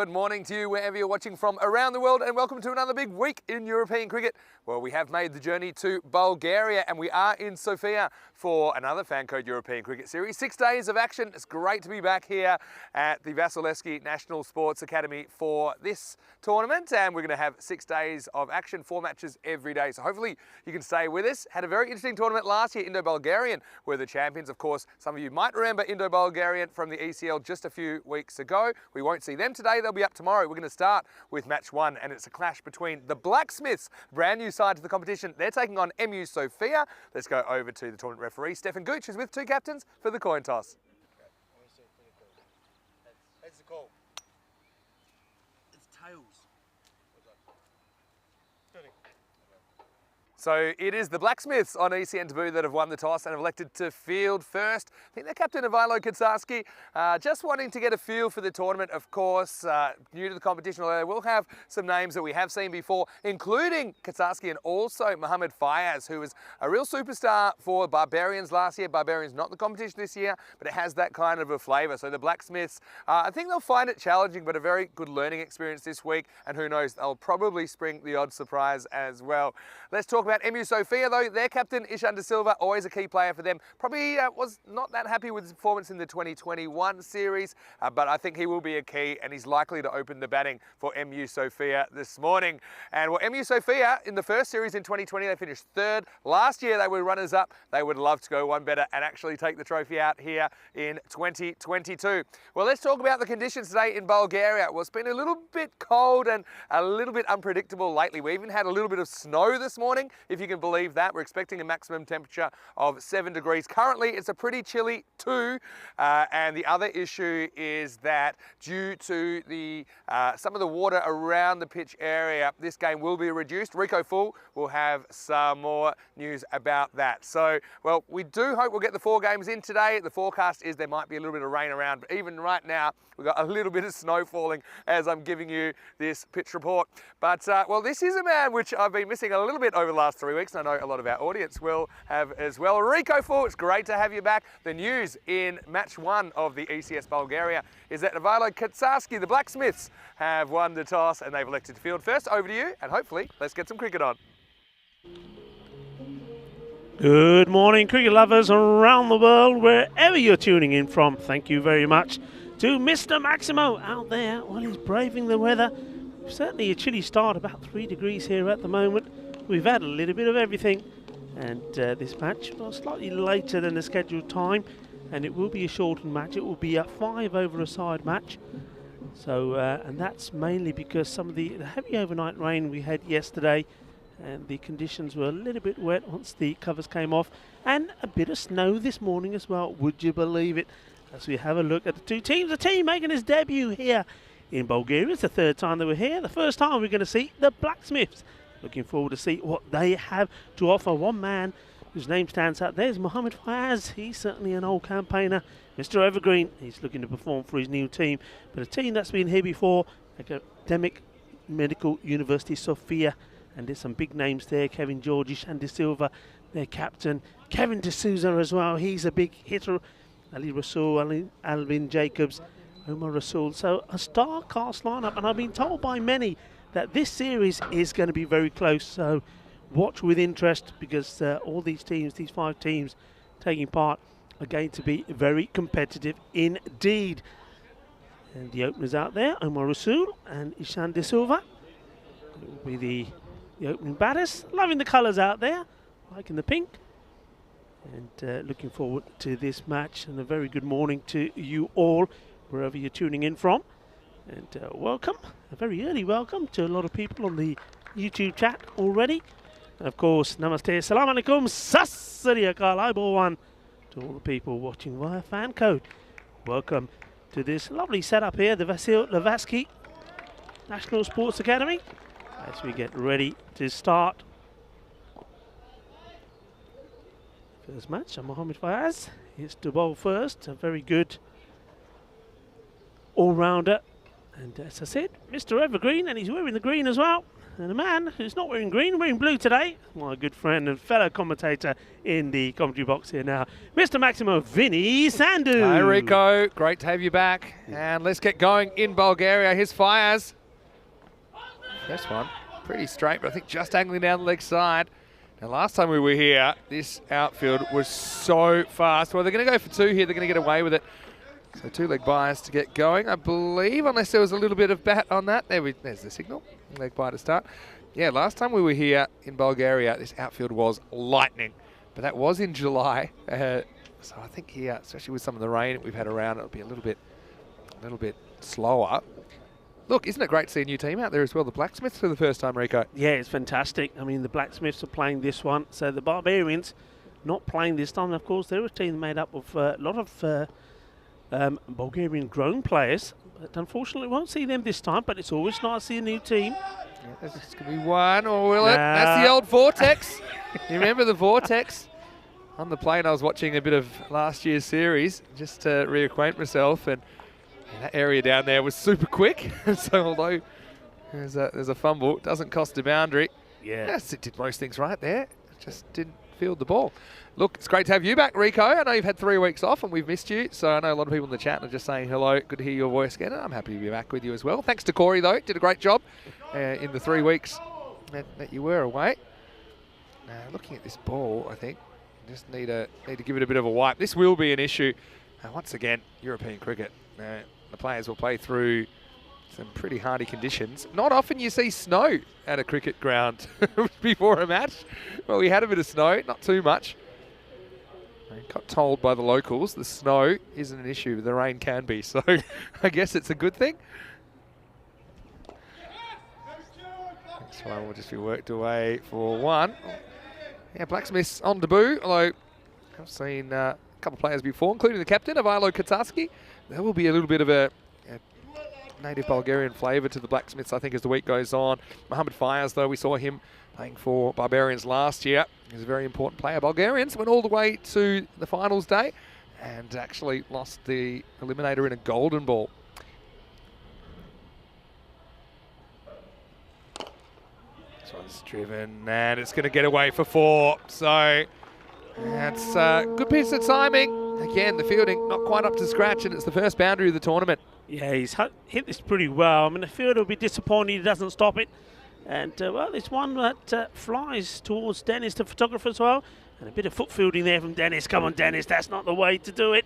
Good morning to you wherever you're watching from around the world, and welcome to another big week in European cricket. Well, we have made the journey to Bulgaria and we are in Sofia for another FanCode European Cricket Series. 6 days of action. It's great to be back here at the Vasilevsky National Sports Academy for this tournament, and we're going to have 6 days of action, 4 matches every day. So hopefully you can stay with us. Had a very interesting tournament last year. Indo-Bulgarian were the champions. Of course, some of you might remember Indo-Bulgarian from the ECL just a few weeks ago. We won't see them today. They'll be up tomorrow. We're going to start with match 1, and it's a clash between the Blacksmiths, brand new side to the competition. They're taking on MU Sofia. Let's go over to the tournament referee, Stefan Gooch, who's with 2 captains for the coin toss. Heads the call. It's tails. So it is the Blacksmiths on ECN debut that have won the toss and have elected to field first. I think their captain, Ivilo Katsarski, just wanting to get a feel for the tournament, of course, new to the competition, although they will have some names that we have seen before, including Katsarski and also Mohamed Fayaz, who was a real superstar for Barbarians last year. Barbarians not the competition this year, but it has that kind of a flavour. So the Blacksmiths, I think they'll find it challenging, but a very good learning experience this week, and who knows, they'll probably spring the odd surprise as well. Let's talk about MU Sofia though. Their captain, Ishan De Silva, always a key player for them. Probably was not that happy with his performance in the 2021 series, but I think he will be a key, and he's likely to open the batting for MU Sofia this morning. And well, MU Sofia in the first series in 2020, they finished 3rd. Last year they were runners up. They would love to go one better and actually take the trophy out here in 2022. Well, let's talk about the conditions today in Bulgaria. Well, it's been a little bit cold and a little bit unpredictable lately. We even had a little bit of snow this morning, if you can believe that. We're expecting a maximum temperature of 7 degrees. Currently, it's a pretty chilly 2, and the other issue is that due to the some of the water around the pitch area, this game will be reduced. Rico Full will have some more news about that. So, well, we do hope we'll get the 4 games in today. The forecast is there might be a little bit of rain around, but even right now, we've got a little bit of snow falling as I'm giving you this pitch report. But, well, this is a man which I've been missing a little bit over the last 3 weeks, and I know a lot of our audience will have as well. Rico Full, it's great to have you back. The news in match 1 of the ECS Bulgaria is that Ivilo Katsarski, the Blacksmiths, have won the toss and they've elected to field first. Over to you, and hopefully let's get some cricket on. Good morning, cricket lovers around the world, wherever you're tuning in from. Thank you very much to Mr. Maximo out there while he's braving the weather. Certainly a chilly start, about 3 degrees here at the moment. We've had a little bit of everything, and this match was slightly later than the scheduled time, and it will be a shortened match. It will be a 5 over a side match. So, and that's mainly because some of the heavy overnight rain we had yesterday, and the conditions were a little bit wet once the covers came off, and a bit of snow this morning as well, would you believe it? As we have a look at the 2 teams, the team making his debut here in Bulgaria. It's the 3rd time they were here. The first time we're going to see the Blacksmiths. Looking forward to see what they have to offer. One man whose name stands out there is Mohamed Fayaz. He's certainly an old campaigner. Mr. Evergreen, he's looking to perform for his new team, but a team that's been here before, Academic Medical University Sofia. And there's some big names there. Kevin George, Ishan De Silva, their captain. Kevin De Souza as well. He's a big hitter. Ali Rasul, Alvin Jacobs, Omar Rasul. So a star-cast lineup. And I've been told by many that this series is going to be very close. So watch with interest, because all these teams, these 5 teams taking part, are going to be very competitive indeed. And the openers out there, Omar Rasul and Ishan De Silva. It will be the opening batters. Loving the colours out there, liking the pink. And looking forward to this match, and a very good morning to you all, wherever you're tuning in from. And welcome, a very early welcome to a lot of people on the YouTube chat already. And of course, namaste, salam alaikum, sassari akal, aibowan, to all the people watching via FanCode. Welcome to this lovely setup here, the Vasilevsky National Sports Academy, as we get ready to start. First match, Mohamed Fayaz is to bowl first, a very good all-rounder. And as I said, Mr. Evergreen, and he's wearing the green as well. And a man who's not wearing green, wearing blue today, my good friend and fellow commentator in the commentary box here now, Mr. Maximo Vinny Sandu. Hi Rico, great to have you back. And let's get going in Bulgaria. Here's Fires. First one, pretty straight, but I think just angling down the leg side. Now last time we were here, this outfield was so fast. Well, they're going to go for two here. They're going to get away with it. So two-leg bias to get going, I believe, unless there was a little bit of bat on that. There's the signal. Leg bite to start. Yeah, last time we were here in Bulgaria, this outfield was lightning. But that was in July. So I think here, especially with some of the rain that we've had around, it'll be a little bit slower. Look, isn't it great to see a new team out there as well? The Blacksmiths for the first time, Rico. Yeah, it's fantastic. I mean, the Blacksmiths are playing this one. So the Barbarians not playing this time. Of course, they're a team made up of a lot of Bulgarian grown players, but unfortunately won't see them this time, but it's always nice to see a new team. Yeah, this could be one, or will it? That's the old Vortex. You remember the Vortex? On the plane I was watching a bit of last year's series just to reacquaint myself, and that area down there was super quick. So although there's a fumble, it doesn't cost a boundary. Yeah. Yes, it did most things right there. Just didn't field the ball. Look, it's great to have you back, Rico. I know you've had 3 weeks off and we've missed you, so I know a lot of people in the chat are just saying hello. Good to hear your voice again, and I'm happy to be back with you as well. Thanks to Corey, though. Did a great job in the 3 weeks that you were away. Looking at this ball, I think, just need to give it a bit of a wipe. This will be an issue. Once again, European cricket. The players will play through some pretty hardy conditions. Not often you see snow at a cricket ground before a match. Well, we had a bit of snow, not too much. I got told by the locals the snow isn't an issue, but the rain can be. So I guess it's a good thing. This one will just be worked away for one. Yeah, Blacksmiths on debut, although I've seen a couple of players before, including the captain, Ivalo Katarski. There will be a little bit of a native Bulgarian flavour to the Blacksmiths, I think, as the week goes on. Mohammed Fires, though, we saw him playing for Barbarians last year. He's a very important player. Bulgarians went all the way to the finals day and actually lost the eliminator in a golden ball. This one's driven and it's going to get away for 4. So that's a good piece of timing. Again, the fielding not quite up to scratch, and it's the first boundary of the tournament. Yeah, he's hit this pretty well. I mean, the fielder will be disappointed he doesn't stop it. And, well, it's one that flies towards Dennis, the photographer, as well. And a bit of foot fielding there from Dennis. Come on, Dennis, that's not the way to do it.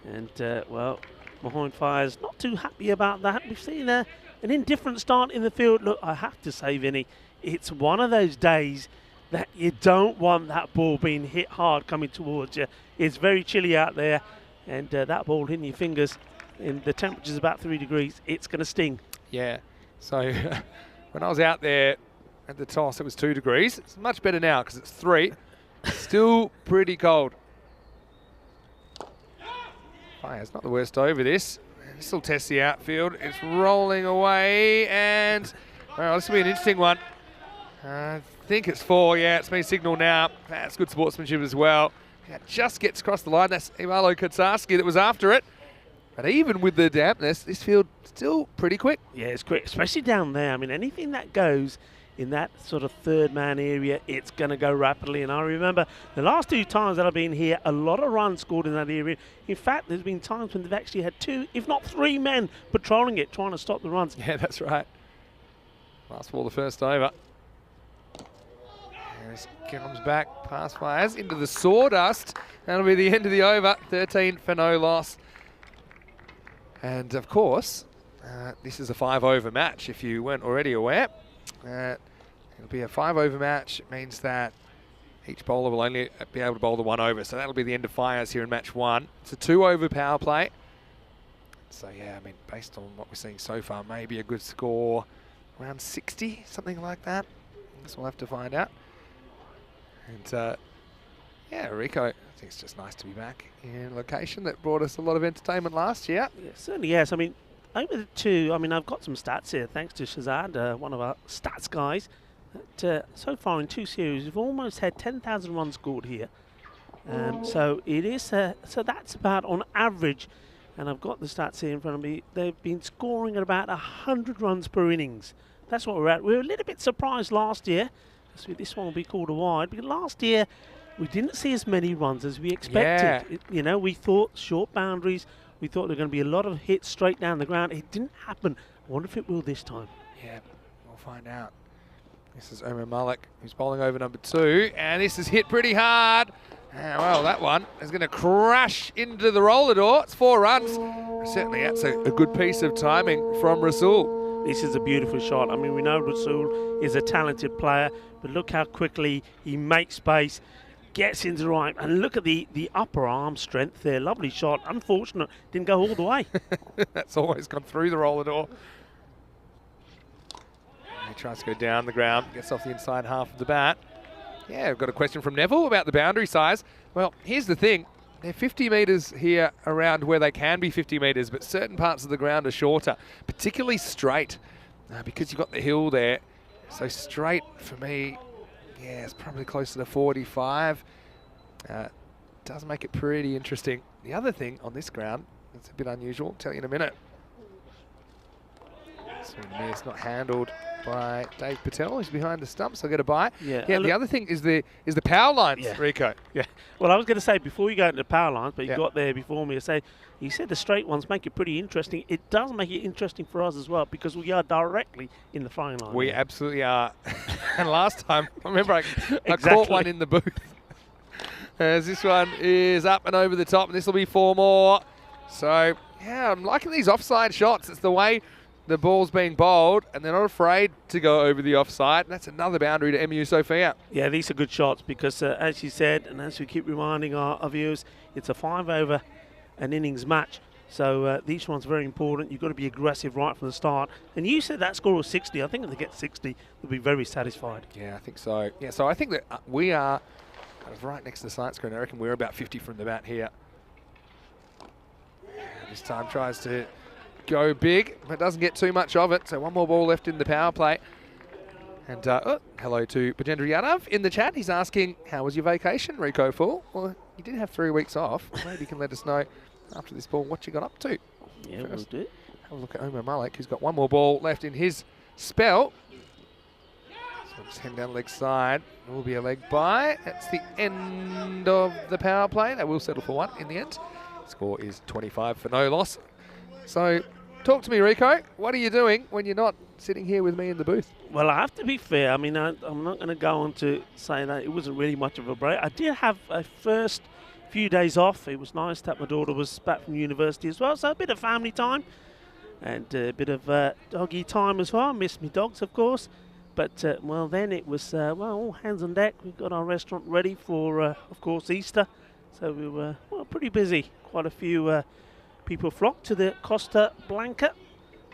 And, well, Mohammed Fires not too happy about that. We've seen an indifferent start in the field. Look, I have to say, Vinny, it's one of those days that you don't want that ball being hit hard coming towards you. It's very chilly out there, and that ball hitting your fingers, and the temperature's about 3 degrees, it's going to sting. Yeah, so when I was out there at the toss, it was 2 degrees. It's much better now because it's 3. Still pretty cold. Fire's not the worst over this. This will test the outfield. It's rolling away, and well, this will be an interesting one. I think it's 4, yeah, it's been signalled now. That's good sportsmanship as well. That just gets across the line. That's Ivalo Katsarski that was after it. But even with the dampness, this field still pretty quick. Yeah, it's quick, especially down there. I mean, anything that goes in that sort of third man area, it's going to go rapidly. And I remember the last 2 times that I've been here, a lot of runs scored in that area. In fact, there's been times when they've actually had 2, if not 3 men patrolling it, trying to stop the runs. Yeah, that's right. Last ball, the first over. This comes back, pass fires into the sawdust. That'll be the end of the over. 13 for no loss. And of course, this is a 5-over match if you weren't already aware. It'll be a 5-over match. It means that each bowler will only be able to bowl the 1 over. So that'll be the end of Fires here in match 1. It's a 2-over power play. So yeah, I mean, based on what we're seeing so far, maybe a good score around 60, something like that. I guess we'll have to find out. And yeah, Rico, I think it's just nice to be back in a location that brought us a lot of entertainment last year. Yeah, certainly, yes. I mean, over the 2, I mean, I've got some stats here, thanks to Shazad, one of our stats guys. That, so far in 2 series, we've almost had 10,000 runs scored here. So it is, so that's about on average, and I've got the stats here in front of me, they've been scoring at about 100 runs per innings that's what we're at. We were a little bit surprised last year. So this one will be called a wide, because last year we didn't see as many runs as we expected. You know, we thought short boundaries, we thought there were going to be a lot of hits straight down the ground. It didn't happen. I wonder if it will this time. Yeah, we'll find out. This is Omar Malik, who's bowling over number 2, and this is hit pretty hard. Well, that one is going to crash into the roller door. It's 4 runs. Certainly that's a good piece of timing from Rasul. This is a beautiful shot. I mean, we know Rasul is a talented player, but look how quickly he makes space, gets into the right, and look at the upper arm strength there. Lovely shot. Unfortunate, didn't go all the way. That's always gone through the roller door. He tries to go down the ground, gets off the inside half of the bat. Yeah, I've got a question from Neville about the boundary size. Well, here's the thing. They're 50 metres here around where they can be 50 metres, but certain parts of the ground are shorter, particularly straight, because you've got the hill there. So straight, for me, yeah, it's probably closer to 45. Does make it pretty interesting. The other thing on this ground that's a bit unusual, I'll tell you in a minute. It's not handled by Dave Patel. He's behind the stump, so I'll get a bye. Yeah, the other thing is the power lines, Rico. Yeah. Well, I was going to say, before you go into the power lines, but you got there before me, you said the straight ones make it pretty interesting. It does make it interesting for us as well, because we are directly in the firing line. We absolutely are. And last time, I remember I caught one in the booth. As this one is up and over the top, and this will be 4 more. So, yeah, I'm liking these offside shots. It's the way the ball's being bowled, and they're not afraid to go over the offside. That's another boundary to MU Sofia. Yeah, these are good shots because, as you said, and as we keep reminding our viewers, it's a 5 over an innings match. So these ones are very important. You've got to be aggressive right from the start. And you said that score was 60. I think if they get 60, they'll be very satisfied. Yeah, I think so. Yeah, so I think that we are right next to the science screen. I reckon we're about 50 from the bat here. This time tries to go big, but doesn't get too much of it. So 1 more ball left in the power play. And hello to Bajendra Yadav in the chat. He's asking, how was your vacation, Rico Fool? Well, you did have 3 weeks off. Maybe you can let us know after this ball what you got up to. Yeah, we'll do. Have a look at Omar Malik, who's got 1 more ball left in his spell. So just heading down the leg side. It will be a leg bye. That's the end of the power play. They will settle for 1 in the end. Score is 25 for no loss. So, talk to me, Rico. What are you doing when you're not sitting here with me in the booth? Well, I have to be fair. I mean, I'm not going to go on to say that it wasn't really much of a break. I did have a first few days off. It was nice that my daughter was back from university as well, so a bit of family time and a bit of doggy time as well. I missed my dogs, of course. But, well, then it was, all hands on deck. We got our restaurant ready for, of course, Easter. So we were pretty busy. Quite a few people flocked to the Costa Blanca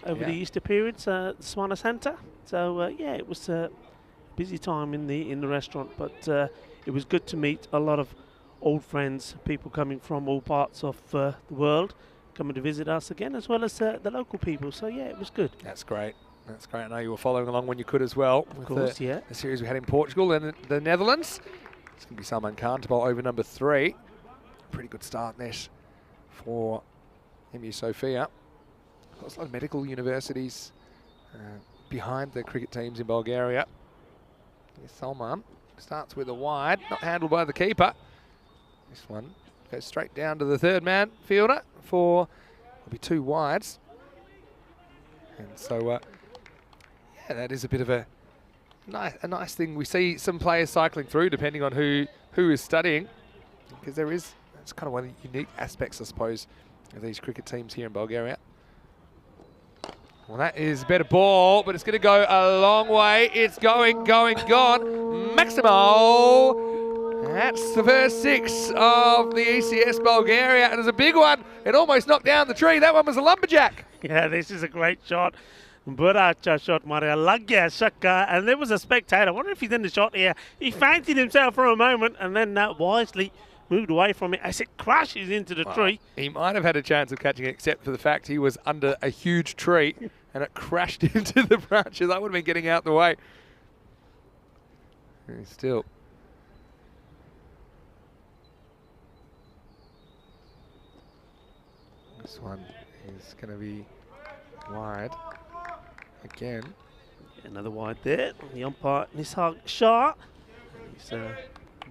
over the Easter period, Semana Santa. So it was a busy time in the restaurant, but it was good to meet a lot of old friends, people coming from all parts of the world, coming to visit us again, as well as the local people. So yeah, it was good. That's great. That's great. I know you were following along when you could as well. Of course, the series we had in Portugal and the Netherlands. It's going to be Salman Khan to bowl over number 3. Pretty good start this for MU Sofia. Of course, a lot of medical universities behind the cricket teams in Bulgaria. Here's Salman. Starts with a wide, not handled by the keeper. This one goes straight down to the 3rd man fielder for, will be 2 wides. And so, that is a bit of a nice thing. We see some players cycling through depending on who is studying, because it's kind of one of the unique aspects, I suppose, of these cricket teams here in Bulgaria. Well, that is a better ball, but it's going to go a long way. It's gone. Maximo. That's the first 6 of the ECS Bulgaria, and it's a big one. It almost knocked down the tree. That one was a lumberjack. Yeah, this is a great shot. Buracha shot, Maria Lagya Shaka, and there was a spectator. I wonder if he's in the shot here. He fancied himself for a moment and then wisely moved away from it as it crashes into the tree. He might have had a chance of catching it, except for the fact he was under a huge tree and it crashed into the branches. I would have been getting out the way. Still. This one is going to be wide again. Another wide there. The umpire, Nishag Shah. His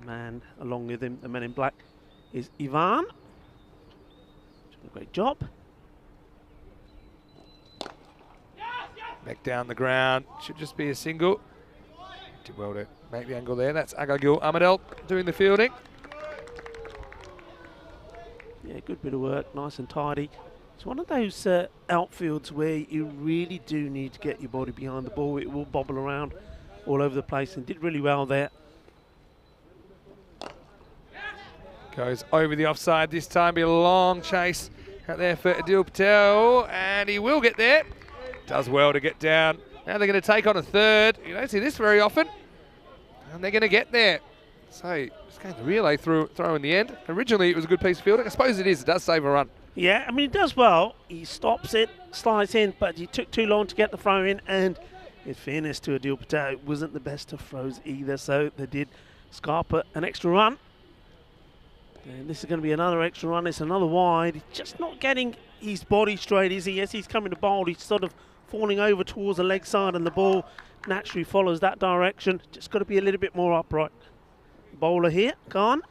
man along with him, the man in black, is Ivan. Doing a great job. Back down the ground. Should just be a single. Did well to make the angle there. That's Agagil Amadel doing the fielding. Yeah, good bit of work, nice and tidy. It's one of those outfields where you really do need to get your body behind the ball. It will bobble around all over the place, and did really well there. Goes over the offside this time. Be a long chase out there for Adil Patel, and he will get there. Does well to get down. Now they're going to take on a third. You don't see this very often, and they're going to get there. So it's going to relay throw in the end. Originally it was a good piece of fielding. I suppose it is. It does save a run. Yeah, I mean, he does well. He stops it, slides in, but he took too long to get the throw in. And in fairness to Adil Patel, it wasn't the best of throws either. So they did scarper an extra run. And this is going to be another extra run. It's another wide. He's just not getting his body straight, is he? As he's coming to bowl, he's sort of falling over towards the leg side, and the ball naturally follows that direction. Just got to be a little bit more upright. Bowler here, gone.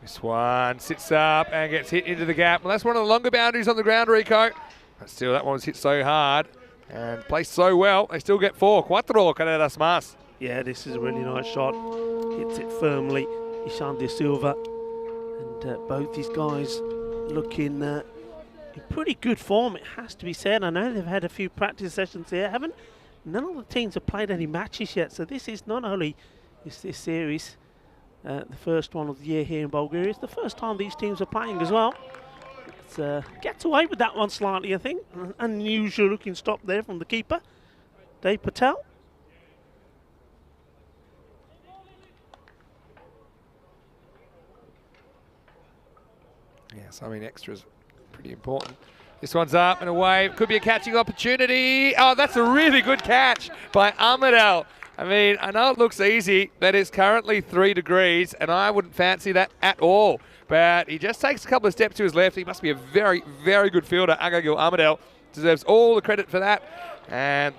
This one sits up and gets hit into the gap. Well, that's one of the longer boundaries on the ground, Rico. But still, that one was hit so hard and placed so well. They still get 4. Cuatro, carreras más. Yeah, this is a really nice shot. Hits it firmly. Ishan de Silva. And both these guys looking in pretty good form, it has to be said. I know they've had a few practice sessions here, haven't? None of the teams have played any matches yet. So this is not only is this series the first one of the year here in Bulgaria, it's the first time these teams are playing as well. Gets away with that one slightly, I think. An unusual looking stop there from the keeper, Dave Patel. Yes, I mean, extras pretty important. This one's up and away. Could be a catching opportunity. Oh, that's a really good catch by Amadel. I mean, I know it looks easy, but it's currently 3 degrees, and I wouldn't fancy that at all. But he just takes a couple of steps to his left. He must be a very, very good fielder. Agagil Amadel deserves all the credit for that. And,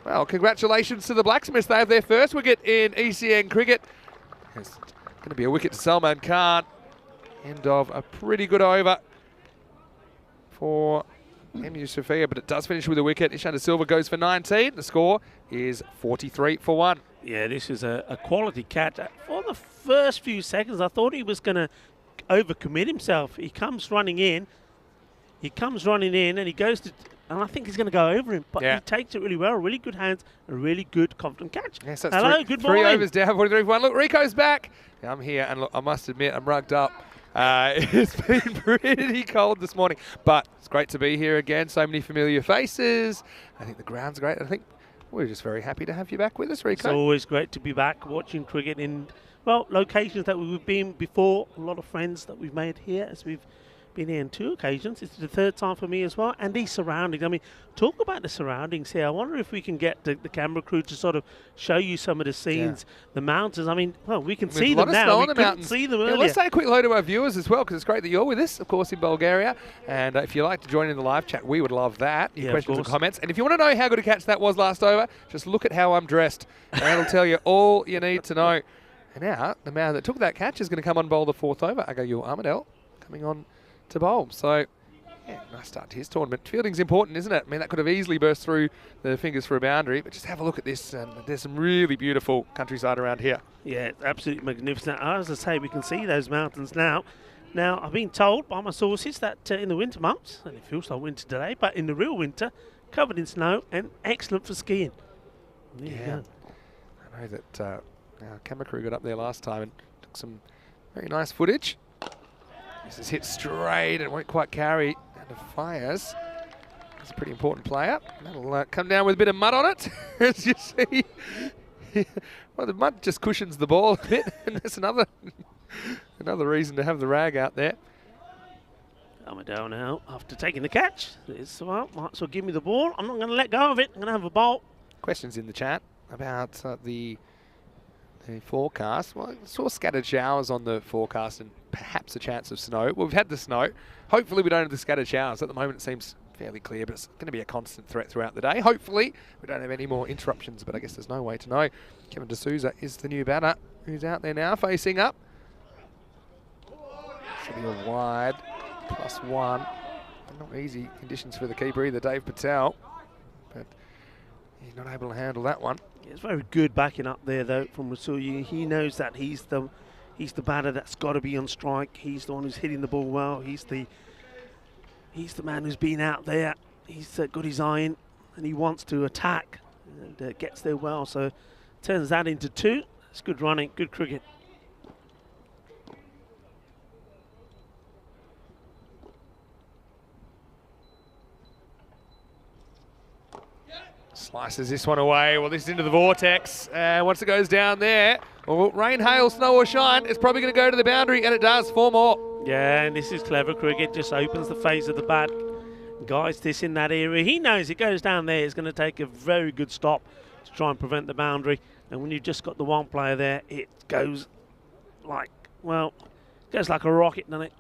well, congratulations to the Blacksmiths. They have their first wicket in ECN cricket. It's going to be a wicket to Salman Khan. End of a pretty good over for MU Sofia, but it does finish with a wicket. Ishan de Silva goes for 19. The score is 43 for 1. Yeah, this is a quality catch. For the first few seconds, I thought he was going to overcommit himself. He comes running in, and he goes to, and I think he's going to go over him, but he takes it really well. Really good hands, a really good, confident catch. Yes, that's Hello, good morning. 3 overs down, 43 for 1. Look, Rico's back. Yeah, I'm here, and look, I must admit, I'm rugged up. It's been pretty cold this morning, but it's great to be here again. So many familiar faces. I think the ground's great. I think we're just very happy to have you back with us, Rico. It's always great to be back watching cricket in, well, locations that we've been before. A lot of friends that we've made here as we've been here on 2 occasions. It's the 3rd time for me as well. And these surroundings. I mean, talk about the surroundings here. I wonder if we can get the camera crew to sort of show you some of the scenes, the mountains. I mean, well, we can see them now. We couldn't see them earlier. Let's say a quick hello to our viewers as well, because it's great that you're with us, of course, in Bulgaria. And if you'd like to join in the live chat, we would love that. Your questions and comments. And if you want to know how good a catch that was last over, just look at how I'm dressed. And that'll tell you all you need to know. And now, the man that took that catch is going to come on bowl the 4th over. Agagil Amadel coming on to bowl. So, yeah, nice start to his tournament. Fielding's important, isn't it? I mean, that could have easily burst through the fingers for a boundary, but just have a look at this, and there's some really beautiful countryside around here. Yeah, it's absolutely magnificent. As I say, we can see those mountains now. Now, I've been told by my sources that in the winter months, and it feels like winter today, but in the real winter, covered in snow and excellent for skiing. There you go. I know that our camera crew got up there last time and took some very nice footage. This is hit straight and won't quite carry, and it fires. He's a pretty important player. That'll come down with a bit of mud on it, as you see. Well, the mud just cushions the ball a bit, and there's another reason to have the rag out there. Amadel now, after taking the catch, well, might as well give me the ball. I'm not going to let go of it. I'm going to have a bowl. Questions in the chat about the forecast. Well, I saw scattered showers on the forecast and perhaps a chance of snow. Well, we've had the snow. Hopefully we don't have the scattered showers. At the moment it seems fairly clear, but it's going to be a constant threat throughout the day. Hopefully, we don't have any more interruptions, but I guess there's no way to know. Kevin Souza is the new batter who's out there now, facing up. Should be a wide, +1. Not easy conditions for the keeper either, Dave Patel, but he's not able to handle that one. Yeah, it's very good backing up there, though, from Rasul. He knows that he's the batter that's got to be on strike. He's the one who's hitting the ball well. He's the man who's been out there. He's got his eye in, and he wants to attack, and gets there well. So turns that into 2. It's good running, good cricket. Slices this one away. Well, this is into the vortex. And once it goes down there, well, rain, hail, snow or shine, it's probably going to go to the boundary, and it does. 4 more. Yeah, and this is clever cricket. Just opens the face of the bat. Guides this in that area. He knows it goes down there. It's going to take a very good stop to try and prevent the boundary. And when you've just got the one player there, it goes like, well, goes like a rocket, doesn't it?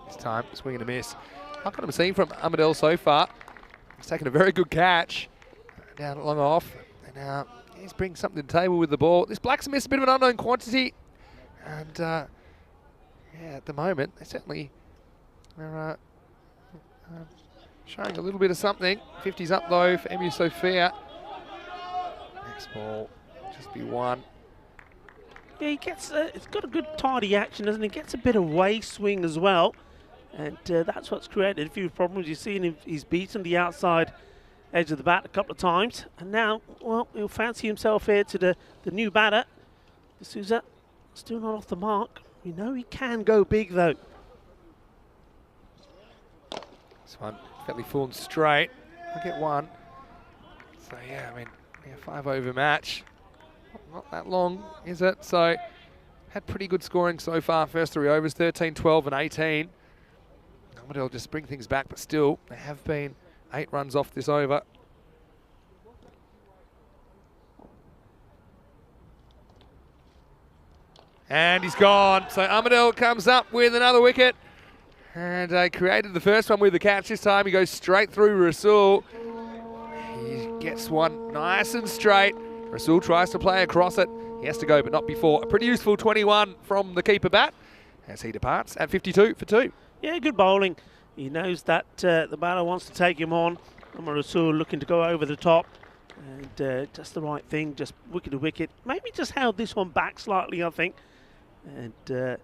This time, swing and a miss. I can't have seen from Amadel so far. He's taken a very good catch. Down long off. And now he's bringing something to the table with the ball. This Blacksmith's a bit of an unknown quantity. And yeah, at the moment, they certainly are showing a little bit of something. 50's up though for Emu Sophia. Next ball, just be 1. Yeah, he gets, it's got a good tidy action, doesn't it? Gets a bit of waist swing as well. And that's what's created a few problems. You've seen him, he's beaten the outside edge of the bat a couple of times. And now, well, he'll fancy himself here to the new batter. Souza still not off the mark. We know he can go big, though. This one, fairly full and straight. I'll get 1. So, yeah, I mean, 5 over match. Not that long, is it? So, had pretty good scoring so far. First 3 overs, 13, 12 and 18. They'll just bring things back, but still, there have been 8 runs off this over. And he's gone. So Amadel comes up with another wicket. And created the first one with the catch. This time he goes straight through Rasul. He gets one nice and straight. Rasul tries to play across it. He has to go, but not before. A pretty useful 21 from the keeper bat as he departs at 52 for 2. Yeah, good bowling. He knows that the batter wants to take him on. Rasul looking to go over the top. And just the right thing, just wicket to wicket. Maybe just held this one back slightly, I think. And you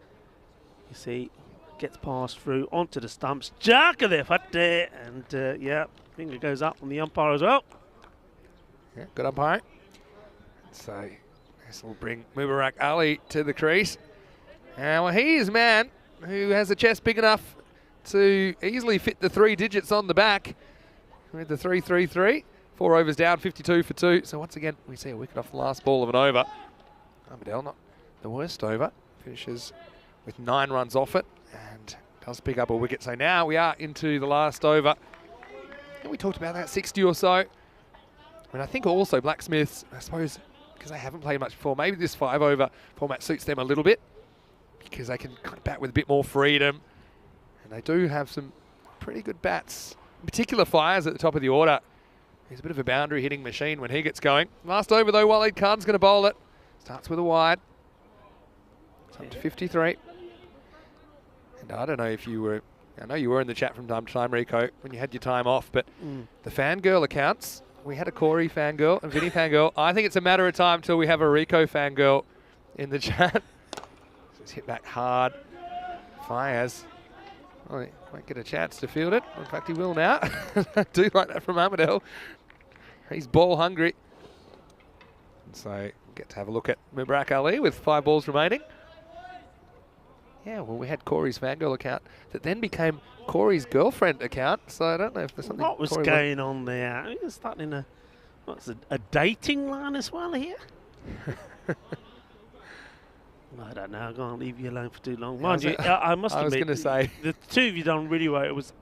see, gets passed through onto the stumps. Jaka there, and yeah, finger goes up from the umpire as well. Yeah, good umpire. So this will bring Mubarak Ali to the crease. And well, he is a man who has a chest big enough to easily fit the 3 digits on the back with the 3-3-3. 4 overs down, 52 for 2. So once again, we see a wicket off the last ball of an over. Amadel, not the worst over, finishes with 9 runs off it and does pick up a wicket. So now we are into the last over. And we talked about that 60 or so. I mean, I think also Blacksmiths, I suppose, because they haven't played much before, maybe this 5 over format suits them a little bit because they can kind of bat with a bit more freedom. And they do have some pretty good bats, in particular Fires at the top of the order. He's a bit of a boundary hitting machine when he gets going. Last over though, Waleed Khan's going to bowl it. Starts with a wide. It's up to 53. And I don't know if you were, I know you were in the chat from time to time, Rico, when you had your time off, but the fangirl accounts, we had a Corey fangirl and Vinny fangirl. I think it's a matter of time till we have a Rico fangirl in the chat. Just hit back hard. Fires. Well, he won't get a chance to field it. In fact, he will now. I do like that from Amadel. He's ball hungry. And so we'll get to have a look at Mubarak Ali with 5 balls remaining. Yeah, well, we had Corey's fangirl account that then became Corey's girlfriend account. So I don't know if there's something. What was going on there? I mean, it's starting a, what's it, a dating line as well here? I don't know. I can't leave you alone for too long. Mind you, I must admit, I was going to say the 2 of you done really well. It was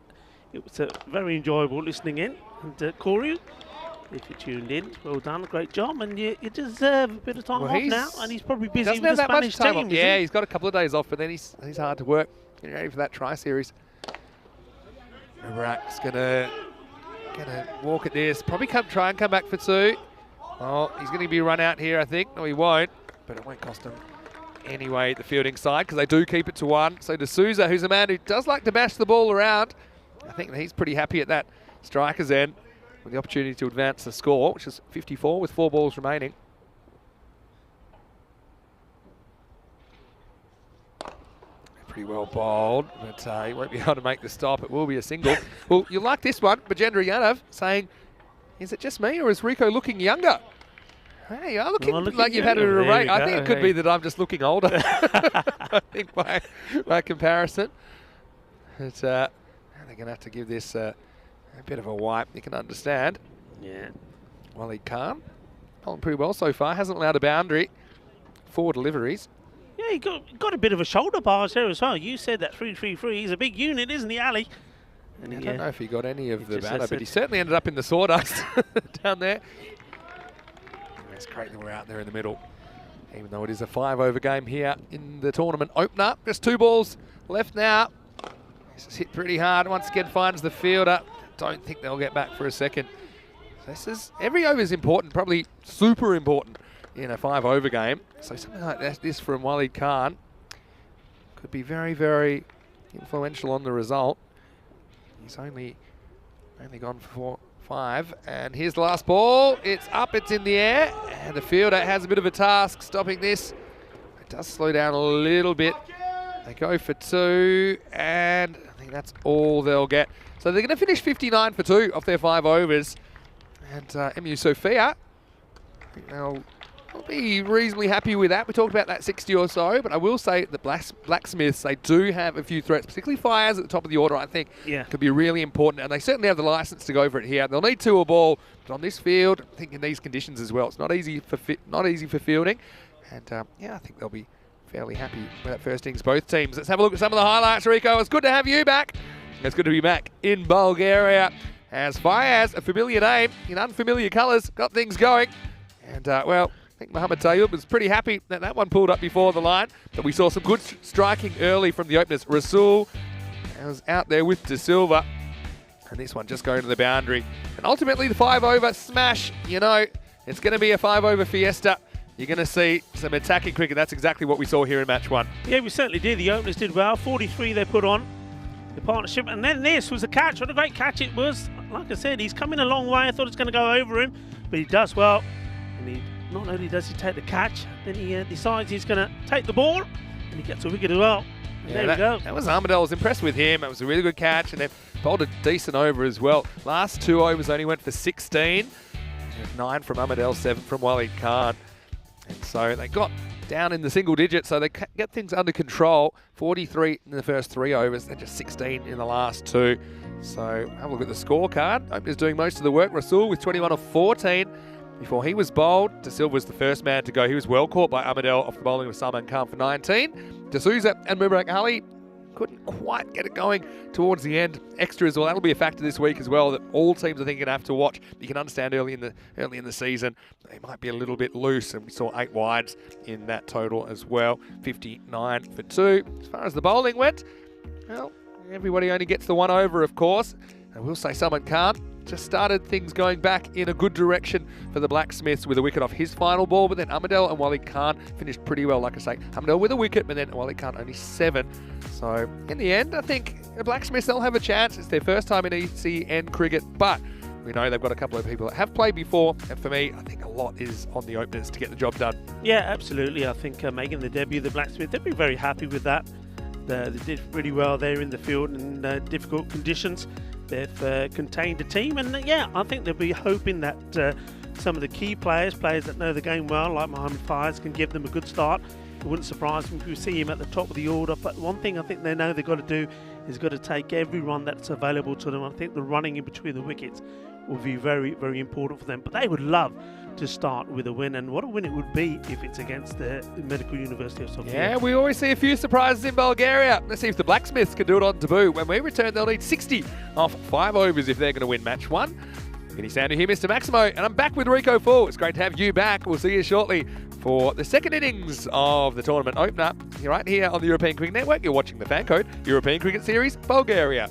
very enjoyable listening in. And Corey, if you tuned in, well done, great job, and you deserve a bit of time off now. And he's probably busy with the Spanish team. Yeah, he's got a couple of days off, but then he's hard to work. Getting ready for that tri-series. Mubarak's gonna walk at this. Probably try and come back for 2. Oh, he's going to be run out here, I think. No, he won't, but it won't cost him anyway, the fielding side, because they do keep it to 1. So to Souza, who's a man who does like to bash the ball around, I think he's pretty happy at that striker's end with the opportunity to advance the score, which is 54 with 4 balls remaining. Pretty well bowled, but he won't be able to make the stop. It will be a single. Well, you like this one, Bajendra Yadav saying, is it just me or is Rico looking younger? Hey, you're looking like you've had a rate. I think it could be that I'm just looking older. I think by comparison. But, they're going to have to give this a bit of a wipe. You can understand. Yeah. Waleed Khan, bowling pretty well so far. Hasn't allowed a boundary. 4 deliveries. Yeah, he got a bit of a shoulder barge there as well. You said that 3-3-3. He's a big unit, isn't he, Ali? And I don't know if he got any of the batter, but he certainly ended up in the sawdust down there. It's great that we're out there in the middle, even though it is a 5-over game here in the tournament opener. Just 2 balls left now. This is hit pretty hard. Once again, finds the fielder. Don't think they'll get back for a second. Every over is important, probably super important in a 5-over game. So something like this from Waleed Khan could be very, very influential on the result. He's only gone for 5, and here's the last ball. It's up, it's in the air, and the fielder has a bit of a task stopping this. It does slow down a little bit. They go for 2, and I think that's all they'll get. So they're going to finish 59 for 2 off their 5 overs. And MU Sofia, I think they'll be reasonably happy with that. We talked about that 60 or so, but I will say the Blacksmiths, they do have a few threats, particularly Fires at the top of the order, I think, could be really important. And they certainly have the license to go for it here. They'll need 2 a ball, but on this field, I think in these conditions as well, it's not easy for fielding. And I think they'll be fairly happy with that first innings, both teams. Let's have a look at some of the highlights, Rico. It's good to have you back. It's good to be back in Bulgaria as Fires, a familiar name in unfamiliar colours, got things going. And, I think Mohammad Tayyub was pretty happy that that one pulled up before the line, but we saw some good striking early from the openers. Rasul was out there with De Silva, and this one just going to the boundary. And ultimately the 5-over smash, it's going to be a 5-over fiesta. You're going to see some attacking cricket. That's exactly what we saw here in match 1. Yeah, we certainly did. The openers did well. 43 they put on the partnership, and then this was a catch. What a great catch it was. Like I said, he's coming a long way. I thought it was going to go over him, but he does well. And not only does he take the catch, then he decides he's going to take the ball, and he gets a wicket as well. There we go. That was Ahmedel. I was impressed with him. It was a really good catch, and then bowled a decent over as well. Last 2 overs only went for 16. 9 from Ahmedel, 7 from Waleed Khan. And so they got down in the single digits, so they get things under control. 43 in the first 3 overs, then just 16 in the last 2. So have a look at the scorecard. Opener's doing most of the work. Rasul with 21 of 14. Before he was bowled, De Silva was the first man to go. He was well caught by Ahmedel off the bowling of Salman Khan for 19. De Souza and Mubarak Ali couldn't quite get it going towards the end. Extra as well. That'll be a factor this week as well that all teams I think are going to have to watch. You can understand early in the season they might be a little bit loose, and we saw 8 wides in that total as well. 59 for 2. As far as the bowling went, well, everybody only gets the 1 over, of course. I will say Salman Khan just started things going back in a good direction for the Blacksmiths with a wicket off his final ball, but then Ahmedel and Waleed Khan finished pretty well, like I say. Ahmedel with a wicket, but then Waleed Khan only 7. So in the end, I think the Blacksmiths, they'll have a chance. It's their first time in ECN cricket, but we know they've got a couple of people that have played before, and for me, I think a lot is on the openers to get the job done. Yeah, absolutely. I think making the debut of the Blacksmiths, they'll be very happy with that. They did really well there in the field in difficult conditions. They've contained the team, and I think they'll be hoping that some of the key players that know the game well, like Mohammad Faiz, can give them a good start. It wouldn't surprise me if we see him at the top of the order, but one thing I think they know they've got to do is got to take every run that's available to them. I think the running in between the wickets will be very, very important for them, but they would love to start with a win, and what a win it would be if it's against the Medical University of Sofia. Yeah, we always see a few surprises in Bulgaria. Let's see if the Blacksmiths can do it on debut. When we return, they'll need 60 off 5 overs if they're going to win match 1. Vinny Sandu here, Mr. Maximo, and I'm back with Rico Full. It's great to have you back. We'll see you shortly for the second innings of the tournament opener. You're right here on the European Cricket Network. You're watching the FanCode European Cricket Series, Bulgaria.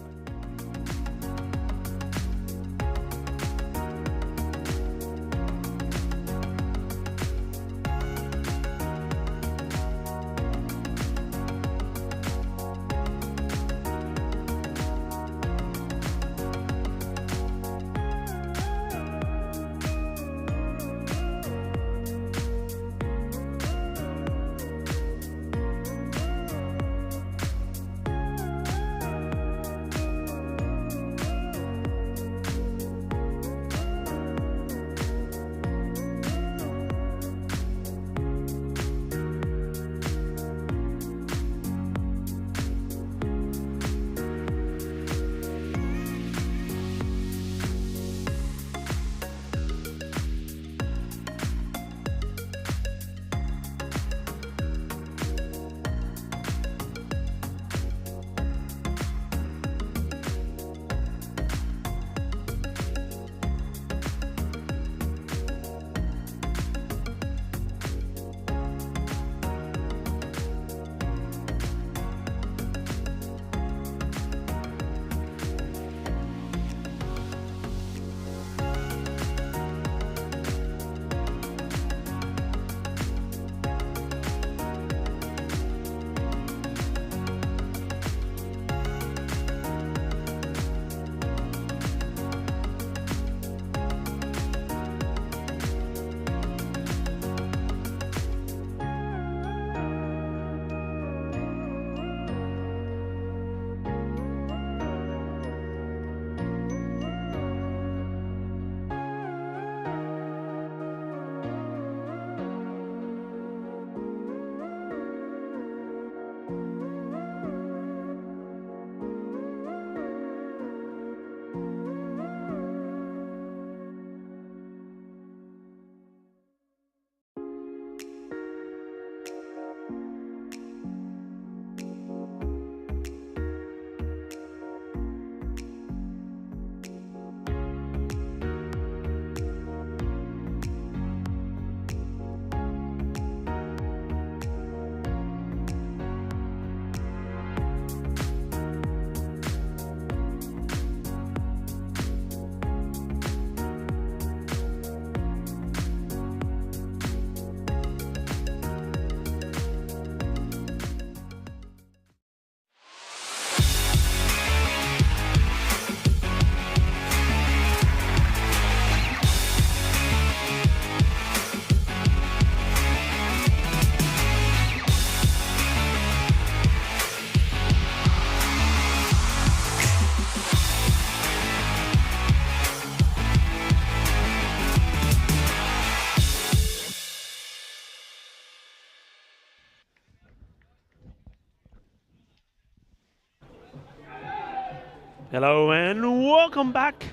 Hello and welcome back.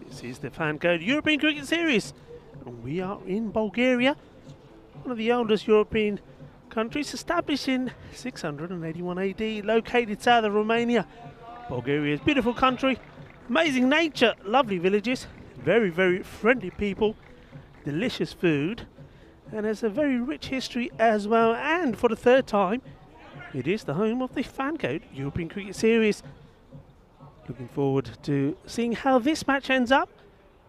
This is the FanCode European Cricket Series. And we are in Bulgaria, one of the oldest European countries, established in 681 AD, located south of Romania. Bulgaria's beautiful country, amazing nature, lovely villages, very, very friendly people, delicious food, and has a very rich history as well. And for the third time, it is the home of the FanCode European Cricket Series. Looking forward to seeing how this match ends up.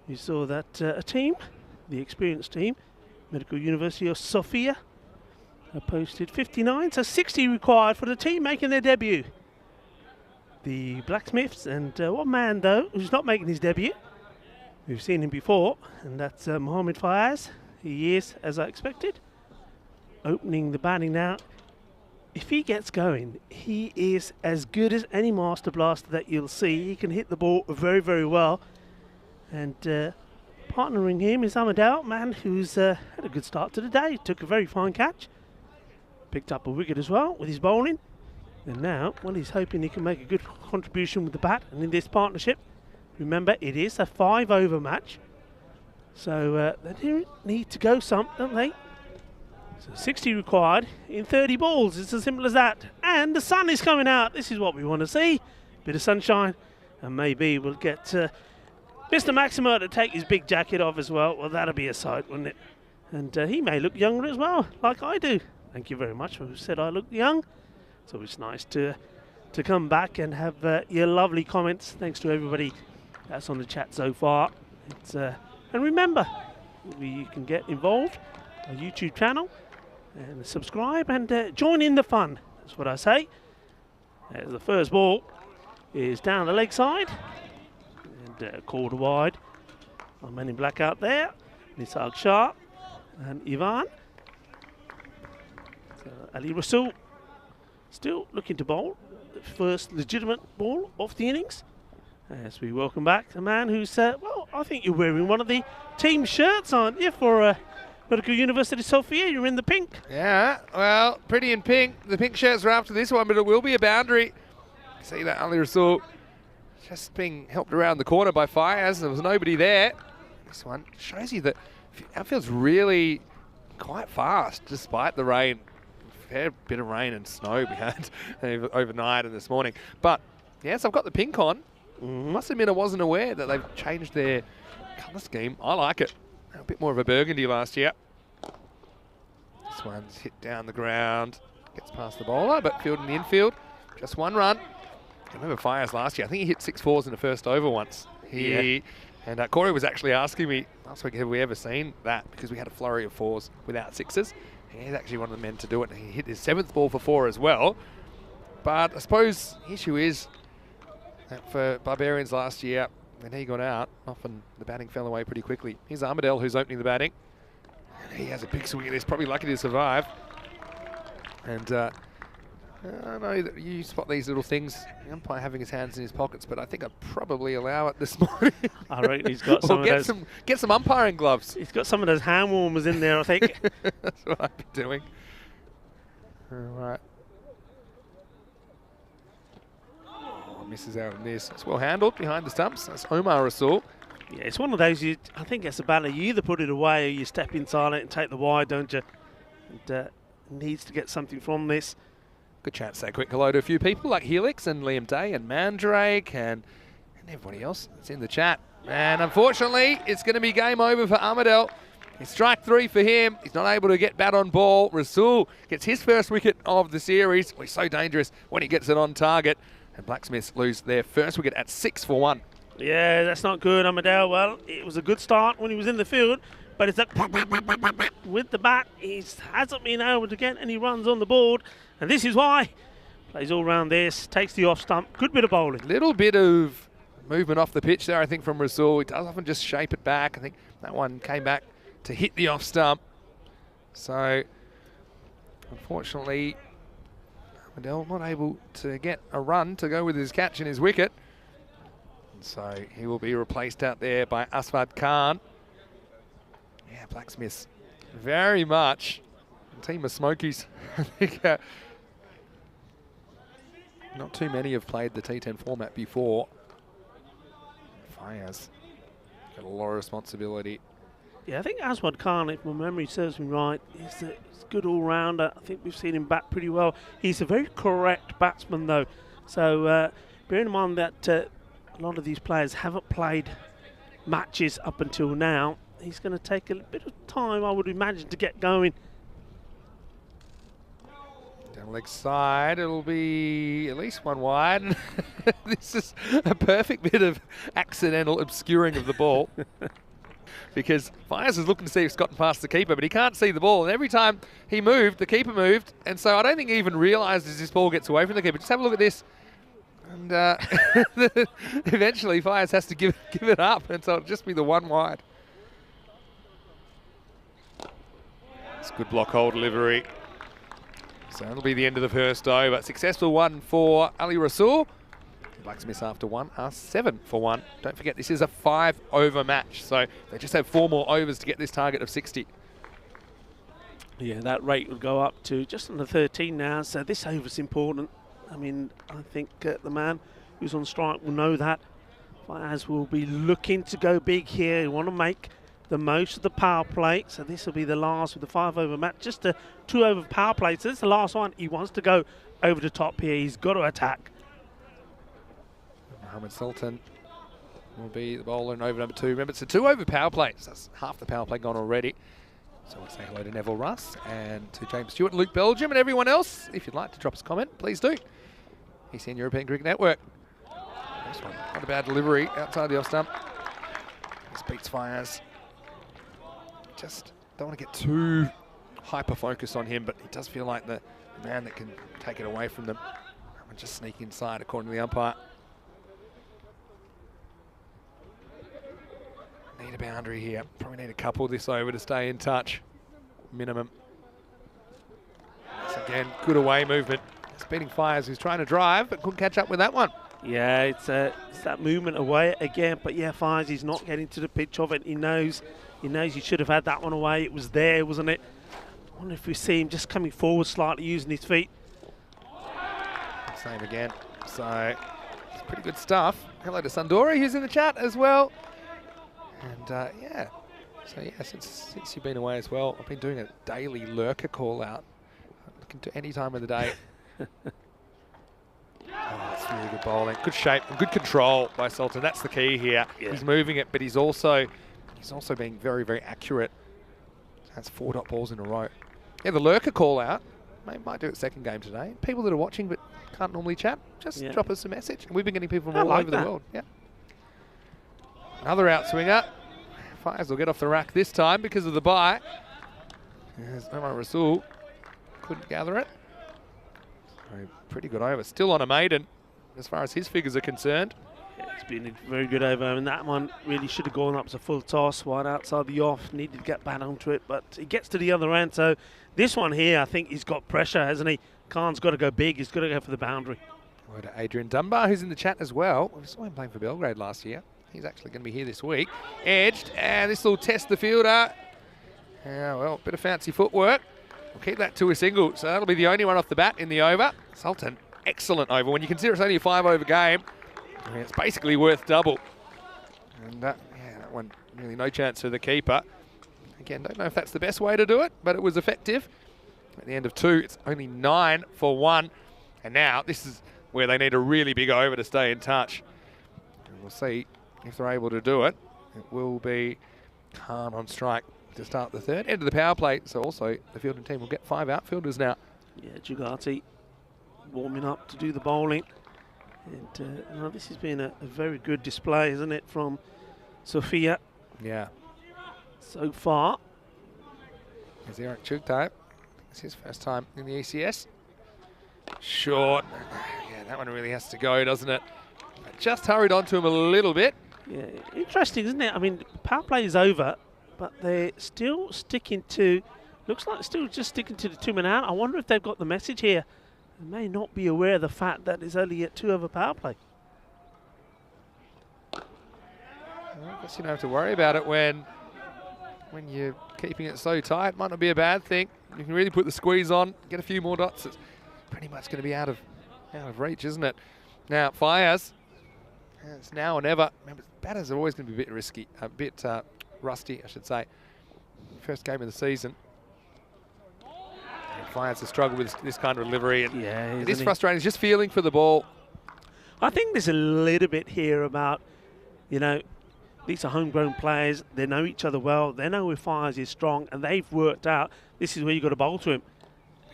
You saw that a team, the experienced team, Medical University of Sofia, posted 59, so 60 required for the team making their debut. The Blacksmiths, and one man though who's not making his debut. We've seen him before, and that's Mohamed Fayez. He is, as I expected, opening the batting now. If he gets going, he is as good as any master blaster that you'll see. He can hit the ball very, very well. And partnering him is Amadou, man who's had a good start to the day. Took a very fine catch. Picked up a wicket as well with his bowling. And now, well, he's hoping he can make a good contribution with the bat. And in this partnership, remember, it is a 5-over match. So they do need to go some, don't they? So 60 required in 30 balls. It's as simple as that. And the sun is coming out. This is what we want to see. Bit of sunshine. And maybe we'll get Mr. Maximo to take his big jacket off as well. Well, that'll be a sight, wouldn't it? And he may look younger as well, like I do. Thank you very much for who said I look young. It's always nice to come back and have your lovely comments. Thanks to everybody that's on the chat so far. And remember, you can get involved. Our YouTube channel. And subscribe and join in the fun. That's what I say. As the first ball is down the leg side. And quarter wide. Our men in black out there. Nisag Shah and Ivan. So Ali Rasul still looking to bowl. The first legitimate ball of the innings. As we welcome back the man who's, well, I think you're wearing one of the team shirts, aren't you, for Medical University Sofia? You're in the pink. Yeah, well, pretty in pink. The pink shirts are after this one, but it will be a boundary. See that Ali Rasul just being helped around the corner by Fayez. There was nobody there. This one shows you that outfield's really quite fast, despite the rain. A fair bit of rain and snow we had overnight and this morning. But, yes, I've got the pink on. Must admit I wasn't aware that they've changed their colour scheme. I like it. A bit more of a burgundy last year. This one's hit down the ground. Gets past the bowler, but field in the infield. Just one run. I remember Fayez last year. I think he hit 6 fours in the first over once. And Corey was actually asking me last week, have we ever seen that? Because we had a flurry of 4s without 6s. And he's actually one of the men to do it. And he hit his 7th ball for 4 as well. But I suppose the issue is that for Barbarians last year, when he got out, often the batting fell away pretty quickly. Here's Armadale who's opening the batting. And he has a big swing at this, probably lucky to survive. And I know that you spot these little things, the umpire having his hands in his pockets, but I think I'd probably allow it this morning. I reckon he's got some of those. Get some umpiring gloves. He's got some of those hand warmers in there, I think. That's what I'd be doing. All right. Misses out on this. It's well handled behind the stumps. That's Omar Rasul. Yeah, it's one of those, I think it's a batter. You either put it away or you step inside it and take the wide, don't you? And needs to get something from this. Good chance to say a quick hello to a few people like Helix and Liam Day and Mandrake and everybody else that's in the chat. And unfortunately, it's going to be game over for Amadel. It's strike 3 for him. He's not able to get bat on ball. Rasul gets his first wicket of the series. He's so dangerous when he gets it on target. And Blacksmiths lose their first wicket at 6 for 1. Yeah, that's not good, Amadou. Well, it was a good start when he was in the field, but it's that with the bat, he hasn't been able to get any runs on the board, and this is why. Plays all round this, takes the off stump, good bit of bowling. Little bit of movement off the pitch there, I think, from Rasul. He does often just shape it back. I think that one came back to hit the off stump. So, unfortunately, Amadou not able to get a run to go with his catch and his wicket. And so he will be replaced out there by Asfad Khan. Yeah, Blacksmiths very much a team of smokies. I think not too many have played the T10 format before. Fires got a lot of responsibility. Yeah, I think Aswad Khan, if my memory serves me right, is a good all-rounder. I think we've seen him bat pretty well. He's a very correct batsman, though. So bearing in mind that a lot of these players haven't played matches up until now, he's going to take a bit of time, I would imagine, to get going. Down leg side, it'll be at least one wide. This is a perfect bit of accidental obscuring of the ball. Because Fires is looking to see if it's gotten past the keeper, but he can't see the ball. And every time he moved, the keeper moved. And so I don't think he even realises this ball gets away from the keeper. Just have a look at this. And eventually Fires has to give it up. And so it'll just be the one wide. It's good block hole delivery. So it'll be the end of the first over. Successful one for Ali Rasul. Blacksmiths after one are 7 for 1. Don't forget, this is a 5-over match, so they just have 4 more overs to get this target of 60. Yeah, that rate will go up to just under 13 now, so this over's important. I mean, I think the man who's on strike will know that. Fires will be looking to go big here. They want to make the most of the power play, so this will be the last with the 5-over match. Just a 2-over power play, so this is the last one. He wants to go over the top here. He's got to attack. Mohammed Sultan will be the bowler in over number 2. Remember, it's a 2-over power play, so that's half the power play gone already. So we'll say hello to Neville Russ and to James Stewart, Luke Belgium, and everyone else. If you'd like to drop us a comment, please do. ECN European Cricket Network. Next one, not a bad delivery outside the off stump. This beats Fires. Just don't want to get too hyper-focused on him, but he does feel like the man that can take it away from them. I'm just sneak inside according to the umpire. Need a boundary here. Probably need a couple this over to stay in touch. Minimum. Once again, good away movement. It's beating Fires, who's trying to drive, but couldn't catch up with that one. Yeah, it's that movement away again. But yeah, Fires, he's not getting to the pitch of it. He knows he should have had that one away. It was there, wasn't it? I wonder if we see him just coming forward slightly, using his feet. Same again. So, it's pretty good stuff. Hello to Sundori, who's in the chat as well. And yeah, so yeah, since you've been away as well, I've been doing a daily lurker call out. Looking to any time of the day. Oh, that's really good bowling. Good shape and good control by Sultan. That's the key here. Yeah. He's moving it, but he's also being very, very accurate. That's 4 dot balls in a row. Yeah, the lurker call out. Might do it second game today. People that are watching but can't normally chat, just drop us a message. And we've been getting people from all over the world. Yeah. Another outswinger. Fires will get off the rack this time because of the bye. There's Omar Rasul. Couldn't gather it. So pretty good over. Still on a maiden as far as his figures are concerned. Yeah, it's been a very good over, and that one really should have gone up as a full toss, wide outside the off. Needed to get back onto it, but he gets to the other end. So this one here, I think he's got pressure, hasn't he? Khan's got to go big. He's got to go for the boundary. Hello to Adrian Dunbar, who's in the chat as well. We saw him playing for Belgrade last year. He's actually going to be here this week. Edged, and this will test the fielder. Yeah, well, a bit of fancy footwork. We'll keep that to a single, so that'll be the only one off the bat in the over. Sultan, excellent over. When you consider it's only a 5-over game, I mean, it's basically worth double. And yeah, that one, really no chance for the keeper. Again, don't know if that's the best way to do it, but it was effective. At the end of 2, it's only 9 for 1. And now, this is where they need a really big over to stay in touch. And we'll see if they're able to do it. It will be Khan on strike to start the third. End of the power play, so also the fielding team will get 5 outfielders now. Yeah, Jugati warming up to do the bowling. And well, this has been a very good display, isn't it, from Sophia? Yeah. So far. There's Eric Chugtai. It's his first time in the ECS. Short. Yeah, that one really has to go, doesn't it? Just hurried onto him a little bit. Yeah, interesting, isn't it? I mean, power play is over, but they're still sticking to, looks like still just sticking to the 2-man out. I wonder if they've got the message here. They may not be aware of the fact that it's only a 2-over power play. Well, I guess you don't have to worry about it when you're keeping it so tight. Might not be a bad thing. You can really put the squeeze on, get a few more dots. It's pretty much going to be out of reach, isn't it? Now, Fires. It's now or never. Remember, batters are always going to be a bit risky, a bit rusty, I should say. First game of the season. And Fires to struggle with this kind of delivery. And Yeah, it is frustrating. He's just feeling for the ball. I think there's a little bit here about, you know, these are homegrown players. They know each other well. They know where Fires is strong, and they've worked out this is where you've got to bowl to him.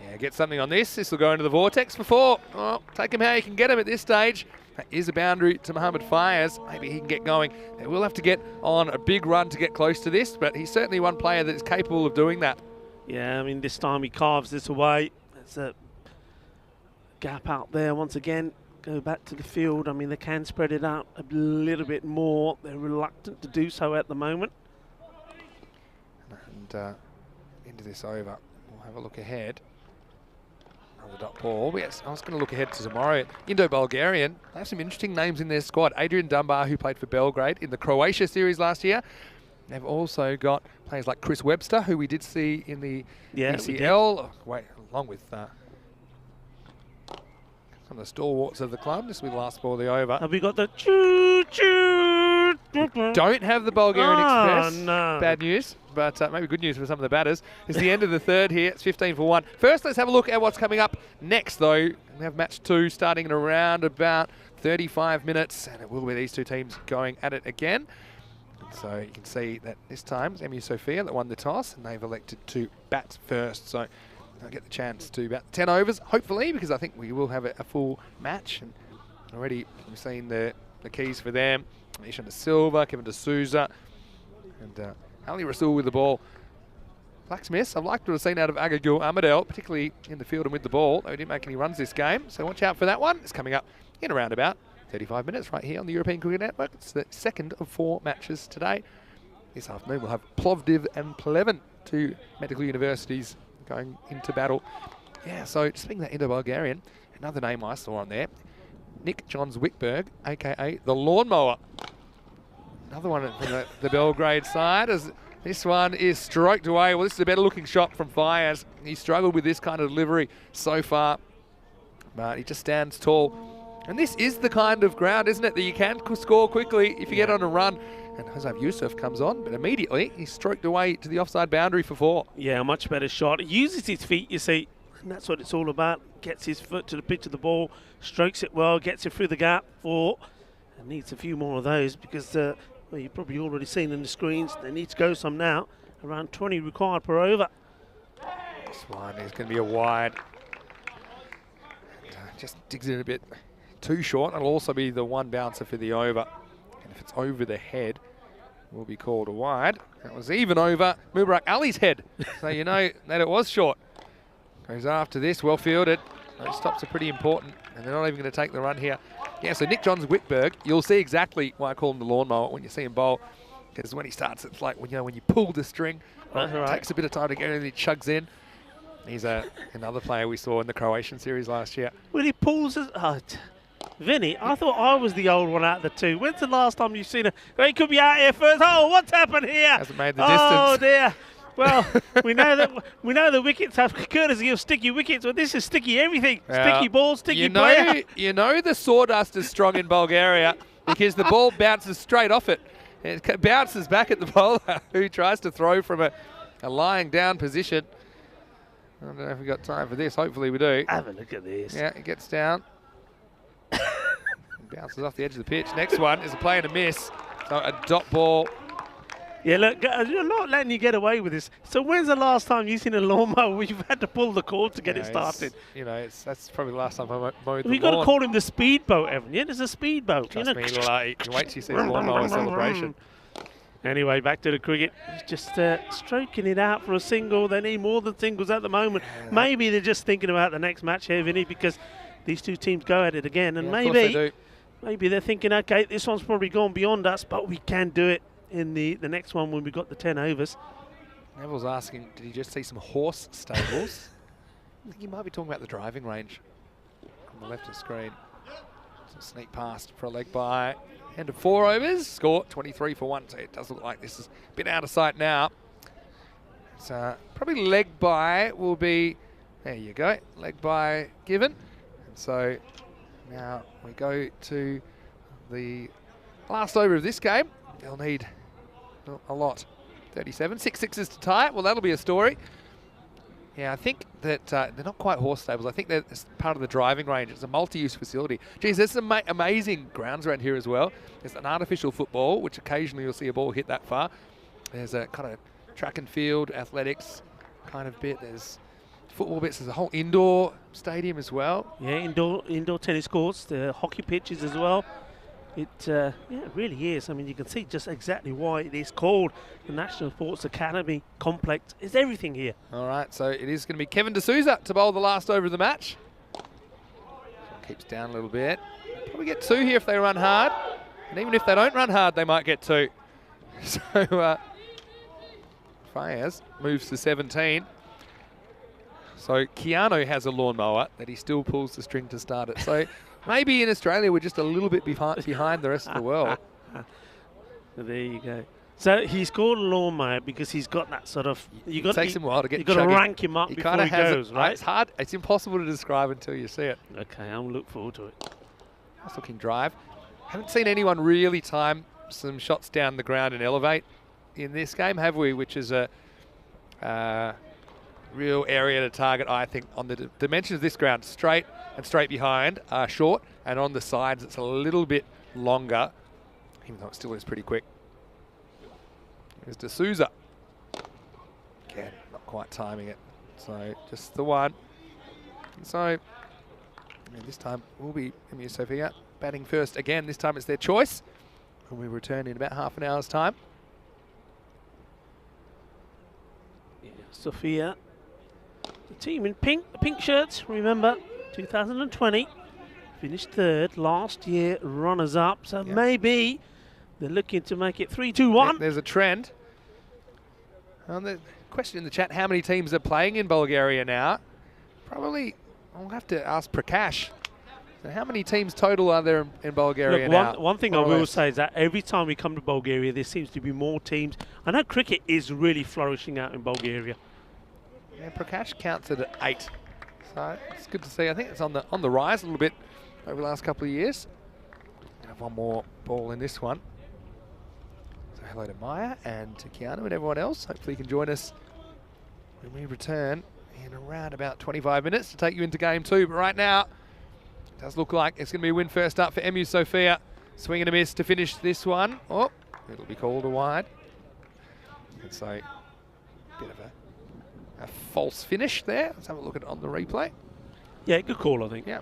Yeah, get something on this. This will go into the vortex for 4. Oh, take him how you can get him at this stage. That is a boundary to Mohammed Fires. Maybe he can get going. They will have to get on a big run to get close to this, but he's certainly one player that is capable of doing that. Yeah, I mean, this time he carves this away. There's a gap out there once again. Go back to the field. I mean, they can spread it out a little bit more. They're reluctant to do so at the moment. And into this over. We'll have a look ahead. Another dot ball. Yes, I was going to look ahead to tomorrow. Indo-Bulgarian. They have some interesting names in their squad. Adrian Dunbar, who played for Belgrade in the Croatia series last year. They've also got players like Chris Webster, who we did see in the ECL. Along with some of the stalwarts of the club. This will be the last ball of the over. Have we got the choo-choo? Don't have the Bulgarian Express. No. Bad news, but maybe good news for some of the batters. It's the end of the third here. It's 15 for 1. First, let's have a look at what's coming up next, though. We have match 2 starting in around about 35 minutes, and it will be these two teams going at it again. And so you can see that this time it's MU Sofia that won the toss, and they've elected to bat first. So they'll get the chance to bat 10 overs, hopefully, because I think we will have a full match. And already we've seen the keys for them. Ishan to Silva, Kevin to Souza, and Ali Rasul with the ball. Blacksmiths, I've liked what I've seen out of Agagul Amadel, particularly in the field and with the ball. They didn't make any runs this game, so watch out for that one. It's coming up in around about 35 minutes right here on the European Cricket Network. It's the second of 4 matches today. This afternoon we'll have Plovdiv and Pleven, 2 medical universities going into battle. Yeah, so speaking of that Indo-Bulgarian, another name I saw on there, Nick Johns Wickberg, a.k.a. the Lawnmower. Another one from the Belgrade side. As this one is stroked away. Well, this is a better looking shot from Fires. He struggled with this kind of delivery so far, but he just stands tall. And this is the kind of ground, isn't it, that you can score quickly if you get on a run. And Josef Yusuf comes on, but immediately he's stroked away to the offside boundary for 4. Yeah, a much better shot. He uses his feet, you see, and that's what it's all about. Gets his foot to the pitch of the ball, strokes it well, gets it through the gap 4. And needs a few more of those because, well, you've probably already seen in the screens, they need to go some now. Around 20 required per over. This one is going to be a wide. And, just digs it a bit too short. It'll also be the one bouncer for the over. And if it's over the head, it will be called a wide. That was even over Mubarak Ali's head. So you know that it was short. Goes after this, well fielded. Those stops are pretty important, and they're not even going to take the run here. Yeah, so Nick Johns Wickberg, you'll see exactly why I call him the Lawnmower when you see him bowl. Because when he starts, it's like when you pull the string. It takes a bit of time to get in, and he chugs in. He's another player we saw in the Croatian series last year. When he pulls his... Vinny, I thought I was the old one out of the two. When's the last time you've seen a... He could be out here first. Oh, what's happened here? Hasn't made the distance. Oh, dear. Well, we know the wickets have courtesy of sticky wickets, but this is sticky everything. Sticky ball, sticky player. You know the sawdust is strong in Bulgaria because the ball bounces straight off it. It bounces back at the bowler who tries to throw from a lying down position. I don't know if we've got time for this. Hopefully we do. Have a look at this. Yeah, it gets down. Bounces off the edge of the pitch. Next one is a play and a miss. So a dot ball. Yeah, look, I'm not letting you get away with this. So when's the last time you've seen a lawnmower where you've had to pull the cord to get it started? That's probably the last time I mowed the lawn. You've got to call him the speedboat, Evan. Yeah, there's a speedboat. Trust me, you wait till you see the lawnmower celebration. Anyway, back to the cricket. He's just stroking it out for a single. They need more than singles at the moment. Maybe they're just thinking about the next match here, Vinny, because these two teams go at it again. And maybe they're thinking, okay, this one's probably gone beyond us, but we can do it in the next one when we've got the 10 overs. Neville's asking, did he just see some horse stables? I think he might be talking about the driving range on the left of the screen. Some sneak past for a leg by. End of 4 overs, score 23 for 1. So it does look like this is a bit out of sight now. It's probably leg by will be, there you go, leg by given. And so now we go to the last over of this game, they'll need a lot. 37, 6 sixes to tie it. Well, that'll be a story. Yeah, I think that they're not quite horse stables. I think they're part of the driving range. It's a multi-use facility. Geez, there's some amazing grounds around here as well. There's an artificial football, which occasionally you'll see a ball hit that far. There's a kind of track and field, athletics kind of bit. There's football bits. There's a whole indoor stadium as well. Yeah, indoor tennis courts, the hockey pitches as well. It really is. I mean, you can see just exactly why it is called the National Sports Academy Complex. It's everything here. All right, so it is going to be Kevin de Souza to bowl the last over of the match. Keeps down a little bit. Probably get 2 here if they run hard. And even if they don't run hard, they might get 2. So Fayez moves to 17. So Keanu has a lawnmower that he still pulls the string to start it. So maybe in Australia we're just a little bit behind the rest of the world. There you go. So he's called a lawnmower because he's got that sort of. It takes him a while to get. You've got to rank him up before he goes, right? It's hard. It's impossible to describe until you see it. Okay, I'll look forward to it. Nice looking drive. Haven't seen anyone really time some shots down the ground and elevate in this game, have we? Which is a real area to target, I think, on the dimensions of this ground. Straight and straight behind are short, and on the sides it's a little bit longer, even though it still is pretty quick. Here's de Souza. Again, not quite timing it. So just the one. And so this time will be Emu Sophia batting first again. This time it's their choice. And we return in about half an hour's time. Yeah, Sophia, the team in pink, the pink shirts, remember, 2020. Finished 3rd last year, runners-up. So maybe they're looking to make it 3-2-1. There's a trend. And the question in the chat, how many teams are playing in Bulgaria now? Probably, I'll have to ask Prakash. So how many teams total are there in Bulgaria now? One thing I will say is that every time we come to Bulgaria, there seems to be more teams. I know cricket is really flourishing out in Bulgaria. Yeah, Prakash counts it at 8. So it's good to see. I think it's on the rise a little bit over the last couple of years. We have one more ball in this one. So hello to Maya and to Keanu and everyone else. Hopefully you can join us when we return in around about 25 minutes to take you into game 2. But right now, it does look like it's going to be a win first up for Emu Sophia. Swing and a miss to finish this one. Oh, it'll be called a wide. And so, a bit of a false finish there. Let's have a look at it on the replay. Yeah, good call, I think. Yeah.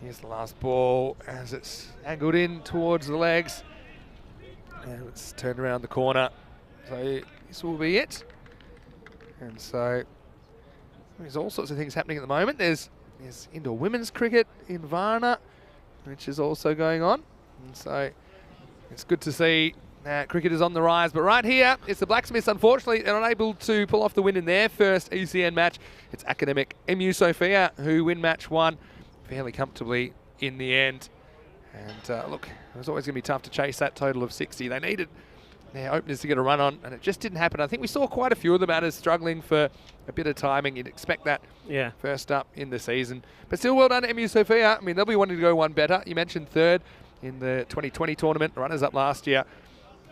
Here's the last ball as it's angled in towards the legs. And it's turned around the corner. So this will be it. And so there's all sorts of things happening at the moment. There's indoor women's cricket in Varna, which is also going on. And so it's good to see cricket is on the rise. But right here, it's the Blacksmiths. Unfortunately, they're unable to pull off the win in their first ECN match. It's academic Emu Sophia who win match 1 fairly comfortably in the end. And look, it was always going to be tough to chase that total of 60. They needed their openers to get a run on, and it just didn't happen. I think we saw quite a few of the batters struggling for a bit of timing. You'd expect that first up in the season. But still well done to Emu Sophia. I mean, they'll be wanting to go one better. You mentioned 3rd in the 2020 tournament, runners up last year.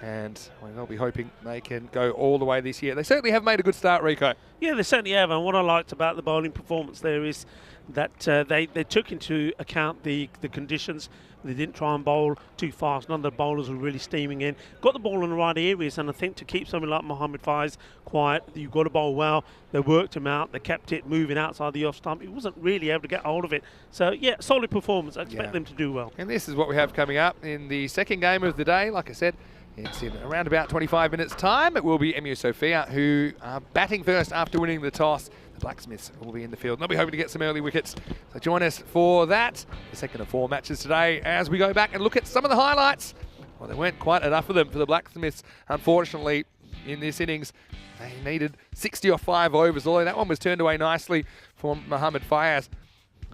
And they'll be hoping they can go all the way this year. They certainly have made a good start, Rico. Yeah, they certainly have. And what I liked about the bowling performance there is that they took into account the conditions. They didn't try and bowl too fast. None of the bowlers were really steaming in. Got the ball in the right areas, and I think to keep something like Mohammed Faiz quiet, you've got to bowl well. They worked him out. They kept it moving outside the off stump. He wasn't really able to get hold of it. So, yeah, solid performance. I expect them to do well. And this is what we have coming up in the second game of the day. Like I said, it's in around about 25 minutes' time. It will be Emu Sophia who are batting first after winning the toss. The Blacksmiths will be in the field. And they'll be hoping to get some early wickets. So join us for that. The second of 4 matches today as we go back and look at some of the highlights. Well, there weren't quite enough of them for the Blacksmiths, unfortunately, in this innings. They needed 60 or 5 overs, although that one was turned away nicely for Mohammed Fayez.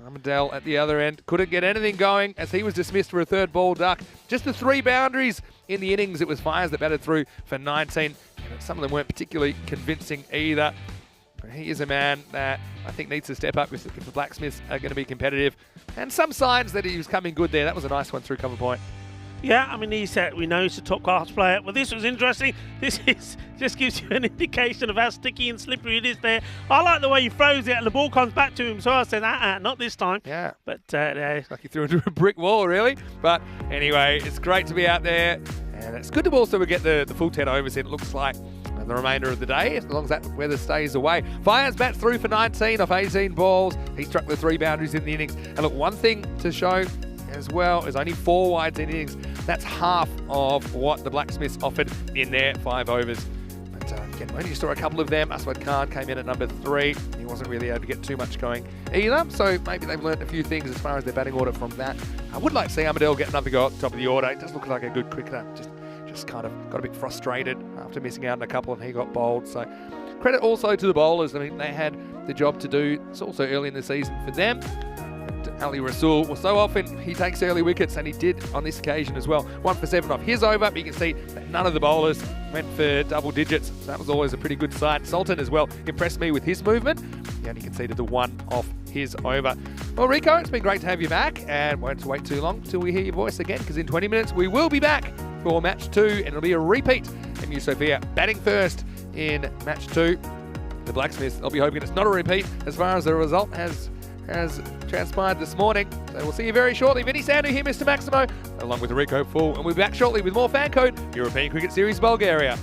Ahmadel at the other end couldn't get anything going as he was dismissed for a 3rd ball duck. Just the 3 boundaries in the innings. It was Fires that batted through for 19. And some of them weren't particularly convincing either. he is a man that I think needs to step up if the Blacksmiths are going to be competitive. And some signs that he was coming good there. That was a nice one through cover point. Yeah, I mean, we know he's a top-class player. Well, this was interesting. This just gives you an indication of how sticky and slippery it is there. I like the way he throws it and the ball comes back to him. So I said, not this time. Yeah. But it's like he threw into a brick wall, really. But anyway, it's great to be out there. And it's good to also get the full 10 overs in, it looks like, the remainder of the day, as long as that weather stays away. Fires bat through for 19 off 18 balls. He struck the 3 boundaries in the innings. And look, one thing to show as well is only 4 wides in innings. That's half of what the Blacksmiths offered in their 5 overs. But again, we only saw a couple of them. Aswad Khan came in at number 3. He wasn't really able to get too much going either. So maybe they've learned a few things as far as their batting order from that. I would like to see Amadel get another go at the top of the order. It does look like a good cricketer. Just kind of got a bit frustrated after missing out on a couple and he got bowled. So credit also to the bowlers. I mean, they had the job to do. It's also early in the season for them. And Ali Rasul, well, so often he takes early wickets, and he did on this occasion as well. 1 for 7 off his over, but you can see that none of the bowlers went for double digits. So that was always a pretty good sign. Sultan as well impressed me with his movement. He only conceded the 1 off his over. Well, Rico, it's been great to have you back, and won't have to wait too long till we hear your voice again, because in 20 minutes we will be back for match 2, and it'll be a repeat. And New Sofia batting first in match 2. The Blacksmiths, I'll be hoping it's not a repeat as far as the result has transpired this morning. So we'll see you very shortly. Vinny Sandu here, Mr. Maximo, along with Rico Full, and we'll be back shortly with more FanCode European Cricket Series Bulgaria.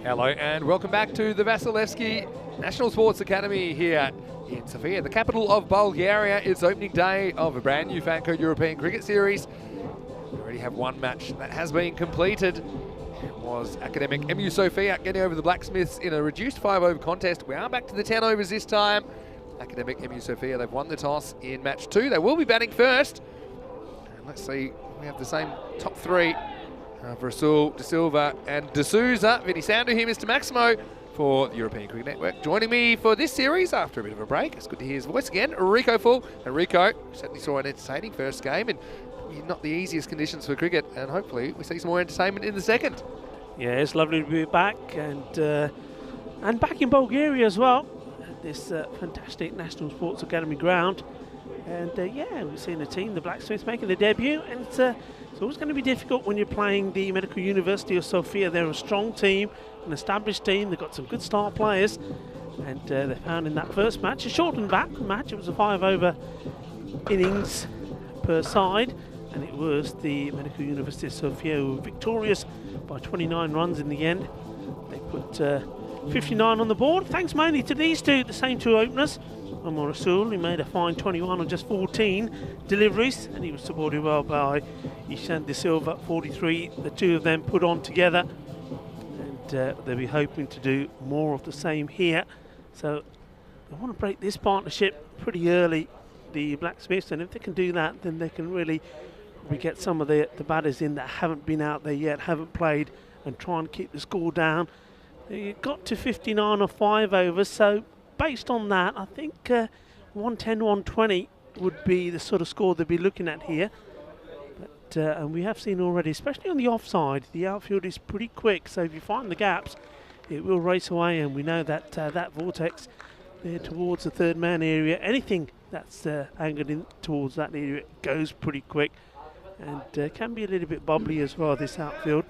Hello and welcome back to the Vasilevsky National Sports Academy here in Sofia, the capital of Bulgaria. It's opening day of a brand new FanCode European Cricket Series. We already have one match that has been completed. It was Academic MU Sofia getting over the Blacksmiths in a reduced 5-over contest. We are back to the 10 overs this time. Academic MU Sofia, they've won the toss in match 2. They will be batting first. And let's see, we have the same top 3. Rasul, De Silva and De Souza. Vinny Sandu here, Mr. Maximo, for the European Cricket Network. Joining me for this series after a bit of a break. It's good to hear his voice again. Rico Full. And Rico certainly saw an entertaining first game and not the easiest conditions for cricket. And hopefully we see some more entertainment in the second. Yeah, it's lovely to be back and back in Bulgaria as well. At this fantastic National Sports Academy ground. And yeah, we've seen the team, the Blacksmiths, making their debut. And it's always going to be difficult when you're playing the Medical University of Sofia. They're a strong team, an established team. They've got some good star players. And they found in that first match, a shortened match. It was a 5-over innings per side. And it was the Medical University of Sofia who were victorious by 29 runs in the end. They put 59 on the board, thanks mainly to these two, the same two openers. Omar Rasul, he made a fine 21 on just 14 deliveries, and he was supported well by Ishan De Silva, 43. The two of them put on together, and they'll be hoping to do more of the same here. So they want to break this partnership pretty early, the Blacksmiths, and if they can do that, then they can really get some of the batters in that haven't been out there yet, haven't played, and try and keep the score down. They got to 59 or 5 overs, so based on that, I think 110, 120 would be the sort of score they'd be looking at here. But and we have seen already, especially on the offside, the outfield is pretty quick, so if you find the gaps, it will race away, and we know that that vortex there towards the third man area, anything that's angled in towards that area goes pretty quick, and can be a little bit bubbly as well, this outfield.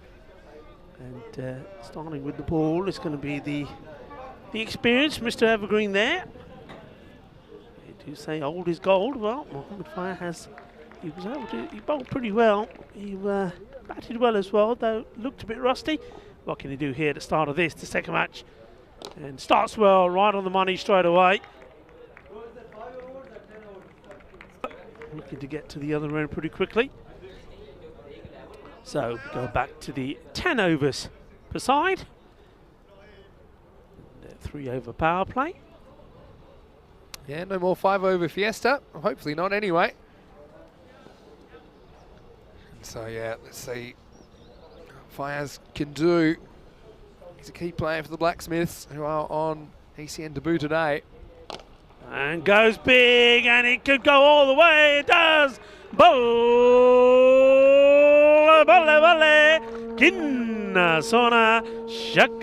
And starting with the ball is going to be the experienced Mr. Evergreen there. They do say old is gold. Well, Mohammed Fire he was able to, he bowled pretty well. He batted well as well, though looked a bit rusty. What can he do here at the start of the second match? And starts well, right on the money straight away. Looking to get to the other end pretty quickly. So go back to the 10 overs per side. 3-over power play. Yeah, no more 5-over fiesta. Hopefully not anyway. And so yeah, let's see what Fayaz can do. He's a key player for the Blacksmiths, who are on ECN debut today. And goes big, and it could go all the way. It does. Kinna Sona Shakalagia.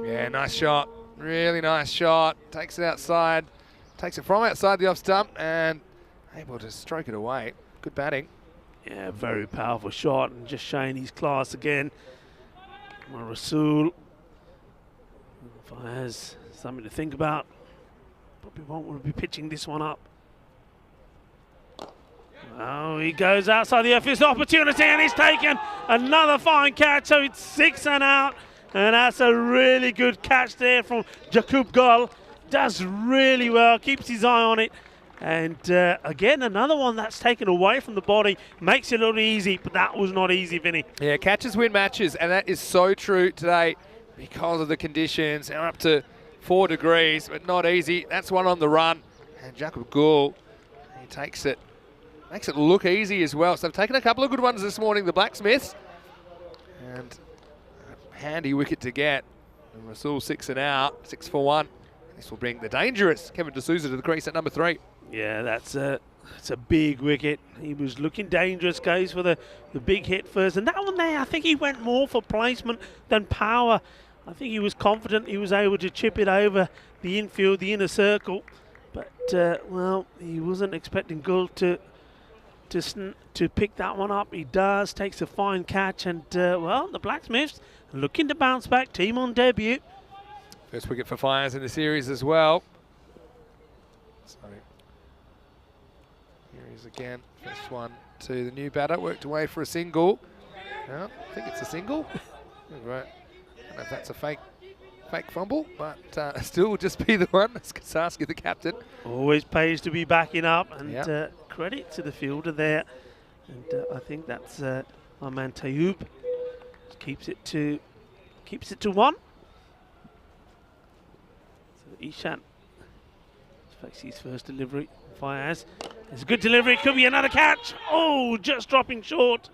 Yeah, nice shot. Really nice shot. Takes it outside. Takes it from outside the off stump and able to stroke it away. Good batting. Yeah, very powerful shot, and just showing his class again. Rasul has something to think about. Probably won't want to be pitching this one up. Oh, he goes outside the office opportunity, and he's taken another fine catch. So it's 6 and out, and that's a really good catch there from Jakub Gol. Does really well, keeps his eye on it. And again, another one that's taken away from the body. Makes it look easy, but that was not easy, Vinny. Yeah, catches win matches, and that is so true today because of the conditions. They're up to 4 degrees, but not easy. That's one on the run. And Jakub Gol, he takes it. Makes it look easy as well. So they've taken a couple of good ones this morning, the Blacksmiths. And a handy wicket to get. And Rasul 6 and out, 6 for 1. This will bring the dangerous Kevin De Souza to the crease at number 3. Yeah, that's a big wicket. He was looking dangerous, goes for the big hit first. And that one there, I think he went more for placement than power. I think he was confident he was able to chip it over the infield, the inner circle. But, well, he wasn't expecting Gould to pick that one up. He does, takes a fine catch. And, well, the Blacksmiths looking to bounce back. Team on debut. First wicket for Fires in the series as well. So here he is again. First one to the new batter. Worked away for a single. No, I think it's a single. Right. I don't know if that's a fake fumble, but still will just be the one. That's Kasarski, the captain. Always pays to be backing up, and Yep. credit to the fielder there. And I think that's my man Tayoub. Keeps it to 1. So Ishan fakes his first delivery. Fires. It's a good delivery. Could be another catch. Oh, just dropping short.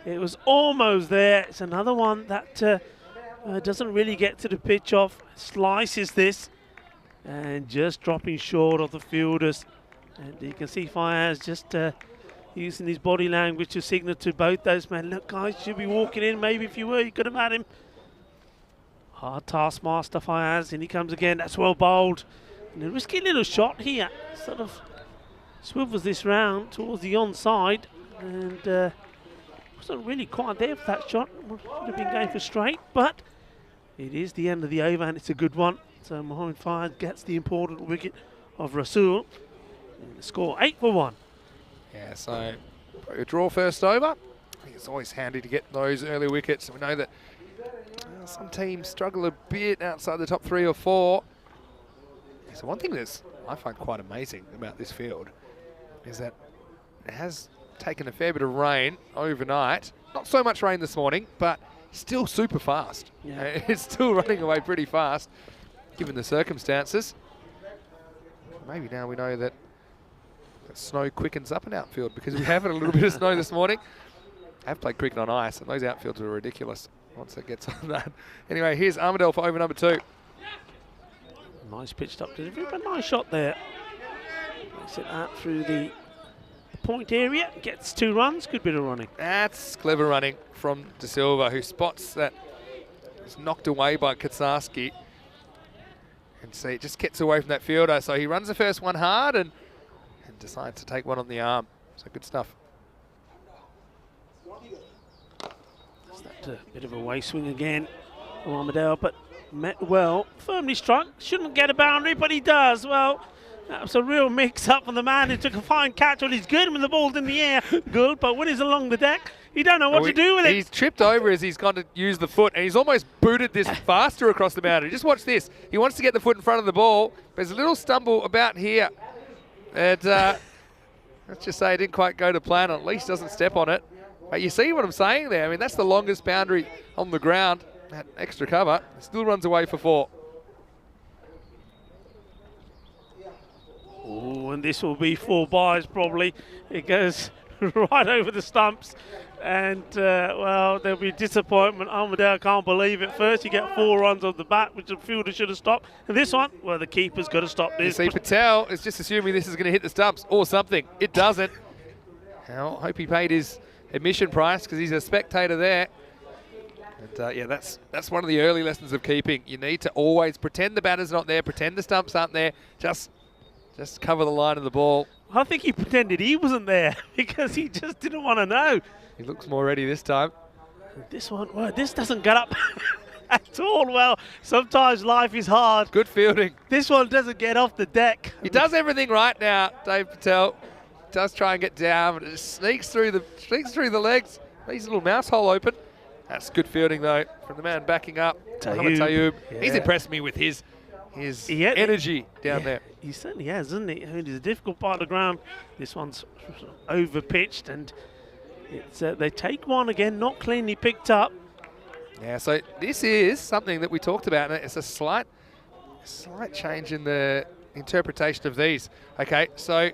It was almost there. It's another one that doesn't really get to the pitch off. Slices this and just dropping short of the fielders. And you can see Fires just using his body language to signal to both those men. Look, guys, should be walking in. Maybe if you were, you could have had him. Hard taskmaster Fires, and he comes again. That's well bowled. And a risky little shot here. Sort of swivels this round towards the onside, and wasn't really quite there for that shot. Would have been going for straight, but it is the end of the over, and it's a good one. So Mohammed Fayed gets the important wicket of Rasool. And the score 8 for 1. Yeah, so probably a draw first over. I think it's always handy to get those early wickets. We know that some teams struggle a bit outside the top 3 or 4. So one thing that I find quite amazing about this field is that it has taken a fair bit of rain overnight. Not so much rain this morning, but still super fast. Yeah. It's still running away pretty fast, given the circumstances. Maybe now we know that snow quickens up an outfield, because we have had a little bit of snow this morning. I have played cricket on ice, and those outfields are ridiculous once it gets on that. Anyway, here's Armadale for over number 2. Nice pitched up delivery, but nice shot there. Makes it out through the point area, gets 2 runs, good bit of running. That's clever running from De Silva, who spots that it's knocked away by Kasarski. And see, it just gets away from that fielder. So he runs the first one hard and decides to take one on the arm. So good stuff. That's that bit of a way swing again from Armadale, but met well, firmly struck. Shouldn't get a boundary, but he does. Well, that was a real mix-up for the man who took a fine catch. Well, he's good when the ball's in the air, good, but when he's along the deck, he don't know what to do with it. He's tripped over as he's gone to use the foot, and he's almost booted this faster across the boundary. Just watch this. He wants to get the foot in front of the ball. There's a little stumble about here. And let's just say it didn't quite go to plan. At least doesn't step on it. But you see what I'm saying there? I mean, that's the longest boundary on the ground. That extra cover. Still runs away for 4. Oh, and this will be 4 byes probably. It goes right over the stumps. And, well, there'll be disappointment. Armadale can't believe it. First, you get 4 runs off the bat, which the fielder should have stopped. And this one, well, the keeper's got to stop this. You see, Patel is just assuming this is going to hit the stumps or something. It doesn't. Well, hope he paid his admission price, because he's a spectator there. And, yeah, that's one of the early lessons of keeping. You need to always pretend the batter's not there, pretend the stumps aren't there, just cover the line of the ball. I think he pretended he wasn't there because he just didn't want to know. He looks more ready this time. This one, well, this doesn't get up at all. Well, sometimes life is hard. Good fielding. This one doesn't get off the deck. He does everything right now, Dave Patel. Does try and get down, but it just sneaks through the legs. Leaves a little mouse hole open. That's good fielding, though, from the man backing up. Tayoub. Yeah. He's impressed me with his energy down there. He certainly has, isn't he? I mean, it's a difficult part of the ground. This one's over pitched, and it's they take one again, not cleanly picked up. Yeah, so this is something that we talked about, and it's a slight change in the interpretation of these. Okay, so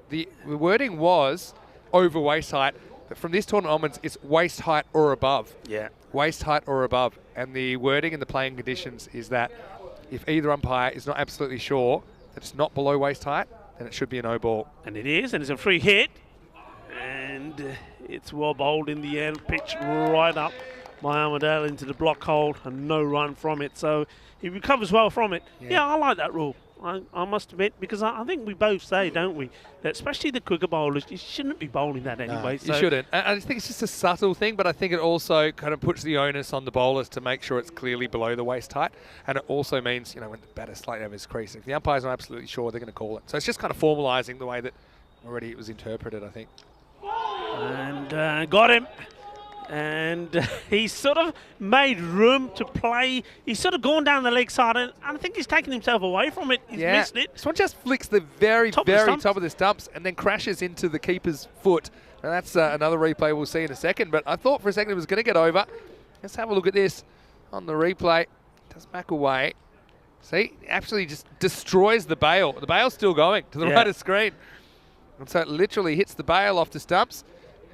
the wording was over waist height, but from this tournament onwards, it's waist height or above. Yeah. Waist height or above. And the wording in the playing conditions is that if either umpire is not absolutely sure that it's not below waist height, then it should be a no ball. And it is, and it's a free hit. And it's well bowled in the end, pitched right up by Armadale into the block hole, and no run from it. So he recovers well from it. Yeah, I like that rule. I must admit, because I think we both say, don't we, that especially the quicker bowlers, you shouldn't be bowling that anyway. No, you shouldn't. I think it's just a subtle thing, but I think it also kind of puts the onus on the bowlers to make sure it's clearly below the waist height. And it also means, when the batter's slightly over his crease, if the umpire's not absolutely sure, they're going to call it. So it's just kind of formalising the way that already it was interpreted, I think. And got him. And he's sort of made room to play. He's sort of gone down the leg side, and I think he's taken himself away from it. He's missed it. This one just flicks the very top of the stumps and then crashes into the keeper's foot. And that's another replay we'll see in a second. But I thought for a second it was going to get over. Let's have a look at this on the replay. Does back away. See, actually just destroys the bail. The bail's still going to the right of screen. And so it literally hits the bail off the stumps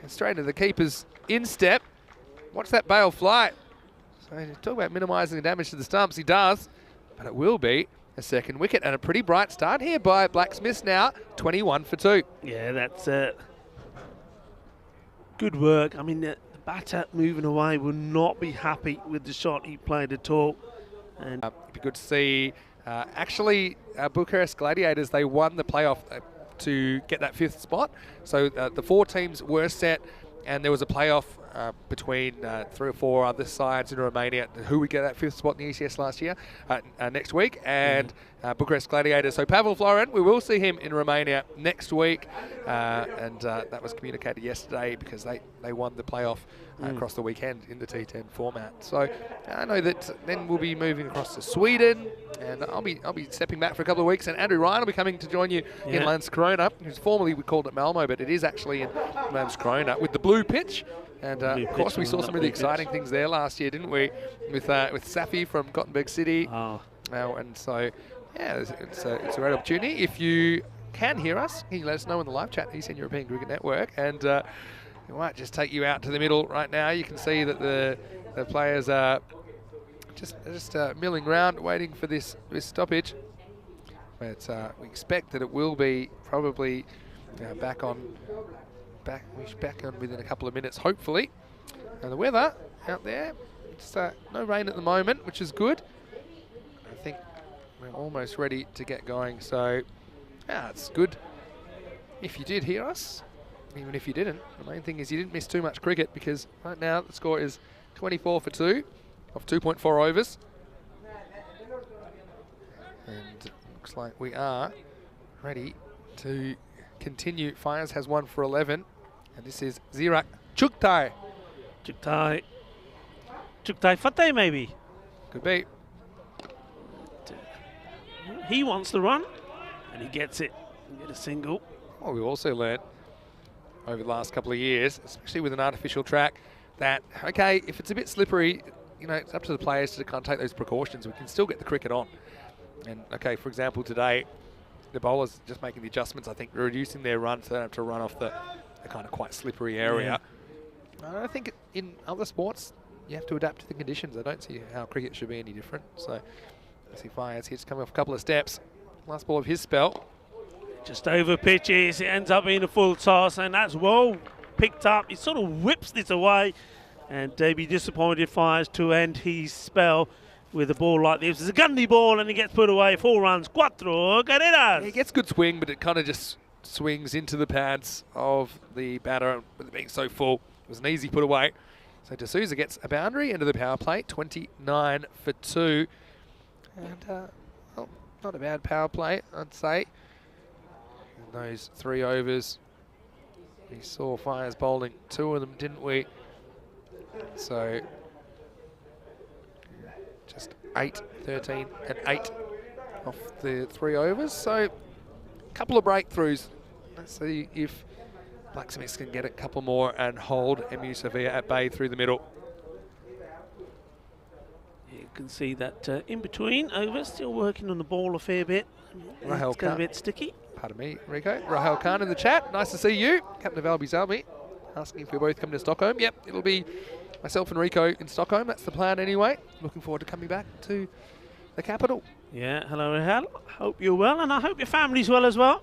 and straight into the keeper's instep. Watch that bail fly. So talk about minimising the damage to the stumps. He does, but it will be a second wicket and a pretty bright start here by Blacksmiths now, 21 for 2. Yeah, that's good work. I mean, the batter moving away will not be happy with the shot he played at all. And it'd be good to see. Actually, Bucharest Gladiators, they won the playoff to get that 5th spot. So the 4 teams were set, and there was a playoff between 3 or 4 other sides in Romania who would get that 5th spot in the ECS last year, next week, and Bucharest Gladiators. So Pavel Florin, we will see him in Romania next week, and that was communicated yesterday because they won the playoff across the weekend in the T10 format. So I know that then we'll be moving across to Sweden, and I'll be stepping back for a couple of weeks, and Andrew Ryan will be coming to join you in Landskrona, who's formerly we called it Malmo, but it is actually in Landskrona with the blue pitch. And of course, we saw some really exciting things there last year, didn't we? With Safi from Gothenburg City. And so, yeah, it's a great opportunity. If you can hear us, can you let us know in the live chat, Eastern European Cricket Network, and we might just take you out to the middle right now. You can see that the players are just milling around, waiting for this stoppage. But we expect that it will be probably back on within a couple of minutes, hopefully. And the weather out there, it's no rain at the moment, which is good. I think we're almost ready to get going. So, yeah, it's good. If you did hear us, even if you didn't, the main thing is you didn't miss too much cricket, because right now the score is 24 for 2 of 2.4 overs. And looks like we are ready to continue. Fires has 1 for 11, and this is Zirak Chuktai. Chuktai Fateh, maybe. Could be. He wants the run, and he gets it. Get a single. Well, we've also learned over the last couple of years, especially with an artificial track, that, okay, if it's a bit slippery, you know, it's up to the players to kind of take those precautions. We can still get the cricket on. And, okay, for example, today, the bowlers just making the adjustments, I think, reducing their run so they don't have to run off the kind of quite slippery area. I think in other sports, you have to adapt to the conditions. I don't see how cricket should be any different. So, I see Fires here just coming off a couple of steps. Last ball of his spell. Just over pitches, it ends up being a full toss, and that's well picked up. He sort of whips this away, and Davey disappointed Fires to end his spell with a ball like this. It's a gunny ball, and he gets put away. 4 runs, 4 carreras. Yeah, he gets good swing, but it kind of just swings into the pads of the batter with it being so full. It was an easy put away. So Souza gets a boundary into the power play, 29 for 2. And, well, not a bad power play, I'd say. In those 3 overs, we saw Fires bowling 2 of them, didn't we? So just 8, 13 and 8 off the 3 overs. So a couple of breakthroughs. Let's see if Blacksmiths can get a couple more and hold MU Sevilla at bay through the middle. You can see that in between overs, still working on the ball a fair bit. Rahel it's got a bit sticky. Pardon me, Rico. Rahel Khan in the chat. Nice to see you. Captain of Albies Army asking if we're both coming to Stockholm. Yep, it'll be myself and Rico in Stockholm. That's the plan anyway. Looking forward to coming back to the capital. Yeah, hello Rahel. Hope you're well, and I hope your family's well as well.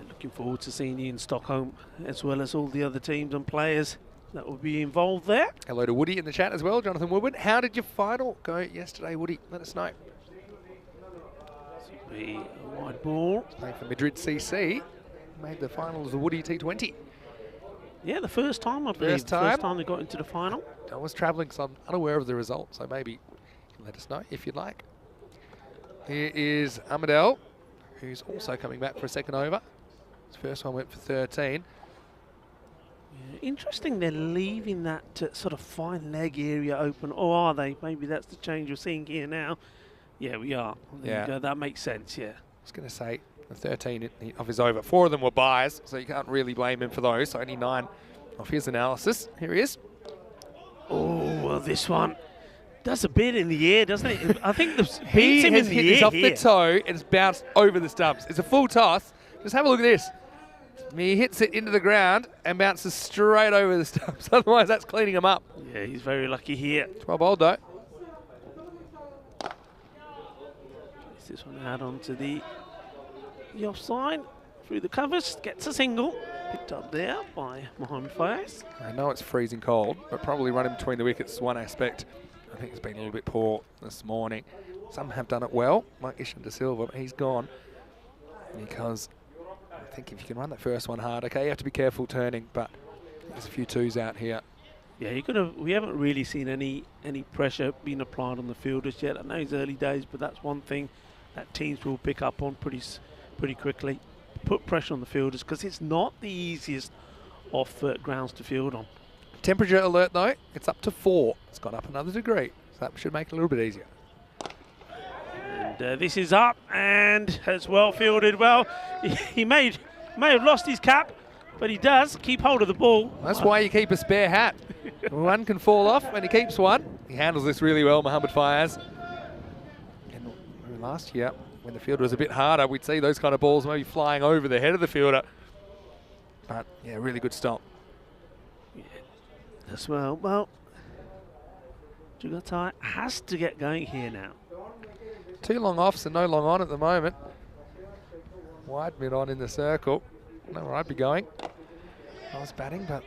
Looking forward to seeing you in Stockholm, as well as all the other teams and players that will be involved there. Hello to Woody in the chat as well, Jonathan Woodward. How did your final go yesterday, Woody? Let us know. This will be a wide ball. Playing for Madrid CC. Made the final as the Woody T20. Yeah, the first time, I believe. First time they got into the final. I was travelling, so I'm unaware of the result, so maybe you can let us know if you'd like. Here is Amadel, who's also coming back for a second over. His first one went for 13. Yeah, interesting they're leaving that sort of fine leg area open, or are they? Maybe that's the change you're seeing here now. Yeah, we are. There you go. That makes sense, yeah. I was going to say, the 13 of his over, 4 of them were buys, so you can't really blame him for those. So only 9 of his analysis. Here he is. Oh, well, this one does a bit in the air, doesn't it? I think He him has in hit the this air off here. the toe and it's bounced over the stumps. It's a full toss. Just have a look at this. He hits it into the ground and bounces straight over the stumps. Otherwise, that's cleaning him up. Yeah, he's very lucky here. 12 old though. Gets this one out onto the offside. Through the covers, gets a single. Picked up there by Mohamed Fayez. I know it's freezing cold, but probably running between the wickets is one aspect. I think it's been a little bit poor this morning. Some have done it well, like Ishan De Silva, but he's gone. Because I think if you can run that first one hard, okay, you have to be careful turning, but there's a few twos out here. Yeah, we haven't really seen any pressure being applied on the fielders yet. I know it's early days, but that's one thing that teams will pick up on pretty quickly. Put pressure on the fielders because it's not the easiest off grounds to field on. Temperature alert though, it's up to 4. It's gone up another degree, so that should make it a little bit easier. And this is up and has well fielded well. He may have lost his cap, but he does keep hold of the ball. That's why you keep a spare hat. One can fall off when he keeps one. He handles this really well, Mohamed Fayez. And last year, when the fielder was a bit harder, we'd see those kind of balls maybe flying over the head of the fielder. But yeah, really good stop. Yeah, as well. Well, Jugatai has to get going here now. 2 long offs and no long on at the moment. Wide mid on in the circle. Know where I'd be going. Nice batting, but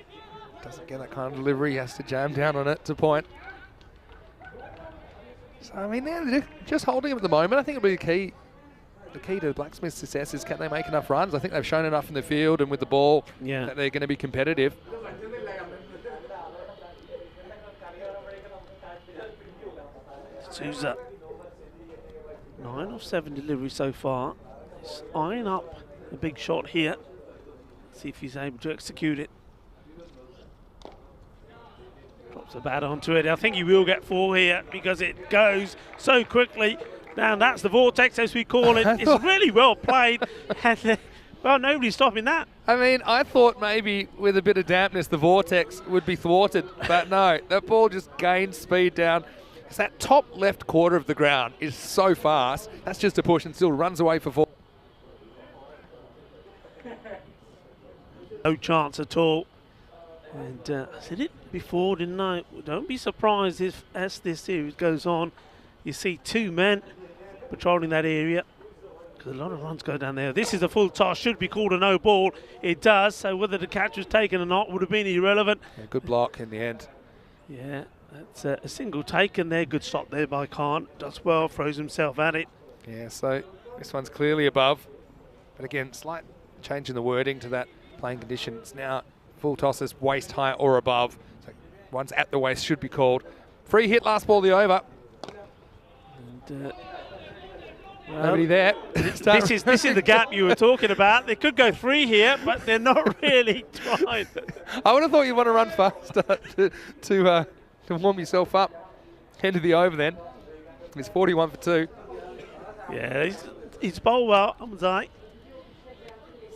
doesn't get that kind of delivery. He has to jam down on it to point. So, I mean, they're just holding him at the moment. I think it'll be the key. The key to Blacksmith's success is can they make enough runs? I think they've shown enough in the field and with the ball that they're going to be competitive. Souza. 9 of 7 deliveries so far. He's eyeing up a big shot here. See if he's able to execute it. Drops the bat onto it. I think he will get 4 here because it goes so quickly. Now that's the vortex as we call it. It's really well played. And, well, nobody's stopping that. I mean, I thought maybe with a bit of dampness the vortex would be thwarted, but no, that ball just gained speed down. It's that top left quarter of the ground is so fast. That's just a push and still runs away for 4. No chance at all. And I said it before, didn't I? Don't be surprised if, as this series goes on, you see 2 men patrolling that area. Because a lot of runs go down there. This is a full toss, should be called a no ball. It does, so whether the catch was taken or not would have been irrelevant. Yeah, good block in the end. Yeah, that's a single taken there. Good stop there by Khan. Does well, throws himself at it. Yeah, so this one's clearly above. But again, slight change in the wording to that playing condition. It's now full tosses, waist high or above. So one's at the waist should be called. Free hit, last ball, the over. And, well, nobody there. this is the gap you were talking about. They could go 3 here, but they're not really trying. I would have thought you'd want to run faster to warm yourself up. Head to the over then. It's 41 for 2. Yeah, he's bowled well, Amazai.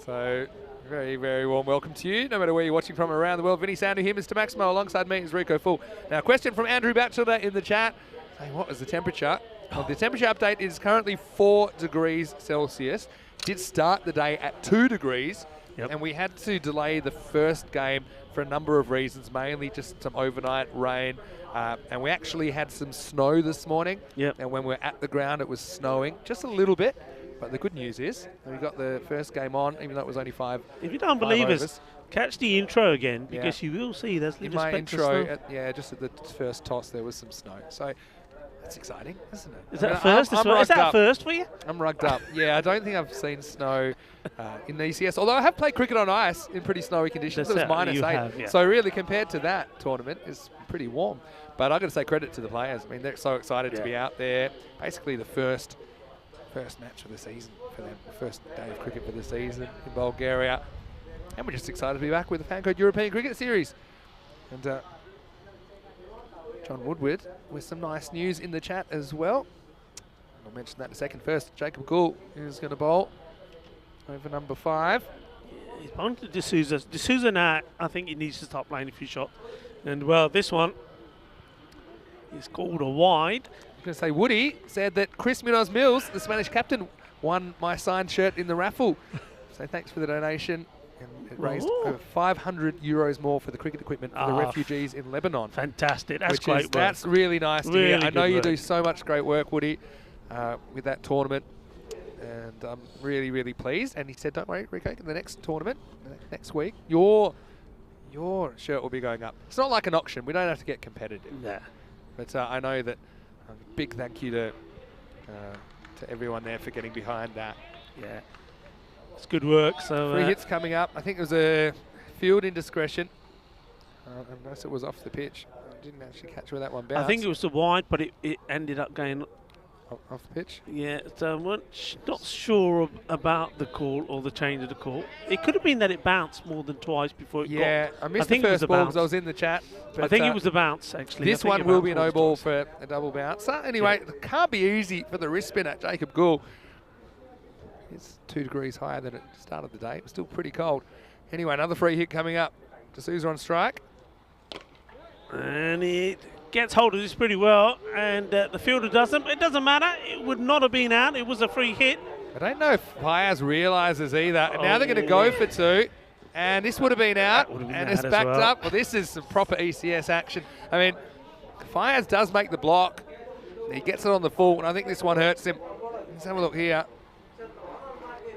So, very, very warm welcome to you, no matter where you're watching from around the world. Vinny Sandu here, Mr. Maximo, alongside me is Rico Full. Now, question from Andrew Batchelder in the chat. Saying, what is the temperature? Well, the temperature update is currently 4 degrees Celsius. Did start the day at 2 degrees, and we had to delay the first game for a number of reasons, mainly just some overnight rain. And we actually had some snow this morning. And when we were at the ground, it was snowing just a little bit. But the good news is we got the first game on, even though it was only 5. If you don't believe us, catch the intro again because you will see there's in my intro. Just at the first toss, there was some snow. So that's exciting, isn't it? Is that first? Is that first for you? I'm rugged up. Yeah, I don't think I've seen snow in the ECS. Although I have played cricket on ice in pretty snowy conditions. It was -8. So really, compared to that tournament, it's pretty warm. But I've got to say credit to the players. I mean, they're so excited to be out there. Basically, the first match of the season for them, the first day of cricket for the season in Bulgaria. And we're just excited to be back with the FanCode European Cricket Series. And John Woodward with some nice news in the chat as well. I'll mention that in a second. First, Jacob Gould is going to bowl over number 5. He's bowling to Souza. Souza now, I think he needs to stop playing a few shots. And well, this one is called a wide. I'm going to say Woody said that Chris Munoz-Mills, the Spanish captain, won my signed shirt in the raffle. So thanks for the donation. And it raised over 500 euros more for the cricket equipment for the refugees in Lebanon. Fantastic. That's great work. That's really nice to hear. I know you do so much great work, Woody, with that tournament. And I'm really, really pleased. And he said, don't worry, Rico, in the next tournament, next week, your shirt will be going up. It's not like an auction. We don't have to get competitive. Yeah. But I know that big thank you to everyone there for getting behind that. Yeah. It's good work. So 3 hits coming up. I think it was a field indiscretion. Unless it was off the pitch. I didn't actually catch where that one bounced. I think it was the wide, but it ended up going off the pitch. Yeah, so I'm not sure about the call or the change of the call. It could have been that it bounced more than twice before it got. Yeah, I missed the first ball because I was in the chat. I think it was the bounce, actually. This one will be a no ball for a double bouncer. Anyway, it can't be easy for the wrist spinner, Jacob Gould. It's 2 degrees higher than it started the day. It was still pretty cold. Anyway, another free hit coming up. Souza on strike. And it gets hold of this pretty well, and the fielder doesn't. It doesn't matter. It would not have been out. It was a free hit. I don't know if Piaz realises either. And now they're going to go for 2. And this would have been out. And it's backed up. Well, this is some proper ECS action. I mean, Piaz does make the block. He gets it on the full, and I think this one hurts him. Let's have a look here.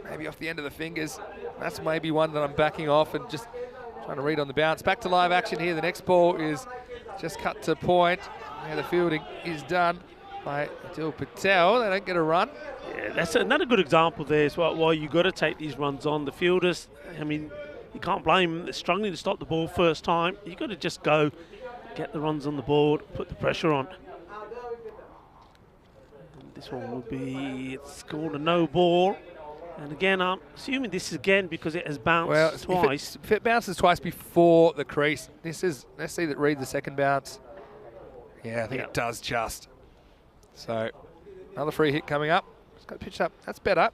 Maybe off the end of the fingers. That's maybe one that I'm backing off and just trying to read on the bounce. Back to live action here. The next ball is just cut to point. And the fielding is done by Adil Patel. They don't get a run. Yeah, that's another good example there as well. Why you've got to take these runs on. The fielders, I mean, you can't blame them. They're struggling to stop the ball first time. You've got to just go, get the runs on the board, put the pressure on. And this one will be, it's called a no ball. And again, I'm assuming this is again because it has bounced twice. If it bounces twice before the crease, this is, let's see that read the second bounce. Yeah, I think it does just. So, another free hit coming up. It's got pitched up. That's better.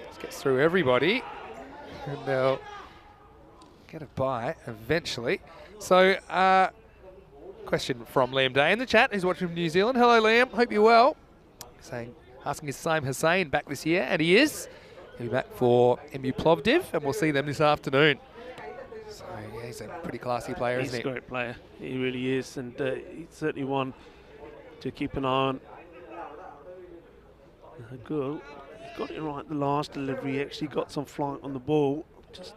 This gets through everybody. And they'll get a bye eventually. So, question from Liam Day in the chat, who's watching from New Zealand. Hello, Liam. Hope you're well. Asking is Saim Hussain back this year, and he is. He'll be back for MU Plovdiv, and we'll see them this afternoon. So, yeah, he's a pretty classy player, isn't he? He's a great player. He really is, and he's certainly one to keep an eye on. Good. He got it right the last delivery. He actually got some flight on the ball. Just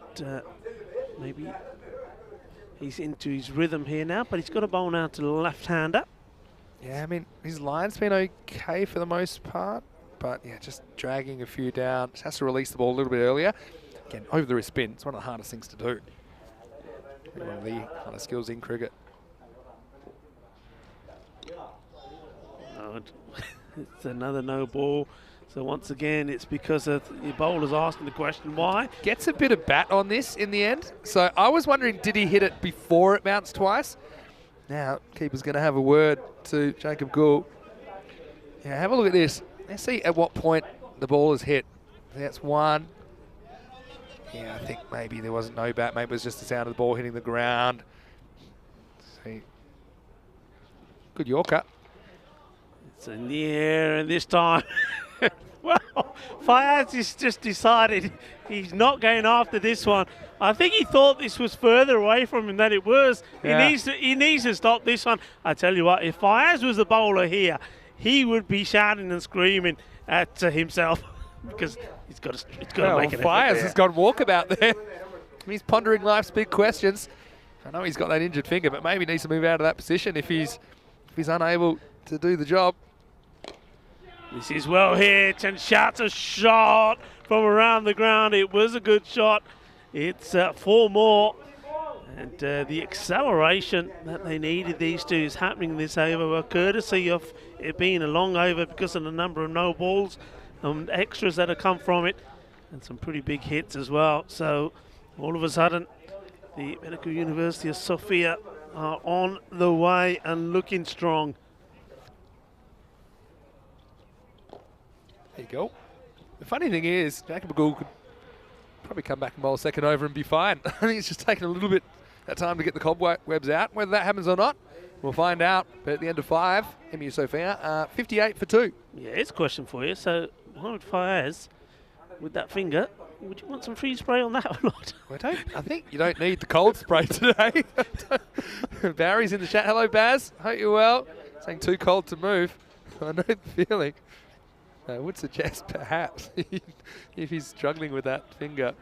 maybe he's into his rhythm here now, but he's got a bowl now to the left-hander. Yeah, I mean, his line's been okay for the most part, but yeah, just dragging a few down. Just has to release the ball a little bit earlier. Again, over the wrist spin, it's one of the hardest things to do. One of the kind of skills in cricket. It's another no ball. So once again, it's because of the bowler's asking the question why. Gets a bit of bat on this in the end. So I was wondering, did he hit it before it bounced twice? Now, keeper's going to have a word to Jacob Gould. Yeah, have a look at this. Let's see at what point the ball is hit. That's one. Yeah, I think maybe there wasn't no bat. Maybe it was just the sound of the ball hitting the ground. See. Good Yorker. It's in the air, and this time, well, Fayaz has just decided he's not going after this one. I think he thought this was further away from him than it was. Yeah. He needs to stop this one. I tell you what, if Fayaz was the bowler here, he would be shouting and screaming at himself because he's got to make it. Fayaz has got walkabout there. He's pondering life's big questions. I know he's got that injured finger, but maybe needs to move out of that position if he's unable to do the job. This is well hit, and shouts a shot from around the ground. It was a good shot. It's 4 more. And the acceleration that they needed, these two, is happening in this over, courtesy of it being a long over because of the number of no balls and extras that have come from it. And some pretty big hits as well. So All of a sudden, the Medical University of Sofia are on the way and looking strong. There you go. The funny thing is, Jacob Magul could probably come back and bowl second over and be fine. I think it's just taken a little bit of time to get the cobwebs out. Whether that happens or not, we'll find out. But at the end of 5, MU Sofia, 58 for 2. Yeah, it's a question for you. So, Mohamed Fayez, with that finger, would you want some freeze spray on that or not? I think you don't need the cold spray today. Barry's in the chat. Hello, Baz. Hope you're well. Saying too cold to move. I know the feeling. I would suggest perhaps if he's struggling with that finger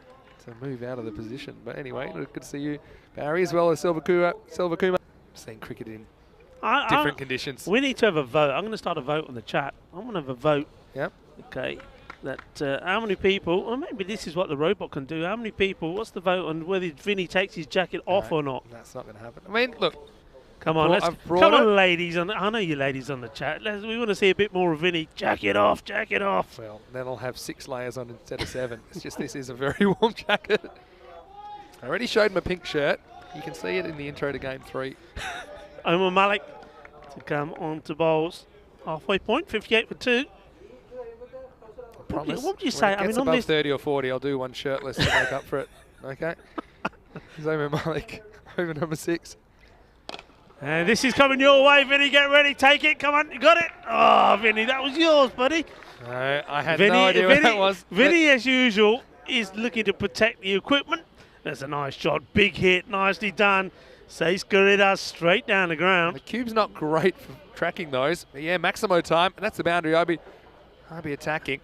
to move out of the position. But anyway, good to see you, Barry, as well as Silva Kuma. Seeing cricket in different conditions. We need to have a vote. I'm going to start a vote on the chat. I'm going to have a vote. Yep. Okay. That how many people, or maybe this is what the robot can do. How many people? What's the vote on whether Vinny takes his jacket off or not? That's not going to happen. I mean, look. Come on, come on, ladies. I know you ladies on the chat. We want to see a bit more of Vinny. Jacket off, jacket off. Well, then I'll have 6 layers on instead of 7. It's just this is a very warm jacket. I already showed him a pink shirt. You can see it in the intro to Game 3. Omar Malik to come on to bowls. Halfway point, 58 for 2. Promise. What would you say? I mean, above 30 or 40, I'll do one shirtless to make up for it. Okay. Here's Omar Malik, over number 6. And this is coming your way, Vinny. Get ready, take it. Come on, you got it. Oh, Vinny, that was yours, buddy. No, I had no idea what that was. Vinny, as usual, is looking to protect the equipment. That's a nice shot. Big hit, nicely done. Seis Garridas straight down the ground. The cube's not great for tracking those. But yeah, Maximo time, and that's the boundary I'll be attacking.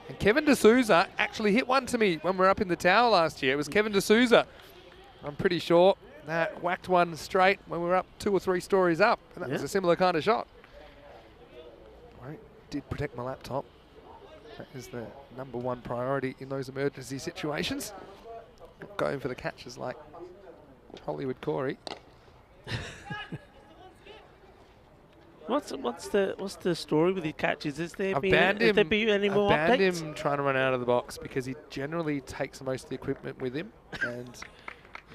And Kevin D'Souza actually hit one to me when we were up in the tower last year. It was Kevin D'Souza, I'm pretty sure. That whacked one straight when we were up 2 or 3 stories up. And that was a similar kind of shot. I did protect my laptop. That is the #1 priority in those emergency situations. Not going for the catches like Hollywood Corey. What's the story with the catches? Has there been any more I've banned updates? him trying to run out of the box because he generally takes most of the equipment with him, and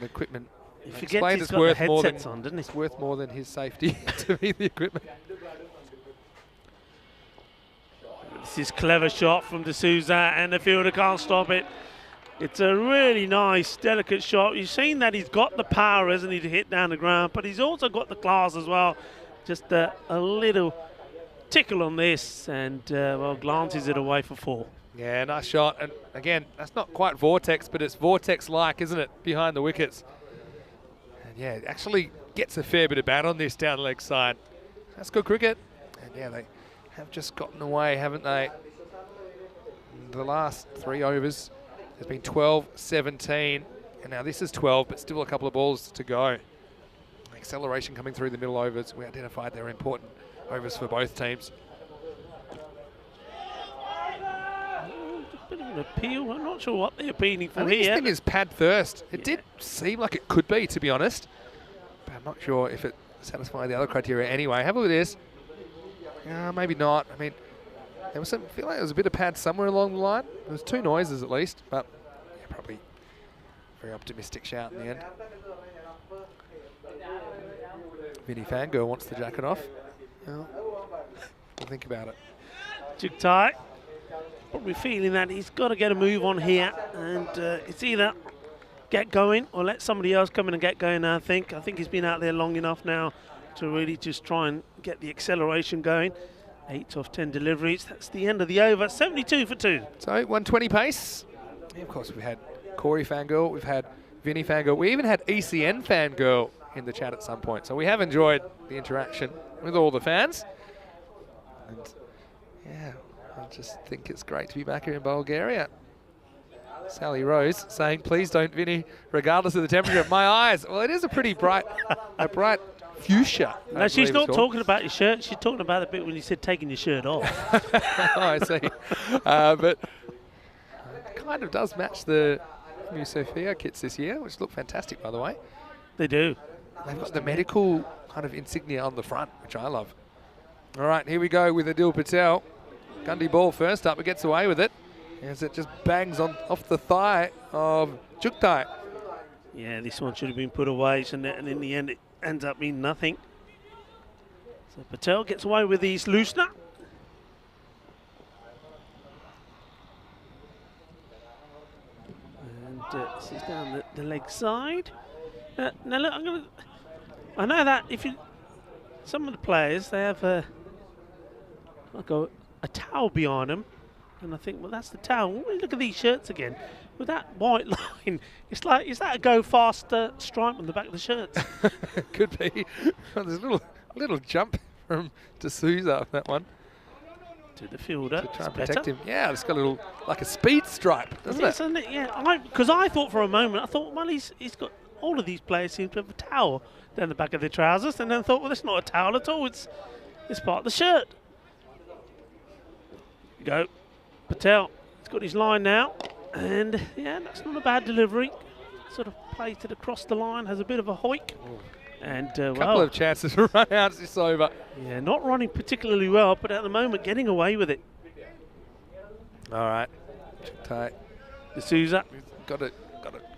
the equipment. He forgets he's got the headsets on, doesn't he? It's worth more than his safety to be the equipment. This is clever shot from D'Souza, and the fielder can't stop it. It's a really nice, delicate shot. You've seen that he's got the power, hasn't he, to hit down the ground, but he's also got the class as well. Just a little tickle on this, and well, glances it away for 4. Yeah, nice shot. And again, that's not quite Vortex, but it's Vortex-like, isn't it, behind the wickets? Yeah, it actually gets a fair bit of bat on this down leg side. That's good cricket. And yeah, they have just gotten away, haven't they? The last 3 overs has been 12, 17, and now this is 12, but still a couple of balls to go. Acceleration coming through the middle overs. We identified they're important overs for both teams. Bit of an appeal. I'm not sure what they're appealing for I think here. this thing is pad first. It did seem like it could be, to be honest. But I'm not sure if it satisfied the other criteria anyway. Have a look at this. Maybe not. I mean, there was I feel like there was a bit of pad somewhere along the line. There was 2 noises at least, but yeah, probably very optimistic shout in the end. Vinny Fangirl wants the jacket off. Well, we'll think about it. Juktai probably feeling that he's got to get a move on here, and it's either get going or let somebody else come in and get going. I think he's been out there long enough now to really just try and get the acceleration going. 8 of 10 deliveries. That's the end of the over. 72 for 2. So 120 pace. Yeah, of course, we've had Corey Fangirl, we've had Vinny Fangirl, we even had ECN Fangirl in the chat at some point. So we have enjoyed the interaction with all the fans. And yeah, I just think it's great to be back here in Bulgaria. Sally Rose saying, please don't, Vinny, regardless of the temperature. My eyes. Well, it is a pretty bright fuchsia. No, she's not talking about your shirt. She's talking about the bit when you said taking your shirt off. Oh, I see. But it kind of does match the New Sofia kits this year, which look fantastic, by the way. They do. They've got the medical kind of insignia on the front, which I love. All right, here we go with Adil Patel. Gundy ball first up, it gets away with it. as it just bangs on off the thigh of Chuktai. Yeah, this one should have been put away, and in the end it ends up being nothing. So Patel gets away with his loosener. And this is down the leg side. Now look, I know that if you, some of the players, they have like a towel behind them, and I think, well, that's the towel. When you look at these shirts again, with that white line, it's like, is that a go faster stripe on the back of the shirts? Could be. There's a little jump from Souza on that one. To the fielder. To try and protect him. Yeah, it's got a little, like a speed stripe, doesn't it? Isn't it? Yeah, because I thought for a moment, well, he's got, all of these players seem to have a towel down the back of their trousers, and then thought, well, it's not a towel at all, it's part of the shirt. Go. Patel, he's got his line now, and yeah, that's not a bad delivery. Sort of plays it across the line, has a bit of a hoik. And couple of chances to run out, it's over. Yeah, not running particularly well, but at the moment getting away with it. All right, tight. Souza. Got to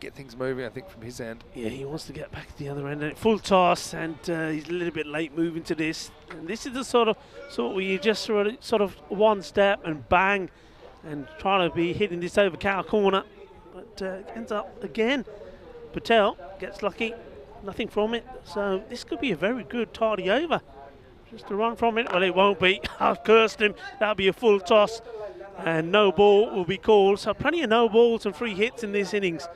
get things moving, I think, from his end. Yeah, he wants to get back to the other end. And full toss, and he's a little bit late moving to this. And this is the sort where you just sort of one step and bang, and trying to be hitting this over cow corner, but ends up again. Patel gets lucky. Nothing from it, so this could be a very good tidy over. Just to run from it, well, it won't be. I've cursed him. That'll be a full toss, and no ball will be called. So plenty of no balls and free hits in this innings.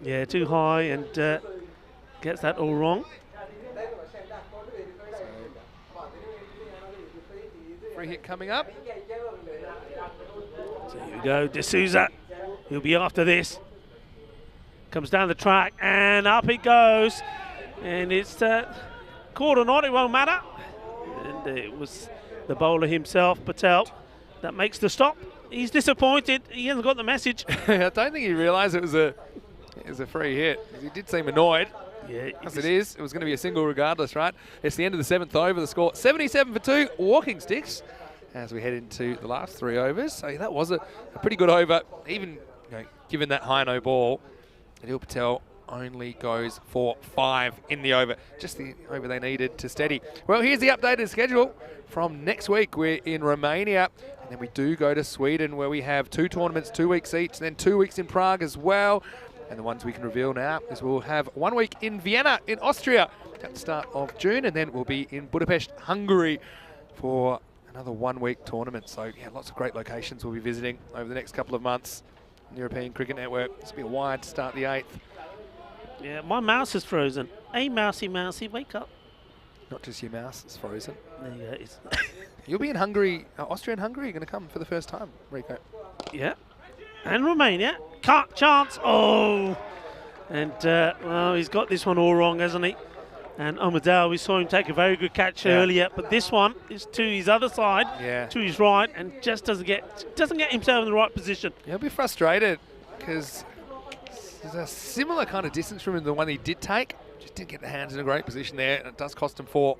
Yeah, too high, and gets that all wrong. Free hit coming up. So here we go, D'Souza. He'll be after this. Comes down the track and up it goes, and it's caught or not, it won't matter. And it was the bowler himself, Patel, that makes the stop. He's disappointed. He hasn't got the message. I don't think he realised it was a free hit. He did seem annoyed. Yeah, as it is. It was going to be a single regardless, right? It's the end of the 7th over. The score 77 for 2. Walking sticks as we head into the last 3 overs. So that was a pretty good over, even given that high no ball. Adil Patel only goes for 5 in the over. Just the over they needed to steady. Well, here's the updated schedule from next week. We're in Romania, and then we do go to Sweden, where we have 2 tournaments, 2 weeks each, and then 2 weeks in Prague as well. And the ones we can reveal now is we'll have 1 week in Vienna in Austria at the start of June, and then we'll be in Budapest, Hungary for another 1 week tournament. So yeah, lots of great locations we'll be visiting over the next couple of months. European Cricket Network. This will be a wide to start the 8th. Yeah, my mouse is frozen. Hey, mousey, wake up. Not just your mouse, it's frozen. There you go. It's You'll be in Hungary, Austria and Hungary. You're going to come for the first time, Rico. Yeah. And Romania. Cut chance. Oh. And, well, he's got this one all wrong, hasn't he? And Amadou, we saw him take a very good catch earlier, but this one is to his other side, to his right, and just doesn't get himself in the right position. He'll be frustrated because there's a similar kind of distance from him, the one he did take. Just didn't get the hands in a great position there, and it does cost him 4.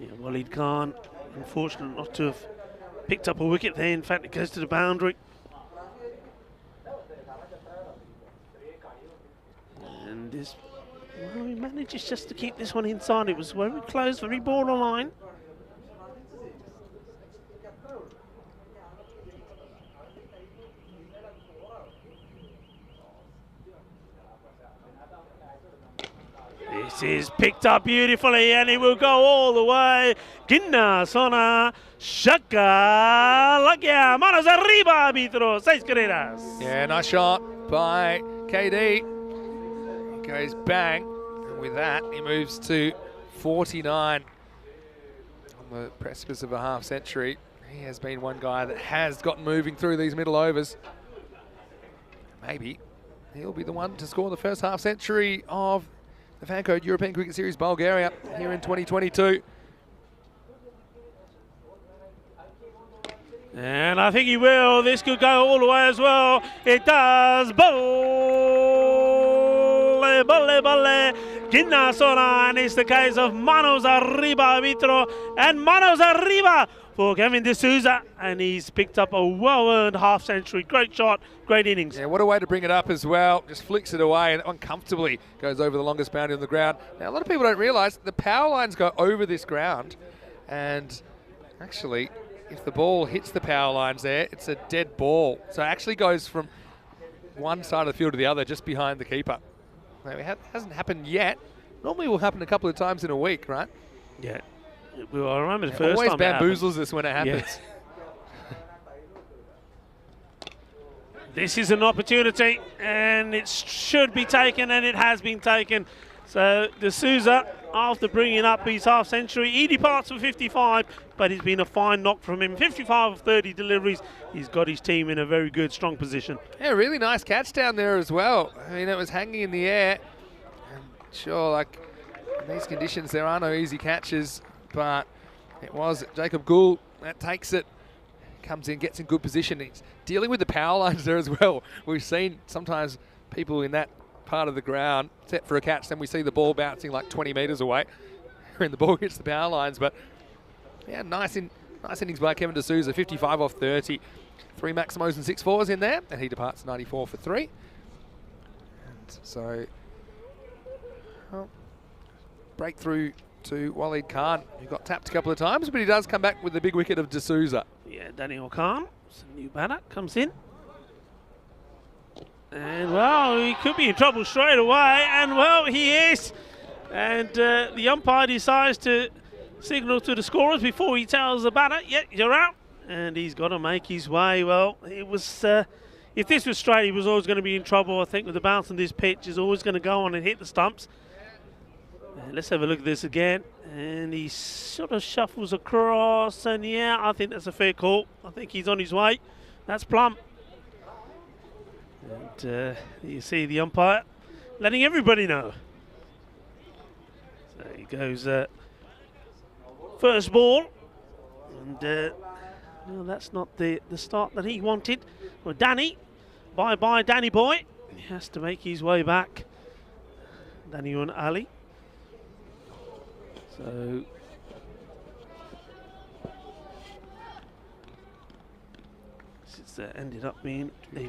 Yeah, Walid Khan, unfortunate not to have picked up a wicket there. In fact, it goes to the boundary. And this. Well, he manages just to keep this one inside. It was very close, very borderline. This is picked up beautifully, and it will go all the way. Ginna, Sona, Shaka, Lakia, manos arriba, arbitro, 6 carreras. Yeah, nice shot by KD. Goes bang, and with that he moves to 49 on the precipice of a half century. He has been one guy that has gotten moving through these middle overs. Maybe he'll be the one to score the first half century of the FanCode European Cricket Series Bulgaria here in 2022. And I think he will. This could go all the way as well. It does. Bolle, bolle, bolle. Gimnas ora, and it's the case of manos arriba, Vitro, and manos arriba for Kevin de Souza, and he's picked up a well-earned half-century. Great shot, great innings. Yeah, what a way to bring it up as well. Just flicks it away and uncomfortably goes over the longest boundary on the ground. Now, a lot of people don't realise the power lines go over this ground, and actually, if the ball hits the power lines there, it's a dead ball. So it actually goes from one side of the field to the other, just behind the keeper. Now, it hasn't happened yet. Normally it will happen a couple of times in a week, right? Yeah. Well, I remember the It first always time bamboozles us when it happens. Yeah. This is an opportunity, and it should be taken, and it has been taken. So de Souza, after bringing up his half-century, he departs for 55, but it's been a fine knock from him. 55 of 30 deliveries. He's got his team in a very good, strong position. Yeah, really nice catch down there as well. I mean, it was hanging in the air. And sure, like, in these conditions, there are no easy catches, but it was Jacob Gould that takes it, comes in, gets in good position. He's dealing with the power lines there as well. We've seen sometimes people in that part of the ground set for a catch, then we see the ball bouncing like 20 metres away and the ball hits the power lines. But yeah, nice innings by Kevin de Souza, 55 off 30. 3 Maximos and 6 fours in there, and he departs 94 for 3. And so, well, breakthrough to Waleed Khan, who got tapped a couple of times, but he does come back with the big wicket of de Souza. Yeah, Daniel Khan, some new batter, comes in. And, well, he could be in trouble straight away, and, well, he is. And the umpire decides to signal to the scorers before he tells the batter, yeah, you're out. And he's got to make his way. Well, it was, if this was straight, he was always going to be in trouble. I think with the bounce on this pitch, he's always going to go on and hit the stumps. Let's have a look at this again. And he sort of shuffles across, and yeah, I think that's a fair call. I think he's on his way. That's plumb. And you see the umpire letting everybody know. So he goes first ball, and no, that's not the start that he wanted. Well, Danny, bye-bye Danny boy. He has to make his way back. Danny and Ali. So this has ended up being a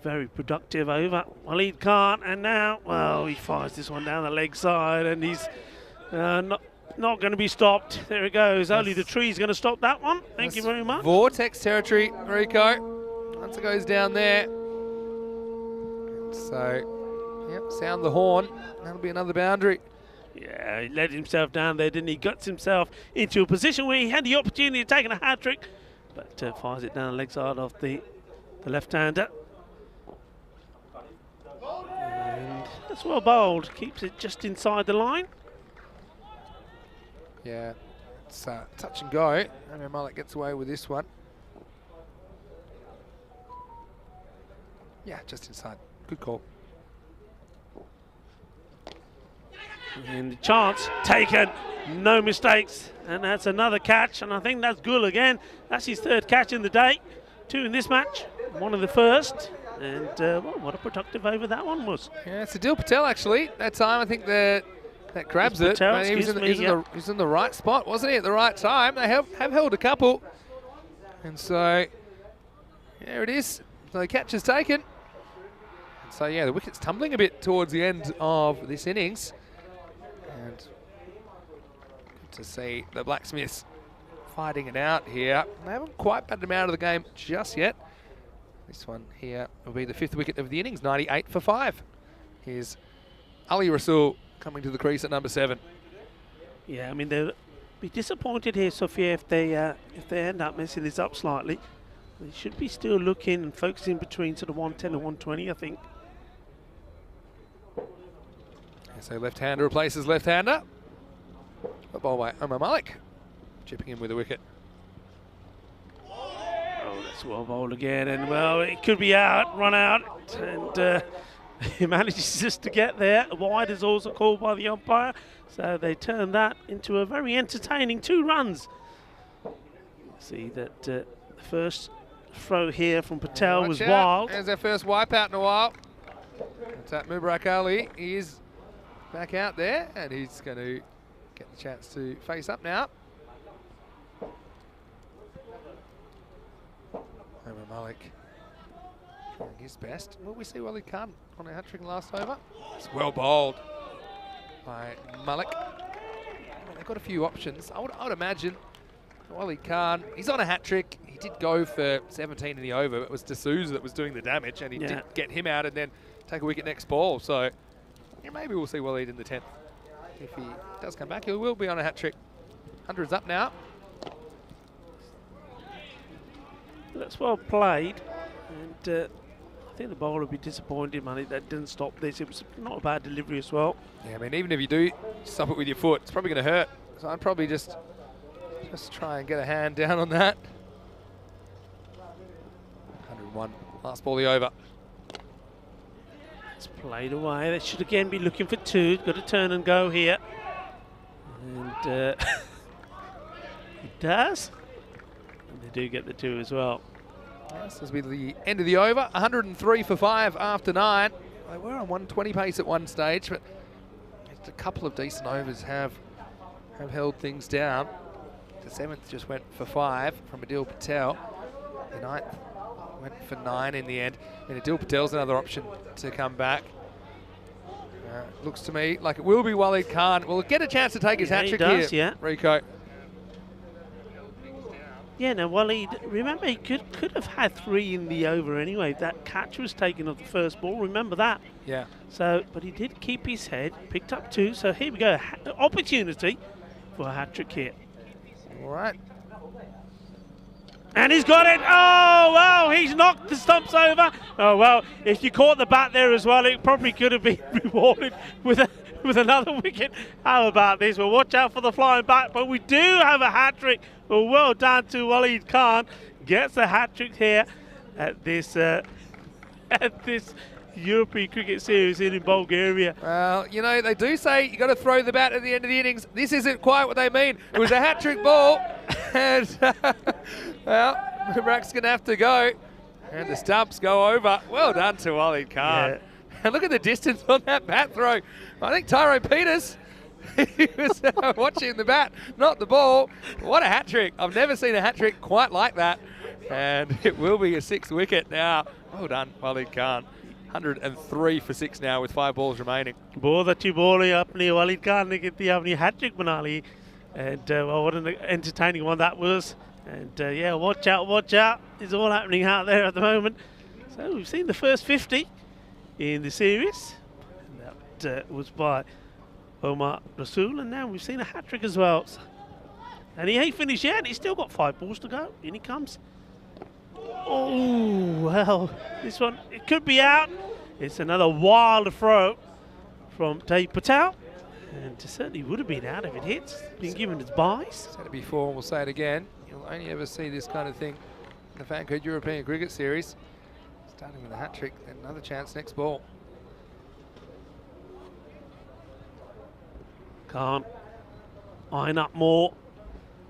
very productive over. Waleed Khan, and now, well, he fires this one down the leg side, and he's not going to be stopped. There it goes. Only the tree's going to stop that one. Thank you very much. Vortex territory, Rico. Once it goes down there. So, yep, sound the horn. That'll be another boundary. Yeah, he let himself down there, didn't he? Guts himself into a position where he had the opportunity of taking a hat-trick, but fires it down the leg side of the left-hander. And that's well bowled. Keeps it just inside the line. Yeah, it's touch and go. Aaron Mullet gets away with this one. Yeah, just inside. Good call. And the chance taken, no mistakes, and that's another catch, and I think that's Gul again. That's his 3rd catch in the day, 2 in this match, 1 in the first, and well, what a productive over that one was. Yeah, it's Adil Patel actually. That time I think that grabs it. Patel, he was in the right spot, wasn't he, at the right time? They have held a couple, and so there it is. So the catch is taken. And so yeah, the wicket's tumbling a bit towards the end of this innings. And good to see the Blacksmiths fighting it out here. They haven't quite batted them out of the game just yet. This one here will be the 5th wicket of the innings, 98 for 5. Here's Ali Rasul coming to the crease at number 7. Yeah, I mean, they'll be disappointed here, Sophia, if they end up messing this up slightly. They should be still looking and focusing between sort of 110 and 120, I think. So left-hander replaces left-hander. The ball by Omar Malik, chipping in with a wicket. Oh, that's well bowled again, and well, it could be out, run out, and he manages just to get there. Wide is also called by the umpire, so they turn that into a very entertaining 2 runs. See that the first throw here from Patel was wild. There's their first wipeout in a while. It's at Mubarak Ali. He is back out there, and he's going to get the chance to face up now. Homer Malik trying his best. Will we see Walid Khan on a hat-trick last over? It's well bowled by Malik. They've got a few options. I would imagine Walid Khan, he's on a hat-trick. He did go for 17 in the over. It was Souza that was doing the damage, and he did get him out and then take a wicket next ball. So yeah, maybe we'll see Walid in the 10th. If he does come back, he will be on a hat-trick. 100's up now. That's well played, and I think the bowler would be disappointed, man, that didn't stop this. It was not a bad delivery as well. Yeah, I mean, even if you do stop it with your foot, it's probably going to hurt. So I'd probably just try and get a hand down on that. 101, last ball the over. It's played away. They should again be looking for 2. Got to turn and go here. And he does. And they do get the 2 as well. Yes, this will be the end of the over. 103 for 5 after 9. They were on 120 pace at one stage, but just a couple of decent overs have held things down. The 7th just went for 5 from Adil Patel. The 9th went for 9 in the end. And Adil Patel's another option to come back. Looks to me like it will be Walid Khan. Will get a chance to take his hat-trick here, yeah. Rico. Yeah, now Walid, remember he could have had 3 in the over anyway. That catch was taken off the first ball, remember that? Yeah. So, but he did keep his head, picked up 2. So here we go, opportunity for a hat-trick here. All right. And he's got it. Oh, wow, he's knocked the stumps over. Oh, well, if you caught the bat there as well, it probably could have been rewarded with another wicket. How about this? Well, watch out for the flying bat, but we do have a hat-trick. Well, well done to Walid Khan. Gets a hat-trick here at this European Cricket Series in Bulgaria. Well, you know, they do say you got to throw the bat at the end of the innings. This isn't quite what they mean. It was a hat-trick ball, and well, Mubarak's going to have to go, and the stumps go over. Well done to Walid Khan. Yeah. And look at the distance on that bat throw. I think Tyrone Peters, he was watching the bat, not the ball. What a hat-trick. I've never seen a hat-trick quite like that. And it will be a 6th wicket now. Well done, Walid Khan. 103 for 6 now with 5 balls remaining. बहुत अच्छी ball है अपनी वालिद खान ने कितनी अपनी hat trick बना ली, and well, what an entertaining one that was. And yeah, watch out, it's all happening out there at the moment. So we've seen the first 50 in the series, and that was by Omar Rasool, and now we've seen a hat-trick as well. And he ain't finished yet, he's still got 5 balls to go. In he comes. Oh, well, this one, it could be out. It's another wild throw from Dave Patel. And it certainly would have been out if it hits. Been given its buys. Said it before, and we'll say it again. You'll only ever see this kind of thing in the FanCode European Cricket Series. Starting with a hat-trick, then another chance next ball. Can't iron up more.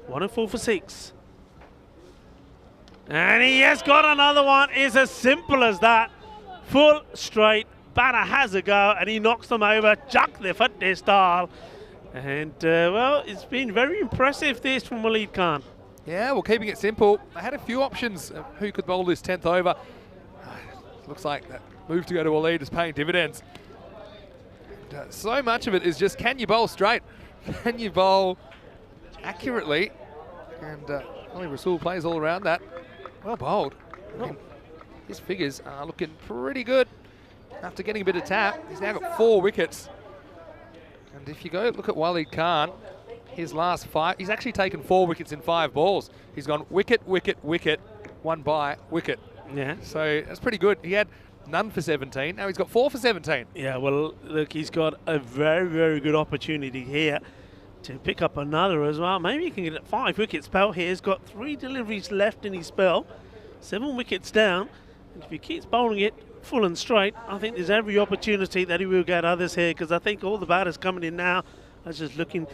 104 for 6. And he has got another one. It's as simple as that. Full straight. Batter has a go, and he knocks them over. Chuck the foot their style. And, well, it's been very impressive, this from Walid Khan. Yeah, well, keeping it simple. They had a few options of who could bowl this 10th over. Looks like that move to go to Walid is paying dividends. And, so much of it is just, can you bowl straight? Can you bowl accurately? And Ali Rasool plays all around that. Well bowled. I mean, his figures are looking pretty good. After getting a bit of tap, he's now got 4 wickets. And if you go look at Walid Khan, his last 5, he's actually taken 4 wickets in 5 balls. He's gone wicket, wicket, wicket, 1 by, wicket. Yeah. So that's pretty good. He had none for 17. Now he's got 4 for 17. Yeah, well, look, he's got a very, very good opportunity here to pick up another as well. Maybe he can get a 5 wicket spell here. He's got 3 deliveries left in his spell, 7 wickets down. And if he keeps bowling it full and straight, I think there's every opportunity that he will get others here, because I think all the batters coming in now are just looking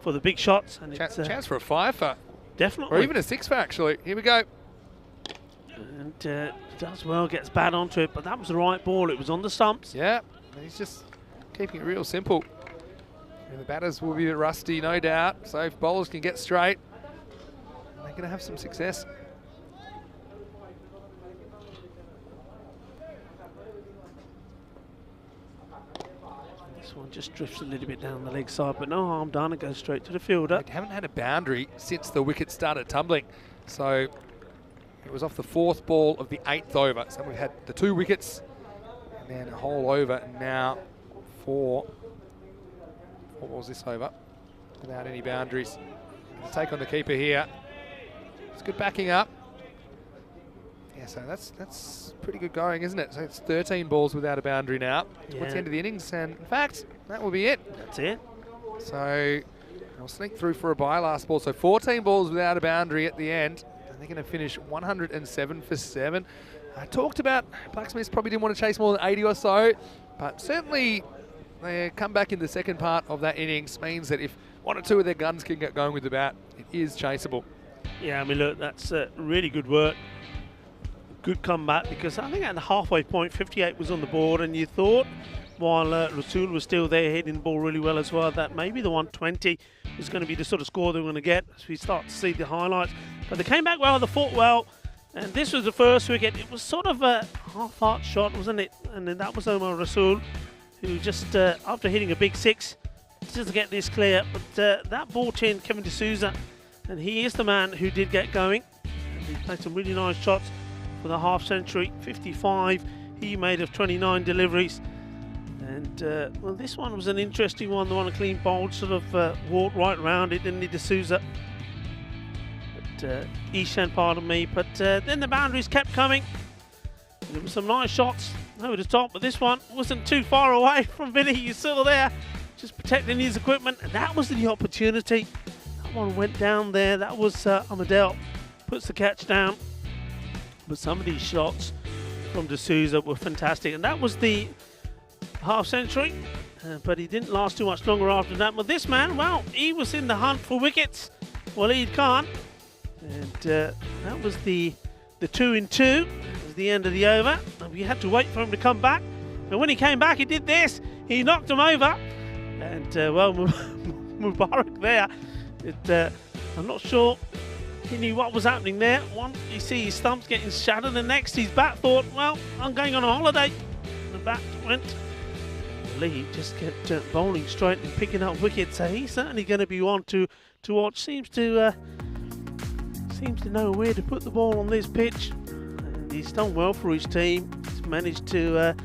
for the big shots. And Chance for a 5 for. Definitely. Or even a 6 for, actually. Here we go. And does well, gets bad onto it, but that was the right ball. It was on the stumps. Yeah, he's just keeping it real simple. And the batters will be a bit rusty, no doubt. So if bowlers can get straight, they're going to have some success. This one just drifts a little bit down the leg side, but no harm done. It goes straight to the fielder. We haven't had a boundary since the wicket started tumbling. So it was off the 4th ball of the 8th over. So we've had the 2 wickets and then a whole over now for what was this over without any boundaries. The take on the keeper here. It's good backing up. Yeah, so that's pretty good going, isn't it? So it's 13 balls without a boundary now. Towards the end of the innings, and in fact, that will be it. That's it. So I'll sneak through for a bye last ball. So 14 balls without a boundary at the end, and they're going to finish 107 for 7. I talked about Blacksmiths probably didn't want to chase more than 80 or so, but certainly they come back in the second part of that innings means that if 1 or 2 of their guns can get going with the bat, it is chaseable. Yeah, I mean, look, that's really good work. Good comeback, because I think at the halfway point, 58 was on the board, and you thought, while Rasul was still there hitting the ball really well as well, that maybe the 120 was going to be the sort of score they were going to get as we start to see the highlights. But they came back well, they fought well, and this was the first wicket. It was sort of a half-heart shot, wasn't it? And then that was Omar Rasul, who just, after hitting a big 6, just to get this clear. But that brought in Kevin de Souza, and he is the man who did get going. And he played some really nice shots for the half century. 55 he made of 29 deliveries. And well, this one was an interesting one, the one a clean bowled, sort of walked right round it, didn't he, de Souza? But Ishan, pardon me. But then the boundaries kept coming. There were some nice shots over the top, but this one wasn't too far away from Vinny. You saw there, just protecting his equipment, and that was the opportunity. That one went down there. That was Amadel puts the catch down. But some of these shots from de Souza were fantastic, and that was the half century. But he didn't last too much longer after that. But this man, well, he was in the hunt for wickets. Waleed Khan, and that was the 2 in 2. It was the end of the over. And we had to wait for him to come back. And when he came back, he did this. He knocked him over. And well, Mubarak there. I'm not sure he knew what was happening there. One, you see his stumps getting shattered. The next, his bat thought, well, I'm going on a holiday. The bat went. Lee just kept bowling straight and picking up wickets. So he's certainly going to be one to watch. Seems to know where to put the ball on this pitch. And he's done well for his team. He's managed to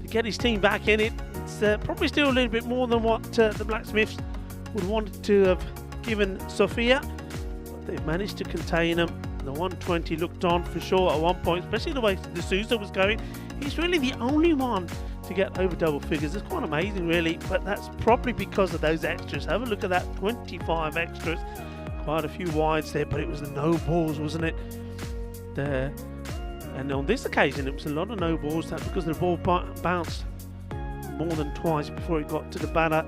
get his team back in it. It's probably still a little bit more than what the Blacksmiths would want to have given Sofia. But they've managed to contain them. The 120 looked on for sure at one point, especially the way de Souza was going. He's really the only one to get over double figures. It's quite amazing, really, but that's probably because of those extras. Have a look at that, 25 extras. Quite a few wides there, but it was the no balls, wasn't it? And on this occasion, it was a lot of no balls, that because the ball bounced more than twice before it got to the batter.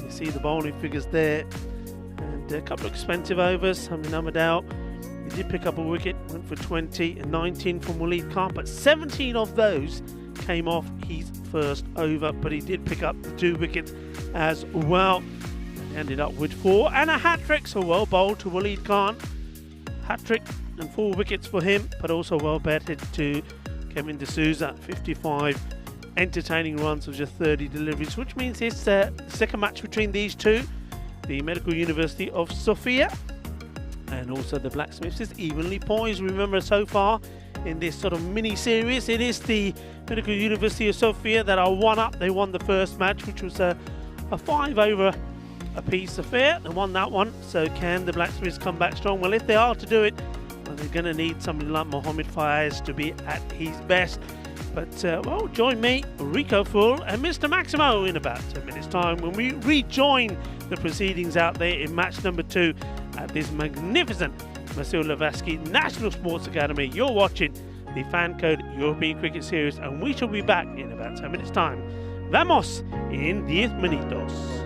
You see the bowling figures there, and a couple of expensive overs. I mean, Amadal, he did pick up a wicket, went for 20, and 19 from Waleed Khan, but 17 of those came off his first over, but he did pick up the 2 wickets as well. Ended up with 4 and a hat-trick, so well bowled to Waleed Khan. Hat-trick and 4 wickets for him, but also well batted to Kevin de Souza. 55 entertaining runs of just 30 deliveries, which means it's the second match between these two. The Medical University of Sofia and also the Blacksmiths is evenly poised. Remember, so far in this sort of mini-series, it is the Medical University of Sofia that are one up. They won the first match, which was a 5 over a piece affair. They won that one. So can the Blacksmiths come back strong? Well, if they are to do it, well, they're going to need somebody like Mohamed Faiz to be at his best. But well, join me, Rico Full and Mr. Maximo in about 10 minutes time when we rejoin the proceedings out there in match number 2 at this magnificent Vasil Lavatsky National Sports Academy. You're watching the FanCode European Cricket Series, and we shall be back in about 10 minutes time. Vamos en 10 minutos.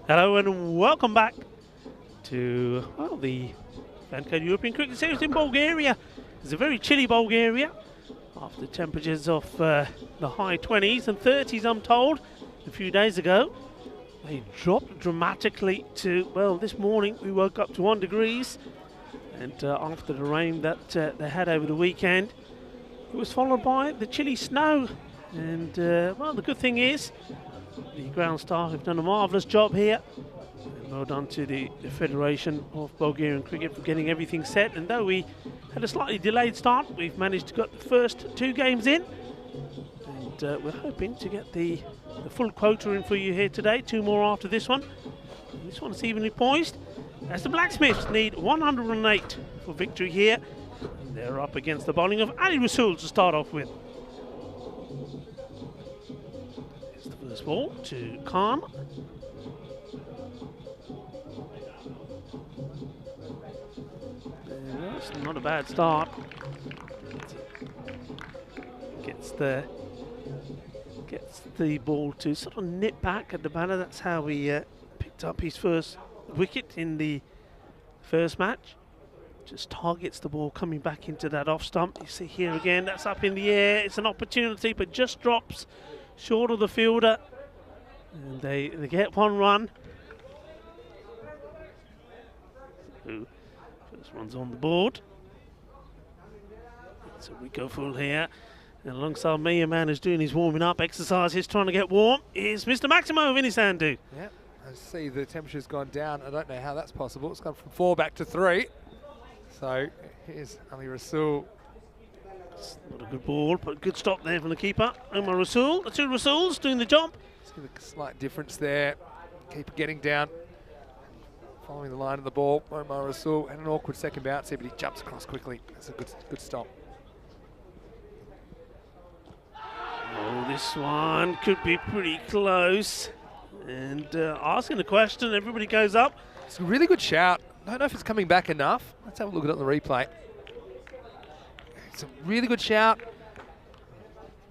Hello and welcome back to the FanCode European Cricket Series in Bulgaria. It's a very chilly Bulgaria after temperatures of the high 20s and 30s, I'm told, a few days ago. They dropped dramatically to, well, this morning we woke up to 1 degrees, and after the rain that they had over the weekend, it was followed by the chilly snow. And well, the good thing is the ground staff have done a marvellous job here. And well done to the Federation of Bulgarian Cricket for getting everything set. And though we had a slightly delayed start, we've managed to get the first 2 games in. And we're hoping to get the full quota in for you here today. 2 more after this one. And this one's evenly poised, as the Blacksmiths need 108 for victory here. And they're up against the bowling of Ali Rasool to start off with. First ball to Khan. That's not a bad start. Gets the ball to sort of nip back at the batter. That's how he picked up his first wicket in the first match. Just targets the ball coming back into that off stump. You see here again, that's up in the air. It's an opportunity, but just drops short of the fielder, and they get 1 run. So first one's on the board. So we go full here, and alongside me, a man who's doing his warming up exercises, trying to get warm, is Mr. Maximo Vinisandu. Yeah, I see the temperature's gone down. I don't know how that's possible. It's gone from 4 back to 3. So here's Ali Rasool. Not a good ball, but good stop there from the keeper. Omar Rasool, the 2 Rasools doing the job. See the slight difference there. Keeper getting down, following the line of the ball. Omar Rasool had an awkward second bounce here, but he jumps across quickly. That's a good stop. Oh, this one could be pretty close. And asking the question, everybody goes up. It's a really good shout. I don't know if it's coming back enough. Let's have a look at it on the replay. It's a really good shout.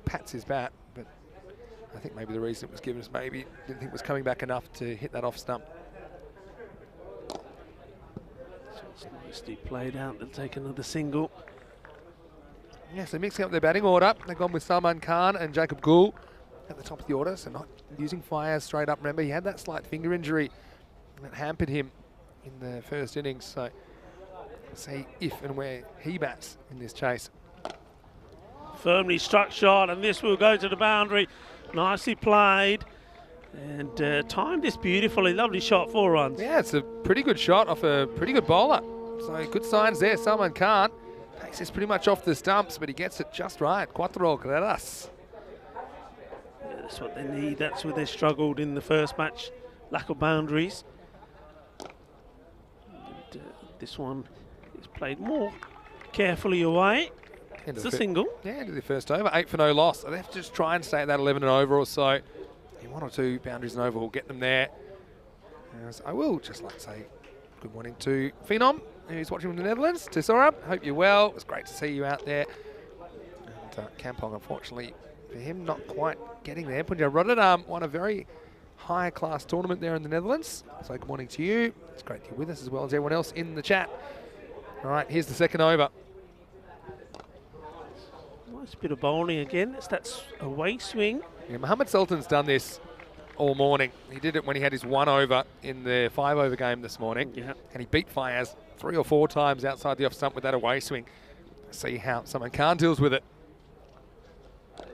Pats his bat, but I think maybe the reason it was given is maybe didn't think it was coming back enough to hit that off stump. So it's nicely played out and take another single. Yeah, so mixing up their batting order. They've gone with Salman Khan and Jacob Gould at the top of the order, so not using Fires straight up. Remember, he had that slight finger injury that hampered him in the first innings, so see if and where he bats in this chase. Firmly struck shot, and this will go to the boundary. Nicely played, and timed this beautifully. Lovely shot, 4 runs. Yeah, it's a pretty good shot off a pretty good bowler. So good signs there. Salman Khan takes this pretty much off the stumps, but he gets it just right. Cuatro gradas. Yeah, that's what they need. That's where they struggled in the first match. Lack of boundaries. And, this one is played more carefully away. It's a single. Yeah, into the first over. 8 for no loss. They have to just try and stay at that 11 and over or so. 1 or 2 boundaries and over will get them there. As I will just like to say good morning to Phenom, who's watching from the Netherlands. Tisora, hope you're well. It was great to see you out there. And Kampong, unfortunately, for him, not quite getting there. Punjab Rotterdam won a very high-class tournament there in the Netherlands. So good morning to you. It's great you're with us as well as everyone else in the chat. All right, here's the second over. Nice bit of bowling again. It's that away swing. Yeah, Mohammed Sultan's done this all morning. He did it when he had his 1 over in the 5 over game this morning. Yeah. And he beat Fires 3 or 4 times outside the off stump with that away swing. See how Salman Khan deals with it. Yeah,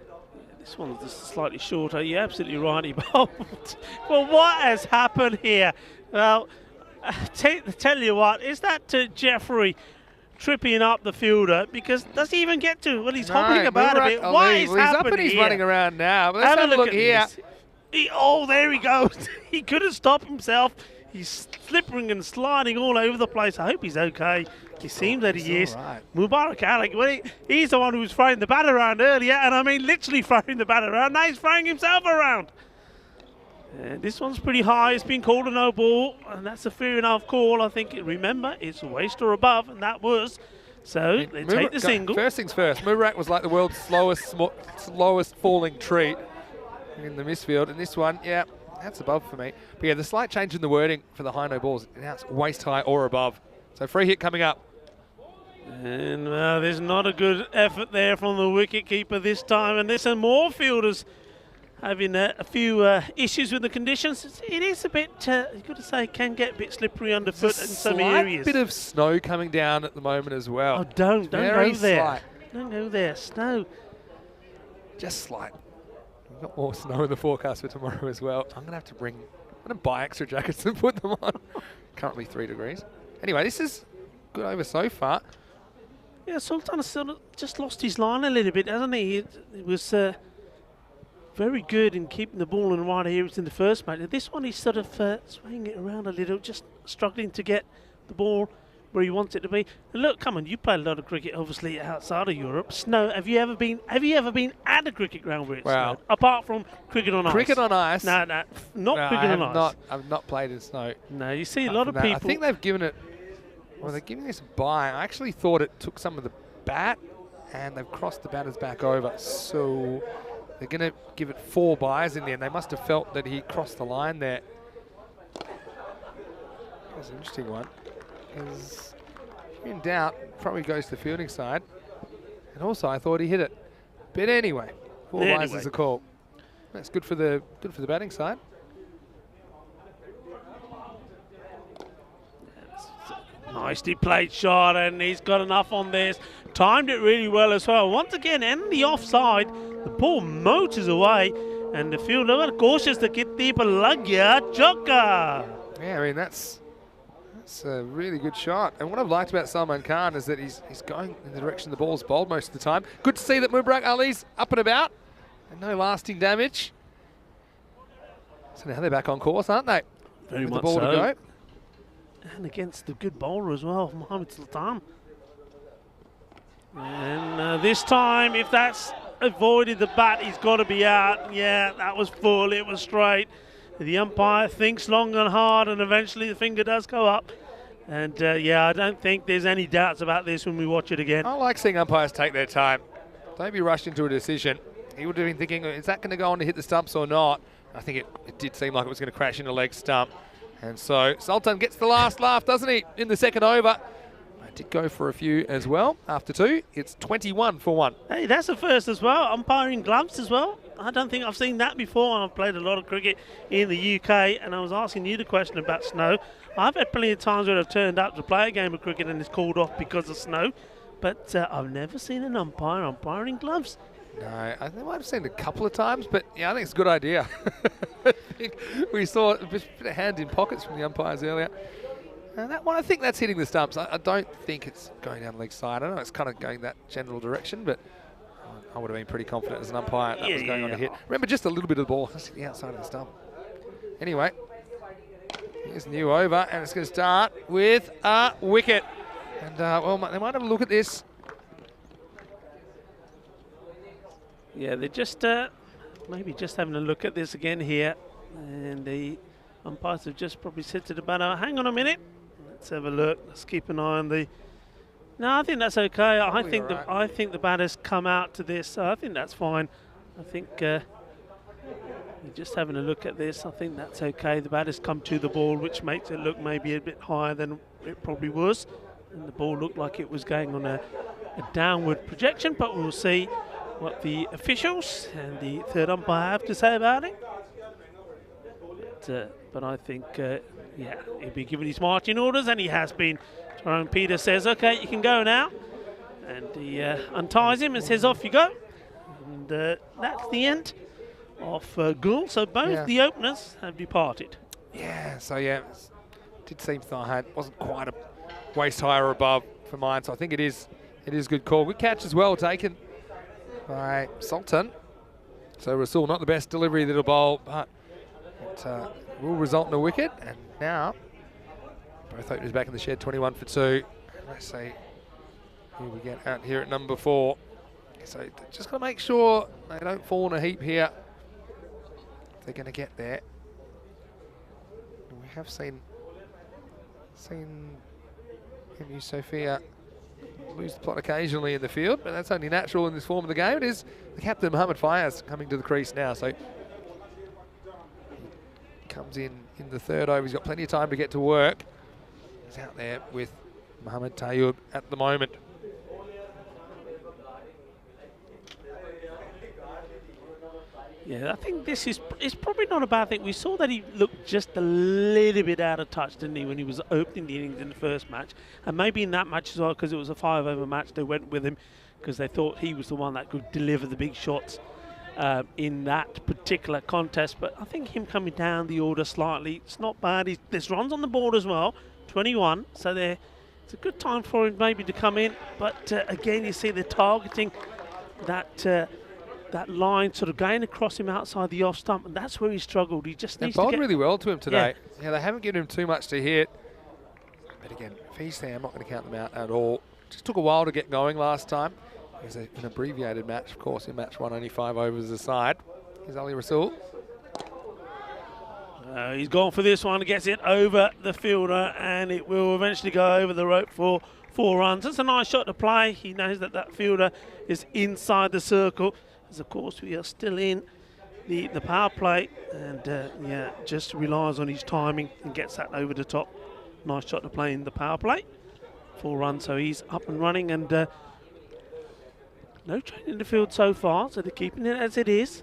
this one's just slightly shorter. You're absolutely right, he bowled. Well, what has happened here? Well, tell you what, is that Jeffrey tripping up the fielder? Because does he even get to? Well, he's hobbling about a bit. What is happening? He's up and he's running around now. But let's have a look here. Oh, there he goes. He couldn't stop himself. He's slipping and sliding all over the place. I hope he's okay. He seems that he is. Right. Mubarak Alec, well, he's the one who was throwing the bat around earlier, and I mean literally throwing the bat around. Now he's throwing himself around. And this one's pretty high. It's been called a no ball, and that's a fair enough call. I think, remember, it's a waist or above, and that was. So they take the single. First things first, Mubarak was like the world's slowest falling tree in the misfield. And this one, yeah, That's above for me. But yeah, the slight change in the wording for the high no balls. Now it's waist high or above. So free hit coming up. And there's not a good effort there from the wicket-keeper this time. And there's some more fielders having a few issues with the conditions. It is a bit, you've got to say, can get a bit slippery underfoot in some areas. A bit of snow coming down at the moment as well. Oh, don't go there. Slight. Don't go there. Snow. Just slight. We've got more snow in the forecast for tomorrow as well. I'm going to buy extra jackets and put them on. Currently 3 degrees. Anyway, this is good over so far. Yeah, Sultan has sort of just lost his line a little bit, hasn't he? It was very good in keeping the ball in the right areas in the first match. This one he's sort of swaying it around a little, just struggling to get the ball where he wants it to be. And look, come on, you play a lot of cricket, obviously outside of Europe. Snow. Have you ever been at a cricket ground where it's snowed? Apart from cricket on ice. Cricket on ice. No, not cricket on ice. I've not played in snow. No, you see a lot of people. I think they've given it. Well, they're giving this a bye. I actually thought it took some of the bat, and they've crossed the batters back over. So they're going to give it 4 byes in the end. They must have felt that he crossed the line there. That's an interesting one. Because in doubt, probably goes to the fielding side. And also, I thought he hit it. But anyway, 4 byes is a call. That's good for the batting side. Nicely played shot, and he's got enough on this. Timed it really well as well. Once again, in the offside, the ball motors away, and the fielder was cautious to get the Bulgaria choker. Yeah, I mean, that's a really good shot. And what I've liked about Salman Khan is that he's going in the direction the ball's bowled most of the time. Good to see that Mubarak Ali's up and about, and no lasting damage. So now they're back on course, aren't they? Very With much the ball so. to go. And against the good bowler as well, Mohamed Sultan. And this time, if that's avoided the bat, he's got to be out. Yeah, that was full, it was straight. The umpire thinks long and hard, and eventually the finger does go up. And yeah, I don't think there's any doubts about this when we watch it again. I like seeing umpires take their time. Don't be rushed into a decision. He would have been thinking, is that going to go on to hit the stumps or not? I think it did seem like it was going to crash into leg stump. And so Sultan gets the last laugh, doesn't he, in the second over. I did go for a few as well after 2. It's 21 for 1. Hey, that's a first as well. Umpiring gloves as well. I don't think I've seen that before. I've played a lot of cricket in the UK, and I was asking you the question about snow. I've had plenty of times where I've turned up to play a game of cricket and it's called off because of snow, but I've never seen an umpire umpiring gloves. No, I think I've seen it a couple of times, but yeah, I think it's a good idea. I think we saw a bit of hand in pockets from the umpires earlier. And that one, I think that's hitting the stumps. I don't think it's going down leg side. I know it's kind of going that general direction, but I would have been pretty confident as an umpire that was going on to hit. Remember, just a little bit of the ball, just the outside of the stump. Anyway, here's a new over, and it's going to start with a wicket. And well, they might have a look at this. Yeah, they're just maybe just having a look at this again here. And the umpires have just probably said to the batter, hang on a minute, let's have a look, let's keep an eye on the... No, I think that's okay. I think the batter's come out to this, so I think that's fine. I think you're just having a look at this. I think that's okay. The batter's come to the ball, which makes it look maybe a bit higher than it probably was. And the ball looked like it was going on a downward projection, but we'll see what the officials and the third umpire have to say about it. But I think, yeah, he'll be given his marching orders, and he has been. Tyrone Peter says, okay, you can go now. And he unties him and says, off you go. And that's the end of Gould. So both the openers have departed. Yeah, so yeah, it did seem thigh wasn't quite a waist high or above for mine, so I think it is a good call. Good catch as well taken by Sultan. So Rasul, not the best delivery that'll bowl, but it will result in a wicket. And now both openers back in the shed, 21 for 2. Let's see who we get out here at number 4. So just got to make sure they don't fall in a heap here. If they're going to get there. We have seen Emu Sophia lose the plot occasionally in the field, but that's only natural in this form of the game. It is the captain, Mohamed Fayez, coming to the crease now. So comes in the third over. He's got plenty of time to get to work. He's out there with Mohamed Tayoub at the moment. Yeah, I think this is probably not a bad thing. We saw that he looked just a little bit out of touch, didn't he, when he was opening the innings in the first match. And maybe in that match as well, because it was a 5-over match, they went with him because they thought he was the one that could deliver the big shots in that particular contest. But I think him coming down the order slightly, it's not bad. There's runs on the board as well, 21. So it's a good time for him maybe to come in. But again, you see they're targeting that line sort of going across him outside the off stump, and that's where he struggled. He just needs to bowled get really well to him today. Yeah, they haven't given him too much to hit. But again, if he's there, I'm not going to count them out at all. Just took a while to get going last time. It was an abbreviated match, of course. In match 1, only 5 overs aside. Here's Ali Rasool. He's gone for this one, gets it over the fielder, and it will eventually go over the rope for 4 runs. That's a nice shot to play. He knows that fielder is inside the circle. As of course we are still in the power play, and yeah, just relies on his timing and gets that over the top. Nice shot to play in the power play. 4 runs, so he's up and running, and no change in the field so far, so they're keeping it as it is.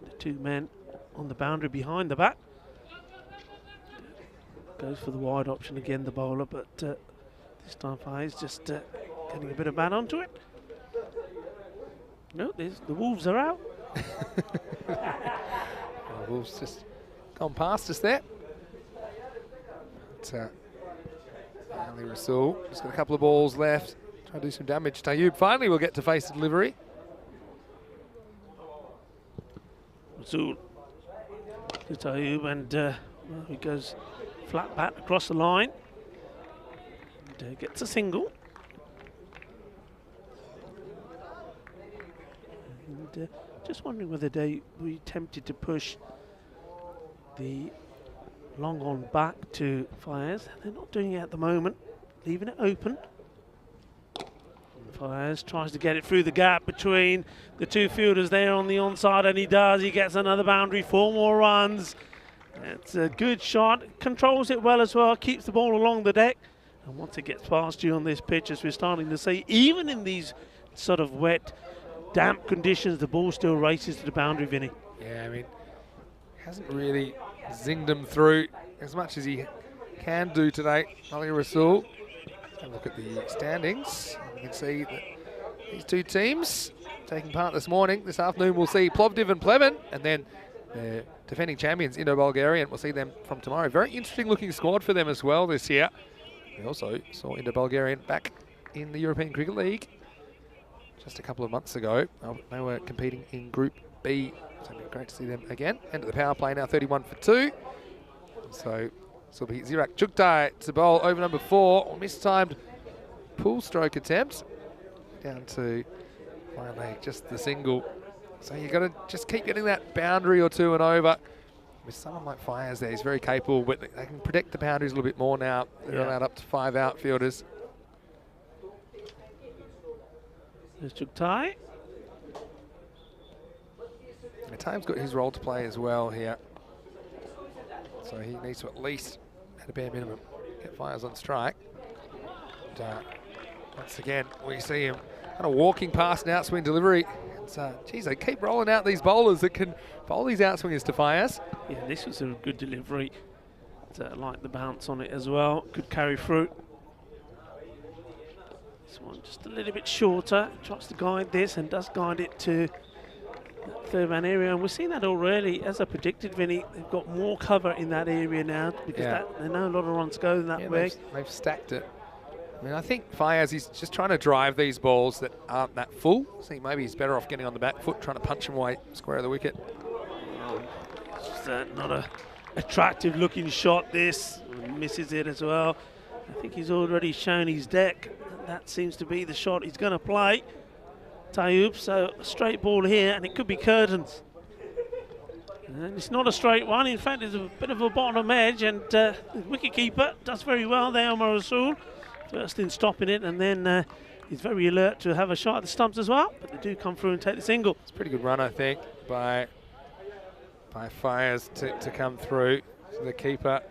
The 2 men on the boundary behind the bat. Goes for the wide option again, the bowler, but this time Faiz just getting a bit of bat onto it. No, the Wolves are out. The Wolves just gone past us there. But, Ali Rasool, just got a couple of balls left. Try to do some damage. Tayoub finally will get to face the delivery. Rasool to Tayoub, and well, he goes flat bat across the line. And, gets a single. And just wondering whether they were tempted to push the long on back to Faiz. They're not doing it at the moment, leaving it open. Faiz tries to get it through the gap between the 2 fielders there on the onside, and he does. He gets another boundary, 4 more runs. It's a good shot, controls it well as well, keeps the ball along the deck. And once it gets past you on this pitch, as we're starting to see, even in these sort of wet, damp conditions, the ball still races to the boundary, Vinny. Yeah, I mean, hasn't really zinged him through as much as he can do today. Ali Rasool. Have a look at the standings. You can see that these 2 teams taking part this morning. This afternoon we'll see Plovdiv and Pleven, and then the defending champions, Indo-Bulgarian. We'll see them from tomorrow. Very interesting looking squad for them as well this year. We also saw Indo-Bulgarian back in the European Cricket League just a couple of months ago. They were competing in Group B, so it'll be great to see them again. End of the power play now, 31 for 2. So this will be Zirak Chuktai to bowl over number 4. Mistimed pull stroke attempt. Down to one leg, just the single. So you've got to just keep getting that boundary or 2 and over. With someone like Faiz there, he's very capable, but they can protect the boundaries a little bit more now. They're allowed up to 5 outfielders. There's Chuktai. Tayoub's got his role to play as well here. So he needs to at least, at a bare minimum, get Faiz on strike. And, once again, we see him kind of walking past an outswing delivery. Geez, they keep rolling out these bowlers that can bowl these outswingers to Faiz. Yeah, this was a good delivery. Like the bounce on it as well. Could carry through. This one just a little bit shorter. Tries to guide this and does guide it to that 3rd man area. And we've seen that already. As I predicted, Vinny, they've got more cover in that area now because they know a lot of runs go that way. They've stacked it. I mean, I think Faiz, he's just trying to drive these balls that aren't that full. I think maybe he's better off getting on the back foot, trying to punch him away square of the wicket. It's just, not a attractive looking shot, this. Misses it as well. I think he's already shown his deck. That seems to be the shot he's going to play. Tayoub, so a straight ball here, and it could be curtains. And it's not a straight one. In fact, it's a bit of a bottom edge, and the wicketkeeper does very well there, Omar Rasool. First in stopping it, and then he's very alert to have a shot at the stumps as well. But they do come through and take the single. It's a pretty good run, I think, by by Fires to come through. So the keeper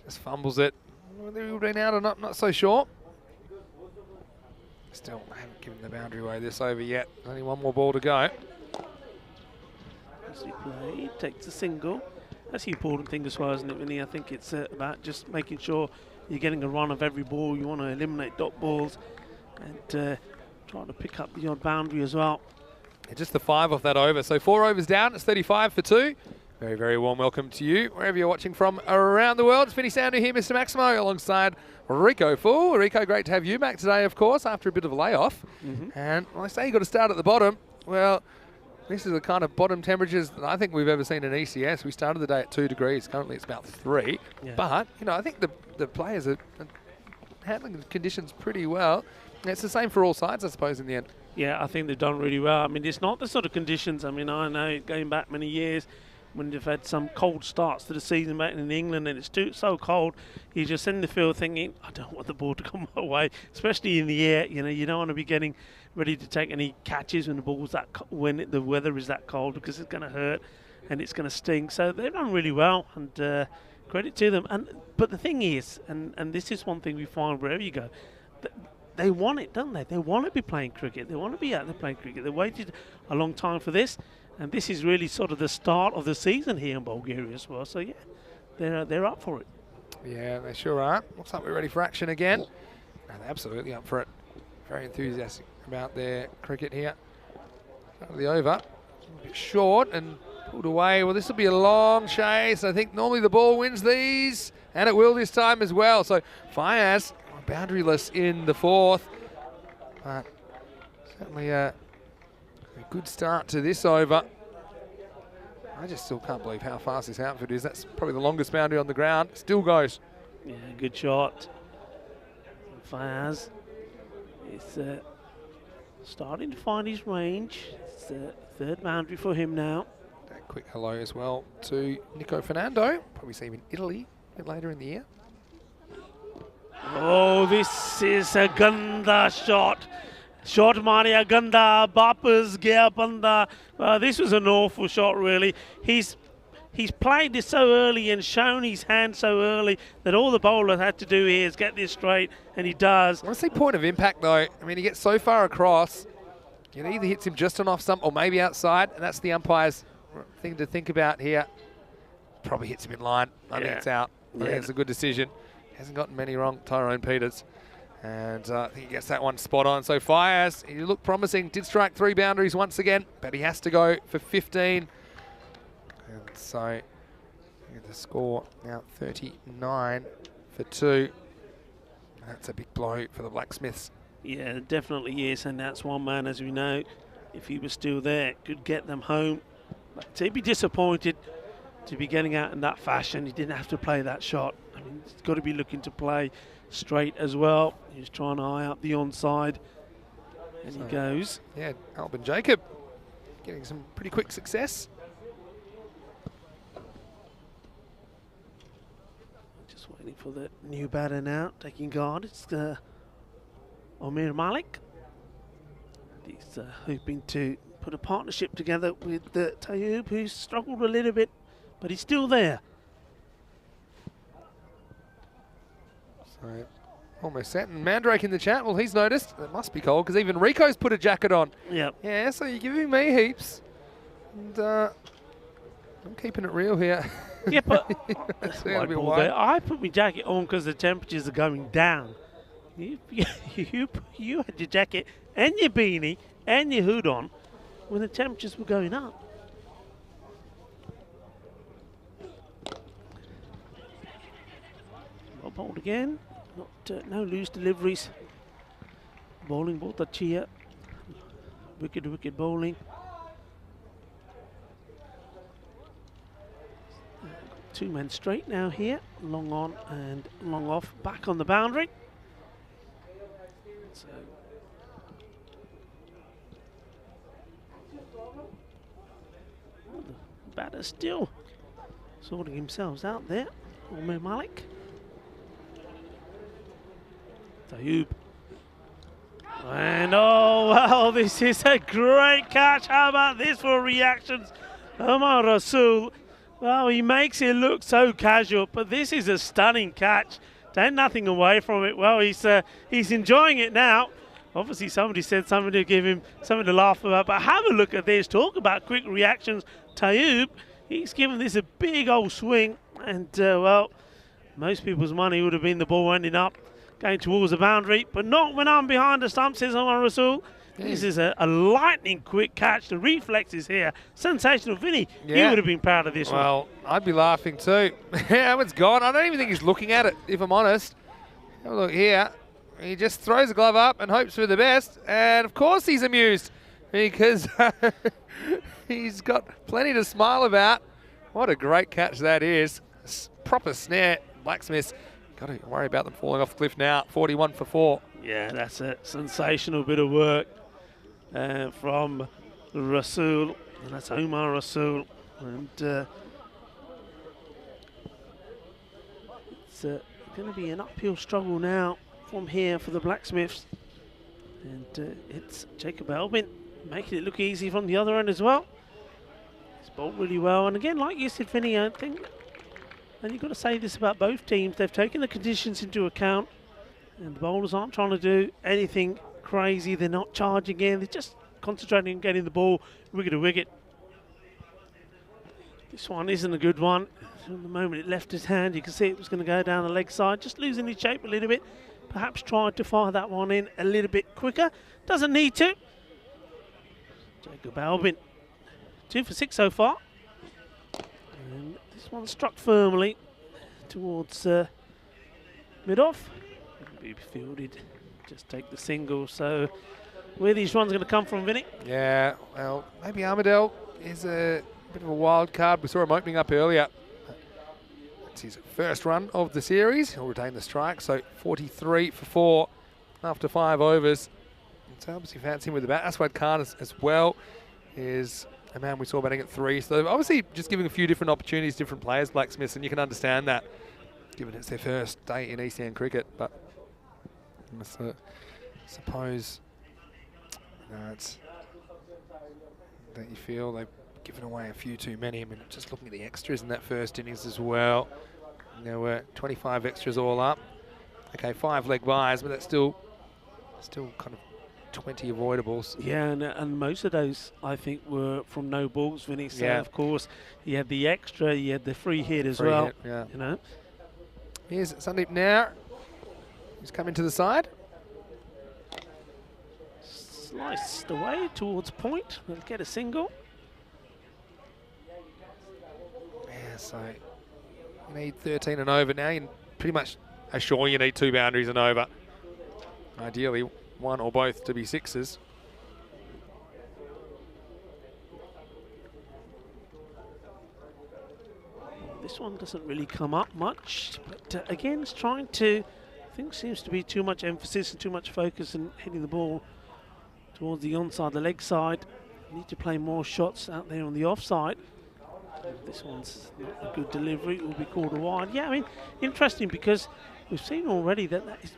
just fumbles it. Whether he'll been out or not so sure. Still haven't given the boundary away this over yet. Only one more ball to go. As we play, takes a single. That's the important thing as well, isn't it, Vinny? I think it's about just making sure you're getting a run of every ball. You want to eliminate dot balls and trying to pick up the odd boundary as well. Yeah, just the 5 off that over. So 4 overs down. It's 35 for 2. Very, very warm welcome to you, wherever you're watching from around the world. It's Vinny Sounder here, Mr. Maximo, alongside Rico Full. Rico, great to have you back today, of course, after a bit of a layoff. And when I say you got to start at the bottom, well, this is the kind of bottom temperatures that I think we've ever seen in ECS. We started the day at 2 degrees. Currently, it's about 3. Yeah. But, you know, I think the players are handling the conditions pretty well. And it's the same for all sides, I suppose, in the end. Yeah, I think they've done really well. I mean, it's not the sort of conditions. I mean, I know going back many years, when they've had some cold starts to the season back in England and it's so cold, you just in the field thinking, I don't want the ball to come my way, especially in the air. You know, you don't want to be getting ready to take any catches when the ball's when the weather is that cold, because it's going to hurt and it's going to sting. So they've done really well, and credit to them. But the thing is, and this is one thing we find wherever you go, they want it, don't they? They want to be playing cricket. They want to be out there playing cricket. They waited a long time for this. And this is really sort of the start of the season here in Bulgaria as well. So, yeah, they're up for it. Yeah, they sure are. Looks like we're ready for action again. And they're absolutely up for it. Very enthusiastic about their cricket here. Out of the over. A bit short and pulled away. Well, this will be a long chase. I think normally the ball wins these. And it will this time as well. So, Fayaz boundaryless in the 4th. But certainly a good start to this over. I just still can't believe how fast this outfit is. That's probably the longest boundary on the ground. Still goes. Yeah, good shot. Fayaz is starting to find his range. It's the 3rd boundary for him now. A quick hello as well to Nico Fernando. Probably see him in Italy a bit later in the year. Oh, this is a Ganda shot. Shot Maria Ganda, Bapas, Gea Banda. This was an awful shot, really. He's played this so early and shown his hand so early that all the bowler had to do here is get this straight, and he does. I want to see point of impact, though. I mean, he gets so far across, it either hits him just on off stump or maybe outside, and that's the umpire's thing to think about here. Probably hits him in line. I think it's out. I think it's a good decision. Hasn't gotten many wrong, Tyrone Peters. And I think he gets that one spot on. So Fires, he looked promising, did strike 3 boundaries once again, but he has to go for 15. And so the score now 39 for 2. That's a big blow for the Blacksmiths. Yeah, it definitely is, and that's one man, as we know, if he was still there, could get them home. But to be disappointed to be getting out in that fashion, he didn't have to play that shot. I mean, he's got to be looking to play straight as well. He's trying to eye out the onside, and he goes. Yeah, Albin Jacob getting some pretty quick success. Just waiting for the new batter now, taking guard. It's Omir Malik. He's hoping to put a partnership together with Tayyub, who's struggled a little bit, but he's still there. So almost set. And Mandrake in the chat, well, he's noticed. It must be cold because even Rico's put a jacket on. Yep. Yeah, so you're giving me heaps. And I'm keeping it real here. Yeah, but I put my jacket on because the temperatures are going down. You had your jacket and your beanie and your hood on when the temperatures were going up. Well bowled again. No loose deliveries. Bowling ball to cheer. Wicked bowling. Two men straight now here. Long on and long off. Back on the boundary. So the batter still sorting himself out there. Omir Malik. Tayyub. And oh, well, this is a great catch. How about this for reactions? Omar Rasul Well, he makes it look so casual, but this is a stunning catch. Take nothing away from it. Well, he's enjoying it now. Obviously, somebody said something to give him something to laugh about, but have a look at this. Talk about quick reactions. Tayoub, he's given this a big old swing, and, well, most people's money would have been the ball ending up going towards the boundary, but not when I'm behind the stump, says Omar Rasul. This is a lightning quick catch. The reflexes here. Sensational. Vinny, you would have been proud of this one. Well, I'd be laughing too. That one's gone. I don't even think he's looking at it, if I'm honest. Have a look here. He just throws the glove up and hopes for the best. And of course he's amused because he's got plenty to smile about. What a great catch that is. Proper snare. Blacksmiths, got to worry about them falling off the cliff now. 41 for 4. Yeah, that's a sensational bit of work from Rasul. And that's Omar Rasul. And it's going to be an uphill struggle now from here for the Blacksmiths. And it's Jacob Albin making it look easy from the other end as well. He's bowled really well. And again, like you said, Vinny, I think, and you've got to say this about both teams, they've taken the conditions into account. And the bowlers aren't trying to do anything crazy. They're not charging in. They're just concentrating on getting the ball wicket to wicket. This one isn't a good one. From the moment it left his hand, you can see it was going to go down the leg side. Just losing his shape a little bit. Perhaps tried to fire that one in a little bit quicker. Doesn't need to. Jacob Albin, 2 for 6 so far. And this one struck firmly towards mid-off. Be fielded, just take the single. So where these runs going to come from, Vinny? Yeah, well, maybe Armadale is a bit of a wild card. We saw him opening up earlier. It's his first run of the series. He'll retain the strike, so 43 for 4 after 5 overs. So obviously fancy him with the bat. Aswad Khan as well is a man we saw batting at 3. So obviously just giving a few different opportunities, different players, Blacksmiths, and you can understand that, given it's their first day in ECN cricket. But I suppose that you feel they've given away a few too many. I mean, just looking at the extras in that first innings as well, there were 25 extras all up. Okay, 5 leg byes, but that's still kind of 20 avoidables. Yeah, and most of those, I think, were from no balls, Vinny. So, yeah. Of course, you had the extra, you had the free hit as Free well. hit, yeah. You know. Here's Sandeep Nair. He's coming to the side. Sliced away towards point. They'll get a single. Yeah, so you need 13 and over now. You pretty much are sure you need 2 boundaries and over. Ideally, 1 or both to be 6s. This one doesn't really come up much, but again, it's trying to. I think seems to be too much emphasis and too much focus in hitting the ball towards the onside, the leg side. Need to play more shots out there on the offside. This one's not a good delivery. It will be called a wide. Yeah, I mean, interesting because we've seen already that is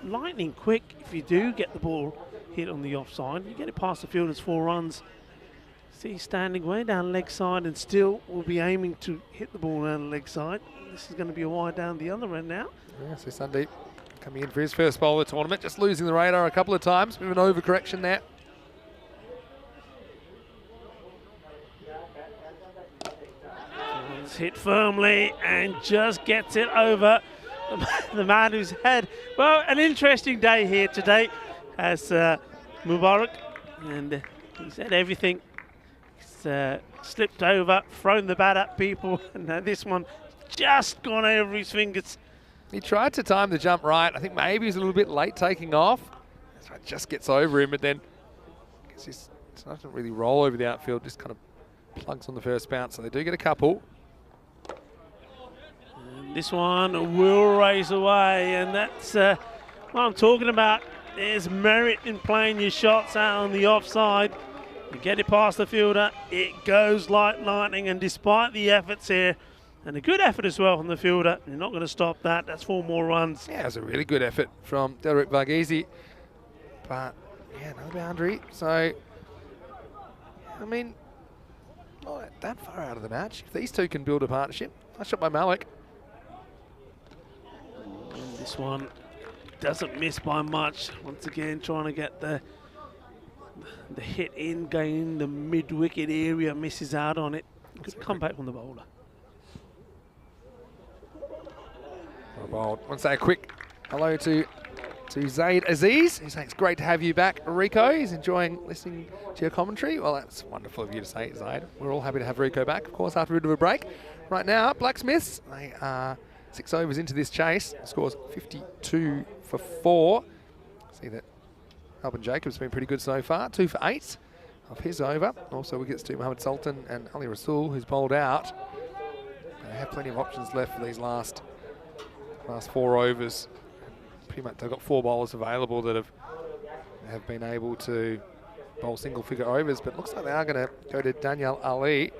lightning quick. If you do get the ball hit on the offside, you get it past the field, it's 4 runs. See, standing way down leg side and still will be aiming to hit the ball down the leg side. This is going to be a wide down the other end now. Yeah, so Sandeep coming in for his first bowl of the tournament, just losing the radar a couple of times. Bit of an overcorrection there. It's hit firmly and just gets it over the man who's had, well, an interesting day here today as Mubarak, and he's had everything. He's slipped over, thrown the bat at people, and this one just gone over his fingers. He tried to time the jump right. I think maybe he's a little bit late taking off. So it just gets over him, but then it doesn't really roll over the outfield, just kind of plugs on the first bounce. So they do get a couple. And this one will race away, and that's what I'm talking about. There's merit in playing your shots out on the offside. You get it past the fielder, it goes like lightning, and despite the efforts here, and a good effort as well from the fielder, you're not going to stop that. That's 4 more runs. Yeah, it was a really good effort from Delrick Varghese. But, yeah, another boundary. So, I mean, not that far out of the match. If these two can build a partnership. Nice shot by Malik. And this one doesn't miss by much. Once again, trying to get the hit in, going in the mid-wicket area, misses out on it. Good comeback from the bowler. Well bowled. I want to say a quick hello to Zaid Aziz. He's saying it's great to have you back, Rico. He's enjoying listening to your commentary. Well, that's wonderful of you to say, Zaid. We're all happy to have Rico back, of course, after a bit of a break. Right now, Blacksmiths, they are 6 overs into this chase. Scores 52 for 4. See that Alban Jacobs has been pretty good so far. 2 for 8 of his over. Also wickets to Mohamed Sultan and Ali Rasool, who's bowled out. They have plenty of options left for these last 4 overs. Pretty much they've got 4 bowlers available that have been able to bowl single figure overs, but looks like they are going to go to Daniel Ali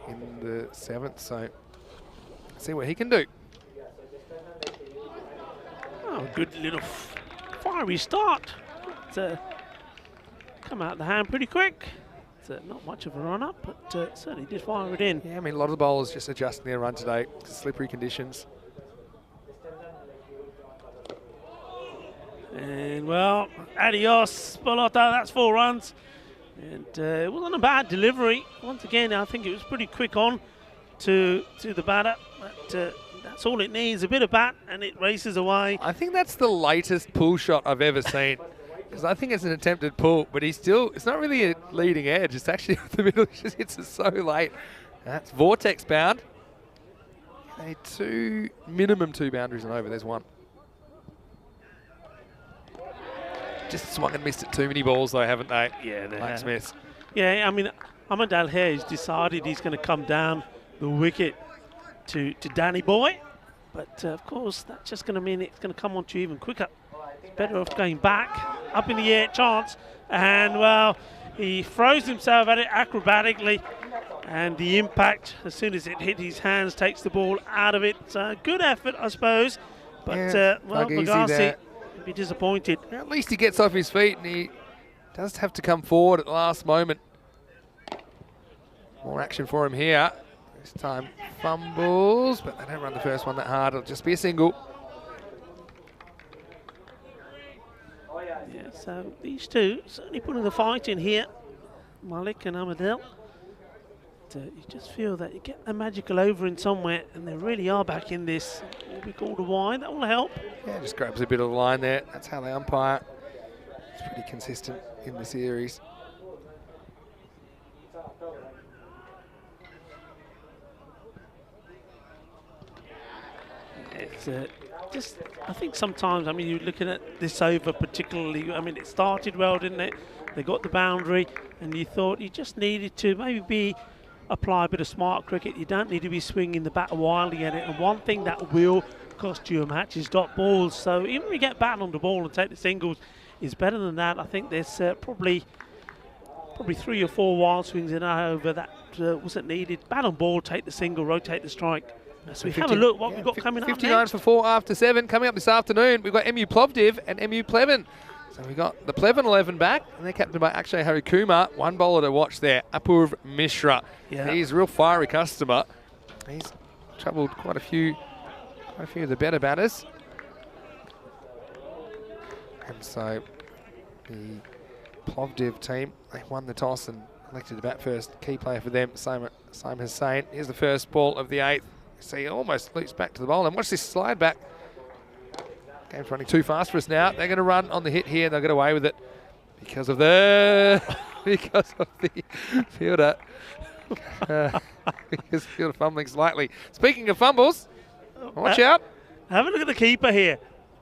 in the 7th, so see what he can do. Oh, good little fiery start. Come out the hand pretty quick. It's not much of a run up, but certainly did fire it in. Yeah, I mean, a lot of the bowlers just adjusting their run today to slippery conditions. And well, adios, Bolota, that's 4 runs. And it wasn't a bad delivery. Once again, I think it was pretty quick on to the batter. But that's all it needs, a bit of bat, and it races away. I think that's the latest pull shot I've ever seen. Because I think it's an attempted pull, but it's not really a leading edge. It's actually the middle. It just hits it so late. That's vortex bound. They need minimum 2 boundaries and over. There's 1. Just swung and missed it too many balls though, haven't they? Yeah, they have. Smith. Yeah, I mean, Ahmed Al Hair has decided he's going to come down the wicket to Danny Boy. But of course, that's just going to mean it's going to come on to you even quicker. It's better off going back, up in the air, chance. And well, he throws himself at it acrobatically. And the impact, as soon as it hit his hands, takes the ball out of it. Good effort, I suppose. But, yeah, well, Magassi be disappointed. At least he gets off his feet and he does have to come forward at the last moment. More action for him here. This time fumbles, but they don't run the first one that hard. It'll just be a single. Yeah, so these two certainly putting the fight in here, Malik and Ahmadel. You just feel that you get a magical over in somewhere, and they really are back in this. What we call the wide, that will help. Yeah, just grabs a bit of the line there. That's how they umpire. It's pretty consistent in the series. It's just, I think sometimes, I mean, you're looking at this over particularly, I mean, it started well, didn't it? They got the boundary, and you thought you just needed to maybe apply a bit of smart cricket. You don't need to be swinging the bat wildly at it. And one thing that will cost you a match is dot balls. So even if you get bat on the ball and take the singles, is better than that. I think there's probably 3 or 4 wild swings in over that wasn't needed. Bat on ball, take the single, rotate the strike. So we have a look what we've got coming up 59 next. for 4 after 7. Coming up this afternoon, we've got MU Plovdiv and MU Pleven. So we got the Pleven 11 back, and they're captained by Akshay Harikumar. One bowler to watch there, Apurv Mishra. Yeah. He's a real fiery customer. He's troubled quite a few of the better batters. And so the Plovdiv team, they won the toss and elected to bat first. Key player for them, Simon Hussain. Here's the first ball of the 8th. See, almost loops back to the bowl. And watch this slide back. Game's running too fast for us now. They're going to run on the hit here, and they'll get away with it because of the fielder. Because fielder fumbling slightly. Speaking of fumbles, watch out. Have a look at the keeper here.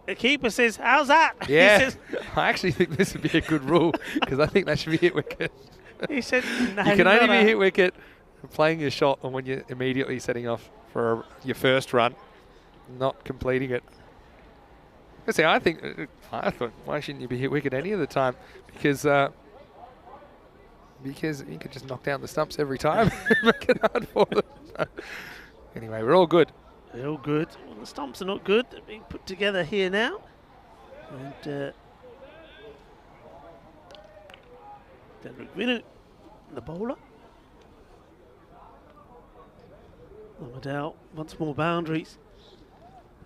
The keeper says, "How's that?" Yeah, He says, I actually think this would be a good rule because I think that should be hit wicket. he said, no, You can only be hit wicket for playing your shot or when you're immediately setting off for your first run, not completing it. I thought, why shouldn't you be hit wicket any of the time? Because you could just knock down the stumps every time. Make it hard for them. Anyway, we're all good. They're all good. Well, the stumps are not good. They're being put together here now. And Denrick Vinu, the bowler. Amadel wants more boundaries.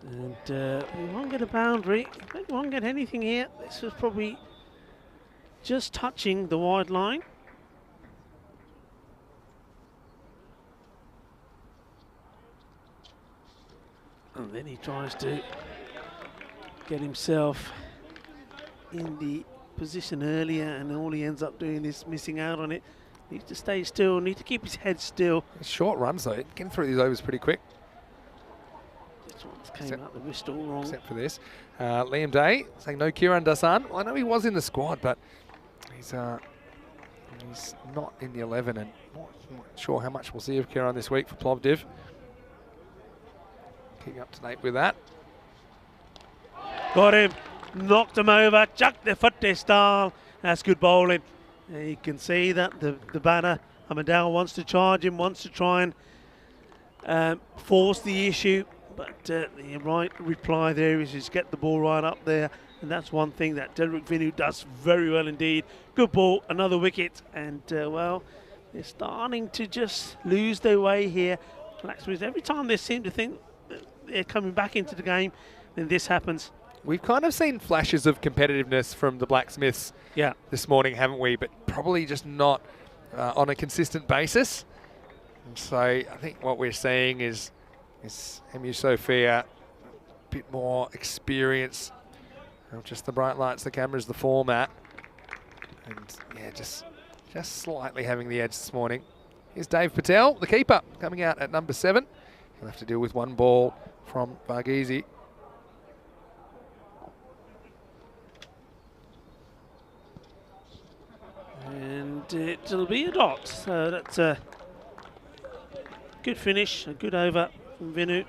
And we won't get a boundary. We won't get anything here. This was probably just touching the wide line. And then he tries to get himself in the position earlier, and all he ends up doing is missing out on it. Needs to stay still, needs to keep his head still. Short runs though, getting through these overs pretty quick. This one's came out the wrist all wrong. Except for this. Liam Day saying no Kieran Dasan. Well, I know he was in the squad, but he's not in the 11, and not sure how much we'll see of Kieran this week for Plovdiv. Keeping up to date with that. Got him, knocked him over, chucked the foot to style. That's good bowling. You can see that the batter, Amadel, wants to charge him, wants to try and force the issue. But the right reply there is just get the ball right up there. And that's one thing that Derek Vinu does very well indeed. Good ball, another wicket. And, well, they're starting to just lose their way here. Blacksmiths, every time they seem to think they're coming back into the game, then this happens. We've kind of seen flashes of competitiveness from the Blacksmiths this morning, haven't we? But probably just not on a consistent basis. And so I think what we're seeing is MU Sofia, a bit more experience. Just the bright lights, the cameras, the format. And yeah, just slightly having the edge this morning. Here's Dave Patel, the keeper, coming out at number 7. He'll have to deal with one ball from Varghese. And it'll be a dot. So that's a good finish, a good over from Vinu.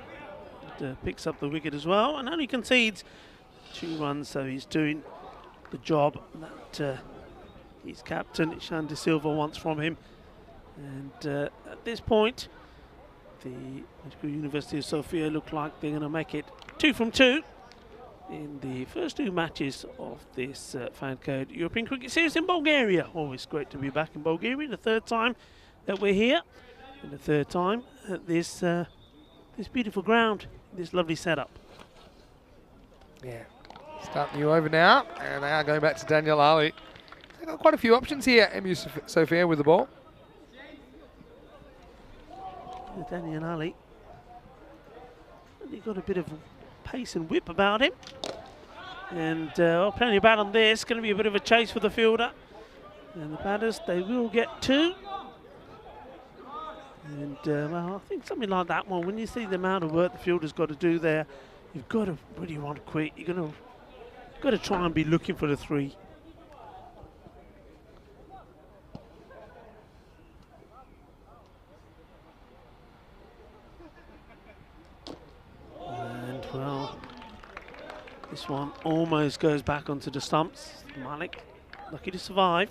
Picks up the wicket as well, and only concedes 2 runs, so he's doing the job that his captain, Ishan De Silva, wants from him. And at this point, the University of Sofia look like they're going to make it 2 from 2 in the first 2 matches of this FanCode European Cricket Series in Bulgaria. Always great to be back in Bulgaria, the 3rd time that we're here, and the 3rd time at this this beautiful ground, this lovely setup. Yeah, start new over now, and they are going back to Daniel Ali. They've got quite a few options here, MU Sofia with the ball. Daniel Ali, he got a bit of pace and whip about him, and plenty of bat on this. Going to be a bit of a chase for the fielder, and the batters, they will get 2. And well, I think something like that one, when you see the amount of work the fielder's got to do there, you've got to really want to quit. You've got to try and be looking for the 3. And well, this one almost goes back onto the stumps. Malik, lucky to survive.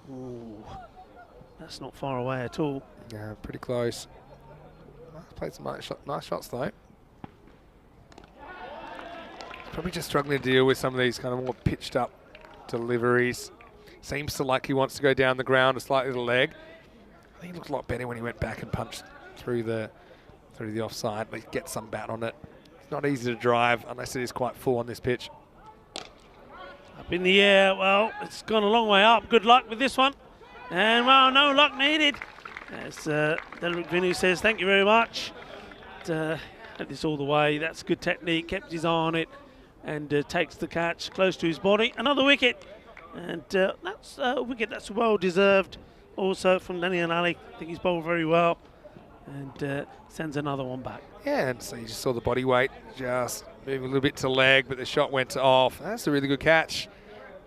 Ooh, that's not far away at all. Yeah, pretty close. Played some nice shots though. Probably just struggling to deal with some of these kind of more pitched up deliveries. Seems to like he wants to go down the ground a slightly to the leg. I think he looked a lot better when he went back and punched through the offside, but he gets some bat on it. It's not easy to drive unless it is quite full on this pitch. Up in the air, well, it's gone a long way up. Good luck with this one. And well, no luck needed. As Derek Vinu says, thank you very much. Had this all the way. That's good technique. Kept his eye on it and takes the catch close to his body. Another wicket. And that's a wicket that's well deserved also from Daniel Ali. I think he's bowled very well. And sends another one back. Yeah, and so you just saw the body weight just moving a little bit to leg, but the shot went off. That's a really good catch.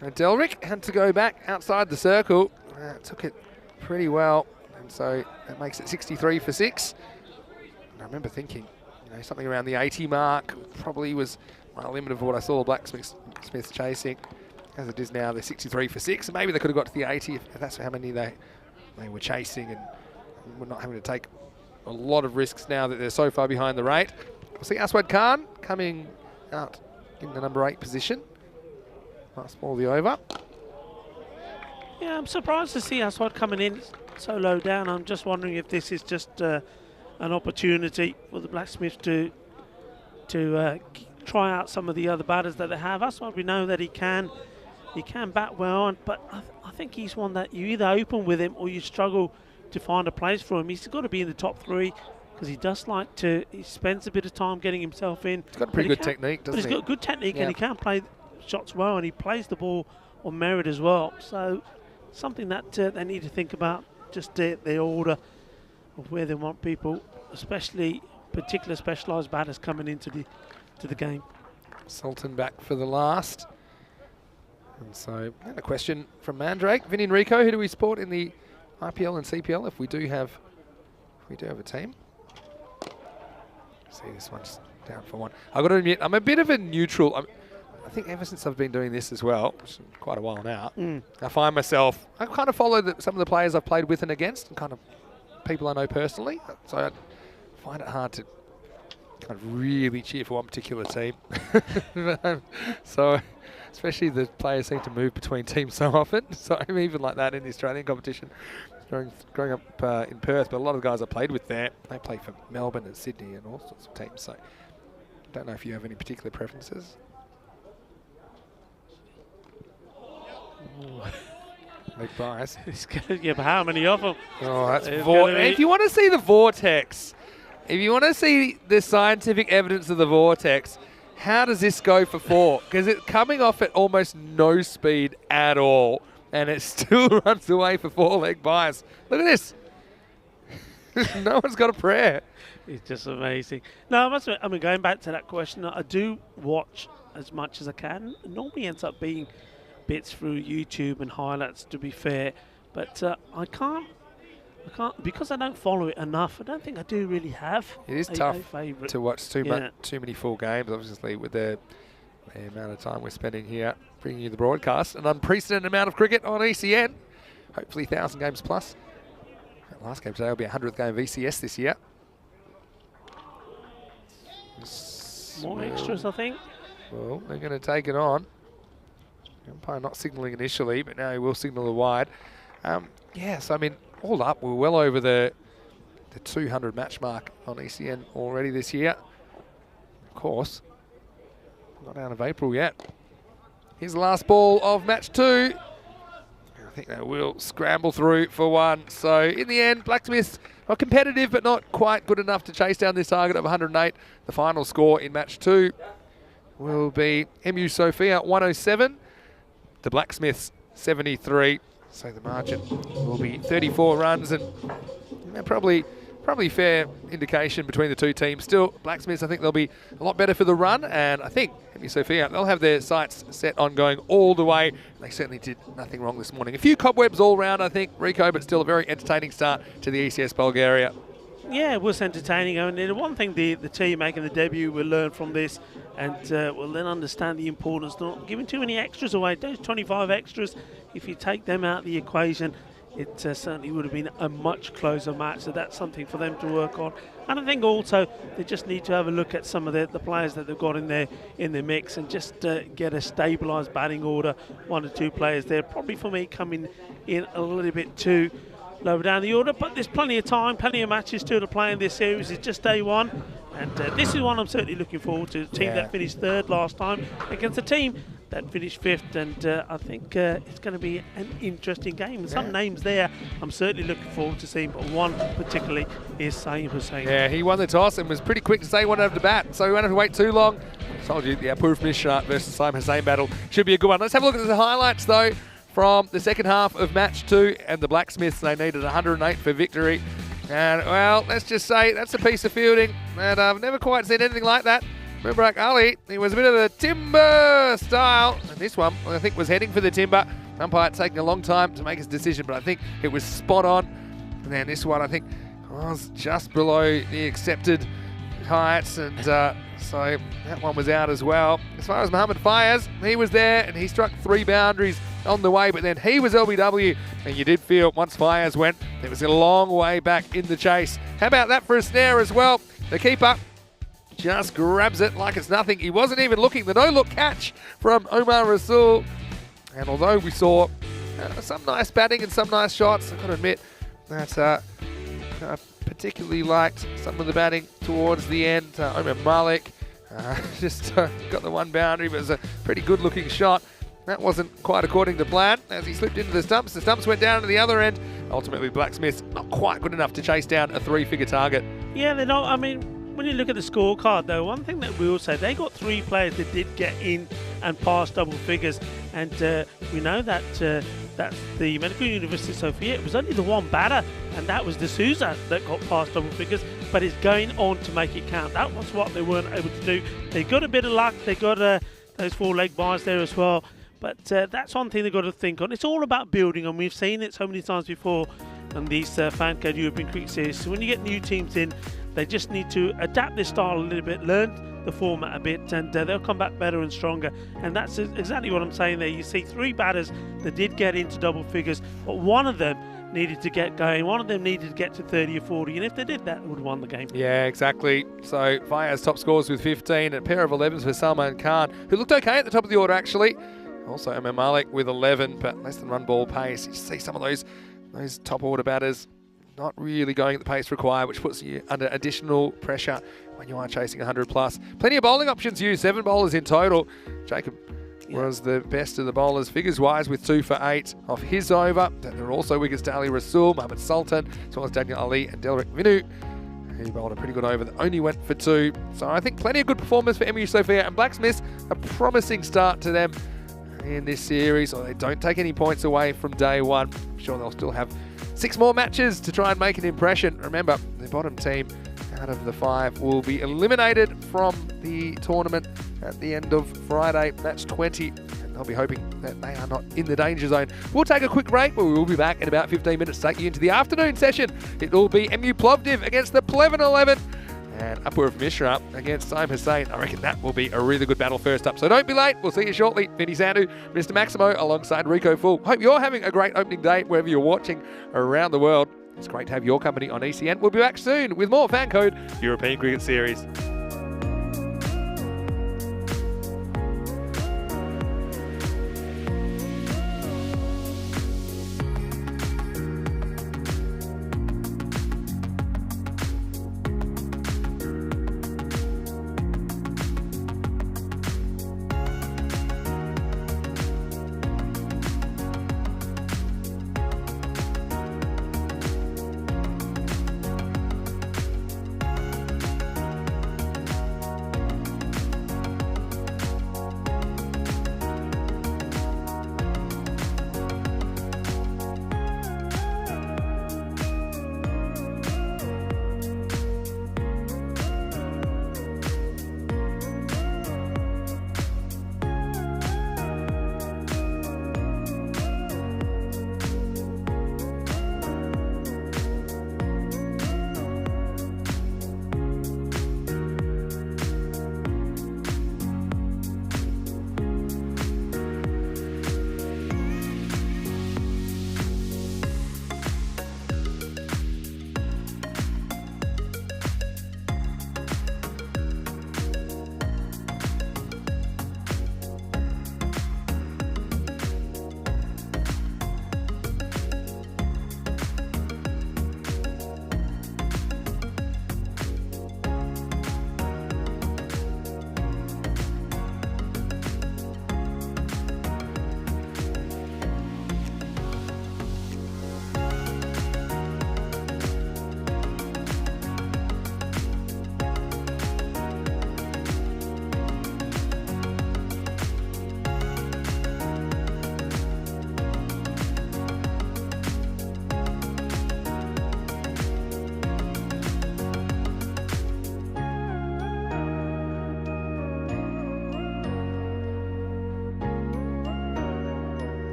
And Delrick had to go back outside the circle. Took it pretty well, and so that makes it 63 for 6. And I remember thinking, something around the 80 mark probably was my limit of what I saw the Blacksmiths chasing. As it is now, they're 63 for 6, and maybe they could have got to the 80 if that's how many they were chasing, and we're not having to take a lot of risks now that they're so far behind the rate. We'll see Aswad Khan coming out in the number 8 position. Last ball of the over. Yeah, I'm surprised to see Aswad coming in. so low down. I'm just wondering if this is just an opportunity for the Blacksmiths to try out some of the other batters that they have. That's why we know that he can bat well, but I think he's one that you either open with him or you struggle to find a place for him. He's got to be in the top 3 because he does like to. He spends a bit of time getting himself in. He's got a pretty good technique, doesn't he? But he's got good technique, and he can play shots well, and he plays the ball on merit as well. So something that they need to think about, just their order of where they want people, especially particular specialised batters coming into the game. Sultan back for the last. And so, a question from Mandrake. Vinny and Rico, who do we support in the IPL and CPL if we do have a team? See, this one's down for 1. I've got to admit, I'm a bit of a neutral. I think ever since I've been doing this as well, which is quite a while now, I find myself, I kind of follow some of the players I've played with and against, and kind of people I know personally. So I find it hard to kind of really cheer for one particular team. So, especially the players seem to move between teams so often. So I'm even like that in the Australian competition. Growing up in Perth, but a lot of the guys I played with there, they play for Melbourne and Sydney and all sorts of teams. So I don't know if you have any particular preferences. Big bias. Yeah, but how many of them? Oh, that's if you want to see the vortex, if you want to see the scientific evidence of the vortex, how does this go for 4? Because it's coming off at almost no speed at all, and it still runs away for 4-leg bias. Look at this. No one's got a prayer. It's just amazing. No, I mean, going back to that question, I do watch as much as I can. It normally ends up being bits through YouTube and highlights, to be fair, but I can't because I don't follow it enough. I don't think I do really have. It is tough to watch too many full games, obviously, with the amount of time we're spending here bringing you the broadcast. An unprecedented amount of cricket on ECN. Hopefully 1,000 games plus. That last game today will be 100th game of ECS this year. More extras, I think. Well, they're going to take it on. Umpire not signalling initially, but now he will signal the wide. So I mean, all up, we're well over the 200 match mark on ECN already this year. Of course, not out of April yet. Here's the last ball of match 2. I think they will scramble through for 1. So in the end, Blacksmiths are competitive, but not quite good enough to chase down this target of 108. The final score in match 2 will be MU Sofia 107. The Blacksmiths 73, so the margin will be 34 runs, and probably fair indication between the two teams. Still, Blacksmiths, I think they'll be a lot better for the run, and I think MU Sofia, they'll have their sights set on going all the way. They certainly did nothing wrong this morning. A few cobwebs all round, I think, Rico, but still a very entertaining start to the ECS Bulgaria. Yeah, it was entertaining. I mean, one thing the team making the debut will learn from this, and will then understand the importance of not giving too many extras away. Those 25 extras, if you take them out of the equation, it certainly would have been a much closer match. So that's something for them to work on. And I think also they just need to have a look at some of the players that they've got in their mix, and just get a stabilised batting order. 1 or 2 players there, probably for me coming in a little bit too lower down the order, but there's plenty of time, plenty of matches still to play in this series. It's just day 1, and this is one I'm certainly looking forward to. A team that finished 3rd last time against a team that finished 5th, and I think it's going to be an interesting game. And some names there I'm certainly looking forward to seeing, but one particularly is Saeem Hussain. Yeah, he won the toss and was pretty quick to say he wanted to have the bat, so we won't have to wait too long. I told you, Purv Mishra versus Saeem Hussain battle should be a good one. Let's have a look at the highlights, though, from the second half of match 2, and the Blacksmiths, they needed 108 for victory. And, well, let's just say that's a piece of fielding, and I've never quite seen anything like that. Mubarak Ali, he was a bit of a timber style, and this one, I think, was heading for the timber. Umpire taking a long time to make his decision, but I think it was spot on. And then this one, I think, was just below the accepted heights, and so that one was out as well. As far as Mohammed Fayez, he was there, and he struck 3 boundaries on the way, but then he was LBW, and you did feel once Fayez went, it was a long way back in the chase. How about that for a snare as well? The keeper just grabs it like it's nothing. He wasn't even looking. The no-look catch from Omar Rasul. And although we saw some nice batting and some nice shots, I've got to admit, that I particularly liked some of the batting towards the end. Omar Malik just got the one boundary, but it was a pretty good looking shot. That wasn't quite according to plan as he slipped into the stumps. The stumps went down to the other end. Ultimately, Blacksmith's not quite good enough to chase down a 3-figure target. Yeah, they're not. I mean, when you look at the scorecard, though, one thing that we will say, they got 3 players that did get in and pass double figures. And we know that that's the Medical University of Sofia. It was only the one batter, and that was the Souza that got past double figures, but it's going on to make it count. That was what they weren't able to do. They got a bit of luck. They got those 4-leg bars there as well. But that's one thing they've got to think on. It's all about building, and we've seen it so many times before on these FanCode European Cricket Series. So when you get new teams in, they just need to adapt their style a little bit, learn the format a bit, and they'll come back better and stronger. And that's exactly what I'm saying there. You see 3 batters that did get into double figures, but one of them needed to get going. One of them needed to get to 30 or 40, and if they did that, they would have won the game. Yeah, exactly. So Fayaz top scores with 15, a pair of 11s for Salman Khan, who looked okay at the top of the order actually. Also Omar Malik with 11, but less than 1 ball pace. You see some of those top order batters not really going at the pace required, which puts you under additional pressure when you are chasing 100 plus. Plenty of bowling options used, 7 bowlers in total. Jacob was the best of the bowlers figures-wise with 2 for 8 off his over. There are also wickets to Ali Rasul, Mohammad Sultan, as well as Daniel Ali and Delrick Vinu. He bowled a pretty good over that only went for 2. So I think plenty of good performance for MU Sofia, and Blacksmiths, a promising start to them in this series, or they don't take any points away from day one. I'm sure they'll still have 6 more matches to try and make an impression. Remember, the bottom team out of the 5 will be eliminated from the tournament at the end of Friday, match 20, and they'll be hoping that they are not in the danger zone. We'll take a quick break, but we will be back in about 15 minutes to take you into the afternoon session. It will be MU Plovdiv against the Pleven 11. And Upward Mishra against Saim Hussain. I reckon that will be a really good battle first up. So don't be late. We'll see you shortly. Vinny Sandu, Mr. Maximo, alongside Rico Full. Hope you're having a great opening day wherever you're watching around the world. It's great to have your company on ECN. We'll be back soon with more FanCode European Cricket Series.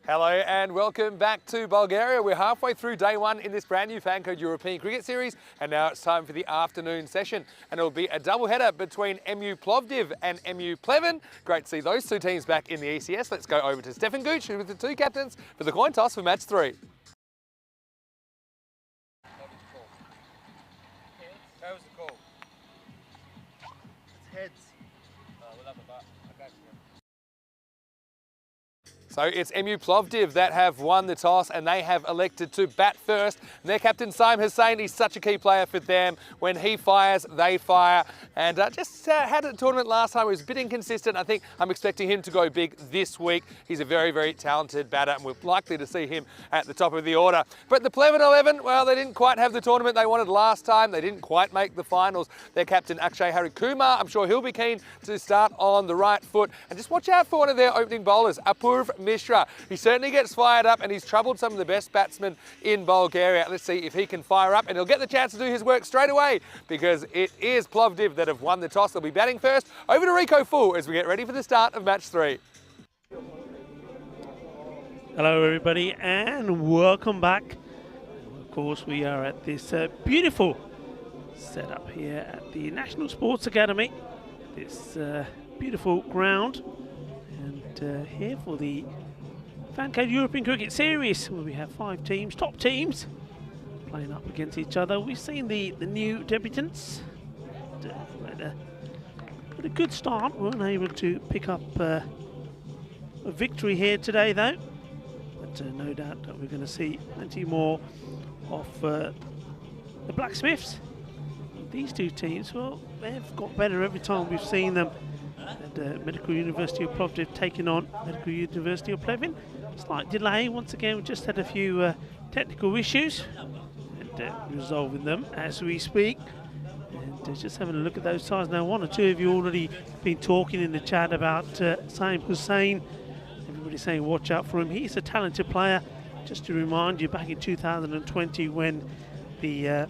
Hello and welcome back to Bulgaria. We're halfway through day one in this brand new FanCode European Cricket Series, and now it's time for the afternoon session. And it'll be a double header between MU Plovdiv and MU Pleven. Great to see those two teams back in the ECS. Let's go over to Stefan Gooch with the two captains for the coin toss for match 3. Tails the call. It's heads. We'll have a bat. Okay. So it's MU Plovdiv that have won the toss and they have elected to bat first. And their captain, Saim Hussain, is such a key player for them. When he fires, they fire. And just had a tournament last time. He was a bit inconsistent. I think I'm expecting him to go big this week. He's a very, very talented batter and we're likely to see him at the top of the order. But the Pleven 11, well, they didn't quite have the tournament they wanted last time. They didn't quite make the finals. Their captain, Akshay Harikumar, I'm sure he'll be keen to start on the right foot. And just watch out for one of their opening bowlers, Apurv Mishra. He certainly gets fired up and he's troubled some of the best batsmen in Bulgaria. Let's see if he can fire up and he'll get the chance to do his work straight away because it is Plovdiv that have won the toss. They'll be batting first. Over to Rico Full as we get ready for the start of match 3. Hello everybody and welcome back. Of course we are at this beautiful setup here at the National Sports Academy. This beautiful ground and here for the FanCode European Cricket Series where we have 5 teams, top teams, playing up against each other. We've seen the new debutants. Had a good start. We weren't able to pick up a victory here today though. But no doubt that we're going to see plenty more of the Blacksmiths. These two teams, well, they've got better every time we've seen them. And Medical University of Plovdiv taking on Medical University of Pleven. Slight delay once again. We just had a few technical issues and resolving them as we speak. And just having a look at those sides now. One or two of you already been talking in the chat about Saim Hussain. Everybody's saying watch out for him. He's a talented player. Just to remind you, back in 2020 when the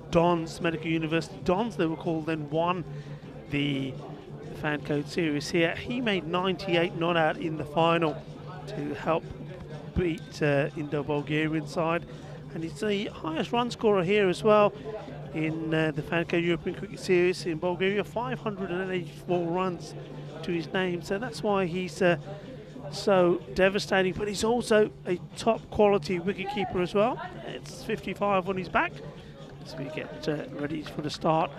Dons, Medical University Dons, they were called, then won the FanCode series here. He made 98 not out in the final to help beat Indo-Bulgarian side. And he's the highest run scorer here as well in the FanCode European Cricket Series in Bulgaria. 584 runs to his name. So that's why he's so devastating. But he's also a top quality wicketkeeper as well. It's 55 on his back as we get ready for the start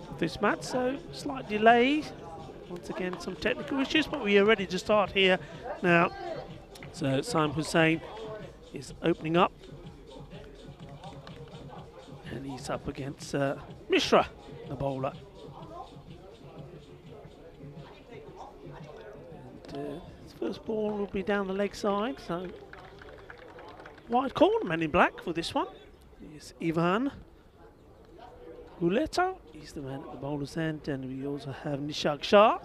of this match. So slight delay, once again some technical issues, but we are ready to start here now. So Saim Hussain is opening up and he's up against Mishra, the bowler. And his first ball will be down the leg side, so wide corner, man in black for this one. Is Ivan Guleto, he's the man at the bowler's end, and we also have Nishak Shah,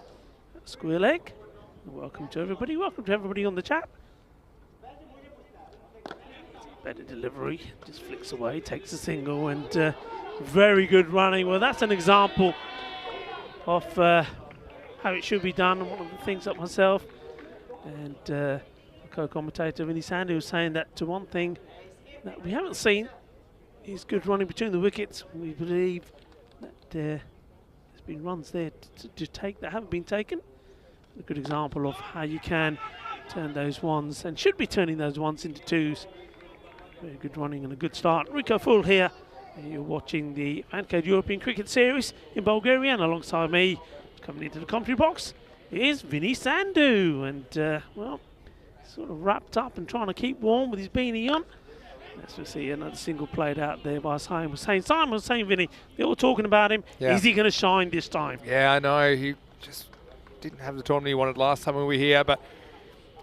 square leg. Welcome to everybody on the chat. Better delivery, just flicks away, takes a single, and very good running. Well, that's an example of how it should be done, and one of the things that myself and co-commentator Vinny Sandy was saying that one thing that we haven't seen is good running between the wickets. We believe that there's been runs there to take that haven't been taken. A good example of how you can turn those ones, and should be turning those ones into twos. Very good running and a good start. Rico Full here. You're watching the FanCode European Cricket Series in Bulgaria, and alongside me, coming into the commentary box, is Vinny Sandu. And, well, sort of wrapped up and trying to keep warm with his beanie on. As we see another single played out there by Saim Hussain. Saim Hussain, Vinny, they were talking about him. Yeah. Is he going to shine this time? Yeah, I know. He just didn't have the tournament he wanted last time we were here, but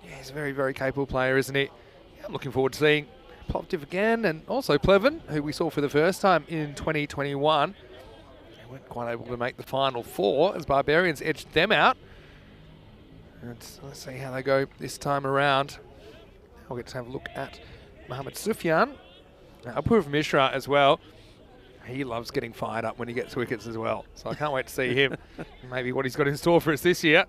yeah, he's a very, very capable player, isn't he? Yeah, I'm looking forward to seeing Plovdiv again, and also Pleven, who we saw for the first time in 2021. They weren't quite able to make the final 4 as Barbarians edged them out. And let's see how they go this time around. I'll get to have a look at Mohammad Sufyan. Apurv Mishra as well. He loves getting fired up when he gets wickets as well. So I can't wait to see him. Maybe what he's got in store for us this year.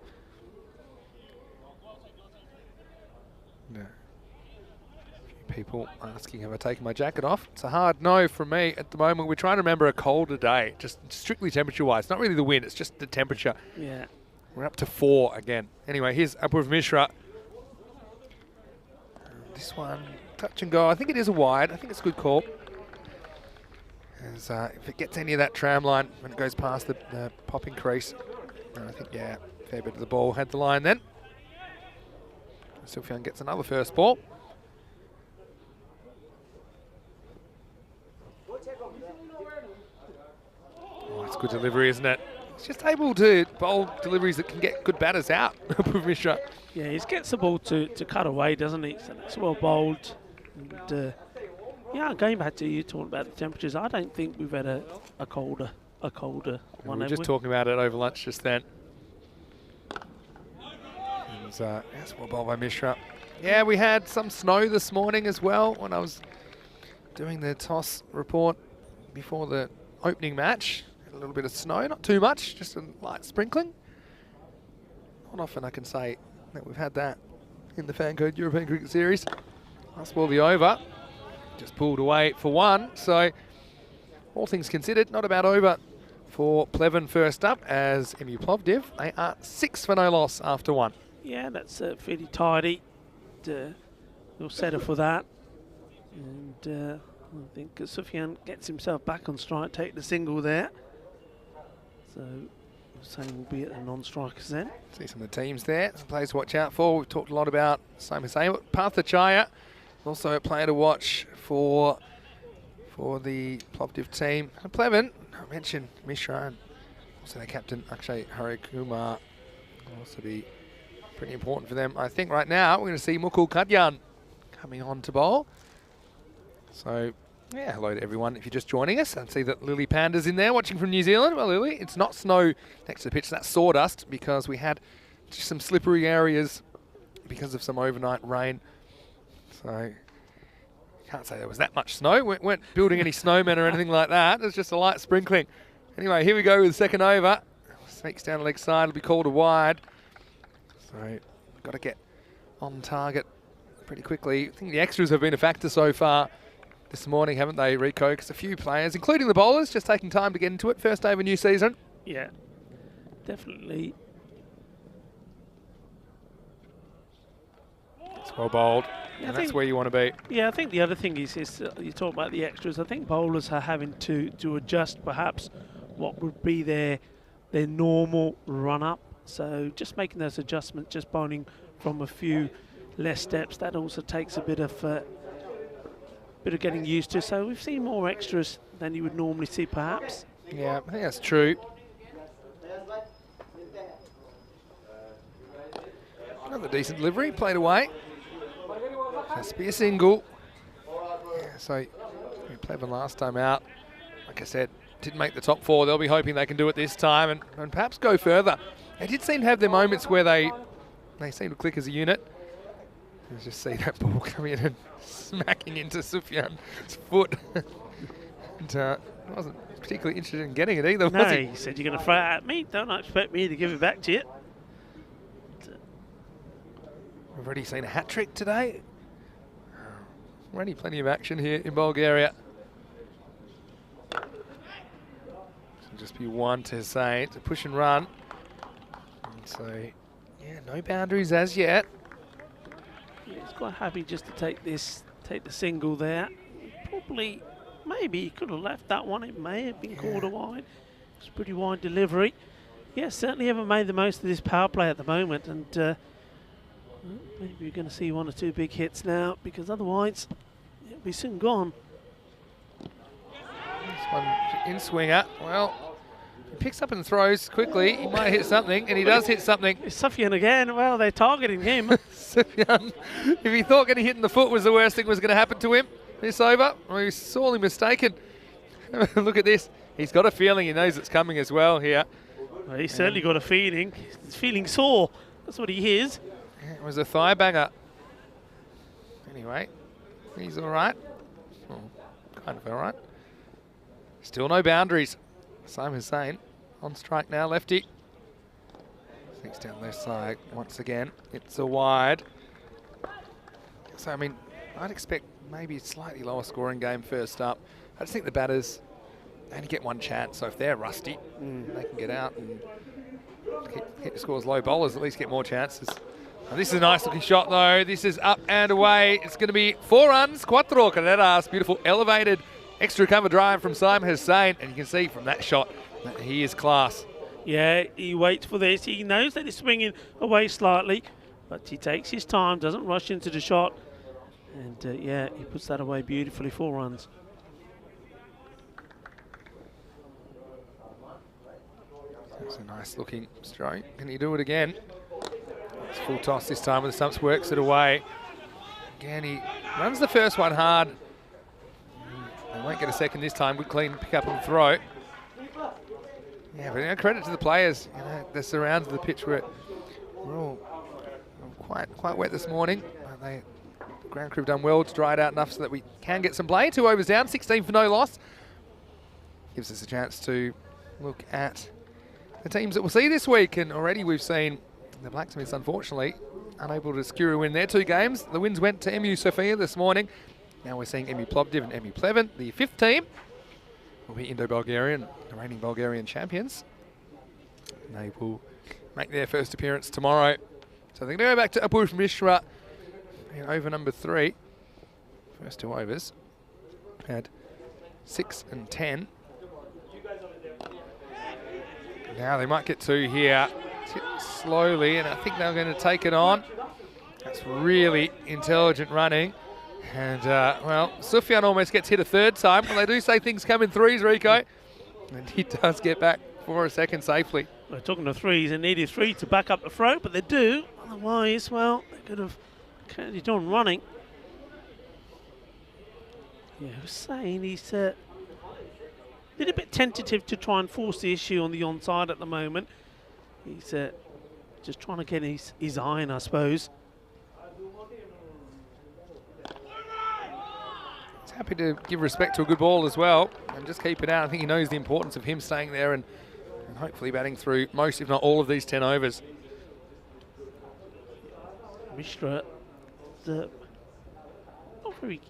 People asking, have I taken my jacket off? It's a hard no from me at the moment. We're trying to remember a colder day, just strictly temperature-wise. Not really the wind, it's just the temperature. Yeah. We're up to 4 again. Anyway, here's Apoorv Mishra. This one, touch and go. I think it is a wide. I think it's a good call. As, if it gets any of that tram line when it goes past the popping crease, I think, yeah, fair bit of the ball had the line then. Sufyan gets another first ball. Oh, it's good delivery, isn't it? He's just able to bowl deliveries that can get good batters out. Mishra. Yeah, he gets the ball to cut away, doesn't he? So that's well bowled. And, yeah, going back to you talking about the temperatures, I don't think we've had a colder one. We were just talking about it over lunch just then. And, yes, well bowled by Mishra. Yeah, we had some snow this morning as well when I was doing the toss report before the opening match. A little bit of snow, not too much, just a light sprinkling. Not often I can say that we've had that in the FanCode European Cricket Series. Last ball the over, just pulled away for 1. So all things considered, not a bad over for Pleven first up as MU Plovdiv. They are 6 for no loss after 1. Yeah, that's fairly tidy. We'll settle for that. And I think Sufyan gets himself back on strike, take the single there. So, same will be at the non-strikers then. See some of the teams there, some players to watch out for. We've talked a lot about Simon Same. Partha Chaya, also a player to watch for the Plovdiv team. And Pleven, I mentioned Mishra and also their captain Akshay Harikumar will also be pretty important for them. I think right now we're going to see Mukul Kadyan coming on to bowl. So, yeah, hello to everyone if you're just joining us. I see that Lily Panda's in there watching from New Zealand. Well, Lily, it's not snow next to the pitch, that's sawdust because we had just some slippery areas because of some overnight rain. So, can't say there was that much snow. We weren't building any snowmen or anything like that. It was just a light sprinkling. Anyway, here we go with the second over. Sneaks down the leg side, it'll be called a wide. So, got to get on target pretty quickly. I think the extras have been a factor so far this morning, haven't they, Rico? Because a few players, including the bowlers, just taking time to get into it. First day of a new season. Yeah, definitely. It's well bowled, Yeah, and that's where you want to be. Yeah, I think the other thing is you talk about the extras. I think bowlers are having to adjust perhaps what would be their normal run-up. So just making those adjustments, just bowling from a few less steps, that also takes a bit of getting used to. So we've seen more extras than you would normally see, perhaps. Yeah, I think that's true. Another decent delivery, played away. Has to be a single. Yeah, so Pleven last time out, like I said, didn't make the top 4. They'll be hoping they can do it this time and perhaps go further. They did seem to have their moments where they seem to click as a unit. You just see that ball coming in and smacking into Sufyan's foot. And wasn't particularly interested in getting it either, was he? He said, you're going to throw it at me? Don't expect me to give it back to you. We've already seen a hat-trick today. Already plenty of action here in Bulgaria. It'll just be one to say, to push and run. And so, yeah, no boundaries as yet. Yeah, he's quite happy just to take the single there. Probably, maybe he could have left that one. It may have been called a wide. It's a pretty wide delivery. Yeah, certainly haven't made the most of this power play at the moment. And maybe we're going to see 1 or 2 big hits now, because otherwise it'll be soon gone. This one in swinger. Well, he picks up and throws quickly. He might hit something, and he does hit something. It's Sufyan again. Well, they're targeting him. Sufyan, if he thought getting hit in the foot was the worst thing was going to happen to him this over, well, he was sorely mistaken. Look at this. He's got a feeling he knows it's coming as well here. Well, he's certainly got a feeling. He's feeling sore. That's what he is. It was a thigh banger. Anyway, he's all right. Well, kind of all right. Still no boundaries. Simon Hussain on strike now, lefty. Sneaks down left side once again. It's a wide. So, I mean, I'd expect maybe slightly lower scoring game first up. I just think the batters only get one chance, so if they're rusty, they can get out and keep the scores low. Bowlers at least get more chances. And this is a nice looking shot though. This is up and away. It's going to be 4 runs. Cuatro carreras. Beautiful elevated extra cover drive from Simon Hussain. And you can see from that shot that he is class. Yeah, he waits for this. He knows that he's swinging away slightly, but he takes his time, doesn't rush into the shot. And yeah, he puts that away beautifully. 4 runs. That's a nice looking stroke. Can he do it again? It's full toss this time with the stumps, works it away. Again, he runs the first one hard. They won't get a second this time. Good clean pick up and throw. Yeah, but credit to the players. The surrounds of the pitch were all quite wet this morning. The ground crew have done well to dry it out enough so that we can get some play. 2 overs down, 16 for no loss. Gives us a chance to look at the teams that we'll see this week, and already we've seen the Blacksmiths, unfortunately, unable to secure a win their 2 games. The wins went to MU Sofia this morning. Now we're seeing MU Plovdiv and MU Pleven. The 5th team will be Indo-Bulgarian, the reigning Bulgarian champions. And they will make their first appearance tomorrow. So they're going to go back to Apush Mishra in over number 3. First 2 overs. Had 6 and 10. Now they might get 2 here slowly, and I think they're going to take it on. That's really intelligent running. And, well, Sufyan almost gets hit a 3rd time. Well, they do say things come in 3s, Rico. And he does get back for a second safely. We're talking to 3s. They needed 3 to back up the throw, but they do. Otherwise, well, they could have carried on running. Yeah, Hussain, he's a little bit tentative to try and force the issue on the onside at the moment. He's just trying to get his iron, I suppose. He's happy to give respect to a good ball as well and just keep it out. I think he knows the importance of him staying there and hopefully batting through most, if not all, of these 10 overs. Mishra, not very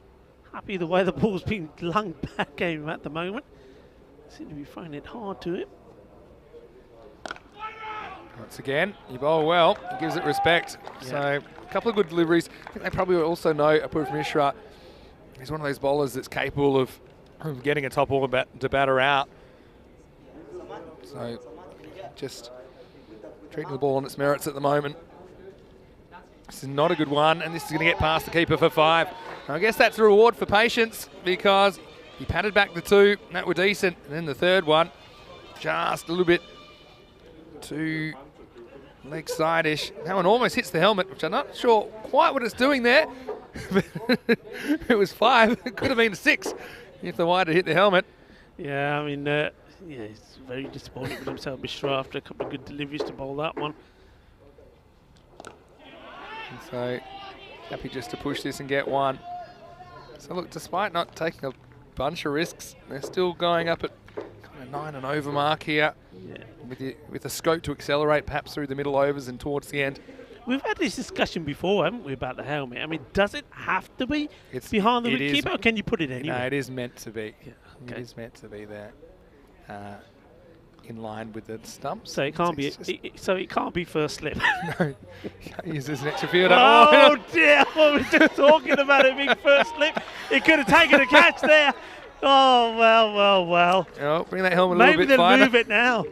happy the way the ball's being lunged back at him at the moment. Seem to be finding it hard to him. Once again, you bowl well, he gives it respect. Yeah. So a couple of good deliveries. I think they probably also know Apush Mishra is one of those bowlers that's capable of getting a top order to batter out. So just treating the ball on its merits at the moment. This is not a good one, and this is going to get past the keeper for 5. Now, I guess that's a reward for patience because he patted back the 2, and that were decent. And then the 3rd one, just a little bit too leg side-ish. That one almost hits the helmet, which I'm not sure quite what it's doing there. It was 5. It could have been a 6 if the wide had hit the helmet. Yeah, I mean, yeah, he's very disappointed with himself, Mishra, after a couple of good deliveries to bowl that one. And so happy just to push this and get 1. So look, despite not taking a bunch of risks, they're still going up at kind of 9 and over mark here. Yeah. With the scope to accelerate perhaps through the middle overs and towards the end. We've had this discussion before, haven't we, about the helmet? I mean, does it have to be behind the wicketkeeper, or can you put it anywhere? No, it is meant to be. Yeah, okay. It is meant to be there, in line with the stumps. So it can't be. So it can't be first slip. No, can't use this as an extra fielder. Oh dear! What were we just talking about it being first slip? It could have taken a catch there. Oh well. Oh, bring that helmet a little bit finer. Maybe they'll move it now.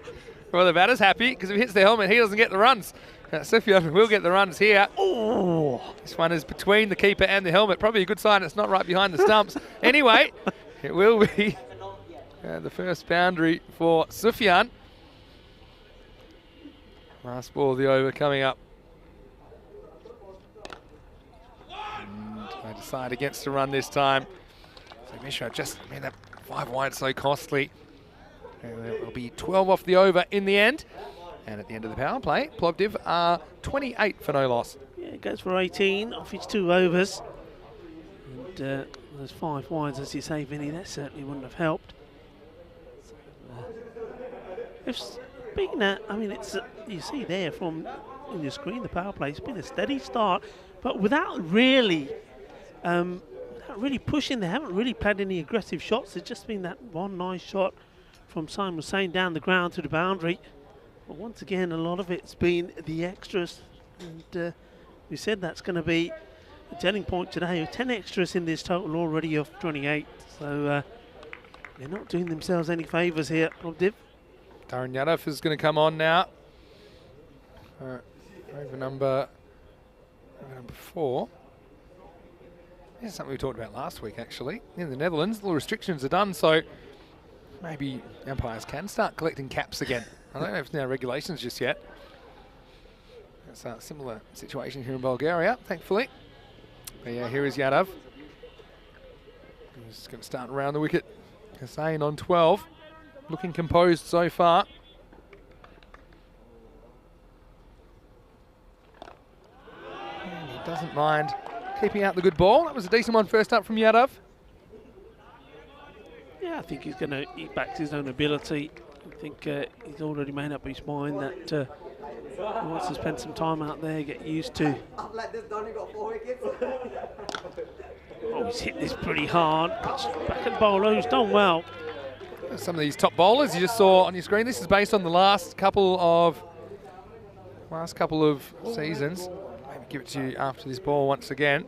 Well, the batter's happy because if he hits the helmet, he doesn't get the runs. Sufyan will get the runs here. Oh! This one is between the keeper and the helmet. Probably a good sign it's not right behind the stumps. Anyway, it will be the first boundary for Sufyan. Last ball of the over coming up. And they decide against the run this time. So Mishra just made that 5 wide so costly. And there will be 12 off the over in the end. And at the end of the power play, Plovdiv are 28 for no loss. Yeah, it goes for 18 off its 2 overs. And those 5 wides, as you say, Vinny, that certainly wouldn't have helped. Speaking of, I mean, it's you see there from on your screen, the power play, it's been a steady start, but without really not really pushing. They haven't really played any aggressive shots. There's just been that one nice shot from Simon Hussain down the ground to the boundary. But once again, a lot of it's been the extras. And we said that's going to be a telling point today. 10 extras in this total already of 28. So they're not doing themselves any favours here, Div. Darren Yadav is going to come on now. Over number 4. This is something we talked about last week, actually. In the Netherlands, the restrictions are done, so maybe umpires can start collecting caps again. I don't know if it's now regulations just yet. It's a similar situation here in Bulgaria, thankfully. But yeah, here is Yadav. He's going to start around the wicket. Hussain on 12. Looking composed so far. And he doesn't mind keeping out the good ball. That was a decent one first up from Yadav. Yeah, I think he's going to eat back his own ability. I think he's already made up his mind that he wants to spend some time out there, get used to. Oh, he's hit this pretty hard. Back at the bowler, who's done well. Some of these top bowlers you just saw on your screen. This is based on the last couple of seasons. Maybe give it to you after this ball once again.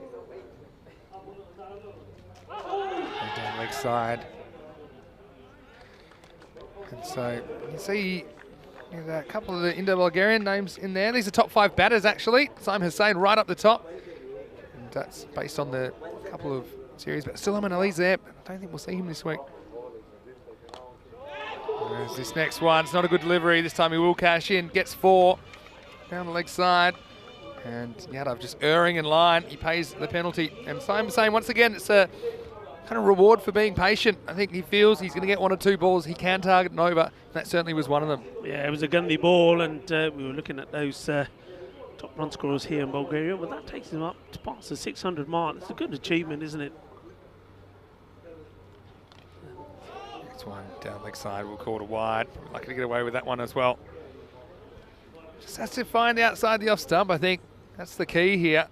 And down leg side. And so you see a couple of the Indo-Bulgarian names in there. These are top 5 batters actually. Simon Hussain right up the top. And that's based on the couple of series. But still Ali's there. I don't think we'll see him this week. There's this next one. It's not a good delivery. This time he will cash in. Gets 4 down the leg side. And Yadav just erring in line. He pays the penalty. And Simon saying once again, it's a kind of reward for being patient. I think he feels he's going to get 1 or 2 balls he can target and over. That certainly was one of them. Yeah, it was a gunny ball, and we were looking at those top run scorers here in Bulgaria. Well, that takes him up to past the 600 mark. It's a good achievement, isn't it? Next one down leg side, we'll call it a wide. Lucky to get away with that one as well. Just has to find outside the off stump, I think. That's the key here.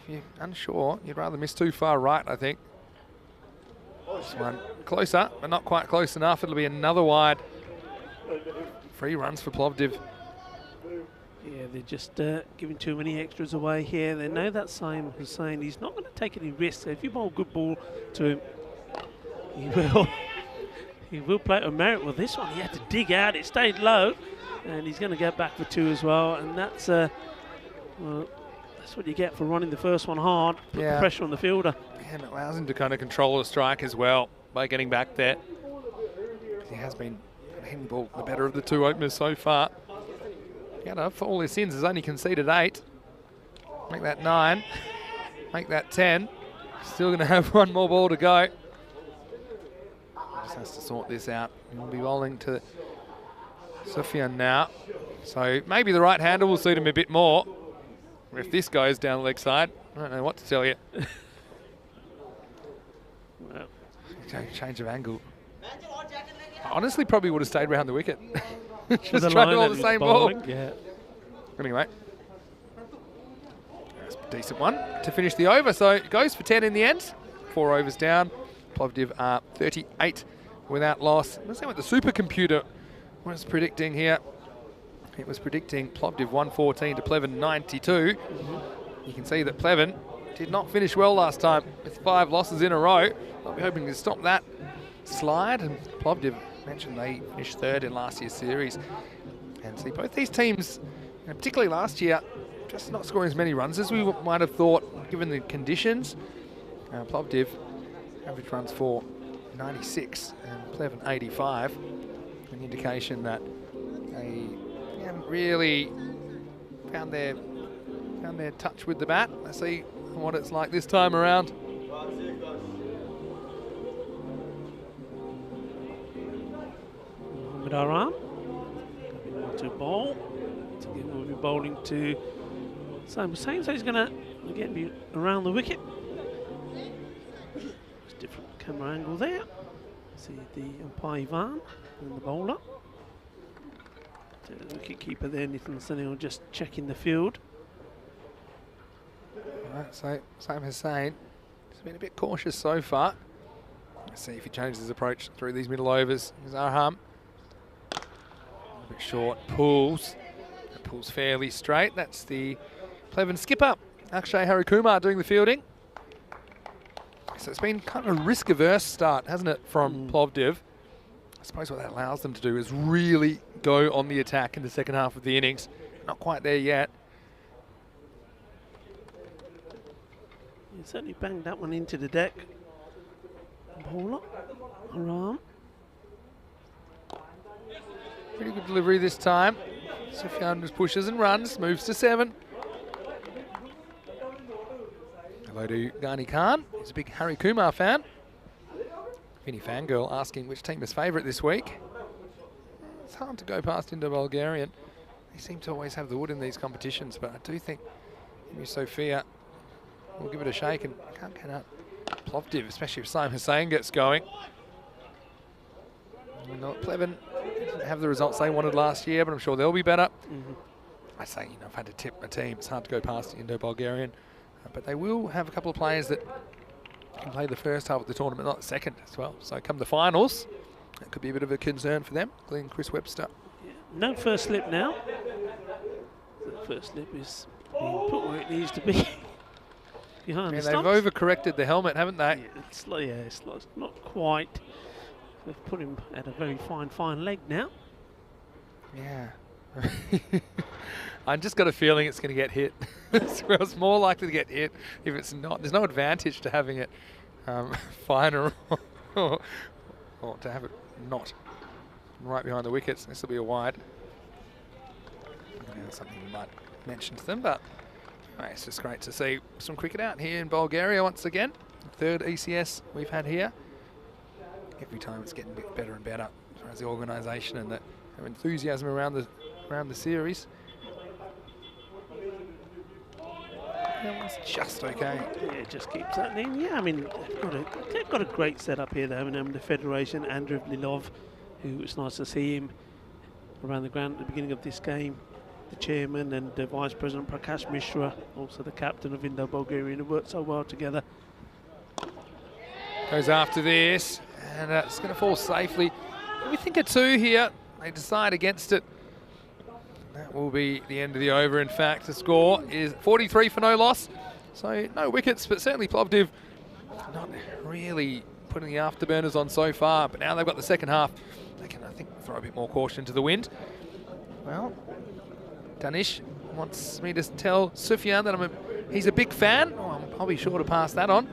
If you're unsure, you'd rather miss too far right, I think. This one closer, but not quite close enough. It'll be another wide. 3 runs for Plovdiv. Yeah, they're just giving too many extras away here. They know that Simon Hussain, he's not going to take any risks. So if you bowl a good ball to him, he will play it on merit. Well, this one he had to dig out. It stayed low, and he's going to get back for 2 as well. And that's well, that's what you get for running the first one hard. Put the pressure on the fielder. And it allows him to kind of control the strike as well by getting back there. He has been hitting the ball the better of the 2 openers so far. Yadav, for all his sins, has only conceded 8. Make that 9. Make that 10. Still going to have 1 more ball to go. Just has to sort this out. He'll be bowling to Sufyan now. So maybe the right hander will suit him a bit more. If this goes down the leg side, I don't know what to tell you. Well, change of angle. I honestly probably would have stayed behind the wicket. Just the trying to line all the same ball. Yeah. Anyway, that's a decent one to finish the over. So it goes for 10 in the end. 4 overs down. Plovdiv are 38 without loss. Let's see what the supercomputer was predicting here. It was predicting Plovdiv 114 to Pleven 92. You can see that Pleven did not finish well last time with 5 losses in a row. I'll be hoping to stop that slide. And Plovdiv mentioned they finished 3rd in last year's series. And see, both these teams, particularly last year, just not scoring as many runs as we might have thought given the conditions. Plovdiv average runs for 96 and Pleven 85. An indication that they haven't really found their touch with the bat. Let's see what it's like this time around. With our arm, to bowl. Again, we'll be bowling to Simon Hussain, so he's going to again be around the wicket. There's a different camera angle there. See the umpire Ivan and the bowler. The wicket keeper there, Nathan Senil, just checking the field. Right, so Simon Hussain He's been a bit cautious so far. Let's see if he changes his approach through these middle overs. Here's Arham. A bit short, pulls. It pulls fairly straight. That's the Pleven skipper, Akshay Harikumar, doing the fielding. So it's been kind of a risk-averse start, hasn't it, from Plovdiv. I suppose what that allows them to do is really go on the attack in the second half of the innings. Not quite there yet. He certainly banged that one into the deck. Bowler, Aram. Pretty good delivery this time. Sufyan just pushes and runs, moves to 7. Hello to Ghani Khan. He's a big Harry Kumar fan. Vinny Fangirl asking which team is favourite this week. It's hard to go past Indo-Bulgarian. They seem to always have the wood in these competitions, but I do think Sofia will give it a shake and can't get out Plovdiv, especially if Saim Hussain gets going. Pleven didn't have the results they wanted last year, but I'm sure they'll be better. I say, I've had to tip a team. It's hard to go past Indo-Bulgarian, but they will have a couple of players that can play the first half of the tournament, not the second as well. So come the finals, that could be a bit of a concern for them, including Chris Webster. Yeah. No first slip now. The first slip is being put where it needs to be. Behind the They've stumps. overcorrected the helmet, haven't they? Yeah, it's not quite. They've put him at a very fine leg now. Yeah. I just got a feeling it's going to get hit. It's more likely to get hit if it's not. There's no advantage to having it finer or to have it not right behind the wickets. This will be a wide. That's something we might mention to them, but it's just great to see some cricket out here in Bulgaria once again. Third ECS we've had here. Every time it's getting a bit better and better as far as the organisation and the enthusiasm around the series. That was just okay. Yeah, it just keeps happening. Yeah, I mean, they've got a great setup here, though, and the Federation, Andrew Nilov, who it's nice to see him around the ground at the beginning of this game. The chairman and the Vice President Prakash Mishra, also the captain of Indo-Bulgarian, who worked so well together. Goes after this, and it's going to fall safely. We think a 2 here. They decide against it. That will be the end of the over. In fact, the score is 43 for no loss. So no wickets, but certainly Plovdiv not really putting the afterburners on so far. But now they've got the second half. They can, I think, throw a bit more caution to the wind. Well, Danish wants me to tell Sufyan that he's a big fan. Oh, I'll be sure to pass that on.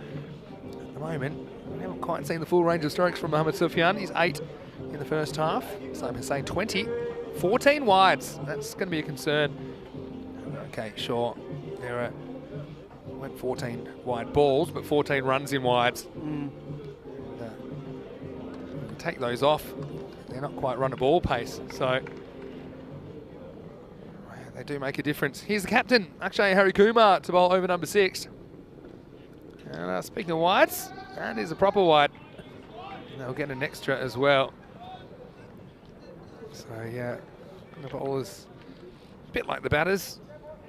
At the moment, we haven't quite seen the full range of strokes from Mohamed Sufyan. He's 8 in the first half. Saim Hussain 20. 14 wides. That's going to be a concern. Okay, sure. There went 14 wide balls, but 14 runs in wides. Take those off. They're not quite run a ball pace, so they do make a difference. Here's the captain, Akshay Harikumar, to bowl over number 6. And speaking of wides, that is a proper wide. And they'll get an extra as well. So yeah, the bowlers, a bit like the batters,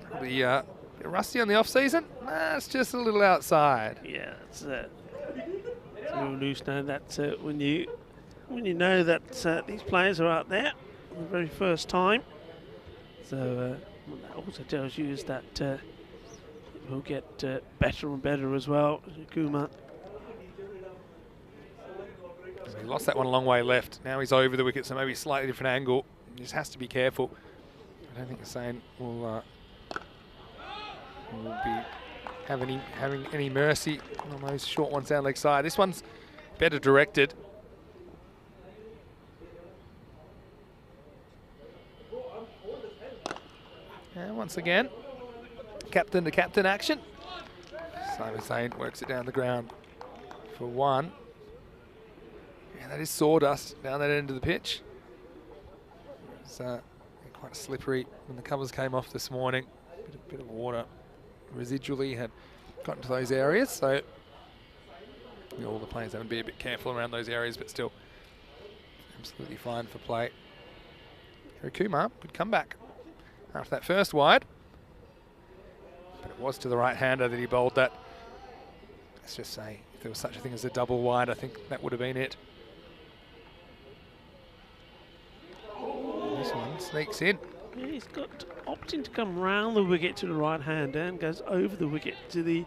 probably a bit rusty on the off season. It's just a little outside. Yeah, it's a real loose now. That when you know that these players are out there for the very first time. So what that also tells you is that it will get better and better as well. Kuma. So he lost that one a long way left. Now he's over the wicket, so maybe a slightly different angle. He just has to be careful. I don't think Hussain will be having any mercy on those short ones down leg side. This one's better directed. And once again, captain to captain action. Saim Hussain works it down the ground for 1. Yeah, that is sawdust down that end of the pitch. It's quite slippery when the covers came off this morning. Bit of water residually had gotten to those areas, so all the players having to be a bit careful around those areas, but still absolutely fine for play. Harikumar, good comeback after that first wide. But it was to the right-hander that he bowled that let's just say, if there was such a thing as a double wide, I think that would have been it. This one sneaks in. Yeah, he's opting to come round the wicket to the right hander and goes over the wicket to the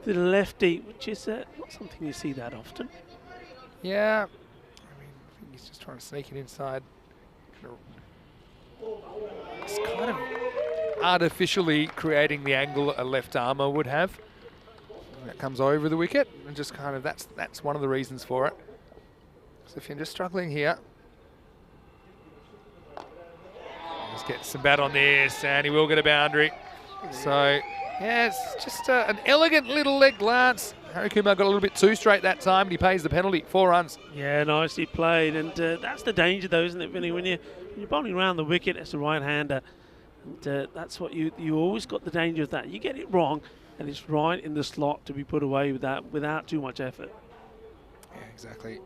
lefty, which is not something you see that often. Yeah, I mean, I think he's just trying to sneak it inside. It's kind of artificially creating the angle a left armour would have. That comes over the wicket, and just kind of that's one of the reasons for it. So if you're just struggling here, let's get some bat on this, and he will get a boundary. So yeah, it's just an elegant little leg glance. Harry Kumar got a little bit too straight that time, and he pays the penalty. 4 runs. Yeah, nicely played, and that's the danger, though, isn't it, Vinny? When you're bowling around the wicket as a right-hander, and that's what you always got the danger of that. You get it wrong, and it's right in the slot to be put away with that without too much effort. Yeah, exactly.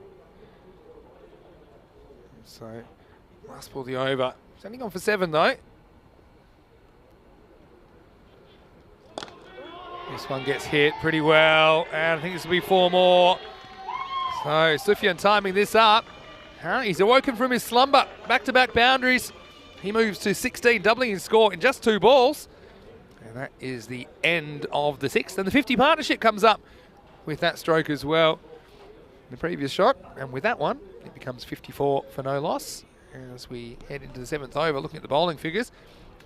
So last ball the over. It's only gone for 7 though. This one gets hit pretty well, and I think this will be 4 more. So Sufyan timing this up. He's awoken from his slumber. Back-to-back boundaries. He moves to 16, doubling his score in just 2 balls. And that is the end of the 6th. And the 50 partnership comes up with that stroke as well. The previous shot, and with that one, it becomes 54 for no loss. As we head into the 7th over, looking at the bowling figures,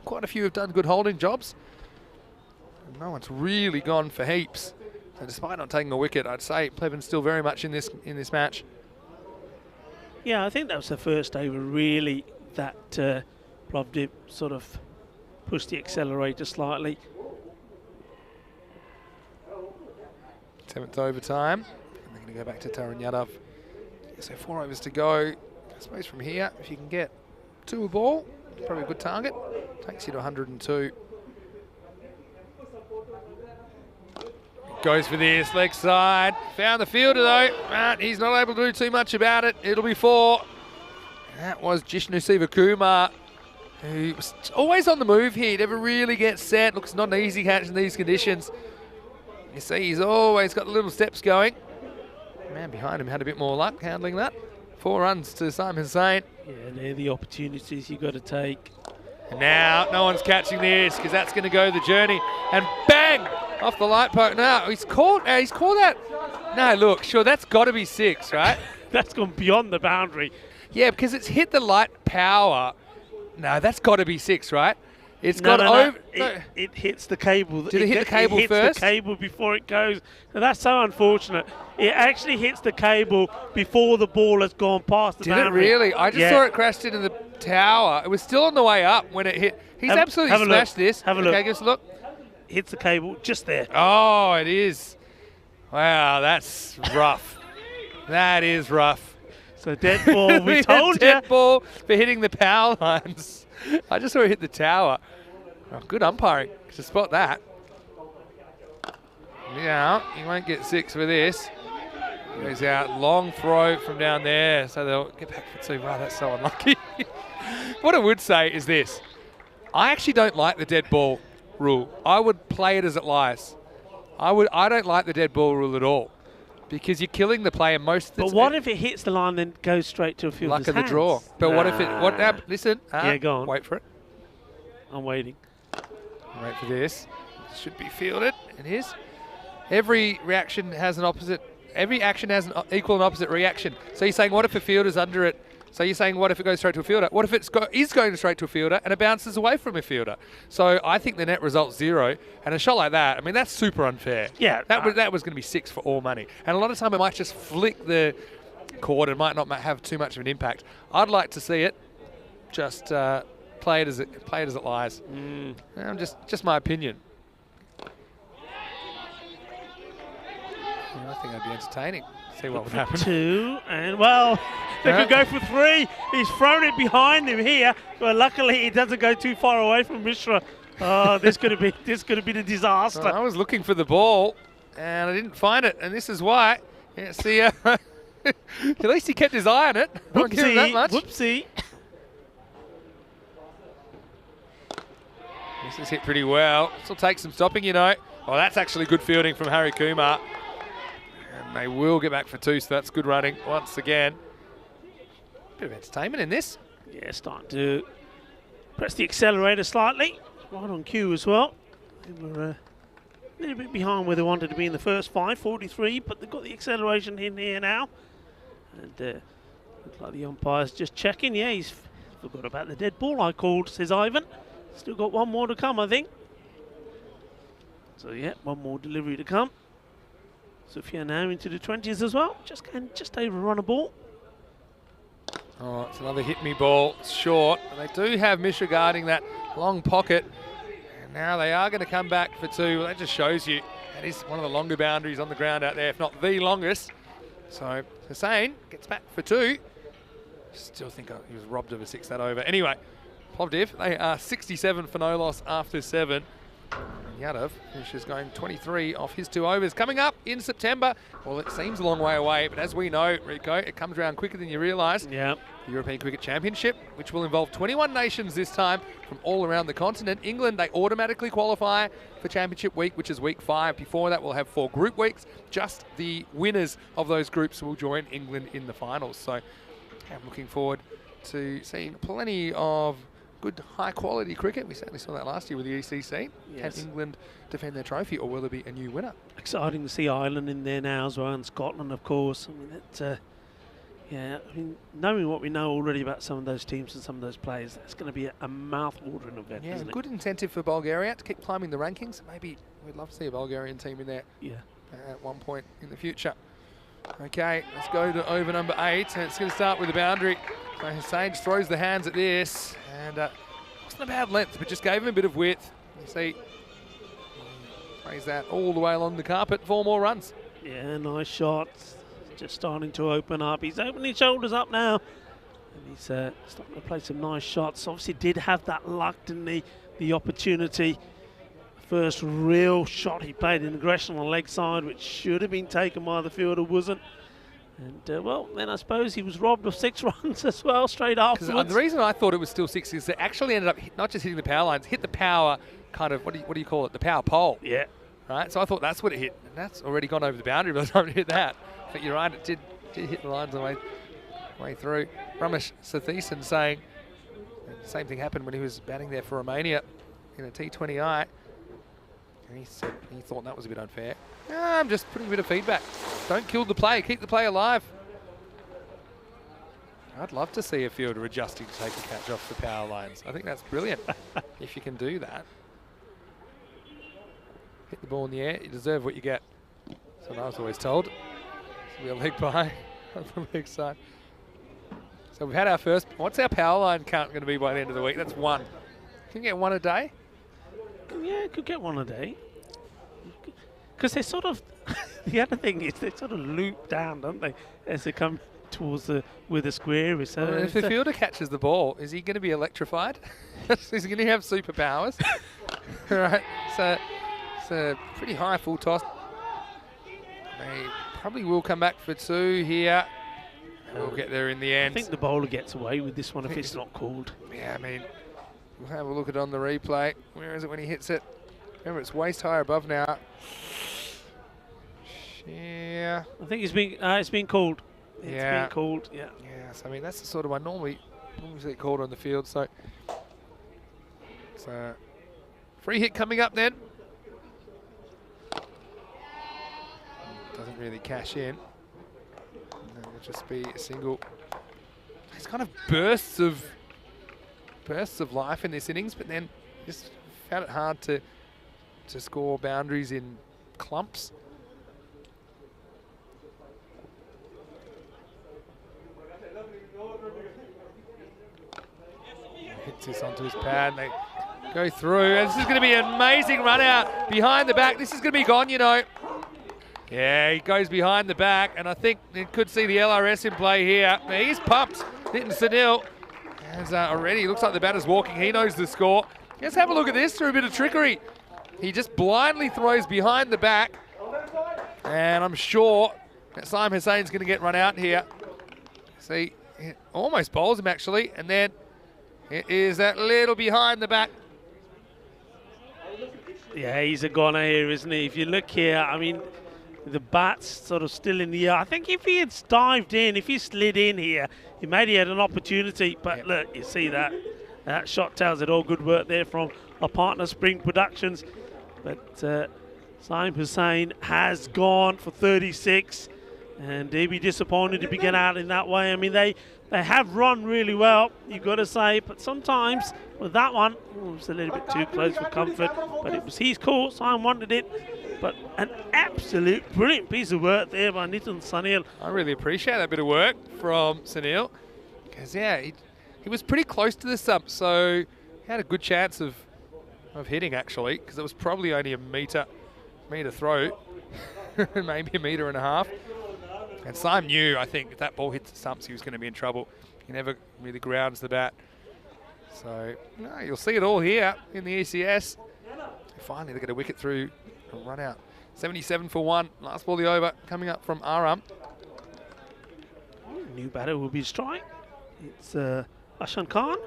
quite a few have done good holding jobs. And no one's really gone for heaps. So despite not taking a wicket, I'd say Pleven's still very much in this match. Yeah, I think that was the first over really that Plovdiv sort of pushed the accelerator slightly. 7th over time. And they're going to go back to Taran Yadav. So 4 overs to go. I suppose from here, if you can get 2 a ball, probably a good target. Takes you to 102. Goes for this, leg side. Found the fielder though, but he's not able to do too much about it. It'll be 4. That was Jishnu Sivakumar, who was always on the move here. He never really gets set. Looks not an easy catch in these conditions. You see, he's always got the little steps going. The man behind him had a bit more luck handling that. 4 runs to Simon Saint. Yeah, they're the opportunities you've got to take. And now no one's catching this because that's going to go the journey. And bang! Off the light post. No, he's called that. No, look, sure, that's got to be 6, right? That's gone beyond the boundary. Yeah, because it's hit the light power. No, that's got to be 6, right? It's No. over. It hits the cable. Did it hit the cable first? It first? hits the cable before it goes. Now, that's so unfortunate. It actually hits the cable before the ball has gone past the Did boundary. it really? I just saw it crashed into the tower. It was still on the way up when it hit. He's absolutely smashed this. Have a look. Okay, give us a look. Hits the cable just there. Oh, it is. Wow, that's rough. That is rough. So dead ball, we told you. Dead ball for hitting the power lines. I just saw it hit the tower. Oh, good umpiring to spot that. Now, he won't get 6 for this. Goes out, long throw from down there, so they'll get back for 2. Wow, that's so unlucky. What I would say is this. I actually don't like the dead ball rule. I would play it as it lies. I don't like the dead ball rule at all because you're killing the player most of the time. But what if it hits the line and goes straight to a fielder's luck of the hands? draw. But what if it... listen. Yeah, go on. Wait for it. I'm waiting. Wait for this. Should be fielded. It is. Every reaction has an opposite... Every action has an equal and opposite reaction. So you're saying, what if a fielder's under it? So you're saying, what if it goes straight to a fielder? What if it is going straight to a fielder and it bounces away from a fielder? So I think the net result's 0. And a shot like that, I mean, that's super unfair. Yeah. That was going to be 6 for all money. And a lot of time it might just flick the cord and might not have too much of an impact. I'd like to see it just play it as it lies. Just my opinion. I think that'd be entertaining. See what would happen. 2, and well, they could go for 3. He's thrown it behind him here, but luckily it doesn't go too far away from Mishra. Oh, this could have been a disaster. I was looking for the ball, and I didn't find it, and this is why. Yeah, see, at least he kept his eye on it. Not give him that much. Whoopsie. This is hit pretty well. This will take some stopping, you know. Oh, that's actually good fielding from Harry Kumar. And they will get back for 2, so that's good running once again. Bit of entertainment in this. Yeah, starting to press the accelerator slightly. Right on cue as well. They were a little bit behind where they wanted to be in the first 5:43, but they've got the acceleration in here now. And looks like the umpire's just checking. Yeah, he's forgot about the dead ball I called, says Ivan. Still got one more to come, I think. So yeah, one more delivery to come. Sophia now into the 20s as well. Just overrun a ball. Oh, it's another hit me ball. It's short. And they do have Mishra guarding that long pocket. And now they are going to come back for 2. Well, that just shows you that is one of the longer boundaries on the ground out there, if not the longest. So Hussein gets back for 2. Still think he was robbed of a 6 that over. Anyway, Plovdiv, they are 67 for no loss after 7. And Yadav finishes going 23 off his 2 overs. Coming up in September, well, it seems a long way away, but as we know, Rico, it comes around quicker than you realise. Yeah. The European Cricket Championship, which will involve 21 nations this time from all around the continent. England, they automatically qualify for Championship Week, which is week 5. Before that, we'll have 4 group weeks. Just the winners of those groups will join England in the finals. So I'm looking forward to seeing plenty of good, high-quality cricket. We certainly saw that last year with the ECC. Yes. Can England defend their trophy, or will there be a new winner? Exciting to see Ireland in there now as well, and Scotland, of course. I mean, yeah, I mean, knowing what we know already about some of those teams and some of those players, that's going to be a mouth-watering event, Yeah, isn't it? good incentive for Bulgaria to keep climbing the rankings. Maybe we'd love to see a Bulgarian team in there at one point in the future. Okay, let's go to over number 8, and it's going to start with a boundary. So Hussein just throws the hands at this, and wasn't a bad length, but just gave him a bit of width. You see, plays that all the way along the carpet, 4 more runs. Yeah, nice shot. Just starting to open up. He's opening his shoulders up now. And he's starting to play some nice shots. Obviously did have that luck, didn't he? The opportunity. First real shot he played in aggression on the leg side, which should have been taken by the fielder, wasn't. And, well, then I suppose he was robbed of 6 runs as well, straight afterwards. The reason I thought it was still 6 is it actually ended up not just hitting the power lines, hit the power kind of, what do you call it, the power pole. Yeah. Right, so I thought that's what it hit. And that's already gone over the boundary by the time it hit that. But you're right, it did hit the lines on the way through. Ramesh Satheesan saying the same thing happened when he was batting there for Romania in a T20I. And he said he thought that was a bit unfair. I'm just putting a bit of feedback. Don't kill the play, keep the play alive. I'd love to see a fielder adjusting to take a catch off the power lines. I think that's brilliant if you can do that. Hit the ball in the air, you deserve what you get. That's what I was always told. So we'll leg by on the leg side. So we've had our first. What's our power line count going to be by the end of the week? That's 1. Can you get 1 a day? Yeah, could get 1 a day. Because they sort of, the other thing is they sort of loop down, don't they, as they come towards where the square is. So well, if the fielder catches the ball, is he going to be electrified? Is he going to have superpowers? Right, so it's a pretty high full toss. They probably will come back for 2 here. We'll get there in the end. I think the bowler gets away with this one if it's not called. Yeah, I mean, we'll have a look at it on the replay. Where is it when he hits it? Remember, it's waist high above now. Yeah. I think it's been called. It's Yeah. been called, yeah. Yes, I mean, that's the sort of one normally see it called on the field. So it's a free hit coming up then. Doesn't really cash in. And it'll just be a single. It's kind of bursts of life in this innings, but then just found it hard to score boundaries in clumps. Hits this onto his pad and they go through. And this is going to be an amazing run out behind the back. This is going to be gone, you know. Yeah, he goes behind the back, and I think you could see the LRS in play here. He's pumped. Nitin Sunil has already, looks like the batter's walking. He knows the score. Let's have a look at this through a bit of trickery. He just blindly throws behind the back, and I'm sure that Saim Hussein's going to get run out here. See, it almost bowls him actually, and then it is that little behind the back. Yeah, he's a goner here, isn't he? If you look here, I mean, The bat's sort of still in the air. I think if he had dived in, if he slid in here, he maybe had an opportunity. But look, you see that. That shot tells it all. Good work there from our partner, Spring Productions. But Saim Hussain has gone for 36. And he'd be disappointed if he get out in that way. I mean, they have run really well, you've got to say. But sometimes with that one, it was a little bit too close for comfort. But it was his call. Saim wanted it. But an absolute brilliant piece of work there by Nitin Sunil. I really appreciate that bit of work from Sunil. Because, yeah, he was pretty close to the stump. So he had a good chance of hitting, actually. Because it was probably only a metre throw. Maybe a metre and a half. And Saim knew, I think, if that ball hit the stumps, he was going to be in trouble. He never really grounds the bat. So, no, you'll see it all here in the ECS. Finally, they get a wicket through a run out. 77 for 1. Last ball of the over coming up from Aram. New batter will be strike. It's Ashan Khan.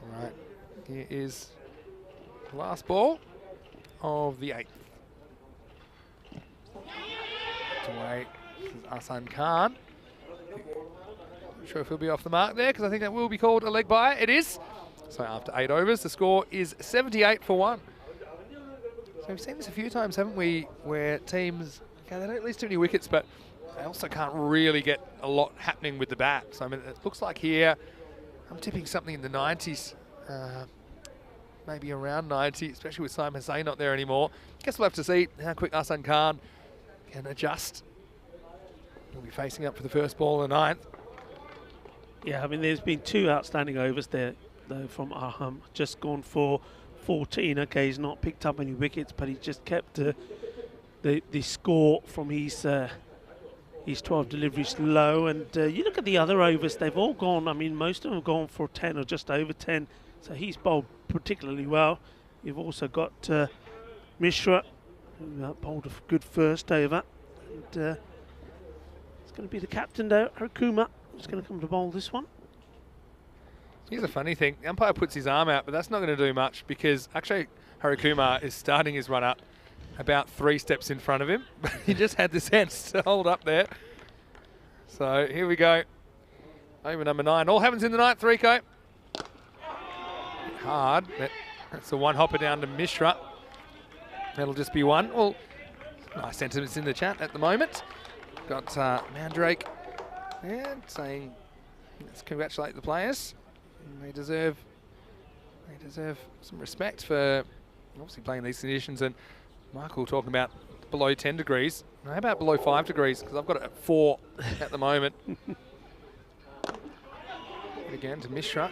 All right, here is the last ball of the 8th. Away, Ashan Khan. Not sure if he'll be off the mark there, because I think that will be called a leg bye. It is. So after 8 overs, the score is 78 for 1. So we've seen this a few times, haven't we, where teams, okay, they don't lose too many wickets, but they also can't really get a lot happening with the bat. So I mean, it looks like here, I'm tipping something in the 90s, maybe around 90, especially with Saim Hussain not there anymore. Guess we'll have to see how quick Ashan Khan can adjust. We'll be facing up for the first ball in the 9th. Yeah, I mean, there's been 2 outstanding overs there, though, from Aham. Just gone for 14. Okay, he's not picked up any wickets, but he's just kept the score from his 12 deliveries low. And you look at the other overs, they've all gone, I mean, most of them have gone for 10 or just over 10. So he's bowled particularly well. You've also got Mishra, who bowled a good first over. And it's going to be the captain there, Harikuma, who's going to come to bowl this one. Here's a funny thing. The umpire puts his arm out, but that's not going to do much because actually Harikuma is starting his run up about 3 steps in front of him. But he just had the sense to hold up there. So here we go. Over number 9. All happens in the 9th, Rico. Hard. That's the one hopper down to Mishra. That'll just be 1. Well, nice sentiments in the chat at the moment. Got Mandrake there saying, let's congratulate the players. They deserve some respect for obviously playing these conditions. And Michael talking about below 10 degrees. How about below 5 degrees? Because I've got it at 4 at the moment. Again to Mishra.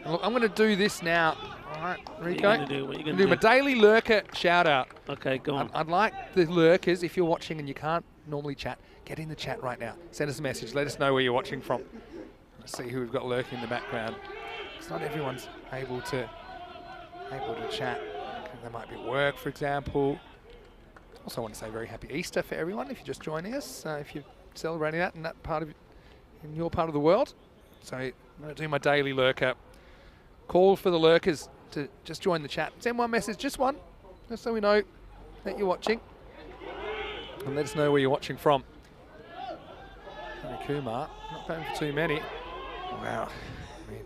And look, I'm going to do this now. All right, Rico. What are you going to do? My daily lurker shout out. Okay, go on. I'd like the lurkers, if you're watching and you can't normally chat, get in the chat right now. Send us a message. Let us know where you're watching from. Let's see who we've got lurking in the background. It's not everyone's able to chat. They might be at work, for example. Also want to say very happy Easter for everyone if you're just joining us. If you're celebrating that in your part of the world. So I'm going to do my daily lurker. Call for the lurkers to just join the chat. Send one message, just one, just so we know that you're watching. And let us know where you're watching from. Kumar, not going for too many. Wow. I mean,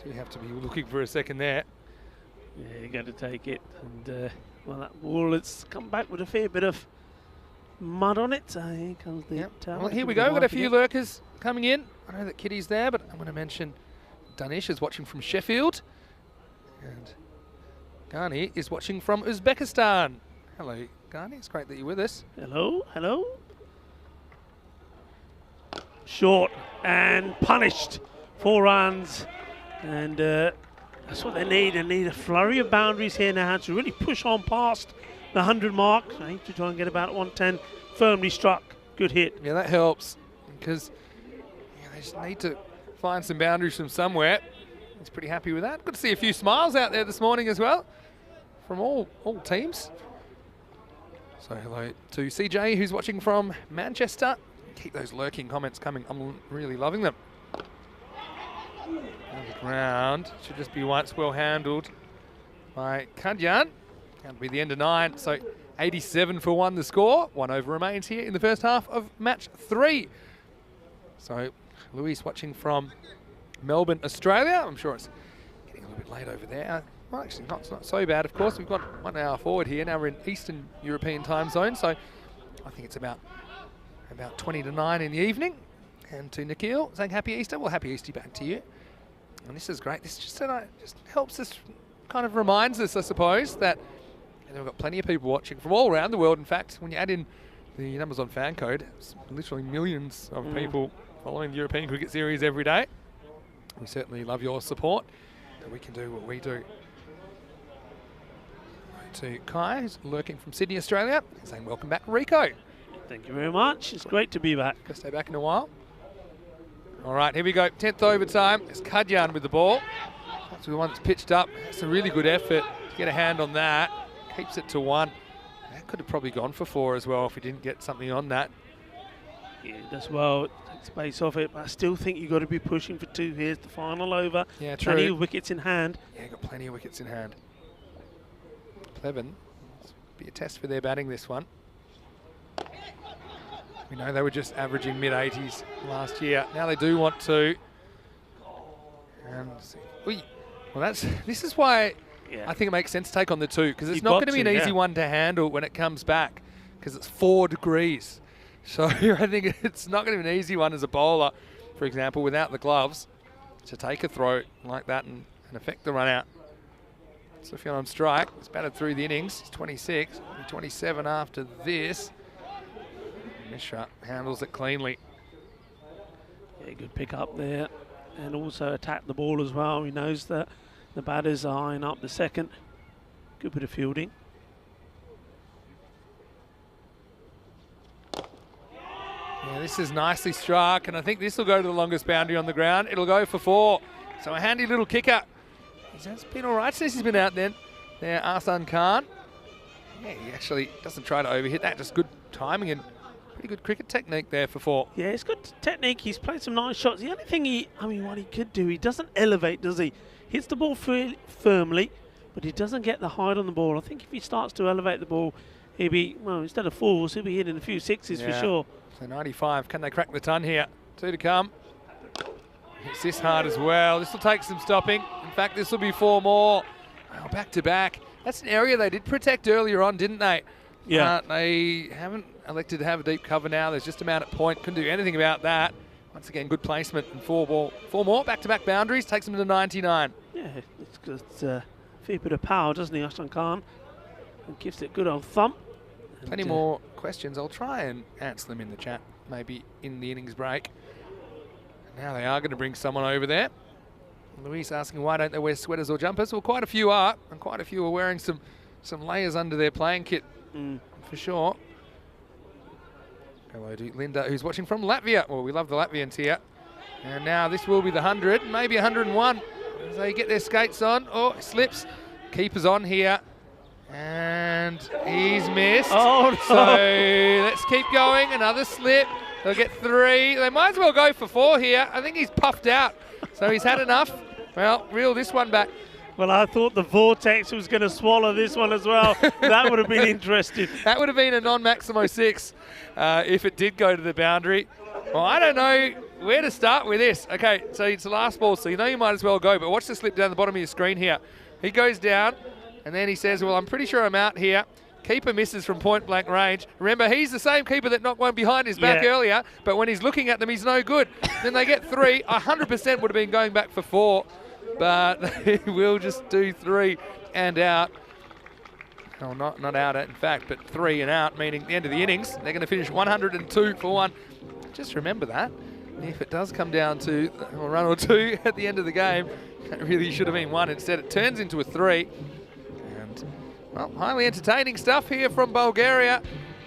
do you have to be looking for a second there? Yeah, you're going to take it. And, well, that ball, it's come back with a fair bit of mud on it. So here comes the tower. Well, here we go. We've got a few lurkers coming in. I know that Kitty's there, but I'm going to mention Danish is watching from Sheffield. And Ghani is watching from Uzbekistan. Hello, Ghani. It's great that you're with us. Hello, hello. Short and punished. 4 runs. And that's what they need. They need a flurry of boundaries here now to really push on past the 100 mark. I need to try and get about 110 firmly struck. Good hit. Yeah, that helps because they just need to find some boundaries from somewhere. He's pretty happy with that. Good to see a few smiles out there this morning as well from all teams. So hello to CJ who's watching from Manchester. Keep those lurking comments coming. I'm really loving them. On the ground. Should just be once well handled. by Kadyan. That'll be the end of 9. So 87 for 1 the score. 1 over remains here in the first half of match 3. So Luis watching from Melbourne, Australia. I'm sure it's getting a little bit late over there. Well, actually, it's not so bad, of course. We've got 1 hour forward here. Now we're in Eastern European time zone, so I think it's about 20 to 9 in the evening. And to Nikhil, saying Happy Easter. Well, Happy Easter back to you. And this is great. This just helps us, kind of reminds us, I suppose, that we've got plenty of people watching from all around the world. In fact, when you add in the numbers on FanCode, it's literally millions of people following the European Cricket Series every day. We certainly love your support, that we can do what we do. To Kai, who's lurking from Sydney, Australia, saying welcome back, Rico. Thank you very much. It's great to be back. Gonna stay back in a while. All right, here we go. 10th overtime. It's Kadyan with the ball. That's the one that's pitched up. It's a really good effort to get a hand on that. Keeps it to 1. That could have probably gone for 4 as well if we didn't get something on that. Yeah, does well. Take space off it, but I still think you've got to be pushing for 2. Here's the final over. Yeah, true. Plenty of wickets in hand. Yeah, got plenty of wickets in hand. Pleven, be a test for their batting this one. We know they were just averaging mid-80s last year. Now they do want to. And this is why I think it makes sense to take on the 2, because it's not going to be an easy one to handle when it comes back, because it's 4 degrees. So I think it's not going to be an easy one as a bowler, for example, without the gloves, to take a throw like that and affect the run out. Sufyan on strike. He's batted through the innings. He's 26. He'll be 27 after this. Mishra handles it cleanly. Yeah, good pick up there. And also attack the ball as well. He knows that the batters are eyeing up the second. Good bit of fielding. Yeah, this is nicely struck, and I think this will go to the longest boundary on the ground. It'll go for 4. So a handy little kicker. He's been all right since he's been out there. Ahsan Khan. Yeah, he actually doesn't try to overhit that. Just good timing and pretty good cricket technique there for 4. Yeah, it's good technique. He's played some nice shots. The only thing what he could do, he doesn't elevate, does he? Hits the ball firmly, but he doesn't get the height on the ball. I think if he starts to elevate the ball, he'll be, well, instead of 4s, he'll be hitting a few 6s for sure. So 95. Can they crack the ton here? 2 to come. Hits this hard as well. This will take some stopping. In fact, this will be 4 more. Oh, back to back. That's an area they did protect earlier on, didn't they? Yeah. They haven't elected to have a deep cover now. There's just a man at point. Couldn't do anything about that. Once again, good placement and 4 more. Back-to-back boundaries. Takes them to 99. Yeah, it's got a fair bit of power, doesn't he, Ahsan Khan? And gives it a good old thump. Plenty more questions. I'll try and answer them in the chat, maybe in the innings break. Now they are going to bring someone over there. Luis asking why don't they wear sweaters or jumpers? Well, quite a few are, and quite a few are wearing some layers under their playing kit, for sure. Hello to Linda, who's watching from Latvia. Well, we love the Latvians here. And now this will be the 100, maybe 101. As they get their skates on. Oh, slips. Keeper's on here. And he's missed. Oh, no. So let's keep going. Another slip. They'll get 3. They might as well go for 4 here. I think he's puffed out. So he's had enough. Well, reel this one back. Well, I thought the vortex was going to swallow this one as well. That would have been interesting. That would have been a non-Maximo 6 if it did go to the boundary. Well, I don't know where to start with this. Okay, so it's the last ball, so you know you might as well go. But watch the slip down the bottom of your screen here. He goes down, and then he says, well, I'm pretty sure I'm out here. Keeper misses from point-blank range. Remember, he's the same keeper that knocked one behind his back earlier, but when he's looking at them, he's no good. Then they get 3. 100% would have been going back for 4, but they will just do 3 and out. Well, not out, in fact, but 3 and out, meaning the end of the innings. They're going to finish 102 for 1. Just remember that. If it does come down to a run or 2 at the end of the game, it really should have been 1. Instead, it turns into a 3. And, well, highly entertaining stuff here from Bulgaria,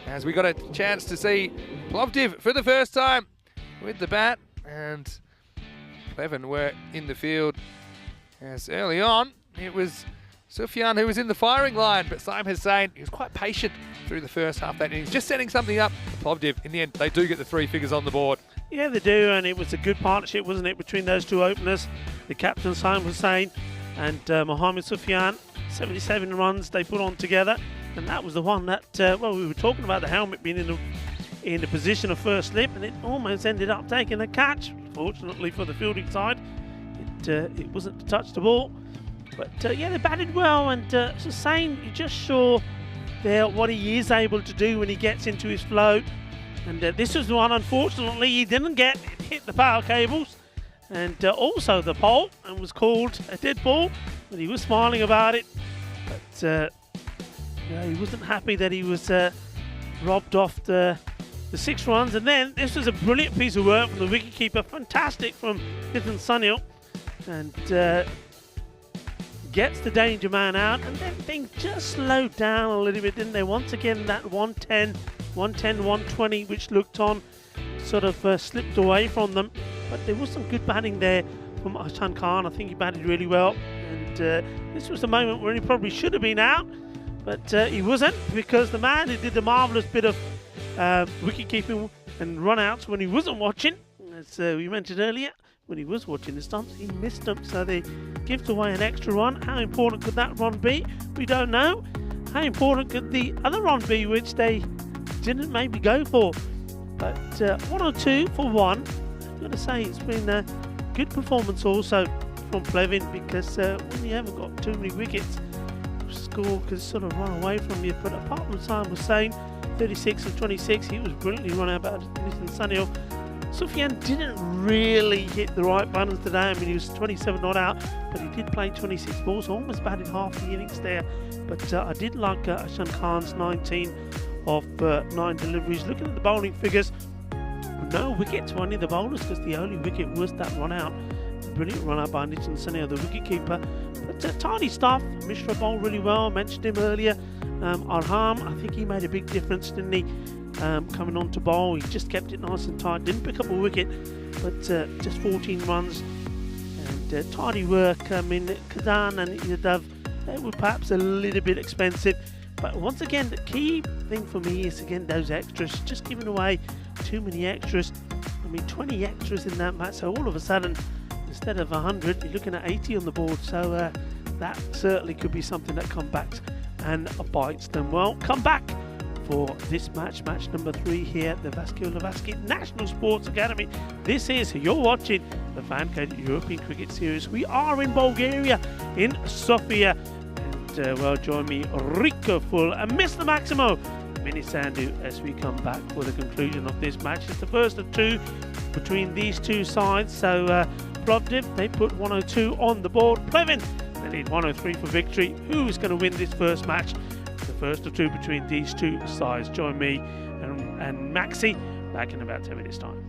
as we got a chance to see Plovdiv for the first time with the bat, and Pleven were in the field. As early on, it was Sufyan who was in the firing line, but Saim Hussain, he was quite patient through the first half of that innings, just setting something up for Plovdiv. In the end, they do get the 3 figures on the board. Yeah, they do, and it was a good partnership, wasn't it, between those 2 openers, the captain Saim Hussain and Mohamed Sufyan. 77 runs they put on together, and that was the one that, well, we were talking about the helmet being in the position of first slip, and it almost ended up taking the catch. Fortunately for the fielding side, it wasn't to touch the ball. But yeah, they batted well, and it's the same. You're just sure there what he is able to do when he gets into his flow. And this was one, unfortunately, he didn't get. It hit the power cables and also the pole, and was called a dead ball. But he was smiling about it. But yeah, he wasn't happy that he was robbed off the 6 runs. And then this was a brilliant piece of work from the wicketkeeper. Fantastic from Nitin Sunil. And gets the danger man out, and then things just slowed down a little bit, didn't they? Once again, that 110, 120, which looked on, sort of slipped away from them. But there was some good batting there from Ashan Khan. I think he batted really well, and this was the moment where he probably should have been out, but he wasn't, because the man who did the marvellous bit of wicket keeping and run outs when he wasn't watching, as we mentioned earlier, when he was watching the stumps, he missed them, so they gives away an extra run. How important could that run be? We don't know. How important could the other run be, which they didn't maybe go for? But 102 for 1. I've got to say, it's been a good performance also from Plevin, because when you haven't got too many wickets, score can sort of run away from you. But apart from Simon Hussain, 36 of 26, he was brilliantly run out by Nitin Sunil. Sufyan didn't really hit the right buttons today. I mean, he was 27 not out, but he did play 26 balls, almost batted half the innings there. But I did like Ashan Khan's 19 of 9 deliveries. Looking at the bowling figures, no wickets for any of the bowlers, because the only wicket was that run out. Brilliant run out by Nitin Sunil, the wicket keeper. But tidy stuff. Mishra bowled really well. I mentioned him earlier. Arham, I think he made a big difference, didn't he? Coming on to bowl, he just kept it nice and tight. Didn't pick up a wicket, but just 14 runs and tidy work. I mean, Kadan and Yadav, they were perhaps a little bit expensive, but once again, the key thing for me is again those extras. Just giving away too many extras. I mean, 20 extras in that match, so all of a sudden, instead of 100, you're looking at 80 on the board. So that certainly could be something that comes back and bites them. Well, come back for this match number 3 here at the Vasco Levasky National Sports Academy. This is, you're watching the FanCode European Cricket Series. We are in Bulgaria, in Sofia, and well, join me, Rico Full and Mr. Maximo Mini Sandu, as we come back for the conclusion of this match. It's the first of 2 between these two sides. So Plovdiv, they put 102 on the board. Plevin, they need 103 for victory. Who's going to win this first match? The first of 2 between these two sides. Join me and Maxi back in about 10 minutes time.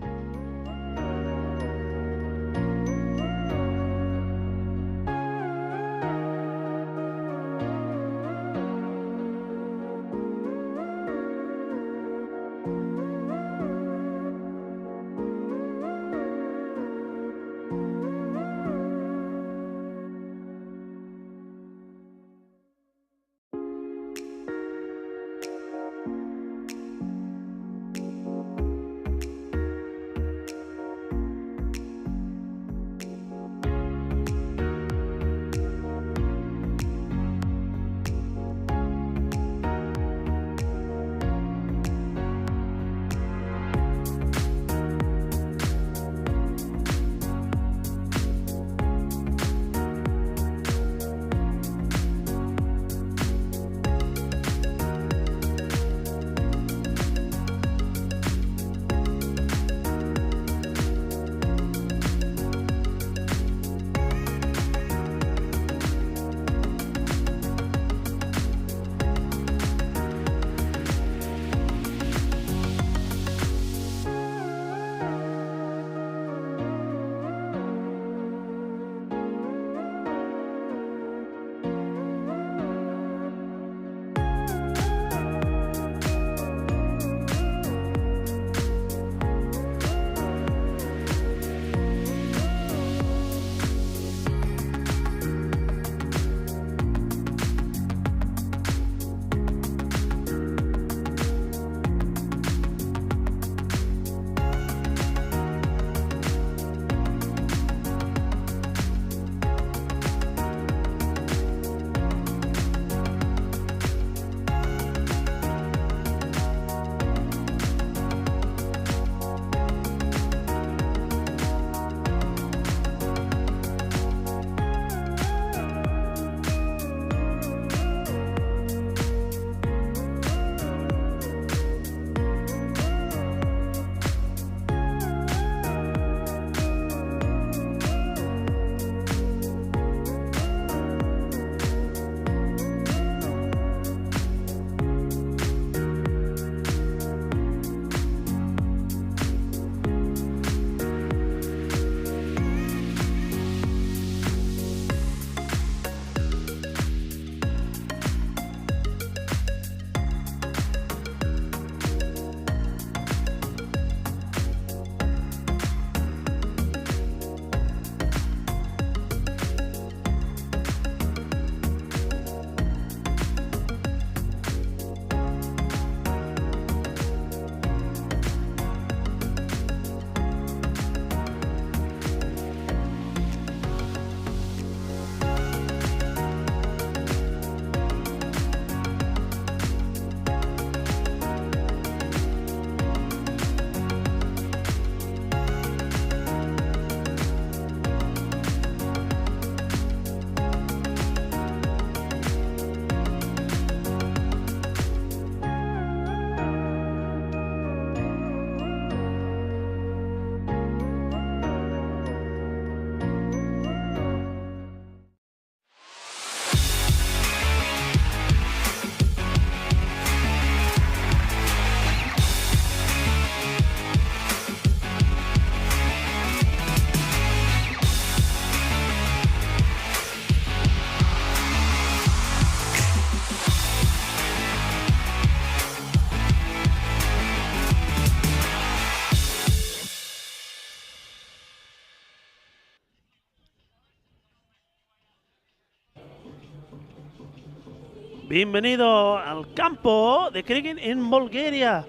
Bienvenido al campo de cricket en Bulgaria.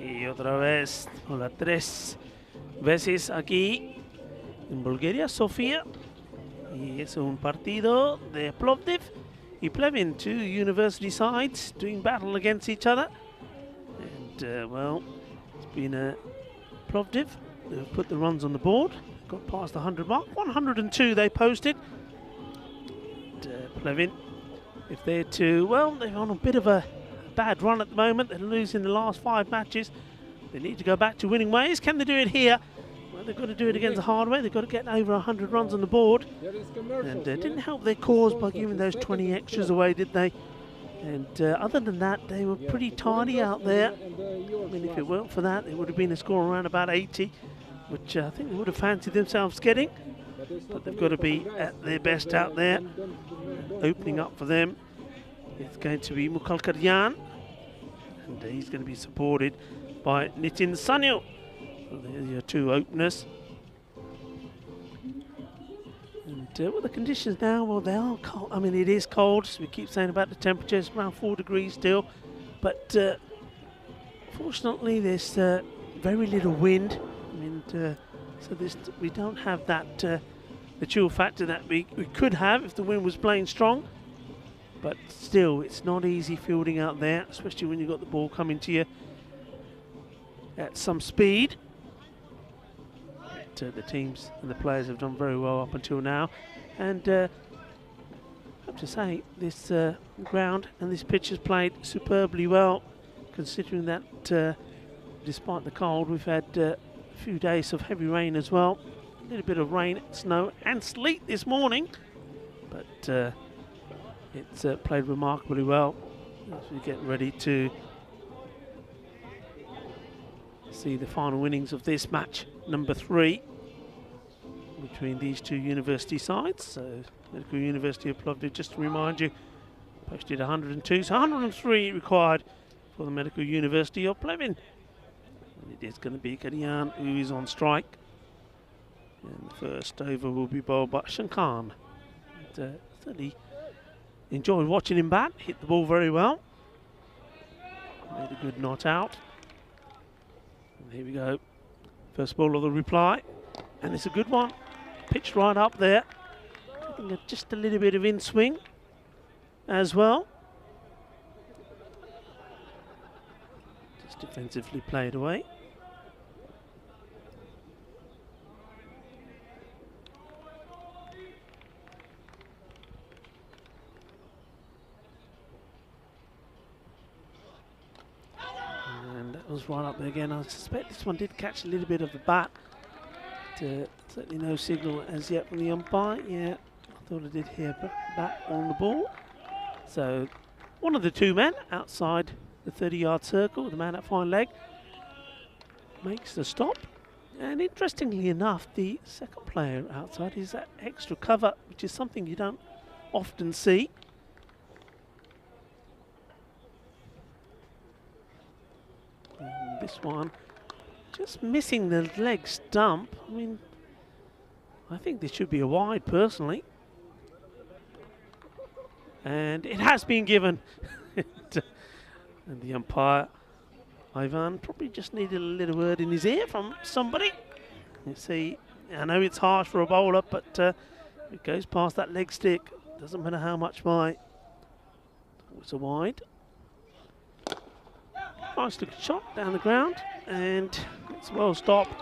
Y otra vez, hola, 3 veces aquí en Bulgaria, Sofía. Y es un partido de Plovdiv y Plevin, 2 university sides doing battle against each other. And, well, it's been a Plovdiv. They've put the runs on the board, got past the 100 mark. 102 they posted. And, Plevin, if they're to, well, they're on a bit of a bad run at the moment. They're losing the last 5 matches. They need to go back to winning ways. Can they do it here? Well, they've got to do it against the hard way. They've got to get over 100 runs on the board. And didn't help their cause by giving those 20 extras away, did they? And other than that, they were pretty tidy out there. I mean, if it weren't for that, it would have been a score around about 80, which I think they would have fancied themselves getting. But they've got to be at their best out there. Opening up for them, it's going to be Mukal Karyan, and he's going to be supported by Nitin Sanil. So there's your 2 openers. And well, the conditions now, well, they are cold. I mean, it is cold, so we keep saying about the temperatures, around 4 degrees still. But fortunately, there's very little wind. I mean, so we don't have that the chill factor that we could have if the wind was blowing strong. But still, it's not easy fielding out there, especially when you've got the ball coming to you at some speed. But, the teams and the players have done very well up until now. And I have to say, this ground and this pitch has played superbly well, considering that despite the cold, we've had a few days of heavy rain as well. A little bit of rain, snow and sleet this morning. But it's played remarkably well as we get ready to see the final innings of this match, number 3, between these 2 university sides. So Medical University of Plovdiv, just to remind you, posted 102, so 103 required for the Medical University of Plevin. And it is going to be Karyan who is on strike. And the first over will be bowled by Shankan. Certainly enjoyed watching him bat, hit the ball very well. Made a good not out. And here we go. First ball of the reply. And it's a good one. Pitched right up there. Taking just a little bit of in swing as well. Just defensively played away. Was right up there again. I suspect this one did catch a little bit of the bat. Certainly no signal as yet from the umpire. Yeah, I thought I did hear bat on the ball. So one of the 2 men outside the 30-yard circle, the man at fine leg, makes the stop. And interestingly enough, the second player outside is that extra cover, which is something you don't often see. This one just missing the leg stump. I mean, I think this should be a wide personally. And it has been given. And the umpire, Ivan, probably just needed a little word in his ear from somebody. You see, I know it's harsh for a bowler, but it goes past that leg stick. Doesn't matter how much by. It's a wide. Nice looking shot down the ground, and it's well stopped.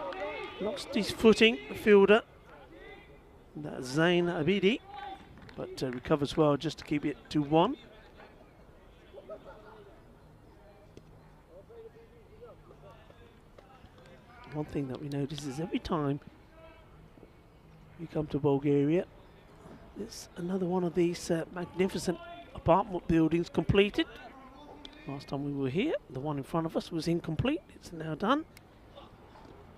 Lost his footing, the fielder. That's Zain Abidi, but recovers well just to keep it to 1. One thing that we notice is every time we come to Bulgaria, there's another one of these magnificent apartment buildings completed. Last time we were here, the one in front of us was incomplete. It's now done.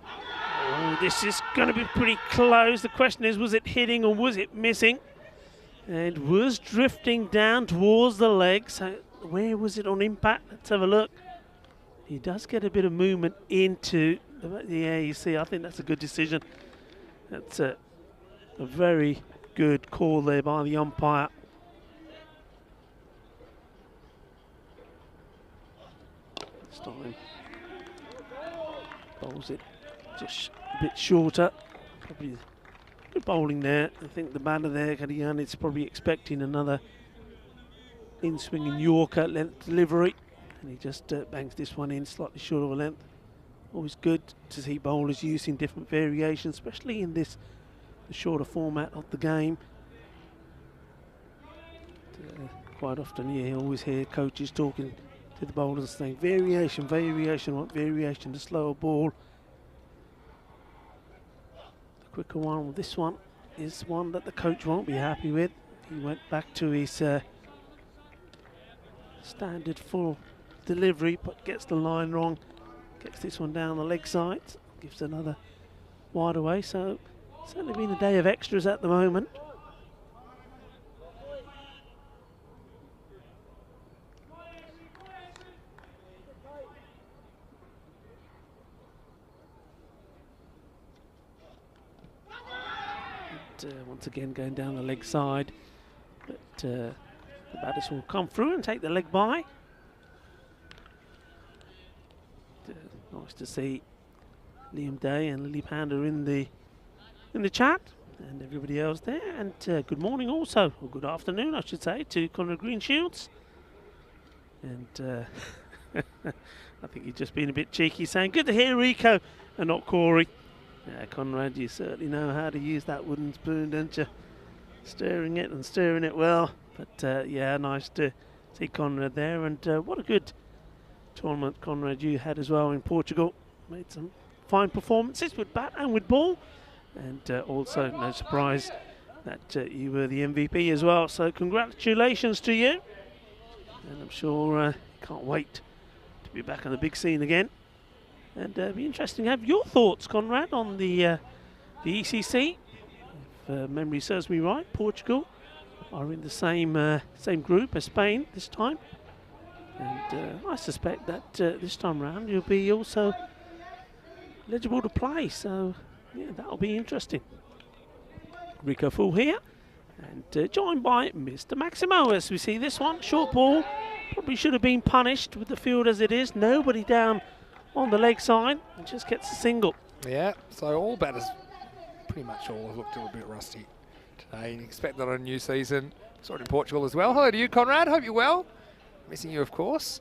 Oh, this is going to be pretty close. The question is, was it hitting or was it missing? And was drifting down towards the leg. So where was it on impact? Let's have a look. He does get a bit of movement into the air. You see, I think that's a good decision. That's a very good call there by the umpire. This time bowls it just a bit shorter. Probably good bowling there. I think the batter there, Kadian, is probably expecting another in-swinging Yorker length delivery, and he just bangs this one in slightly short of a length. Always good to see bowlers using different variations, especially in this the shorter format of the game. Quite often you always hear coaches talking to the bowlers saying variation, variation, want variation, the slower ball. The quicker one, well, this one is one that the coach won't be happy with. He went back to his standard full delivery, but gets the line wrong. Gets this one down the leg side, gives another wide away. So certainly been a day of extras at the moment. And, once again going down the leg side, but the batters will come through and take the leg by. Nice to see Liam Day and Lily Panda in the chat, and everybody else there. And good morning also, or good afternoon I should say, to Conrad Greenshields. And I think you've just been a bit cheeky saying good to hear Rico and not Corey. Yeah, Conrad, you certainly know how to use that wooden spoon, don't you? Stirring it well. But yeah, nice to see Conrad there, and what a good tournament, Conrad, you had as well in Portugal. Made some fine performances with bat and with ball, and also no surprise that you were the MVP as well, so congratulations to you, and I'm sure can't wait to be back on the big scene again. And it'd be interesting to have your thoughts, Conrad, on the ECC. If memory serves me right, Portugal are in the same group as Spain this time. And I suspect that this time round you'll be also eligible to play. So, yeah, that'll be interesting. Rico full here. And joined by Mr. Maximo as we see this one. Short ball. Probably should have been punished with the field as it is. Nobody down on the leg side. And just gets a single. Yeah, so all batters, pretty much all, have looked a little bit rusty today. You expect that on a new season. Saw it in Portugal as well. Hello to you, Conrad. Hope you're well. Missing you, of course.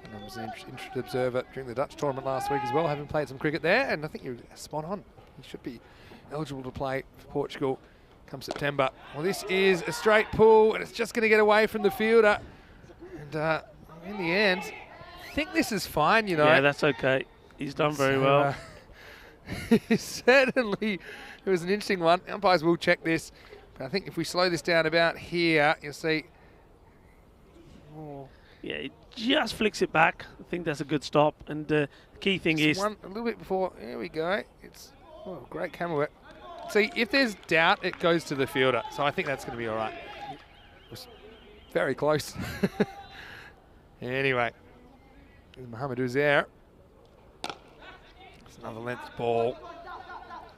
I was an interested observer during the Dutch tournament last week as well, having played some cricket there, and I think you're spot on. You should be eligible to play for Portugal come September. Well, this is a straight pull, and it's just going to get away from the fielder. And in the end, I think this is fine, you know. Yeah, that's okay. He's done very well. Certainly, it was an interesting one. Umpires will check this, but I think if we slow this down about here, you'll see. Oh. Yeah, it just flicks it back. I think that's a good stop. And the key thing is one a little bit before. There we go. It's great camera work. See, if there's doubt, it goes to the fielder. So I think that's going to be all right. It was very close. Anyway, Mohamed Uzair. It's another length ball.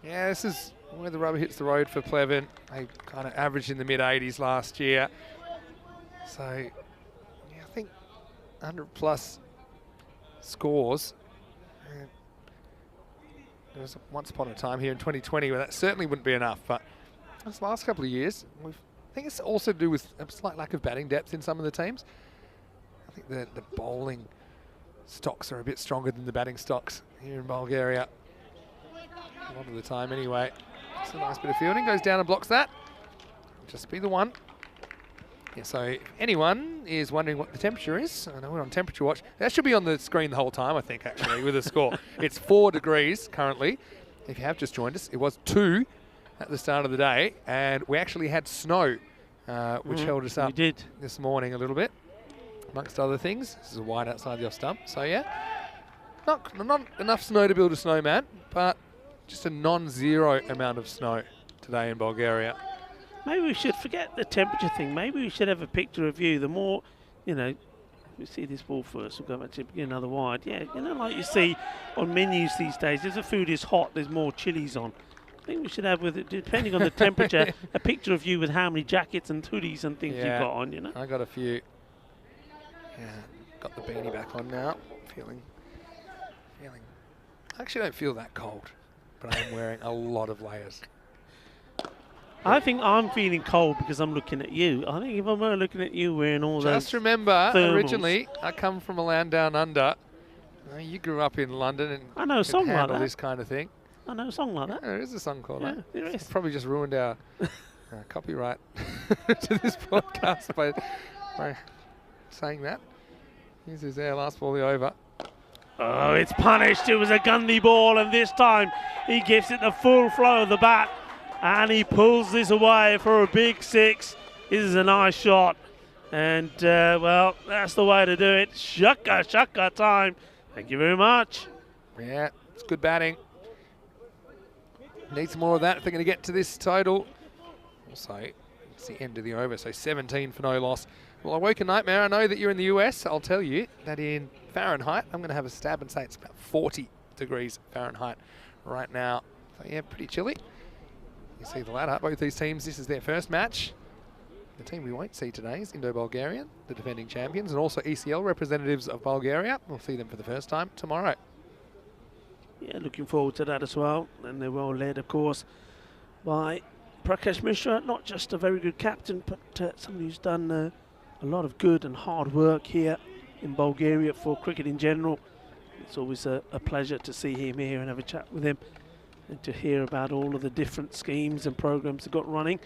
Yeah, this is where the rubber hits the road for Plevin. They kind of averaged in the mid-80s last year. So, yeah, I think 100-plus scores. There was once upon a time here in 2020 where that certainly wouldn't be enough, but this last couple of years, I think it's also to do with a slight lack of batting depth in some of the teams. I think the bowling stocks are a bit stronger than the batting stocks here in Bulgaria. A lot of the time anyway. It's a nice bit of fielding, goes down and blocks that. Just be the one. Yeah, so if anyone is wondering what the temperature is, I know we're on temperature watch. That should be on the screen the whole time, I think, actually, with a score. It's 4 degrees currently. If you have just joined us, it was 2 at the start of the day, and we actually had snow, which held us up this morning a little bit, amongst other things. This is a wide outside the off stump, so yeah. Not enough snow to build a snowman, but just a non-zero amount of snow today in Bulgaria. Maybe we should forget the temperature thing. Maybe we should have a picture of you. The more, you know, we see this ball first, we'll go back to get another wide. Yeah, you know, like you see on menus these days, if the food is hot, there's more chilies on. I think we should have, with it, depending on the temperature, a picture of you with how many jackets and hoodies and things you've got on, you know. I got a few. Yeah. got the beanie back on now. Feeling. I actually don't feel that cold, but I am wearing a lot of layers. I think I'm feeling cold because I'm looking at you. I think if I'm looking at you wearing all those Just remember, thermals. originally, I come from a land down under. You grew up in London and I know a song like handle that. this kind of thing. I know a song like that. Yeah, there is a song called Yeah, that. there is. It's probably just ruined our copyright to this podcast by saying that. Here's his last volley over. Oh, it's punished. It was a Gundy ball, and this time he gives it the full flow of the bat, and he pulls this away for a big 6. This is a nice shot, and well, that's the way to do it. Shaka time. Thank you very much. Yeah, it's good batting. Need some more of that if they're going to get to this total. Also, it's the end of the over, so 17 for no loss. Well, I woke a nightmare. I know that you're in the US. I'll tell you that in Fahrenheit, I'm going to have a stab and say it's about 40 degrees Fahrenheit right now. So, yeah, pretty chilly. You see the ladder. Both these teams, this is their first match. The team we won't see today is Indo-Bulgarian, the defending champions, and also ECL representatives of Bulgaria. We'll see them for the first time tomorrow. Yeah, looking forward to that as well. And they're well led, of course, by Prakash Mishra. Not just a very good captain, but somebody who's done a lot of good and hard work here in Bulgaria for cricket in general. It's always a pleasure to see him here and have a chat with him and to hear about all of the different schemes and programs they've got running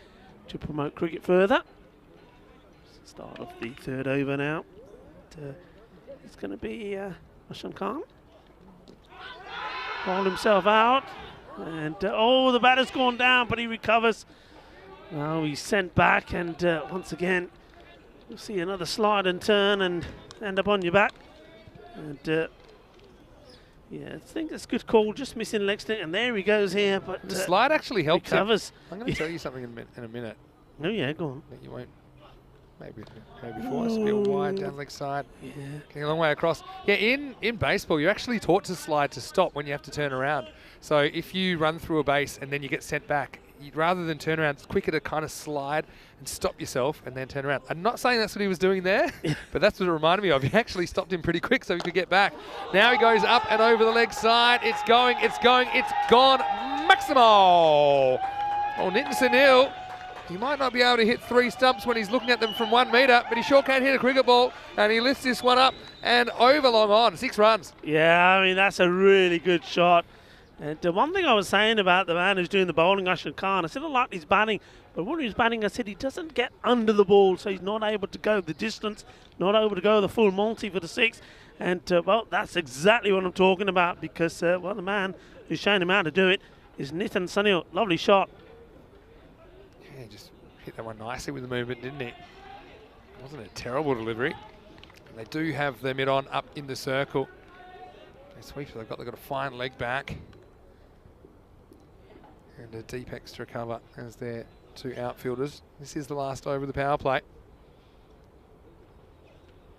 to promote cricket further. Start of the third over now. It's going to be Asham Khan. Bowled himself out. And oh, the batter's gone down, but he recovers. Now he's sent back, and once again, you'll see another slide and turn and end up on your back. And yeah, I think that's a good call. Just missing leg stick, and there he goes here. But the slide actually helps him. Recovers. I'm going to tell you something in a minute. Oh yeah, go on. That you won't. Maybe before. It's a bit wide down leg side. Yeah. Getting a long way across. Yeah, in baseball, you're actually taught to slide to stop when you have to turn around. So if you run through a base and then you get sent back, rather than turn around, it's quicker to kind of slide and stop yourself and then turn around. I'm not saying that's what he was doing there, but that's what it reminded me of. He actually stopped him pretty quick so he could get back. Now he goes up and over the leg side. It's gone. Maximo! Oh, Nitin Sunil. He might not be able to hit 3 stumps when he's looking at them from 1 metre, but he sure can hit a cricket ball, and he lifts this one up and over long on, 6 runs. Yeah, I mean, that's a really good shot. And one thing I was saying about the man who's doing the bowling, Ashar Khan, I said I liked his batting, but when he was batting, I said he doesn't get under the ball, so he's not able to go the distance, not able to go the full multi for the 6. And, well, that's exactly what I'm talking about, because, well, the man who's showing him how to do it is Nitin Sunil. Lovely shot. Yeah, he just hit that one nicely with the movement, didn't he? It wasn't a terrible delivery. And they do have the mid-on up in the circle. They sweep, so they've got a fine leg back. And a deep extra cover as their 2 outfielders. This is the last over of the power play.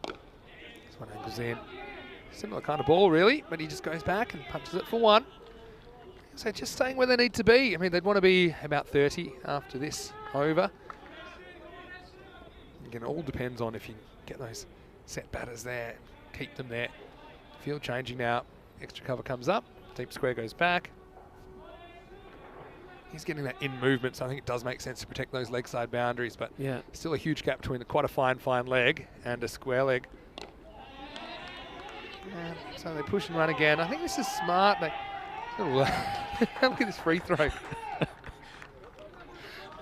This one angles in. Similar kind of ball, really, but he just goes back and punches it for 1. So just staying where they need to be. I mean, they'd want to be about 30 after this over. Again, it all depends on if you get those set batters there, keep them there. Field changing now. Extra cover comes up. Deep square goes back. He's getting that in movement, so I think it does make sense to protect those leg side boundaries, but yeah, still a huge gap between quite a fine leg and a square leg. And so they push and run again. I think this is smart. Look at this free throw.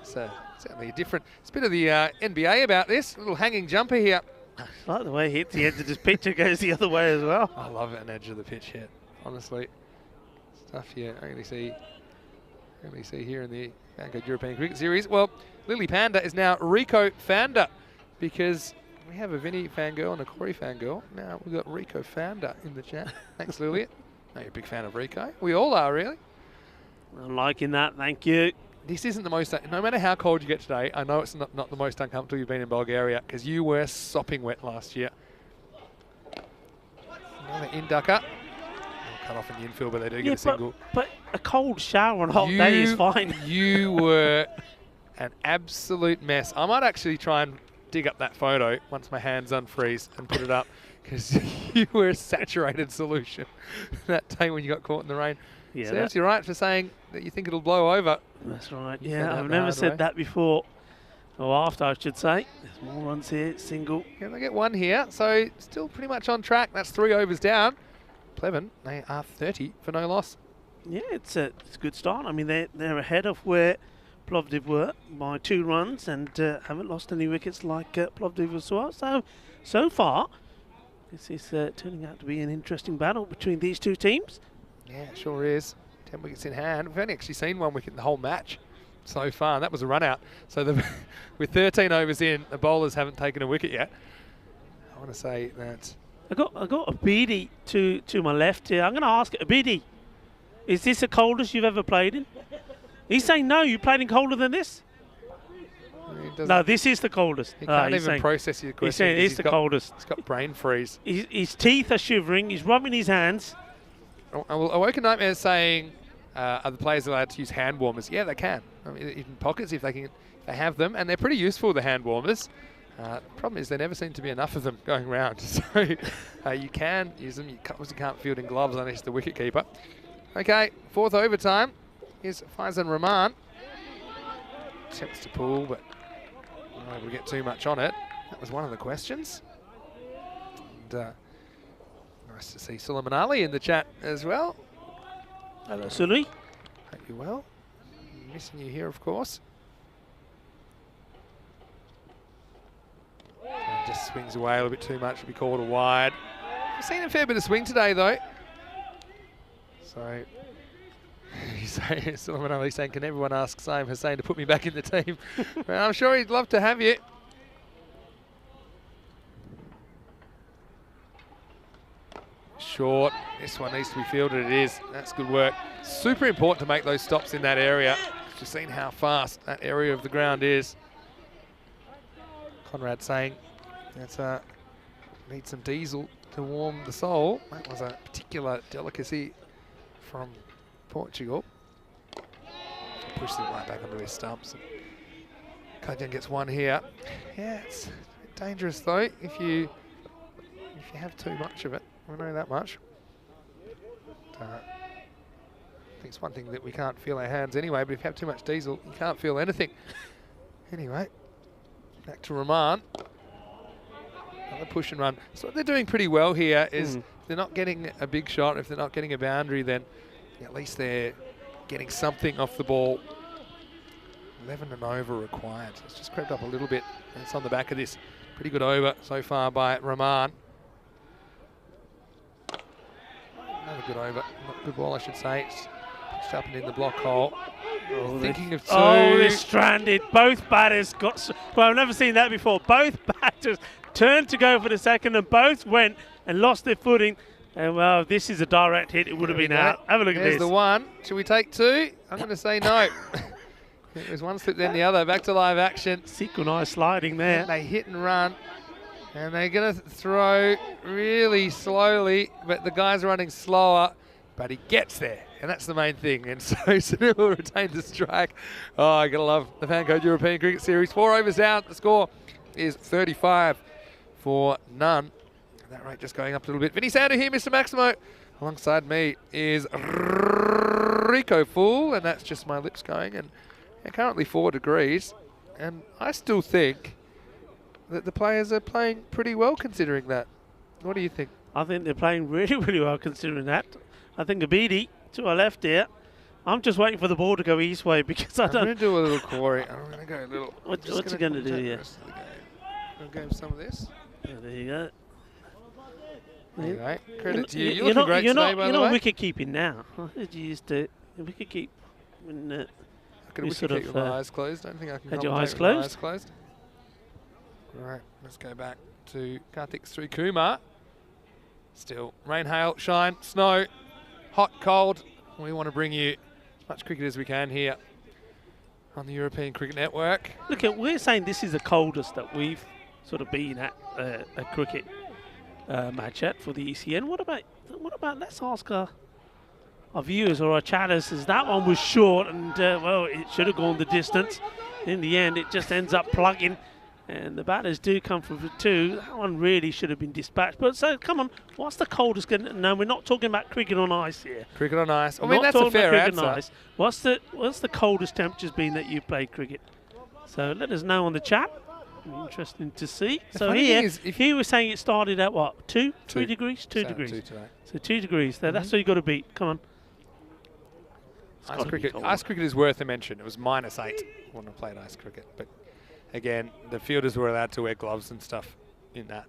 So certainly a different. It's a bit of the NBA about this. A little hanging jumper here. I like the way he hits the edge of this pitch. It goes the other way as well. I love an edge of the pitch hit. Honestly, stuff you only see here in the FanCode European Cricket Series. Well, Lily Panda is now Rico Fanda, because we have a Vinny fangirl and a Corey fangirl. Now we've got Rico Fanda in the chat. Thanks, Lily. No, you're a big fan of Rico. We all are, really. I'm liking that, thank you. This isn't the most, no matter how cold you get today, I know it's not the most uncomfortable you've been in Bulgaria, because you were sopping wet last year. Another inducker. Cut off in the infield, but they do get a single. But a cold shower on a hot day is fine. You were an absolute mess. I might actually try and dig up that photo once my hands unfreeze and put it up, because you were a saturated solution that day when you got caught in the rain. Yeah, Serves you right for saying that you think it'll blow over. That's right. You Yeah, found I've out the never hard said way. that before. Or after, I should say. There's more runs here. Single. Yeah, they get one here, so still pretty much on track. That's 3 overs down. Pleven, they are 30 for no loss. Yeah, it's a good start. I mean, they're ahead of where Plovdiv were by 2 runs and haven't lost any wickets like Plovdiv as well. So far, this is turning out to be an interesting battle between these two teams. Yeah, it sure is. 10 wickets in hand. We've only actually seen 1 wicket in the whole match so far, and that was a run out. So with 13 overs in, the bowlers haven't taken a wicket yet. I want to say that... I got Abidi to my left here. I'm going to ask Abidi, is this the coldest you've ever played in? He's saying no, you played in colder than this? No, this is the coldest. He can't he's even saying, process your question. He's saying it's the coldest. He's got brain freeze. His teeth are shivering. He's rubbing his hands. Awoken Nightmare is saying, are the players allowed to use hand warmers? Yeah, they can. I mean, in pockets if they have them, and they're pretty useful, the hand warmers. Problem is there never seem to be enough of them going around, so you can use them. You obviously can't field in gloves unless you're the wicket keeper. Okay, 4th overtime. Here's Faizan Rahman. Attempts to pull, but not able to get too much on it. That was one of the questions. And, nice to see Suleiman Ali in the chat as well. Hello, Sully. Hope you're well. Missing you here, of course. And just swings away a little bit too much to be called a wide. We've seen a fair bit of swing today, though. So, Suleiman Ali saying, can everyone ask Saim Hussain to put me back in the team? Well, I'm sure he'd love to have you. Short. This one needs to be fielded. It is. That's good work. Super important to make those stops in that area. You've seen how fast that area of the ground is. Conrad saying that need some diesel to warm the soul. That was a particular delicacy from Portugal. Push it right back onto his stumps. Kajan gets one here. Yeah, it's dangerous though if you have too much of it. I know that much. I think it's one thing that we can't feel our hands anyway, but if you have too much diesel, you can't feel anything. Anyway, back to Rahman. Another push and run. So what they're doing pretty well here is if they're not getting a big shot, if they're not getting a boundary, then at least they're getting something off the ball. 11 and over required. So it's just crept up a little bit. And it's on the back of this. Pretty good over so far by Rahman. Another good over. Not good ball, I should say. It's pitched up and in the block hole. Oh, thinking of 2. Oh, they're stranded. Both batters got... Well, I've never seen that before. Both batters turned to go for the second and both went and lost their footing. And, well, this is a direct hit. It would have been out. Have a look at this. There's the one. Should we take 2? I'm going to say no. It was one slip, then the other. Back to live action. Synchronised sliding there. And they hit and run. And they're going to throw really slowly, but the guy's running slower, but he gets there. And that's the main thing. And so Sunil will retain the strike. Oh, I got to love the FanCode European Cricket Series. 4 overs down. The score is 35 for none. And that rate just going up a little bit. Vinny Sander here, Mr. Maximo. Alongside me is Rico Fool, and that's just my lips going. And currently 4 degrees. And I still think that the players are playing pretty well considering that. What do you think? I think they're playing really, really well considering that. I think Abidi to our left here. I'm just waiting for the ball to go east way because I'm going to do a little Corey. I'm going to go a little... What's he going to do here? I'll go some of this. Oh, there you go. Anyway, credit to you. You're looking great today, by the way. You're not wicket keeping now. Did you used to wicket keep when I can wicket keep with my eyes closed. I don't think I can had your eyes with my closed? eyes closed. Right, let's go back to Karthik Srikumar. Still, rain, hail, shine, snow, hot, cold. We want to bring you as much cricket as we can here on the European Cricket Network. Look, we're saying this is the coldest that we've sort of been at a cricket match at for the ECN. What about? Let's ask our viewers or our chatters, as that one was short and well, it should have gone the distance. In the end, it just ends up plugging And the batters do come for 2. That one really should have been dispatched. But so, come on, what's the coldest? No, we're not talking about cricket on ice here. Cricket on ice. I We're mean, not that's a talking fair about cricket on answer. ice. What's the coldest temperatures been that you've played cricket? So let us know on the chat. Interesting to see. The So funny here, thing is if he was saying it started at what? 3 degrees? 2 So, degrees. 2 today. So 2 degrees. That's what you got to beat. Come on. It's Ice gotta be cricket. cold. Ice cricket is worth a mention. It was -8 when I played ice cricket, but again, the fielders were allowed to wear gloves and stuff in that.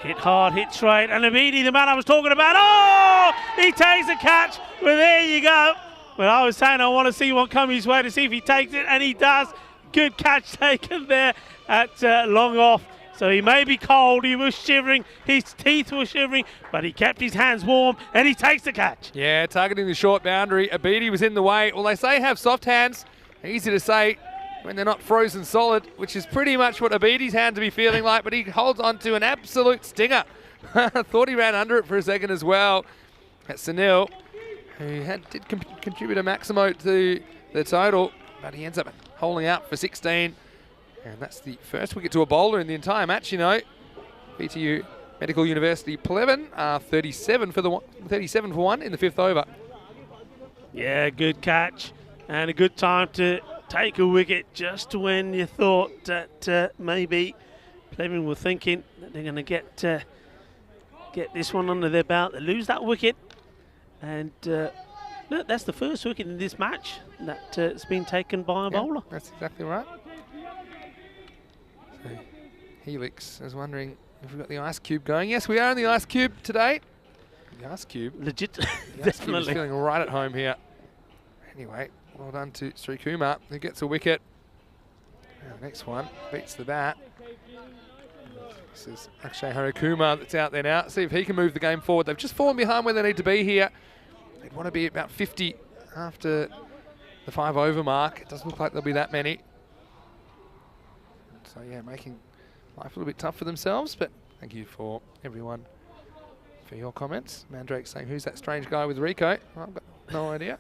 Hit hard, hit straight, and Abidi, the man I was talking about, oh! He takes the catch. Well, there you go. Well, I was saying I want to see one come his way to see if he takes it, and he does. Good catch taken there at long off. So he may be cold, he was shivering, his teeth were shivering, but he kept his hands warm, and he takes the catch. Yeah, targeting the short boundary. Abidi was in the way. Well, they say have soft hands. Easy to say when they're not frozen solid, which is pretty much what Abidi's hands to be feeling like, but he holds on to an absolute stinger. Thought he ran under it for a second as well. That's Sunil, who did contribute a Maximo to the total, but he ends up holding out for 16. And that's the first wicket to a bowler in the entire match, you know. BTU Medical University Pleven 37 for 1 in the 5th over. Yeah, good catch, and a good time to take a wicket just when you thought that maybe Pleven were thinking that they're going to get this one under their belt. They lose that wicket, and look, that's the first wicket in this match that has been taken by a bowler. That's exactly right. So Helix is wondering if we've got the ice cube going. Yes, we are in the ice cube today. The ice cube. Legit, The ice cube is definitely. feeling right at home here. Anyway, well done to Sri Kumar, who gets a wicket. And the next one beats the bat. This is Akshay Harikumar that's out there now. See if he can move the game forward. They've just fallen behind where they need to be here. They'd want to be about 50 after the 5 over mark. It doesn't look like there'll be that many. So yeah, making life a little bit tough for themselves, but thank you for everyone for your comments. Mandrake saying, who's that strange guy with Rico? Well, I've got no idea.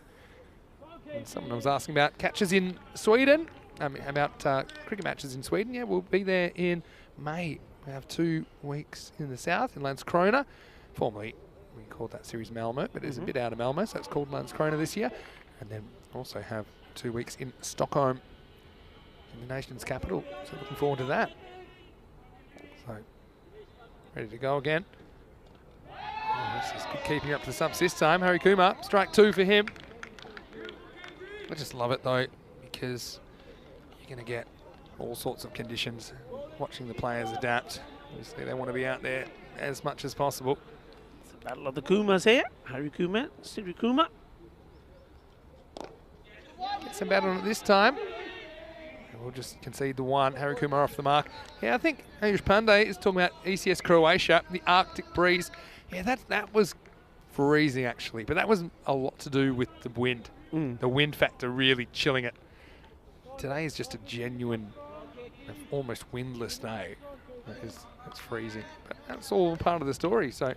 And someone was asking about catches in Sweden, about cricket matches in Sweden. Yeah, we'll be there in May. We have 2 weeks in the south in Landskrona. Formerly, we called that series Malmö, but it's a bit out of Malmö, so it's called Landskrona this year. And then also have 2 weeks in Stockholm, in the nation's capital. So looking forward to that. So, ready to go again. Oh, this is good keeping up to the stumps this time. Harry Kumar, strike 2 for him. I just love it though, because you're going to get all sorts of conditions. Watching the players adapt. Obviously, they want to be out there as much as possible. It's a battle of the Kumars here. Harry Kumar, Siri Kumar. Get some battle on it this time. And we'll just concede the 1. Harry Kumar off the mark. Yeah, I think Ayush Pandey is talking about ECS Croatia, the Arctic breeze. Yeah, that was freezing actually, but that was a lot to do with the wind. The wind factor really chilling it. Today is just a genuine, almost windless day. It's freezing, but that's all part of the story. So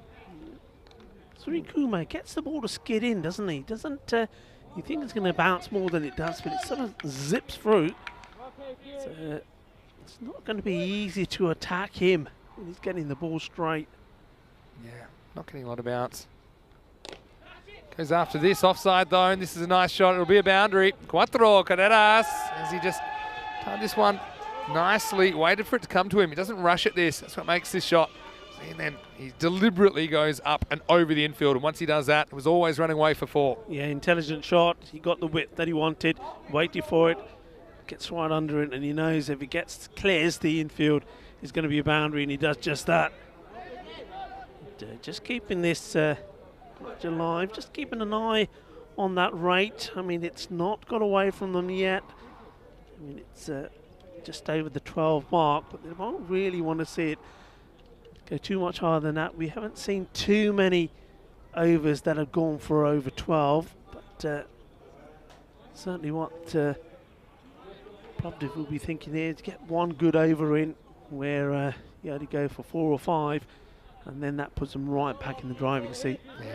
Sri Kumar gets the ball to skid in, doesn't he? Doesn't you think it's going to bounce more than it does, but it sort of zips through. So it's not going to be easy to attack him when he's getting the ball straight. yeah, not getting a lot of bounce. Goes after this, offside though, and this is a nice shot. It'll be a boundary. Cuatro Carreras, as he just timed this one nicely, waited for it to come to him. He doesn't rush at this. That's what makes this shot. And then he deliberately goes up and over the infield. And once he does that, it was always running away for 4. Yeah, intelligent shot. He got the width that he wanted, waited for it, gets right under it, and he knows if he clears the infield, it's going to be a boundary, and he does just that. And, just keeping this match alive, just keeping an eye on that rate. I mean, it's not got away from them yet. I mean, it's just over the 12 mark, but they won't really want to see it go too much higher than that. We haven't seen too many overs that have gone for over 12, but certainly what Plovdiv will be thinking here is to get one good over in where you only go for 4 or 5, and then that puts them right back in the driving seat. Yeah.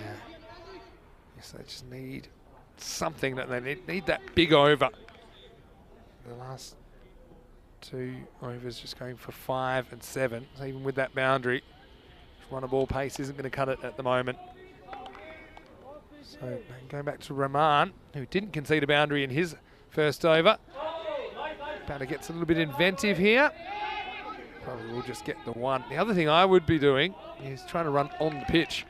Yes, they just need something that they need that big over. the last 2 overs just going for 5 and 7. So even with that boundary, run a ball pace isn't going to cut it at the moment. So going back to Rahman, who didn't concede a boundary in his first over. About to get a little bit inventive here. Probably will just get the 1. The other thing I would be doing is trying to run on the pitch,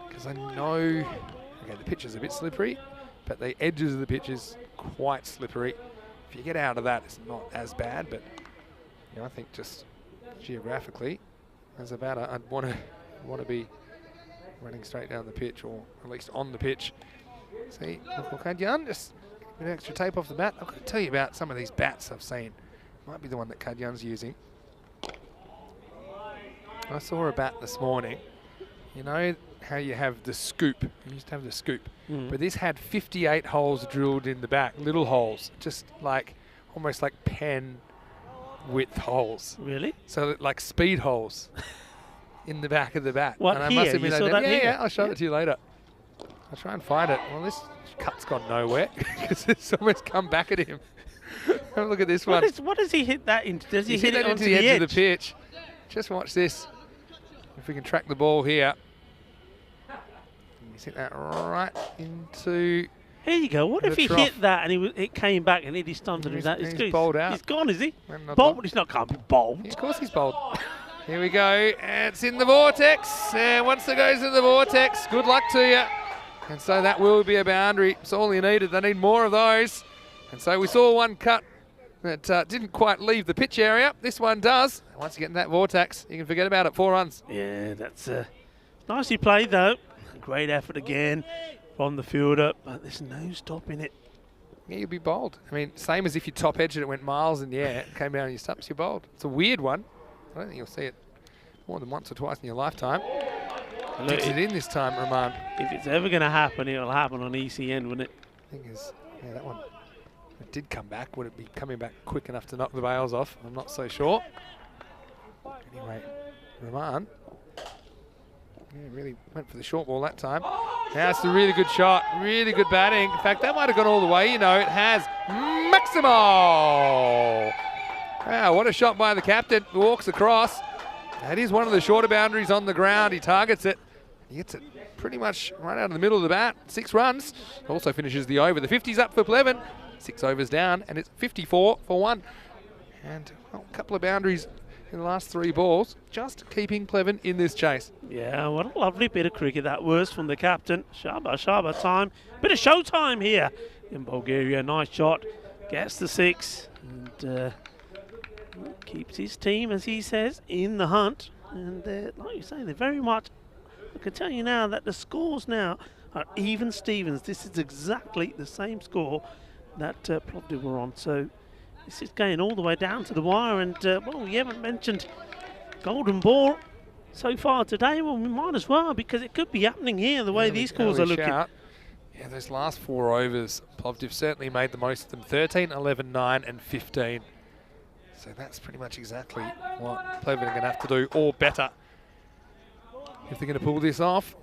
because I know, okay, the pitch is a bit slippery, but the edges of the pitch is quite slippery. If you get out of that, it's not as bad, but you know, I think just geographically, as a batter, I'd want to be running straight down the pitch, or at least on the pitch. See, look, Kadyan, just a bit of extra tape off the bat. I've got to tell you about some of these bats I've seen. Might be the one that Kadyan's using. I saw a bat this morning. You know how you have the scoop? You used to have the scoop. But this had 58 holes drilled in the back, little holes, just like almost like pen width holes. Really? So like speed holes in the back of the bat. What, and I here? must admit, You saw that here? yeah, I'll show it to you later. I'll try and find it. Well, this cut's gone nowhere because it's almost come back at him. Have a look at this one. What does he hit that into? Does he hit it that onto into the edge edge of the pitch? Just watch this. If we can track the ball here. He's hit that right into... Here you go. What if he trough. hit that and it came back and hit his stumps and He's bowled out. He's gone, is he? Bowled? But he's not can't be bowled. Yeah, of course he's bowled. Here we go. And it's in the vortex. And once it goes in the vortex, good luck to you. And so that will be a boundary. It's all you needed. They need more of those. And so we saw one cut that didn't quite leave the pitch area. This one does. Once you get in that vortex, you can forget about it. 4 runs. Yeah, that's nicely played though. Great effort again from the fielder, but there's no stopping it. Yeah, you'll be bowled. I mean, same as if you top edged it, it went miles in the air, it came down on your stumps, you're bowled. It's a weird one. I don't think you'll see it more than once or twice in your lifetime. Digs it in this time, Rahman. If it's ever going to happen, it'll happen on ECN, wouldn't it? Thing is, yeah, that one, it did come back. Would it be coming back quick enough to knock the bails off? I'm not so sure. Anyway, Rahman, yeah, really went for the short ball that time. Now it's a really good shot, really good batting. In fact, that might have gone all the way. You know, it has. Maximo! Wow, what a shot by the captain. Walks across. That is one of the shorter boundaries on the ground. He targets it. He gets it pretty much right out of the middle of the bat. 6 runs. Also finishes the over. The 50's up for Plevin. 6 overs down, and it's 54 for 1. And well, a couple of boundaries in the last 3 balls, just keeping Plevin in this chase. Yeah, what a lovely bit of cricket that was from the captain. Shaba time. Bit of showtime here in Bulgaria. Nice shot. Gets the 6 and keeps his team, as he says, in the hunt. And like you say, they're very much... I can tell you now that the scores now are even Stevens. This is exactly the same score that Plovdiv were on. So this is going all the way down to the wire. And, well, we haven't mentioned golden ball so far today. Well, we might as well, because it could be happening here the way these scores are looking. Shout. Yeah, those last 4 overs, Plovdiv certainly made the most of them. 13, 11, 9 and 15. So that's pretty much exactly what Plevin are going to have to do, or better, if they're going to pull this off.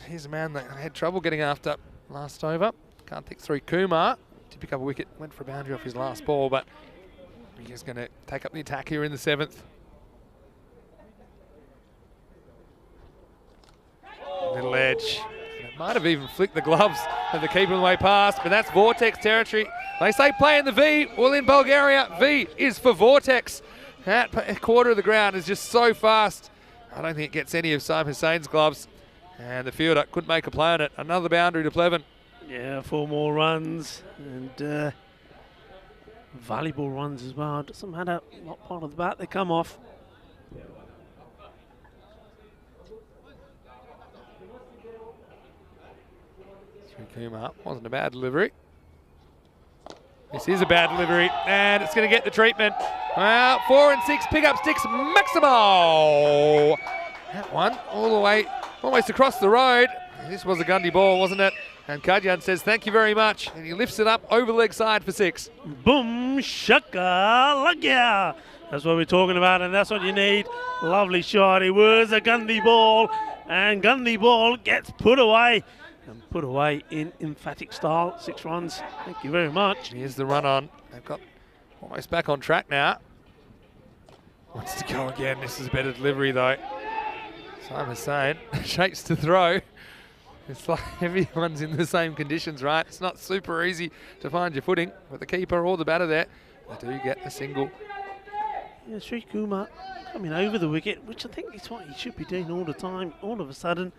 Here's a man that had trouble getting after last over. Karthik 3 Kumar to pick up a wicket, went for a boundary off his last ball, but he's going to take up the attack here in the 7th. Little edge. It might have even flicked the gloves of the keeper on the way past, but that's Vortex territory. They say play in the V. Well, in Bulgaria, V is for Vortex. That quarter of the ground is just so fast. I don't think it gets any of Saim Hussein's gloves. And the fielder couldn't make a play on it. Another boundary to Plevin. Yeah, 4 more runs. And valuable runs as well. Doesn't matter what part of the bat they come off. Kumar, wasn't a bad delivery. This is a bad delivery, and it's going to get the treatment. Well, 4 and 6 pick up sticks, Maximo. That one all the way, almost across the road. This was a Gundy ball, wasn't it? And Kadyan says thank you very much, and he lifts it up over the leg side for 6. Boom, shaka, lagya. That's what we're talking about, and that's what you need. Lovely shot. It was a Gundy ball, and Gundy ball gets put away. And put away in emphatic style. 6 runs. Thank you very much. Here's the run on. They've got Almost back on track now. Wants to go again. This is a better delivery though. Simon's saying, shapes to throw. It's like everyone's in the same conditions, right? It's not super easy to find your footing, but the keeper or the batter there, they do get a single. Yeah, Sri Kumar coming over the wicket, which I think is what he should be doing all the time. All of a sudden,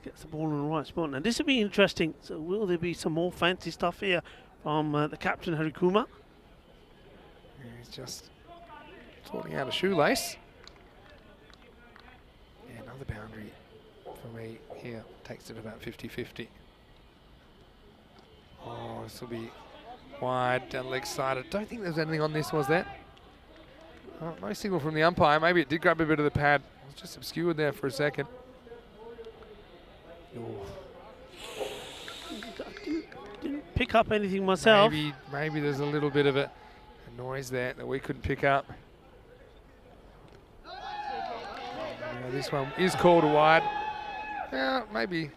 gets the ball in the right spot. Now this will be interesting. So will there be some more fancy stuff here from the captain, Hari Kumar? Yeah, he's just sorting out a shoelace. Yeah, another boundary for me here. Takes it about 50-50. Oh, this will be wide down the leg side. I don't think there's anything on this, was there? Oh, no signal from the umpire. Maybe it did grab a bit of the pad. It was just obscured there for a second. Oh. Didn't pick up anything myself. Maybe there's a little bit of a noise there that we couldn't pick up. This one is called a wide. Yeah, maybe.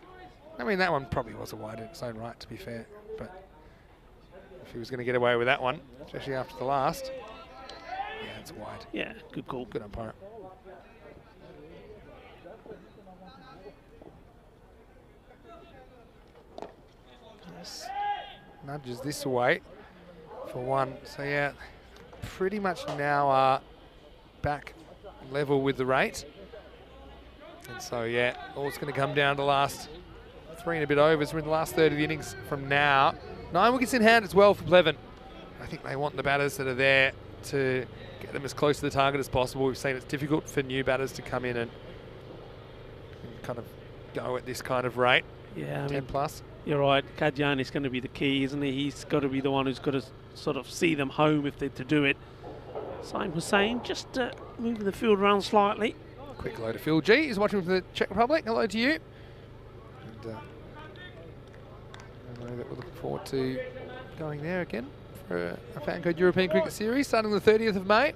I mean, that one probably was a wide in its own right, to be fair. But if he was going to get away with that one, especially after the last, yeah, it's wide. Yeah, good call. Good umpire. Nice. Nudges this away for one. So yeah, pretty much now are back level with the rate. And so yeah, all it's going to come down to last 3 and a bit overs. We're in the last third of the innings from now. 9 wickets in hand as well for Pleven. I think they want the batters that are there to get them as close to the target as possible. We've seen it's difficult for new batters to come in and kind of go at this kind of rate. Yeah, 10 plus. You're right. Kadyan is going to be the key, isn't he? He's got to be the one who's got to sort of see them home if they're to do it. Saim Hussain just moving the field around slightly. Quick hello to Phil G. He's watching from the Czech Republic. Hello to you. And I know that we're looking forward to going there again for a FanCode European Cricket Series starting on the 30th of May.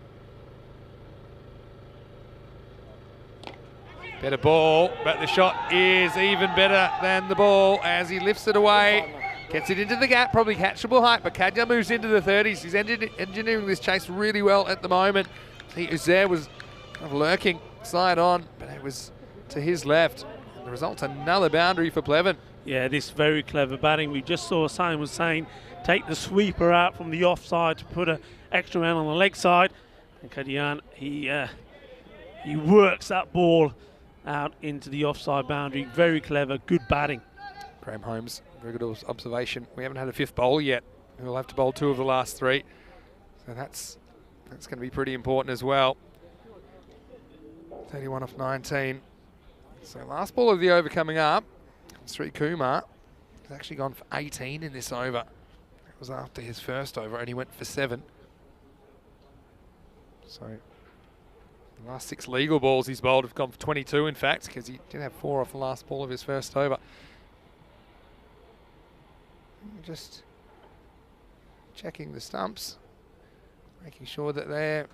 Better ball, but the shot is even better than the ball as he lifts it away. Gets it into the gap, probably catchable height, but Kadya moves into the 30s. He's engineering this chase really well at the moment. See, Uzair was kind of lurking side on, but it was to his left. And the result's another boundary for Pleven. Yeah, this very clever batting. We just saw Simon was saying take the sweeper out from the offside to put an extra man on the leg side. And Kadyan, he works that ball out into the offside boundary. Very clever, good batting. Graham Holmes, very good observation. We haven't had a fifth bowl yet. We'll have to bowl 2 of the last 3. So that's going to be pretty important as well. 31 off 19. So last ball of the over coming up. Sri Kumar has actually gone for 18 in this over. It was after his first over and he went for 7. So the last 6 legal balls he's bowled have gone for 22 in fact, because he did have 4 off the last ball of his first over. Just checking the stumps, making sure that they're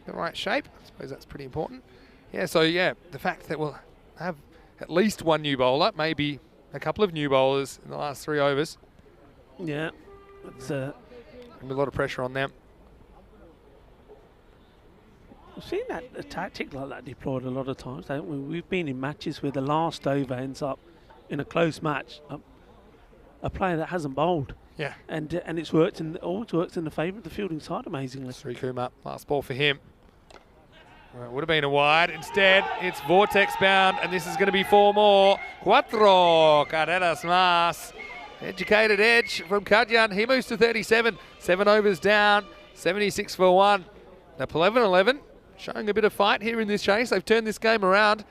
the right shape. I suppose that's pretty important. Yeah, so yeah, the fact that we'll have at least 1 new bowler, maybe a couple of new bowlers in the last 3 overs. Yeah, it's a lot of pressure on them. We've seen that a tactic like that deployed a lot of times, haven't we? We've been in matches where the last over ends up in a close match. A player that hasn't bowled. Yeah. And it's worked and always works in the favour of the fielding side, amazingly. Sri Kumar, last ball for him. Well, it would have been a wide. Instead, it's vortex bound, and this is going to be 4 more. Cuatro carreras más. Educated edge from Kadyan. He moves to 37. 7 overs down. 76 for 1. Now, 11-11, showing a bit of fight here in this chase. They've turned this game around.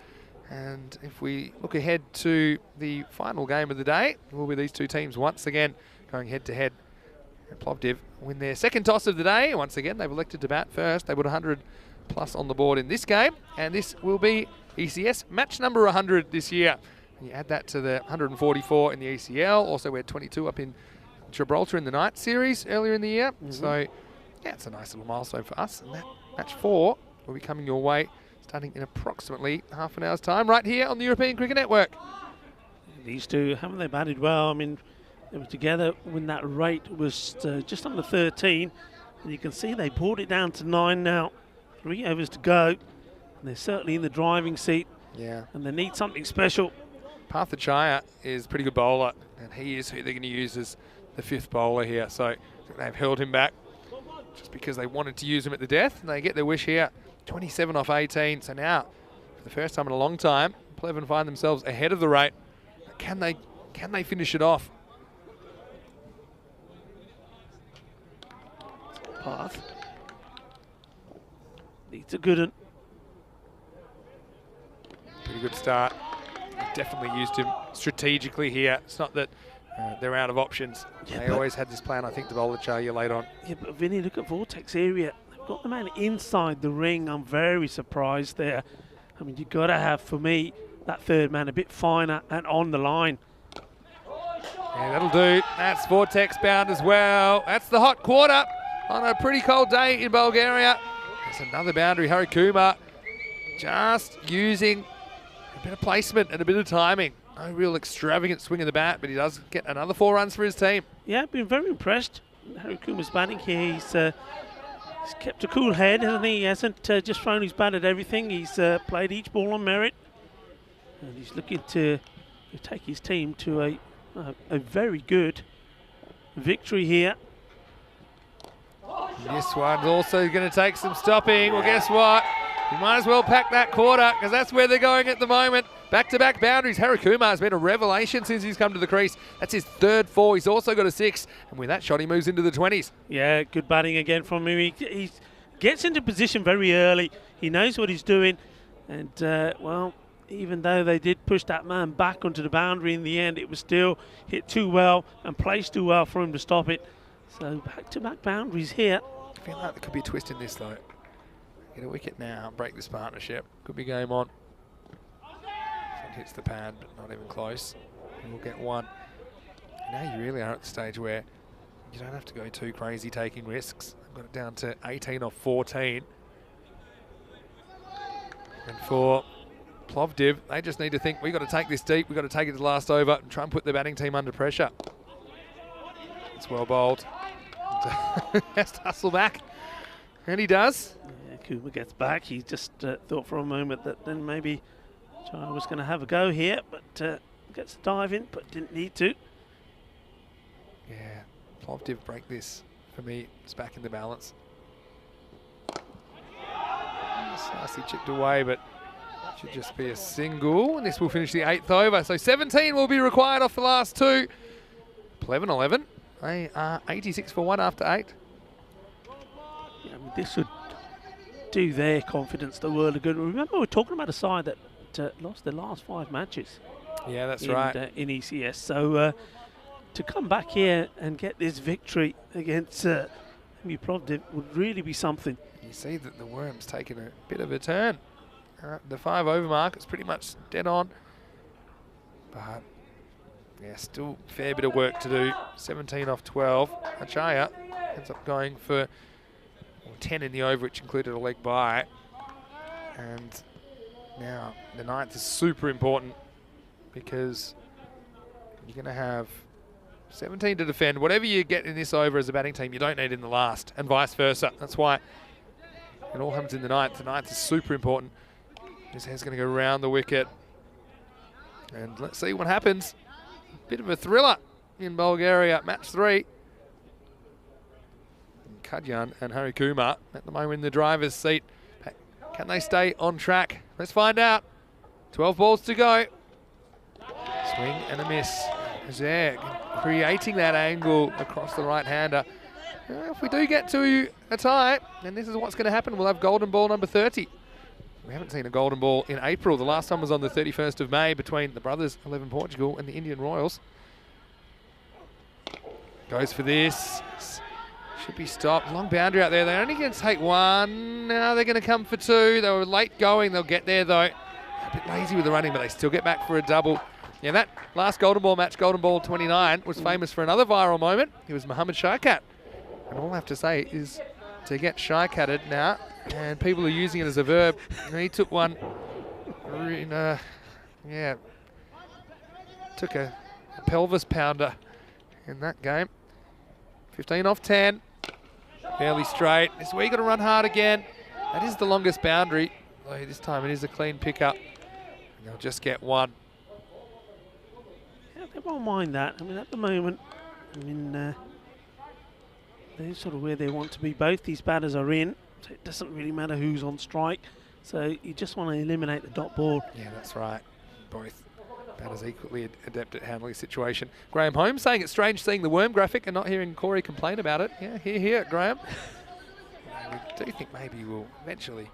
And if we look ahead to the final game of the day, it will be these 2 teams once again going head-to-head. And Plovdiv win their second toss of the day. Once again, they've elected to bat first. They put 100 plus on the board in this game. And this will be ECS match number 100 this year. And you add that to the 144 in the ECL. Also, we had 22 up in Gibraltar in the night series earlier in the year. So, yeah, it's a nice little milestone for us. And that match 4 will be coming your way starting in approximately half an hour's time right here on the European Cricket Network. These two, haven't they batted well? I mean, they were together when that rate was just under 13, And you can see they brought it down to 9 now. 3 overs to go. And they're certainly in the driving seat. Yeah. And they need something special. Parthachaya is a pretty good bowler, and he is who they're going to use as the 5th bowler here. So they've held him back just because they wanted to use him at the death, and they get their wish here. 27 off 18. So now, for the first time in a long time, Pleven find themselves ahead of the rate. Can they finish it off? Path. Needs a good one. Pretty good start. Definitely used him strategically here. It's not that they're out of options. Yeah, they always had this plan, I think, to bowl the Chaya late on. Yeah, but Vinny, look at Vortex area. They've got the man inside the ring. I'm very surprised there. I mean, you've got to have, for me, that 3rd man a bit finer and on the line. Yeah, that'll do. That's Vortex bound as well. That's the hot quarter on a pretty cold day in Bulgaria. There's another boundary. Harikuma just using a bit of placement and a bit of timing. No real extravagant swing of the bat, but he does get another 4 runs for his team. Yeah, I've been very impressed. Harikuma's batting here. He's kept a cool head, hasn't he? He hasn't just thrown his bat at everything. He's played each ball on merit. And he's looking to take his team to a very good victory here. This one's also going to take some stopping. Well, guess what? You might as well pack that quarter, because that's where they're going at the moment. Back-to-back boundaries. Harikuma has been a revelation since he's come to the crease. That's his 3rd 4. He's also got a 6. And with that shot, he moves into the 20s. Yeah, good batting again from him. He gets into position very early. He knows what he's doing. And, well, even though they did push that man back onto the boundary in the end, it was still hit too well and placed too well for him to stop it. So back-to-back boundaries here. I feel like there could be a twist in this, though. Get a wicket now, break this partnership. Could be game on. It hits the pad, but not even close. We'll get 1. Now you really are at the stage where you don't have to go too crazy taking risks. I've got it down to 18 off 14. And for Plovdiv, they just need to think, we've got to take this deep, we've got to take it to the last over and try and put the batting team under pressure. It's well bowled. Has to hustle back. And he does. Yeah, Kuma gets back. He just thought for a moment that then maybe Chai was going to have a go here, but gets a dive in, but didn't need to. Yeah, Plovdiv break this. For me, it's back in the balance. Nicely chipped away, but should just be a single, and this will finish the 8th over. So 17 will be required off the last 2. Pleven 11. They are 86 for 1 after 8. Yeah, I mean, this would do their confidence the world of good. Remember, we're talking about a side that lost their last 5 matches. Yeah, that's right. In ECS. So to come back here and get this victory against Plovdiv would really be something. You see that the Worm's taken a bit of a turn. The 5 over mark is pretty much dead on. But yeah, still a fair bit of work to do. 17 off 12. Achaya ends up going for 10 in the over, which included a leg bye. And now the 9th is super important because you're going to have 17 to defend. Whatever you get in this over as a batting team, you don't need in the last, and vice versa. That's why it all happens in the 9th. The 9th is super important. His head's going to go around the wicket. And let's see what happens. Bit of a thriller in Bulgaria, match 3. Kadyan and Harikuma at the moment in the driver's seat. Can they stay on track? Let's find out. 12 balls to go. Swing and a miss. There, creating that angle across the right-hander. If we do get to a tie, then this is what's going to happen. We'll have golden ball number 30. We haven't seen a golden ball in April. The last time was on the 31st of May between the brothers, 11 Portugal, and the Indian Royals. Goes for this. Should be stopped. Long boundary out there. They're only going to take 1. Now they're going to come for 2. They were late going. They'll get there, though. A bit lazy with the running, but they still get back for a double. Yeah, that last golden ball match, golden ball 29, was famous for another viral moment. It was Mohammed Shaikat. And all I have to say is to get Shaikatted now, and people are using it as a verb. He took one, took a pelvis pounder in that game. 15 off 10. Fairly straight. This is where you got to run hard again. That is the longest boundary. Though this time it is a clean pickup. And they'll just get one. Yeah, they won't mind that. I mean, at the moment, they're sort of where they want to be. Both these batters are in, so it doesn't really matter who's on strike. So you just want to eliminate the dot ball. Yeah, that's right. Both batters equally adept at handling the situation. Graham Holmes saying it's strange seeing the worm graphic and not hearing Corey complain about it. Yeah, hear it, Graham. We do think maybe we'll eventually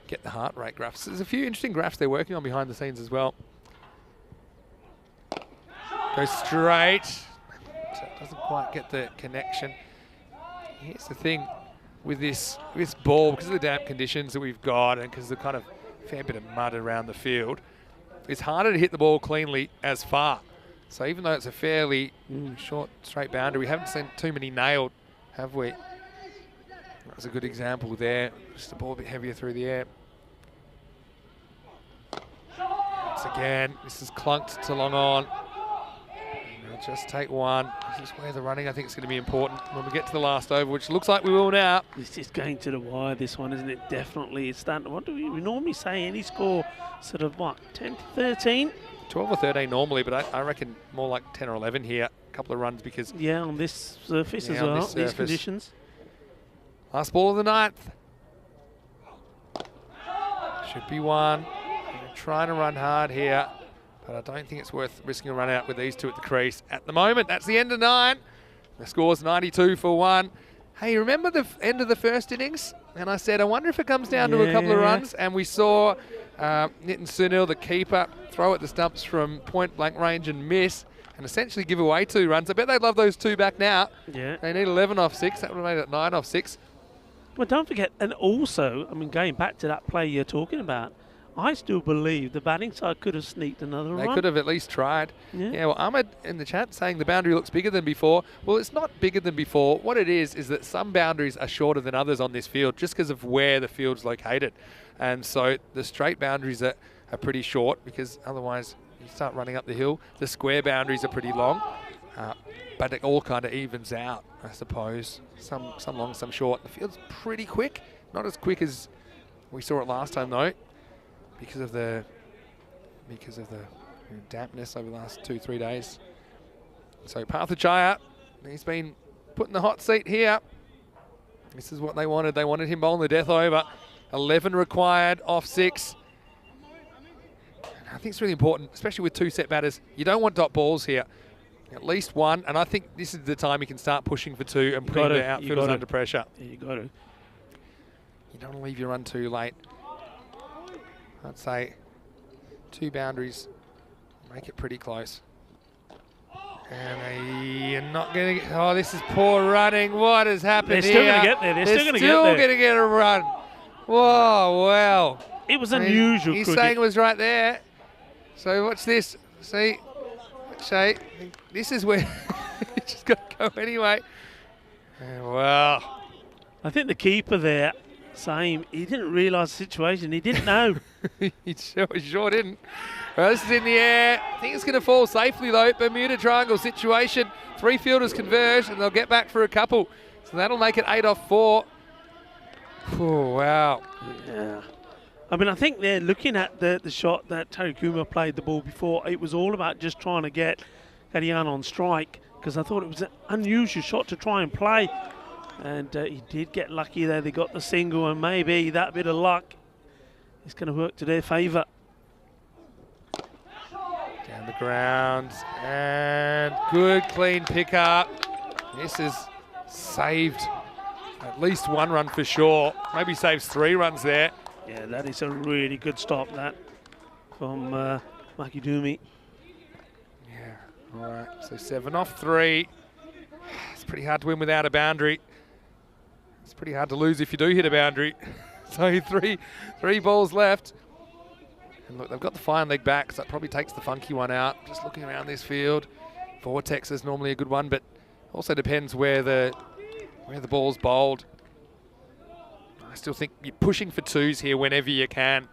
get the heart rate graphs. There's a few interesting graphs they're working on behind the scenes as well. Goes straight. So it doesn't quite get the connection. Here's the thing with this ball, because of the damp conditions that we've got and because of the kind of fair bit of mud around the field, it's harder to hit the ball cleanly as far. So even though it's a fairly short, straight boundary, we haven't seen too many nailed, have we? That was a good example there. Just the ball a bit heavier through the air. Once again, this is clunked to long on. And they'll just take one. This is where the running, I think, is going to be important when we get to the last over, which looks like we will now. It's just going to the wire, this one, isn't it? Definitely. It's starting. What do we normally say? Any score, sort of what, 10 to 13? 12 or 13 normally, but I reckon more like 10 or 11 here. A couple of runs because... Yeah, on this surface as well, these conditions. Last ball of the ninth. Should be one. Trying to run hard here, but I don't think it's worth risking a run out with these two at the crease. At the moment, that's the end of 9. The score's 92 for 1. Hey, remember the end of the first innings? And I said, I wonder if it comes down to a couple of runs. And we saw Nitin Sunil, the keeper, throw at the stumps from point blank range and miss, and essentially give away 2 runs. I bet they'd love those 2 back now. Yeah. They need 11 off 6. That would have made it 9 off 6. Well, don't forget, and also, I mean, going back to that play you're talking about, I still believe the batting side could have sneaked another run. They could have at least tried. Yeah, well, Ahmed in the chat saying the boundary looks bigger than before. Well, it's not bigger than before. What it is that some boundaries are shorter than others on this field just because of where the field's located. And so the straight boundaries are pretty short because otherwise you start running up the hill. The square boundaries are pretty long, but it all kind of evens out, I suppose. Some long, some short. The field's pretty quick. Not as quick as we saw it last time, though, because of the dampness over the last 2-3 days. So Parthachaya, he's been put in the hot seat here. This is what they wanted. They wanted him bowling the death over. 11 required off 6. And I think it's really important, especially with 2 set batters. You don't want dot balls here. At least 1, and I think this is the time you can start pushing for 2 and putting the outfielders under pressure. Yeah, you got to. You don't want to leave your run too late. I'd say 2 boundaries, make it pretty close. And you're not going to get... Oh, this is poor running. What has happened here? They're still going to get there. They're still going to get there. Still going to get a run. Whoa, wow. It was unusual. He's saying it was right there. So watch this. See? Shay, this is where you just got to go anyway. Wow. I think the keeper there, same, he didn't realise the situation. He didn't know. He sure didn't. Well, this is in the air. I think it's going to fall safely, though. Bermuda Triangle situation. 3 fielders converge, and they'll get back for a couple. So that'll make it 8 off 4. Oh, wow. Yeah. I mean, I think they're looking at the shot that Tarikuma played the ball before. It was all about just trying to get Kadian on strike, because I thought it was an unusual shot to try and play. And he did get lucky there. They got the single, and maybe that bit of luck is going to work to their favour. Down the ground, and good clean pickup. This has saved at least 1 run for sure. Maybe saves 3 runs there. Yeah, that is a really good stop, that, from Makidumi. Yeah, all right. So 7 off 3. It's pretty hard to win without a boundary. It's pretty hard to lose if you do hit a boundary. So three balls left. And look, they've got the fine leg back, so that probably takes the funky one out. Just looking around this field. Vortex is normally a good one, but also depends where the ball's bowled. I still think you're pushing for 2s here whenever you can,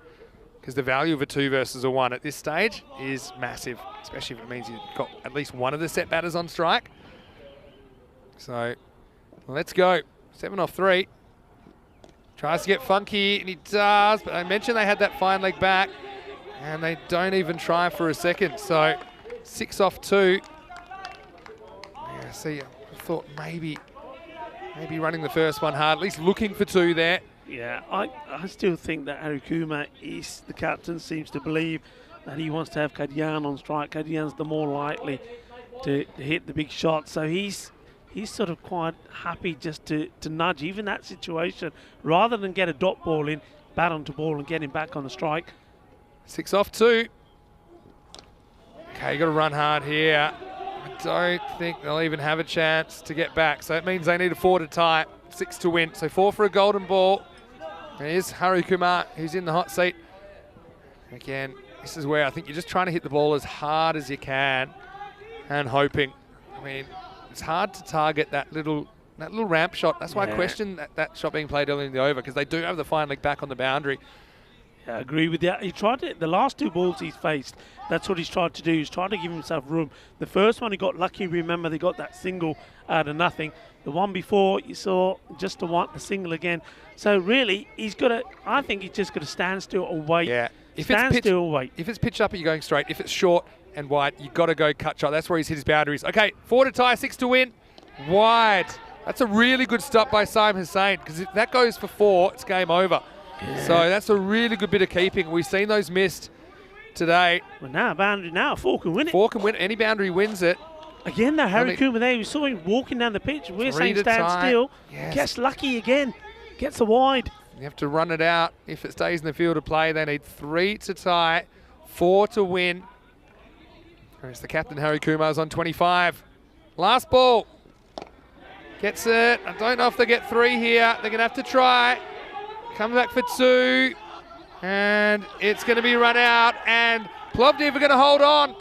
because the value of a 2 versus a 1 at this stage is massive, especially if it means you've got at least one of the set batters on strike. So let's go. 7 off 3. Tries to get funky, and he does, but I mentioned they had that fine leg back, and they don't even try for a second. So 6 off 2. Yeah, see, I thought maybe running the first one hard, at least looking for 2 there. Yeah, I still think that Harikuma is, the captain seems to believe that he wants to have Kadian on strike. Kadian's the more likely to hit the big shot, so he's sort of quite happy just to nudge even that situation rather than get a dot ball in, bat onto ball and get him back on the strike. 6 off 2. Okay, you got to run hard here. I don't think they'll even have a chance to get back, so that means they need a 4 to tie, 6 to win. So 4 for a golden ball. Here's Harikuma, who's in the hot seat. Again, this is where I think you're just trying to hit the ball as hard as you can and hoping. I mean, it's hard to target that little ramp shot. That's why I question that shot being played early in the over, because they do have the fine leg back on the boundary. Yeah, I agree with that. He tried it, the last 2 balls he's faced, that's what he's tried to do. He's tried to give himself room. The first one he got lucky, remember, they got that single out of nothing. The one before, you saw just the single again. So really, I think he's just got to stand still or wait. Yeah. If it's pitched up, you're going straight. If it's short and wide, you've got to go cut shot. That's where he's hit his boundaries. Okay, 4 to tie, 6 to win. Wide. That's a really good stop by Saim Hussain, because if that goes for 4, it's game over. Yeah. So that's a really good bit of keeping. We've seen those missed today. Well, now boundary, now 4 can win it. 4 can win. Any boundary wins it. Again, though, Harikuma there, we saw him walking down the pitch. We're saying stand still. Yes. Gets lucky again. Gets a wide. You have to run it out. If it stays in the field of play, they need 3 to tie, 4 to win. Whereas the captain, Harikuma, is on 25. Last ball. Gets it. I don't know if they get 3 here. They're going to have to try. Come back for 2. And it's going to be run out. And Plovdiv are going to hold on.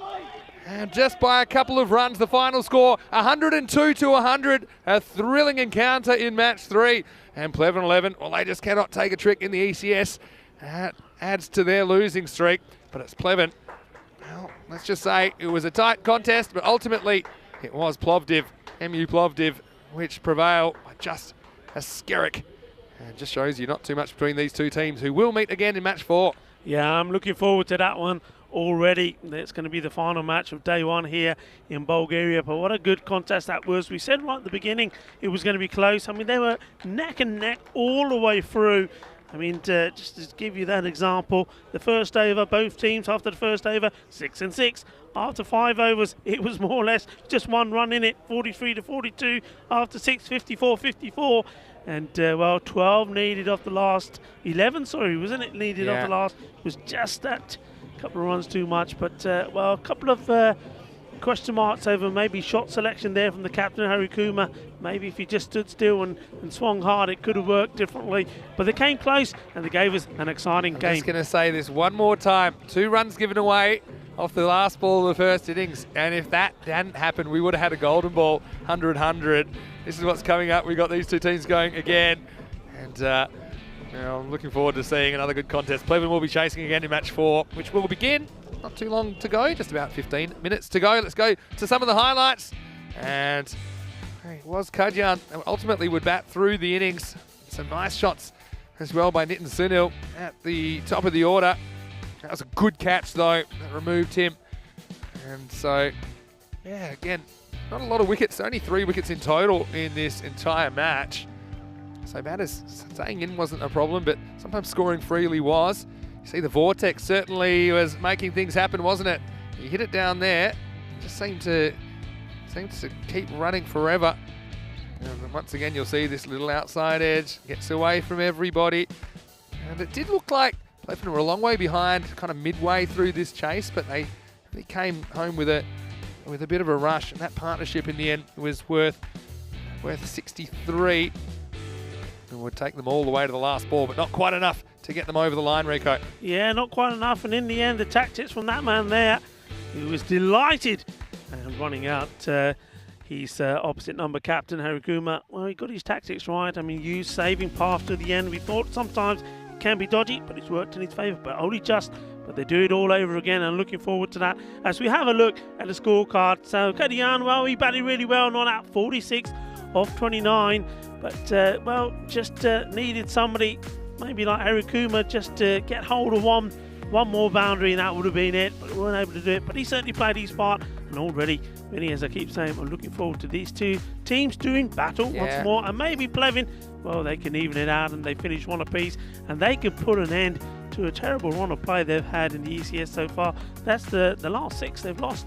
And just by a couple of runs, the final score, 102 to 100. A thrilling encounter in match 3. And Pleven 11, well, they just cannot take a trick in the ECS. That adds to their losing streak. But it's Pleven. Well, let's just say it was a tight contest, but ultimately it was Plovdiv, MU Plovdiv, which prevail by just a skerrick. And just shows you not too much between these 2 teams, who will meet again in match 4. Yeah, I'm looking forward to that one already. It's going to be the final match of day 1 here in Bulgaria, but what a good contest that was. We said right at the beginning it was going to be close. I mean, they were neck and neck all the way through. I mean, just to give you that example, the first over, both teams after the first over, 6 and 6. After 5 overs, it was more or less just 1 run in it, 43 to 42. After 6, 54. And, 12 needed off the last, 11, sorry, wasn't it? Needed off the last. It was just that couple of runs too much. But, a couple of question marks over maybe shot selection there from the captain, Harikuma. Maybe if he just stood still and swung hard, it could have worked differently. But they came close, and they gave us an exciting game. I'm just going to say this one more time. 2 runs given away off the last ball of the first innings. And if that hadn't happened, we would have had a golden ball, 100-100. This is what's coming up. We've got these 2 teams going again. And I'm looking forward to seeing another good contest. Pleven will be chasing again in match 4, which will begin. Not too long to go, just about 15 minutes to go. Let's go to some of the highlights. And it was Kadian that ultimately would bat through the innings. Some nice shots as well by Nitin Sunil at the top of the order. That was a good catch, though, that removed him. And so, yeah, again, not a lot of wickets. Only 3 wickets in total in this entire match. So batters staying in wasn't a problem, but sometimes scoring freely was. You see the vortex certainly was making things happen, wasn't it? He hit it down there. Just seemed to keep running forever. And once again, you'll see this little outside edge gets away from everybody. And it did look like Pleven were a long way behind, kind of midway through this chase, but they came home with a bit of a rush, and that partnership in the end was worth 63. And would take them all the way to the last ball, but not quite enough to get them over the line, Rico. Yeah, not quite enough, and in the end, the tactics from that man there, he was delighted and running out his opposite number captain, Harikuma. Well, he got his tactics right. I mean, used saving path to the end. We thought sometimes it can be dodgy, but it's worked in his favour, but only just. But they do it all over again, and looking forward to that as we have a look at the scorecard. So Kadian, well, he batted really well, not out 46 of 29. But, well, just needed somebody, maybe like Arikuma, just to get hold of one more boundary, and that would have been it. But we weren't able to do it. But he certainly played his part. And already, really, as I keep saying, I'm looking forward to these two teams doing battle once more. And maybe Plevin, well, they can even it out and they finish one apiece. And they can put an end to a terrible run of play they've had in the ECS so far. That's the last 6 they've lost.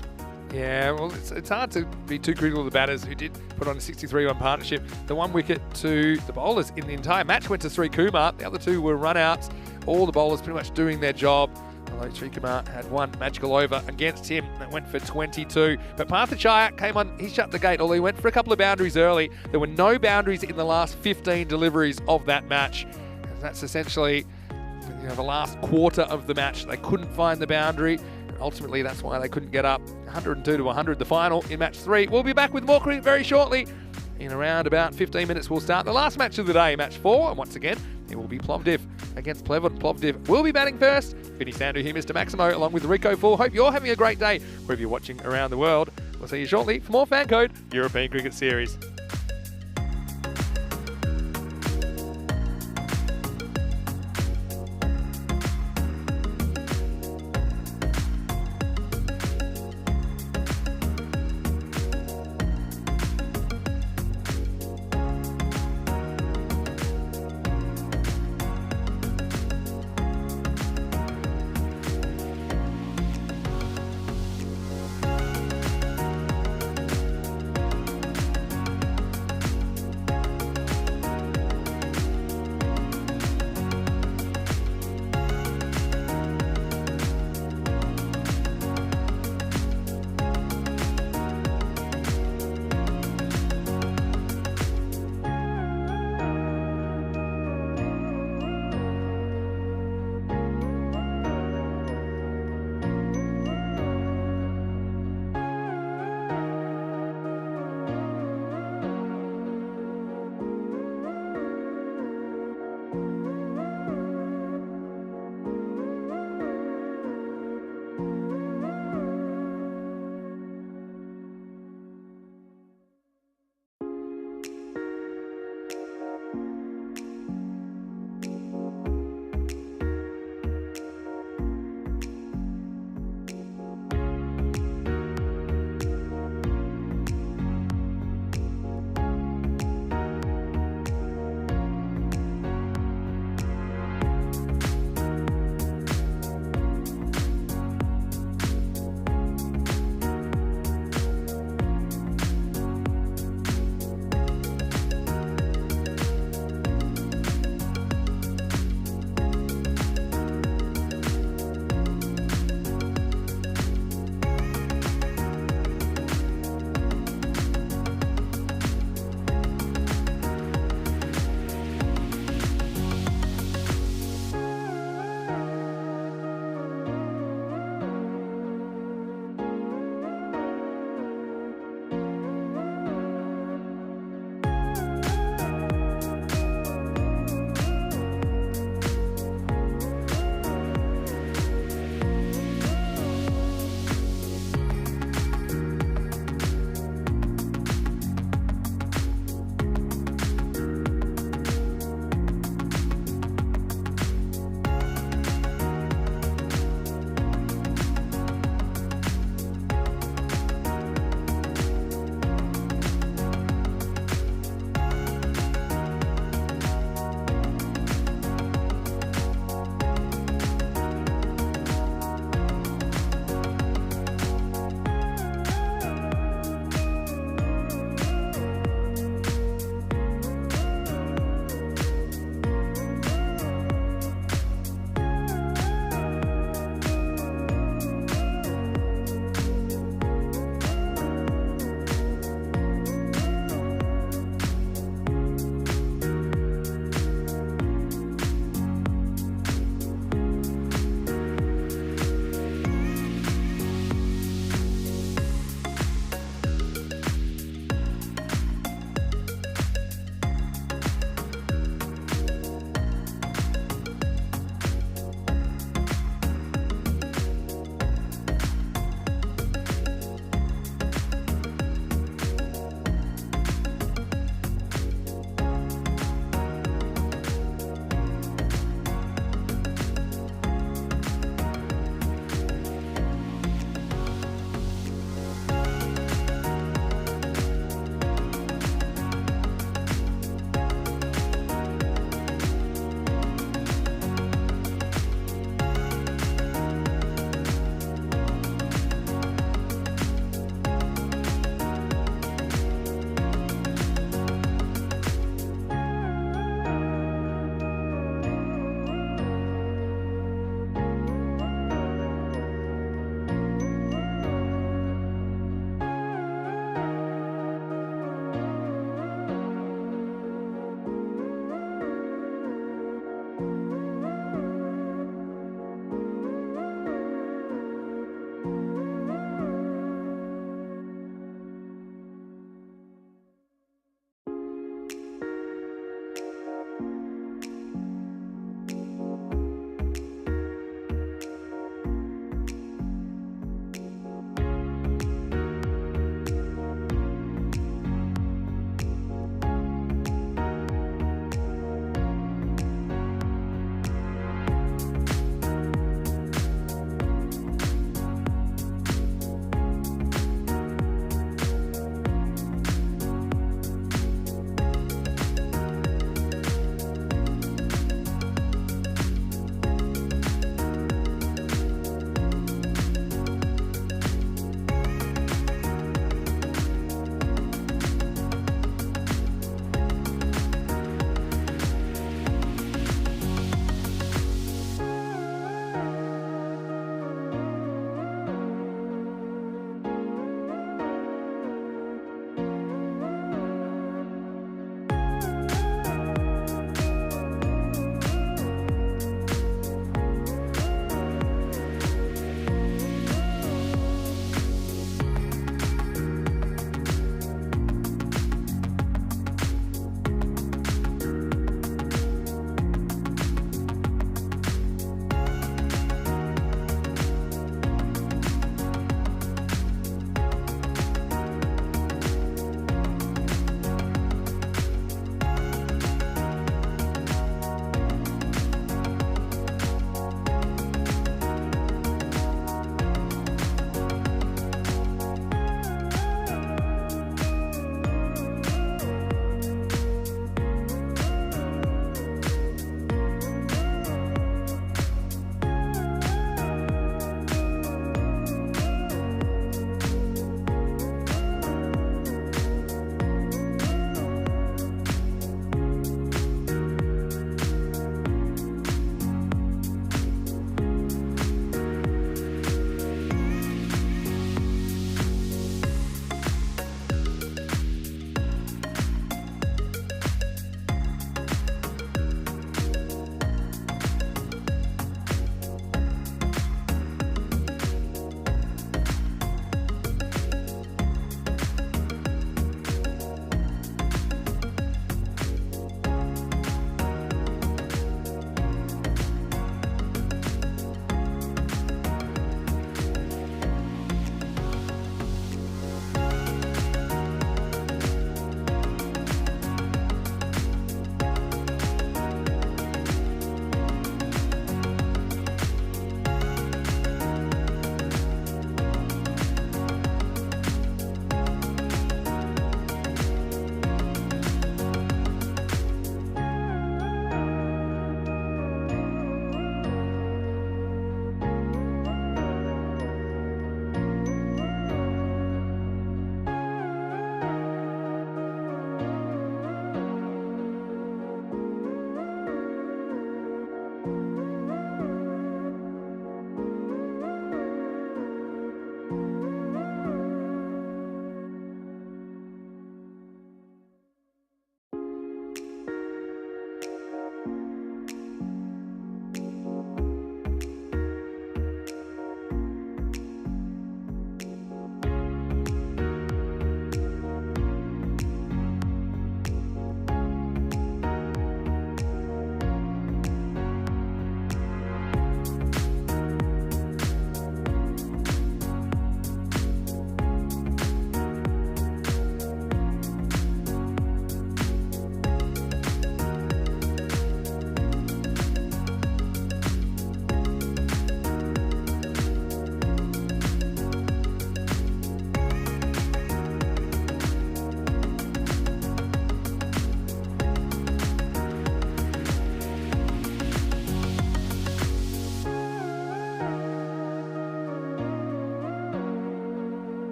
Yeah, well, it's hard to be too critical of the batters who did put on a 63-run partnership. The 1 wicket to the bowlers in the entire match went to Sri Kumar. The other 2 were run-outs. All the bowlers pretty much doing their job. Although Sri Kumar had 1 magical over against him that went for 22. But Parthachaya came on, he shut the gate, although he went for a couple of boundaries early. There were no boundaries in the last 15 deliveries of that match. And that's essentially the last quarter of the match. They couldn't find the boundary. Ultimately, that's why they couldn't get up 102 to 100, the final in match 3. We'll be back with more cricket very shortly. In around about 15 minutes, we'll start the last match of the day, match 4. And once again, it will be Plovdiv against Plevin. Plovdiv will be batting first. Vinny Sandhu here, Mr. Maximo, along with Rico Full. Hope you're having a great day wherever you're watching around the world. We'll see you shortly for more FanCode European Cricket Series.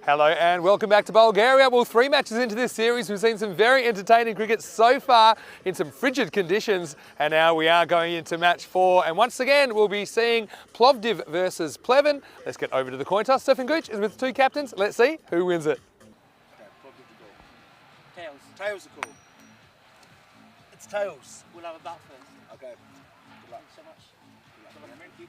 Hello and welcome back to Bulgaria. Well, 3 matches into this series, we've seen some very entertaining cricket so far in some frigid conditions, and now we are going into match 4. And once again, we'll be seeing Plovdiv versus Pleven. Let's get over to the coin toss. Stefan Gooch is with the 2 captains. Let's see who wins it. Okay, Plovdiv to go. Tails. Tails are cool. It's tails. We'll have a bat first. Okay. Good luck. Thanks so much. Thank you.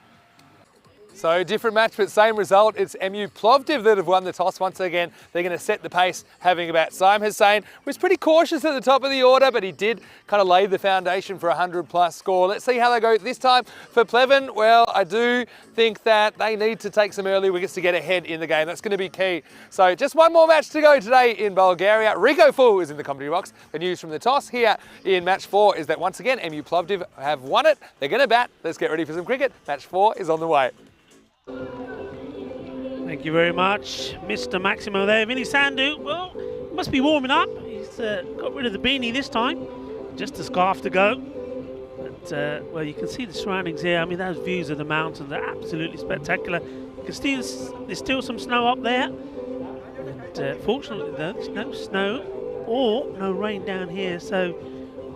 So different match but same result. It's MU Plovdiv that have won the toss. Once again, they're going to set the pace having a bat. Saim Hussain was pretty cautious at the top of the order, but he did kind of lay the foundation for a 100+ score. Let's see how they go this time for Pleven. Well, I do think that they need to take some early wickets to get ahead in the game. That's going to be key. So just one more match to go today in Bulgaria. Rico Full is in the commentary box. The news from the toss here in match 4 is that once again, MU Plovdiv have won it. They're going to bat. Let's get ready for some cricket. Match 4 is on the way. Thank you very much, Mr. Maximo there. Vinny Sandhu, well, he must be warming up. He's got rid of the beanie this time. Just a scarf to go. But, well, you can see the surroundings here. I mean, those views of the mountains are absolutely spectacular. You can see there's still some snow up there. And fortunately, though, there's no snow or no rain down here. So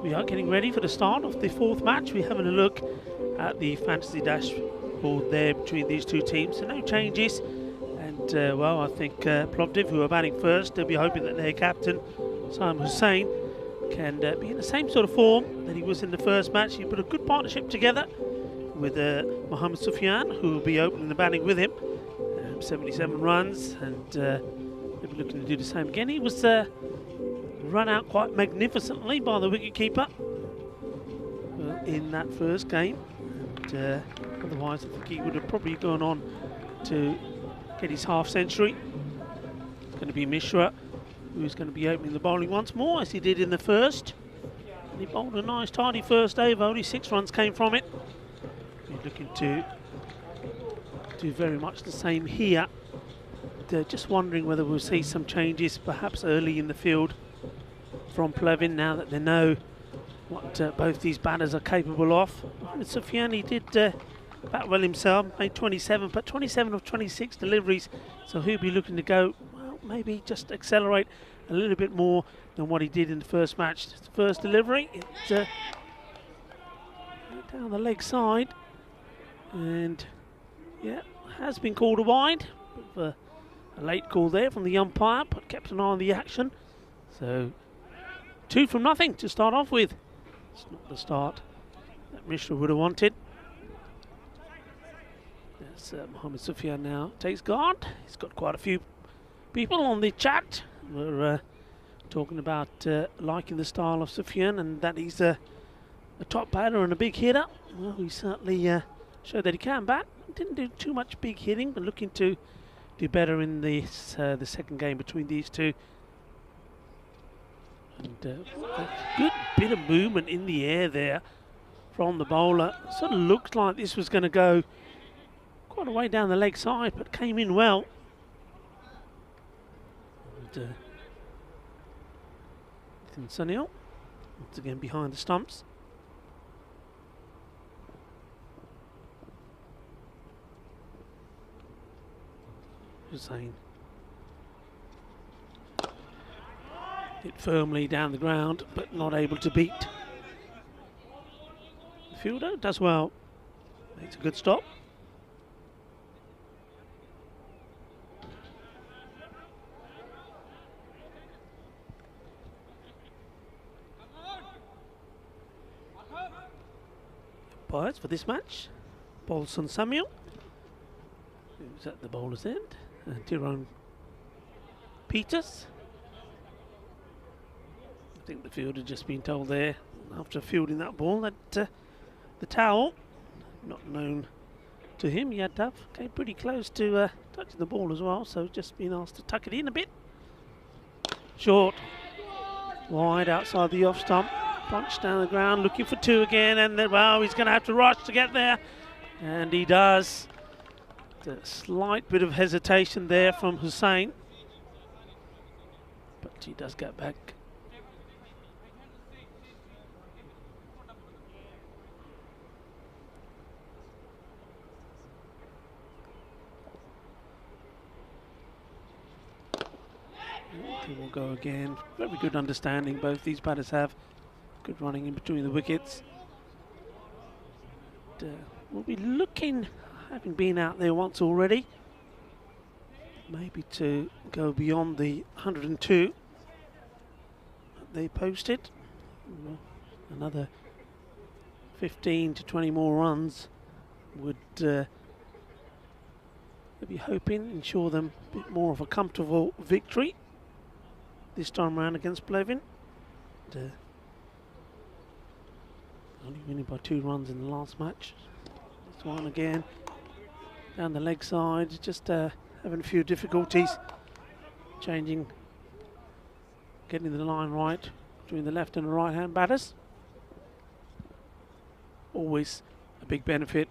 we are getting ready for the start of the 4th match. We're having a look at the fantasy dashboard there between these 2 teams. So no changes. And, well, I think Plovdiv, who are batting first, they'll be hoping that their captain, Saim Hussain, can be in the same sort of form that he was in the first match. He put a good partnership together with Mohammad Sufyan, who will be opening the batting with him. 77 runs, and they'll be looking to do the same again. He was run out quite magnificently by the wicketkeeper in that first game. And, otherwise, I think he would have probably gone on to get his half century. It's going to be Mishra who's going to be opening the bowling once more, as he did in the first. And he bowled a nice tidy first over. Only 6 runs came from it. He's looking to do very much the same here. Just wondering whether we'll see some changes perhaps early in the field from Pleven, now that they know what both these batters are capable of. Sufyan, did bat well himself, made 27, but 27 of 26 deliveries, so he'll be looking to go, well, maybe just accelerate a little bit more than what he did in the first match. The first delivery, it's down the leg side, and yeah, has been called a wide. A late call there from the umpire, but kept an eye on the action. So 2 from nothing to start off with. It's not the start that Mishra would have wanted. Yes, Mohammad Sufyan now takes guard. He's got quite a few people on the chat. We're talking about liking the style of Sufyan and that he's a top batter and a big hitter. Well, he certainly showed that he can bat. Didn't do too much big hitting, but looking to do better in this the second game between these 2. And a good bit of movement in the air there from the bowler. Sort of looked like this was going to go quite a way down the leg side, but came in well. And Sunil, once again behind the stumps. Hussain hit firmly down the ground, but not able to beat. The fielder does well, makes a good stop. Umpires for this match, Bolson Samuel, who's at the bowler's end, and Tyrone Peters. I think the fielder just been told there, after fielding that ball, that the towel, not known to him, Yadav, came pretty close to touching the ball as well, so just been asked to tuck it in a bit. Short, wide outside the off stump, punch down the ground, looking for 2 again, and then, well, he's going to have to rush to get there, and he does. A slight bit of hesitation there from Hussain, but he does get back. He will go again. Very good understanding both these batters have. Good running in between the wickets. We'll be looking, having been out there once already, maybe to go beyond the 102 that they posted. Another 15 to 20 more runs would they'll be hoping ensure them a bit more of a comfortable victory this time around against Blevin. Only winning by 2 runs in the last match. This one again down the leg side, just having a few difficulties changing, getting the line right between the left and the right hand batters. Always a big benefit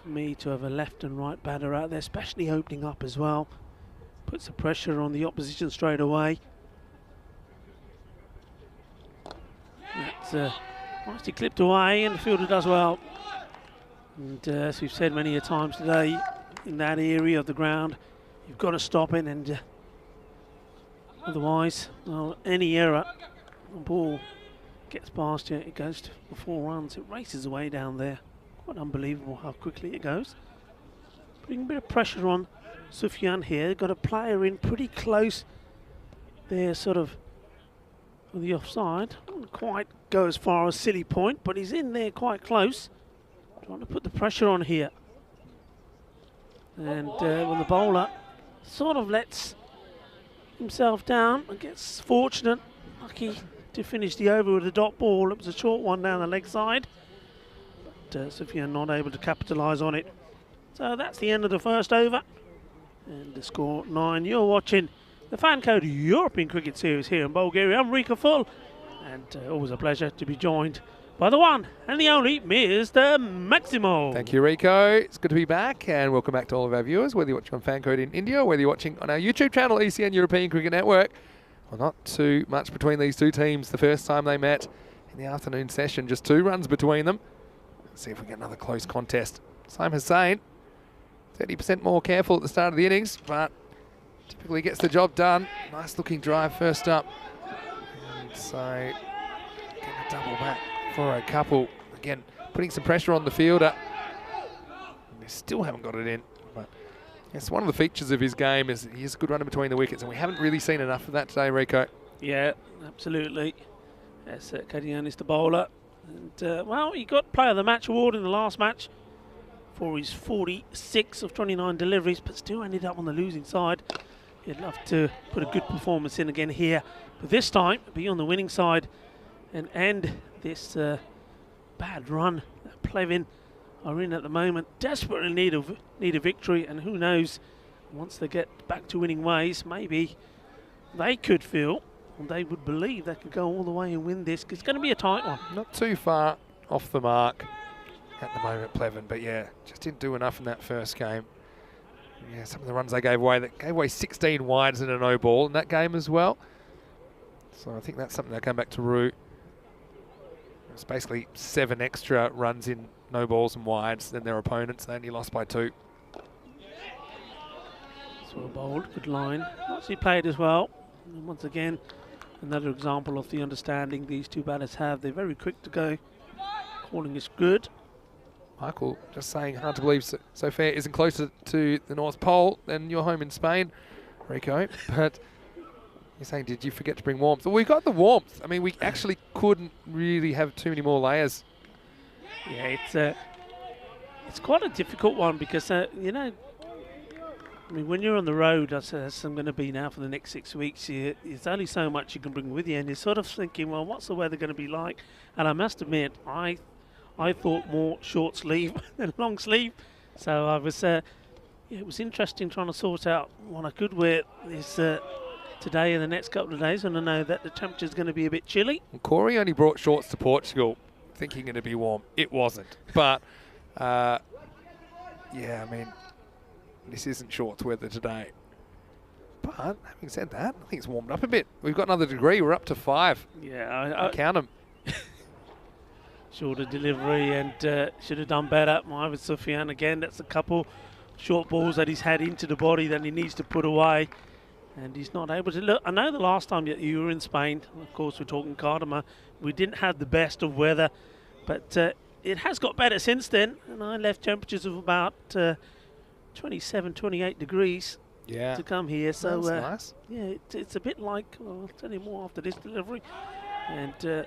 for me to have a left and right batter out there, especially opening up as well. Puts the pressure on the opposition straight away. That's nicely clipped away, and the fielder does well. And as we've said many a times today, in that area of the ground, you've got to stop it, and otherwise, well, any error, the ball gets past you, it goes for 4 runs. It races away down there. Quite unbelievable how quickly it goes. Putting a bit of pressure on Sufyan here. Got a player in pretty close there, sort of on the offside. Wouldn't quite go as far as Silly Point, but he's in there quite close. Trying to put the pressure on here. And when the bowler sort of lets himself down and gets fortunate, lucky to finish the over with a dot ball. It was a short one down the leg side, but Sufyan not able to capitalise on it. So that's the end of the first over. And the score 9. You're watching the FanCode European Cricket Series here in Bulgaria. I'm Rika Full, and always a pleasure to be joined by the one and the only Mr. Maximo. Thank you, Rico. It's good to be back, and welcome back to all of our viewers, whether you're watching on FanCode in India or whether you're watching on our YouTube channel, ECN European Cricket Network. Well, not too much between these two teams. The first time they met in the afternoon session, just 2 runs between them. Let's see if we get another close contest. Saim Hussain, 30% more careful at the start of the innings, but typically gets the job done. Nice looking drive first up. And so, getting a double back for a couple. Again, putting some pressure on the fielder. And they still haven't got it in. But yes, one of the features of his game is he is a good runner between the wickets, and we haven't really seen enough of that today, Rico. Yeah, absolutely. Yes, Kadian is the bowler. And, well, he got Player of the Match award in the last match for his 46 of 29 deliveries, but still ended up on the losing side. He'd love to put a good performance in again here, but this time be on the winning side and end this bad run that Plevin are in at the moment. Desperately need a victory, and who knows, once they get back to winning ways, maybe they could feel, and they would believe they could go all the way and win this, because it's going to be a tight one. Not too far off the mark at the moment, Plevin, but yeah, just didn't do enough in that first game. Yeah, some of the runs they gave away 16 wides and a no ball in that game as well. So I think that's something they'll come back to root. It was basically 7 extra runs in no balls and wides than their opponents. They only lost by 2. So well bowled, good line. Nicely played as well. And once again, another example of the understanding these two batters have. They're very quick to go. Calling is good. Michael just saying, hard to believe Sofia isn't closer to the North Pole than your home in Spain, Rico. But you're saying, did you forget to bring warmth? Well, we got the warmth. I mean, we actually couldn't really have too many more layers. Yeah, it's quite a difficult one because, you know, I mean, when you're on the road, as I'm going to be now for the next 6 weeks, there's only so much you can bring with you, and you're sort of thinking, well, what's the weather going to be like? And I must admit, I thought more short sleeve than long sleeve, so I was. Yeah, it was interesting trying to sort out what I could wear this today and the next couple of days, and I know that the temperature's going to be a bit chilly. Well, Corey only brought shorts to Portugal, thinking it'd be warm. It wasn't, but yeah, I mean, this isn't shorts weather today. But having said that, I think it's warmed up a bit. We've got another degree. We're up to 5. Yeah, I count them. Shorter delivery, and should have done better. With Sufyan again, that's a couple short balls that he's had into the body that he needs to put away. And he's not able to look. I know the last time that you were in Spain, of course we're talking Cardamom, we didn't have the best of weather, but it has got better since then. And I left temperatures of about 27, 28 degrees to come here. So that's nice. yeah, it's a bit like, well, I'll tell you more after this delivery. And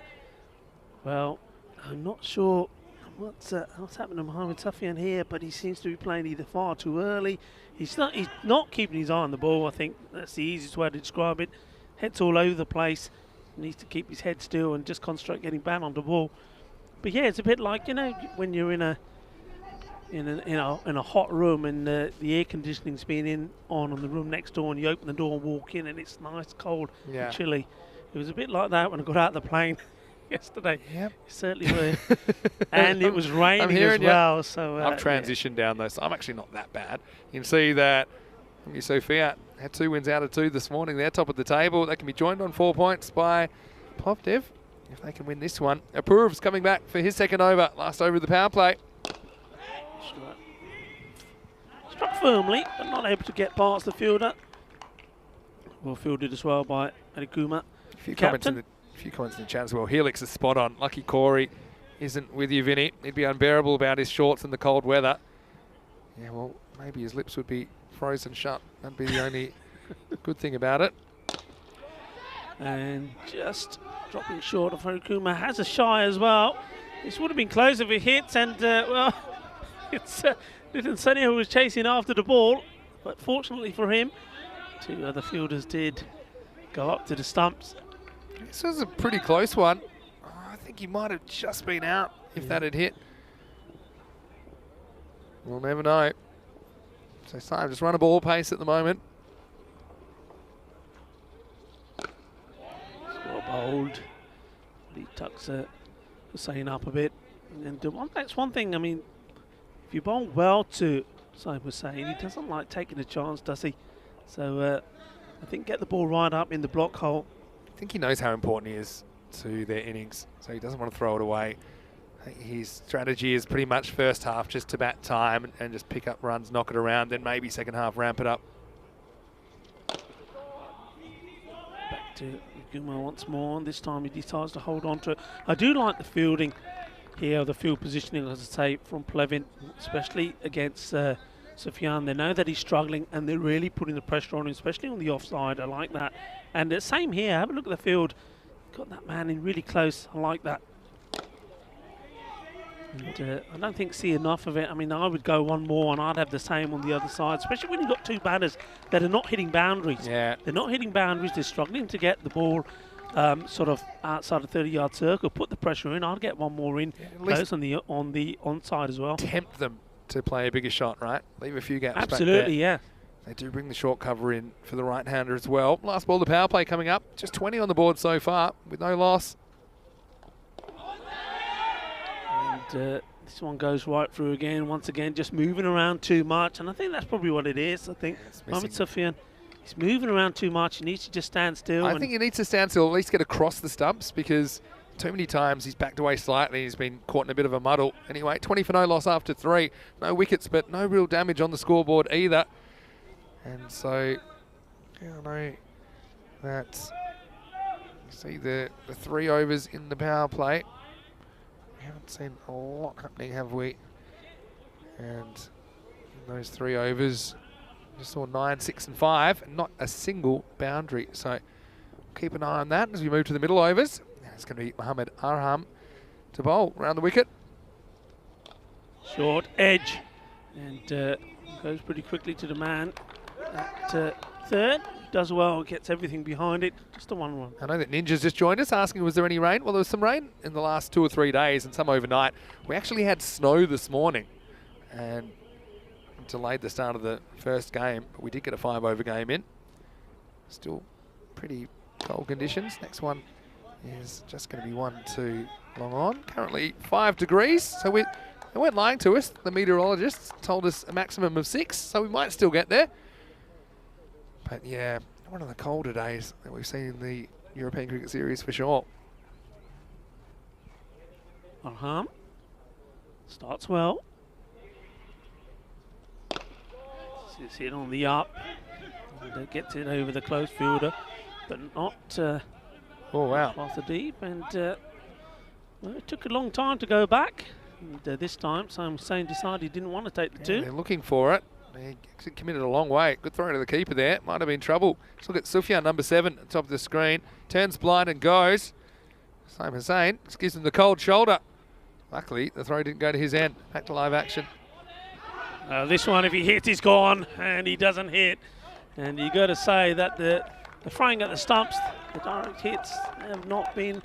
well, I'm not sure what's happening to Mohamed Safian here, but he seems to be playing either far too early. He's not keeping his eye on the ball. I think that's the easiest way to describe it. Head's all over the place. Needs to keep his head still and just concentrate getting back on the ball. But yeah, it's a bit like, you know, when you're in a hot room and the air conditioning's been on the room next door, and you open the door and walk in and it's nice, cold, and chilly. It was a bit like that when I got out of the plane yesterday. Yep. It certainly were. And it was raining as well. So I've transitioned down though, so I'm actually not that bad. You can see that Sofia had 2 wins out of 2 this morning. They're top of the table. They can be joined on 4 points by Plovdiv if they can win this one. Apurov's coming back for his second over. Last over of the power play. Struck firmly, but not able to get past the fielder. Well fielded as well by Adikuma. A few comments in the chat as well. Helix is spot on. Lucky Corey isn't with you, Vinny. He'd be unbearable about his shorts in the cold weather. Yeah, well, maybe his lips would be frozen shut. That'd be the only good thing about it. And just dropping short of Harikuma. Has a shy as well. This would have been close if it hits, and well, it's Little Sonny who was chasing after the ball, but fortunately for him, 2 other fielders did go up to the stumps. This was a pretty close one. Oh, I think he might have just been out if that had hit. We'll never know. So Simon just run a ball pace at the moment. Well bowled. He tucks Hussein up a bit. And that's one thing, I mean, if you bowl well to Simon Hussein, he doesn't like taking a chance, does he? So I think get the ball right up in the block hole. I think he knows how important he is to their innings, so he doesn't want to throw it away. I think his strategy is pretty much first half just to bat time and just pick up runs, knock it around, then maybe second half ramp it up. Back to Guma once more, and this time he decides to hold on to it. I do like the fielding here, the field positioning, as I say, from Plevin, especially against Sufyan. They know that he's struggling and they're really putting the pressure on him, especially on the offside. I like that. And the same here, have a look at the field. Got that man in really close. I like that. And I don't think see enough of it. I mean, I would go one more and I'd have the same on the other side, especially when you've got 2 batters that are not hitting boundaries. Yeah. They're not hitting boundaries. They're struggling to get the ball sort of outside the 30-yard circle, put the pressure in. I'd get one more in close on the onside as well. Tempt them to play a bigger shot, right? Leave a few gaps Absolutely, back there. yeah. They do bring the short cover in for the right-hander as well. Last ball, the power play coming up. Just 20 on the board so far with no loss. And this one goes right through again. Once again, just moving around too much. And I think that's probably what it is. I think Mohamed Safian, he's moving around too much. He needs to just stand still. I think he needs to stand still, at least get across the stumps, because too many times he's backed away slightly. He's been caught in a bit of a muddle. Anyway, 20 for no loss after 3. No wickets, but no real damage on the scoreboard either. And so, yeah, I know that you see the 3 overs in the power play. We haven't seen a lot happening, have we? And in those 3 overs, just saw 9, 6 and 5, and not a single boundary. So keep an eye on that as we move to the middle overs. It's going to be Mohamed Arham to bowl around the wicket. Short edge, and goes pretty quickly to the man at third. Does well, gets everything behind it. Just a 1-1. I know that Ninja's just joined us asking, was there any rain? Well, there was some rain in the last 2 or 3 days and some overnight. We actually had snow this morning and delayed the start of the first game, but we did get a 5-over game in. Still pretty cold conditions. Next one is just going to be 1 too long on. Currently 5 degrees, so they weren't lying to us. The meteorologists told us a maximum of 6, so we might still get there. But yeah, one of the colder days that we've seen in the European Cricket Series for sure. Arham starts well. Sits in on the up. And gets it over the close fielder, but not Oh, wow. past the deep. And well, it took a long time to go back. And this time, Sam Hussain decided he didn't want to take the Yeah, two. they're looking for it. He actually committed a long way. Good throw to the keeper there. Might have been trouble. Let's look at Sufyan, number 7, at the top of the screen. Turns blind and goes. Sam Hussain just gives him the cold shoulder. Luckily, the throw didn't go to his end. Back to live action. This one, if he hits, he's gone, and he doesn't hit. And you got to say that the throwing at the stumps, the direct hits, have not been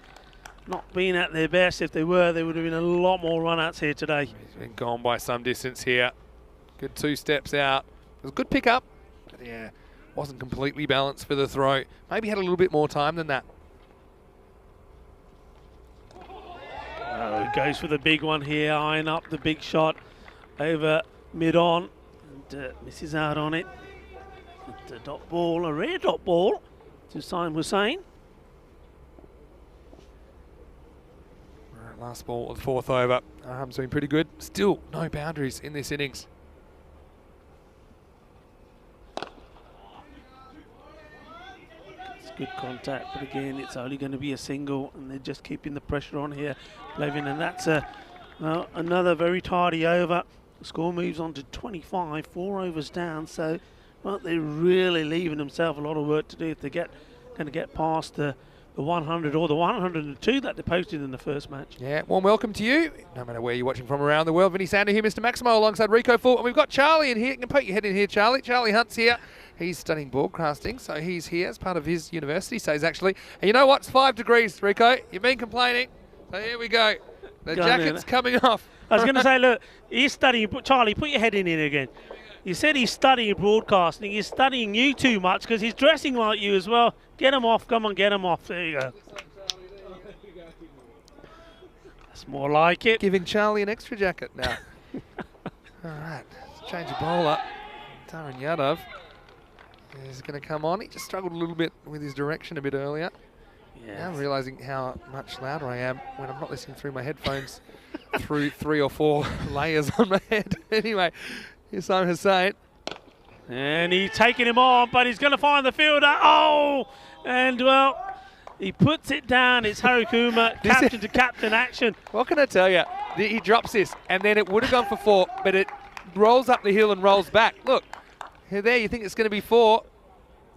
at their best. If they were, there would have been a lot more run-outs here today. He's been gone by some distance here. Good 2 steps out. It was a good pick-up. But yeah, wasn't completely balanced for the throw. Maybe had a little bit more time than that. Oh, he goes for the big one here, eyeing up the big shot over mid-on, and misses out on it. It's a dot ball, a rare dot ball to Sam Hussain. Right, last ball of the 4th over. Arham's been pretty good. Still no boundaries in this innings. It's good contact, but again, it's only going to be a single, and they're just keeping the pressure on here, Levin, and that's another very tardy over. The score moves on to 25, 4 overs down, so well, they're really leaving themselves a lot of work to do if they're going to get past the 100 or the 102 that they posted in the first match. Yeah, warm welcome to you, no matter where you're watching from around the world. Vinny Sander here, Mr. Maximo, alongside Rico Full. And we've got Charlie in here. You can put your head in here, Charlie. Charlie Hunt's here. He's studying broadcasting, so he's here as part of his university stays, actually. And you know what? It's 5 degrees, Rico. You've been complaining. So here we go. The jacket's coming off. I was going to say, look, he's studying. Charlie, put your head in here again. You said he's studying broadcasting. He's studying you too much because he's dressing like you as well. Get him off. Come on, get him off. There you go. That's more like it. Giving Charlie an extra jacket now. All right, let's change the bowler. Darren Yadav is going to come on. He just struggled a little bit with his direction a bit earlier. Yes. Now I'm realising how much louder I am when I'm not listening through my headphones through 3 or 4 layers on my head. Anyway, here's Sam Hussain. And he's taking him on, but he's going to find the fielder. Oh! And, well, he puts it down. It's Harikuma, captain to captain action. What can I tell you? He drops this, and then it would have gone for 4, but it rolls up the hill and rolls back. Look, there you think it's going to be 4,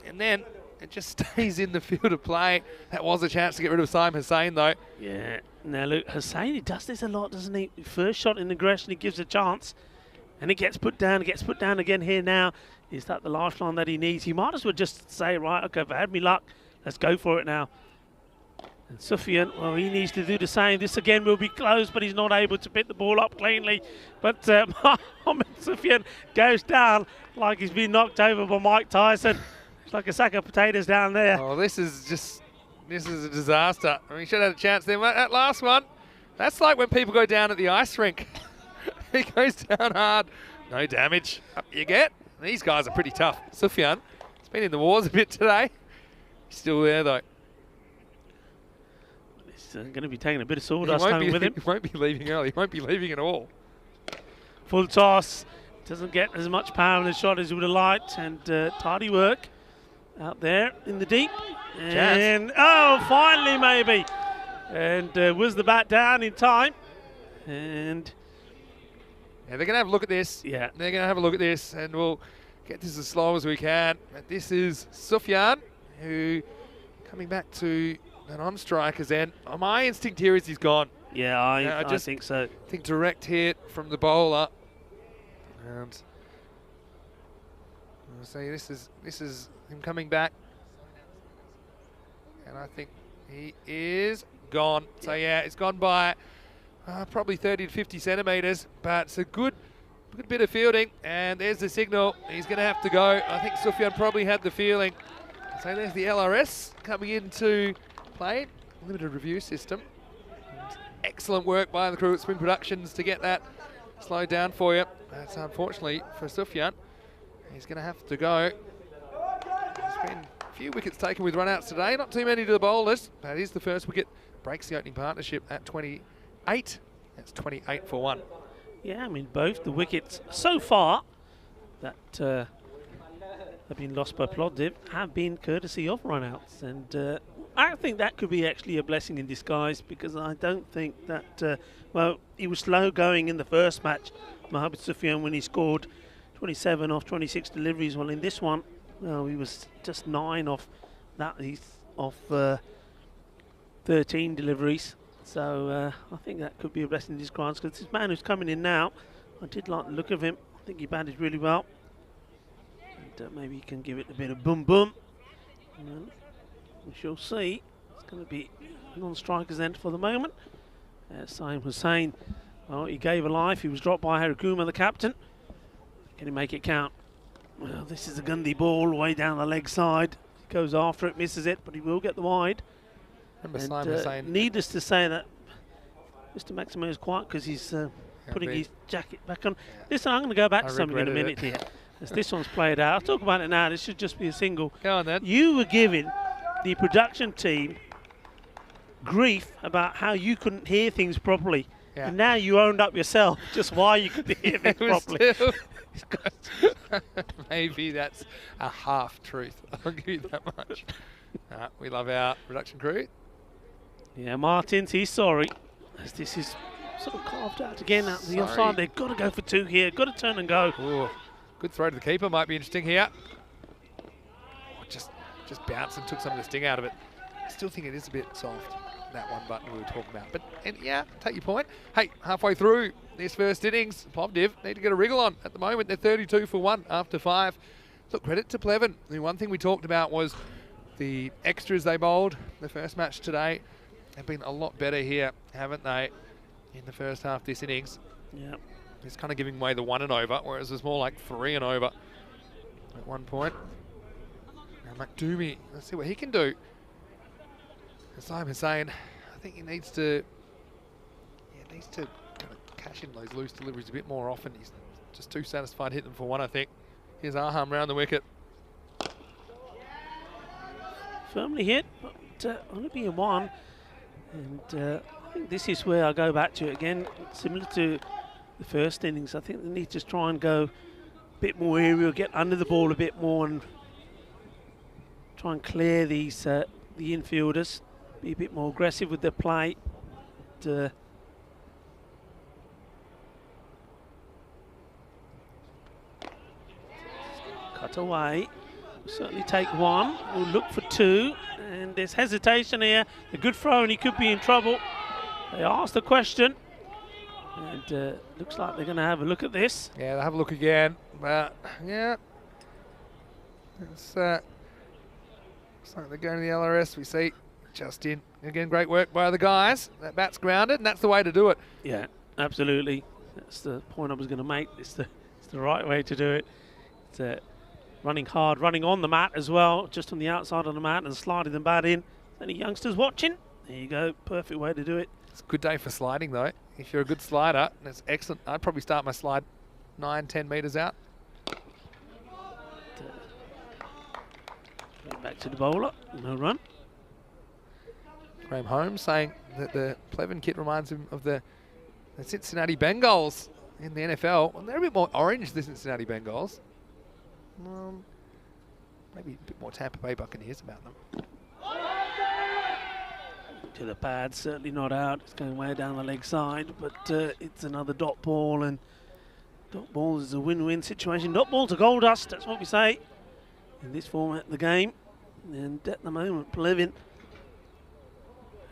and then it just stays in the field of play. That was a chance to get rid of Sam Hussain, though. Yeah. Now, look, Hussain, he does this a lot, doesn't he? First shot in aggression, he gives a chance. And it gets put down. It gets put down again here now. Is that the lifeline that he needs? He might as well just say, right, okay, if I had me luck, let's go for it now. And Sufyan, well, he needs to do the same. This again will be close, but he's not able to pick the ball up cleanly. But Mohamed Sufyan goes down like he's been knocked over by Mike Tyson. It's like a sack of potatoes down there. Oh, this is a disaster. I mean, he should have had a chance there. That last one, that's like when people go down at the ice rink. He goes down hard. No damage. Up you get. These guys are pretty tough. Sufyan, he's been in the wars a bit today. He's still there, though. He's going to be taking a bit of sawdust home with him. He won't be leaving early. He won't be leaving at all. Full toss. Doesn't get as much power in the shot as he would have liked. And tidy work out there in the deep. And, oh, finally, maybe. And was the bat down in time. And... yeah, they're going to have a look at this. Yeah. They're going to have a look at this, and we'll get this as slow as we can. But this is Sufyan, who coming back to an on-striker's end. Oh, my instinct here is he's gone. Yeah, I just think so. I think direct hit from the bowler. And I'll say this is him coming back. And I think he is gone. So yeah, it's gone by probably 30 to 50 centimetres, but it's a good bit of fielding, and there's the signal. He's going to have to go. I think Sufyan probably had the feeling. So there's the LRS coming into play, limited review system. And excellent work by the crew at Spring Productions to get that slowed down for you. That's unfortunately for Sufyan. He's going to have to go. There's been a few wickets taken with run-outs today, not too many to the bowlers. That is the first wicket, breaks the opening partnership at 28. That's 28 for 1. Yeah, I mean, both the wickets so far that have been lost by Plovdiv have been courtesy of run-outs, and I think that could be actually a blessing in disguise, because I don't think that, well, he was slow going in the first match, Mohamed Sufyan, when he scored 27 off 26 deliveries. Well, in this one, well, he was just 9 off that, off 13 deliveries. So I think that could be a blessing in disguise, because this man who's coming in now, I did like the look of him. I think he batted really well. And maybe he can give it a bit of boom boom. And we shall see. It's going to be non-strikers end for the moment. Saim Hussain, well, he gave a life. He was dropped by Harikuma, the captain. Can he make it count? Well, this is a Gundy ball way down the leg side. He goes after it, misses it, but he will get the wide. Remember And, Saim Hussain. needless to say that Mr. Maximo is quiet because he's putting his jacket back on. Yeah. Listen, I'm going to go back I to something in a regretted minute here. As this one's played out, I'll talk about it now. This should just be a single. Go on then. You were giving the production team grief about how you couldn't hear things properly. Yeah. And now you owned up yourself just why you couldn't hear things It was properly. still- Maybe that's a half truth. I'll give you that much. We love our production crew. Yeah, Martins, he's sorry. As this is sort of carved out again out to the Sorry. offside. They've got to go for 2 here. Got to turn and go. Ooh, good throw to the keeper. Might be interesting here. Oh, just bounced and took some of the sting out of it. I still think it is a bit soft, that one button we were talking about. But yeah, take your point. Hey, halfway through this first innings, Plovdiv need to get a wriggle on. At the moment, they're 32 for 1 after 5. Look, credit to Pleven. The one thing we talked about was the extras they bowled the first match today. They've been a lot better here, haven't they, in the first half of this innings. Yeah. It's kind of giving away the 1 and over, whereas it was more like 3 and over at one point. Now McDoomie, let's see what he can do. As Simon's saying, I think he needs to kind of cash in those loose deliveries a bit more often. He's just too satisfied hitting them for 1, I think. Here's Aham round the wicket. Firmly hit, but only be a 1. And I think this is where I go back to it again, similar to the first innings. I think they need to try and go a bit more aerial, get under the ball a bit more, and try and clear these the infielders. Be a bit more aggressive with their play. Cut away. Certainly take 1. We'll look for 2. And there's hesitation here. A good throw and he could be in trouble. They asked the question. And looks like they're going to have a look at this. Yeah, they'll have a look again. But yeah, it's looks like they're going to the LRS. We see just in. Again, great work by the guys. That bat's grounded, and that's the way to do it. Yeah, absolutely. That's the point I was going to make. It's the right way to do it. It's running hard, running on the mat as well, just on the outside of the mat and sliding the bat in. Any youngsters watching? There you go. Perfect way to do it. It's a good day for sliding, though. If you're a good slider, that's excellent. I'd probably start my slide 9-10 metres out. Back to the bowler. No run. Graham Holmes saying that the Pleven kit reminds him of the Cincinnati Bengals in the NFL. Well, they're a bit more orange, the Cincinnati Bengals. Maybe a bit more Tampa Bay Buccaneers about them. To the pad, certainly not out. It's going way down the leg side, but it's another dot ball, and dot ball is a win-win situation. Dot ball to gold dust, that's what we say in this format of the game. And at the moment, Pleven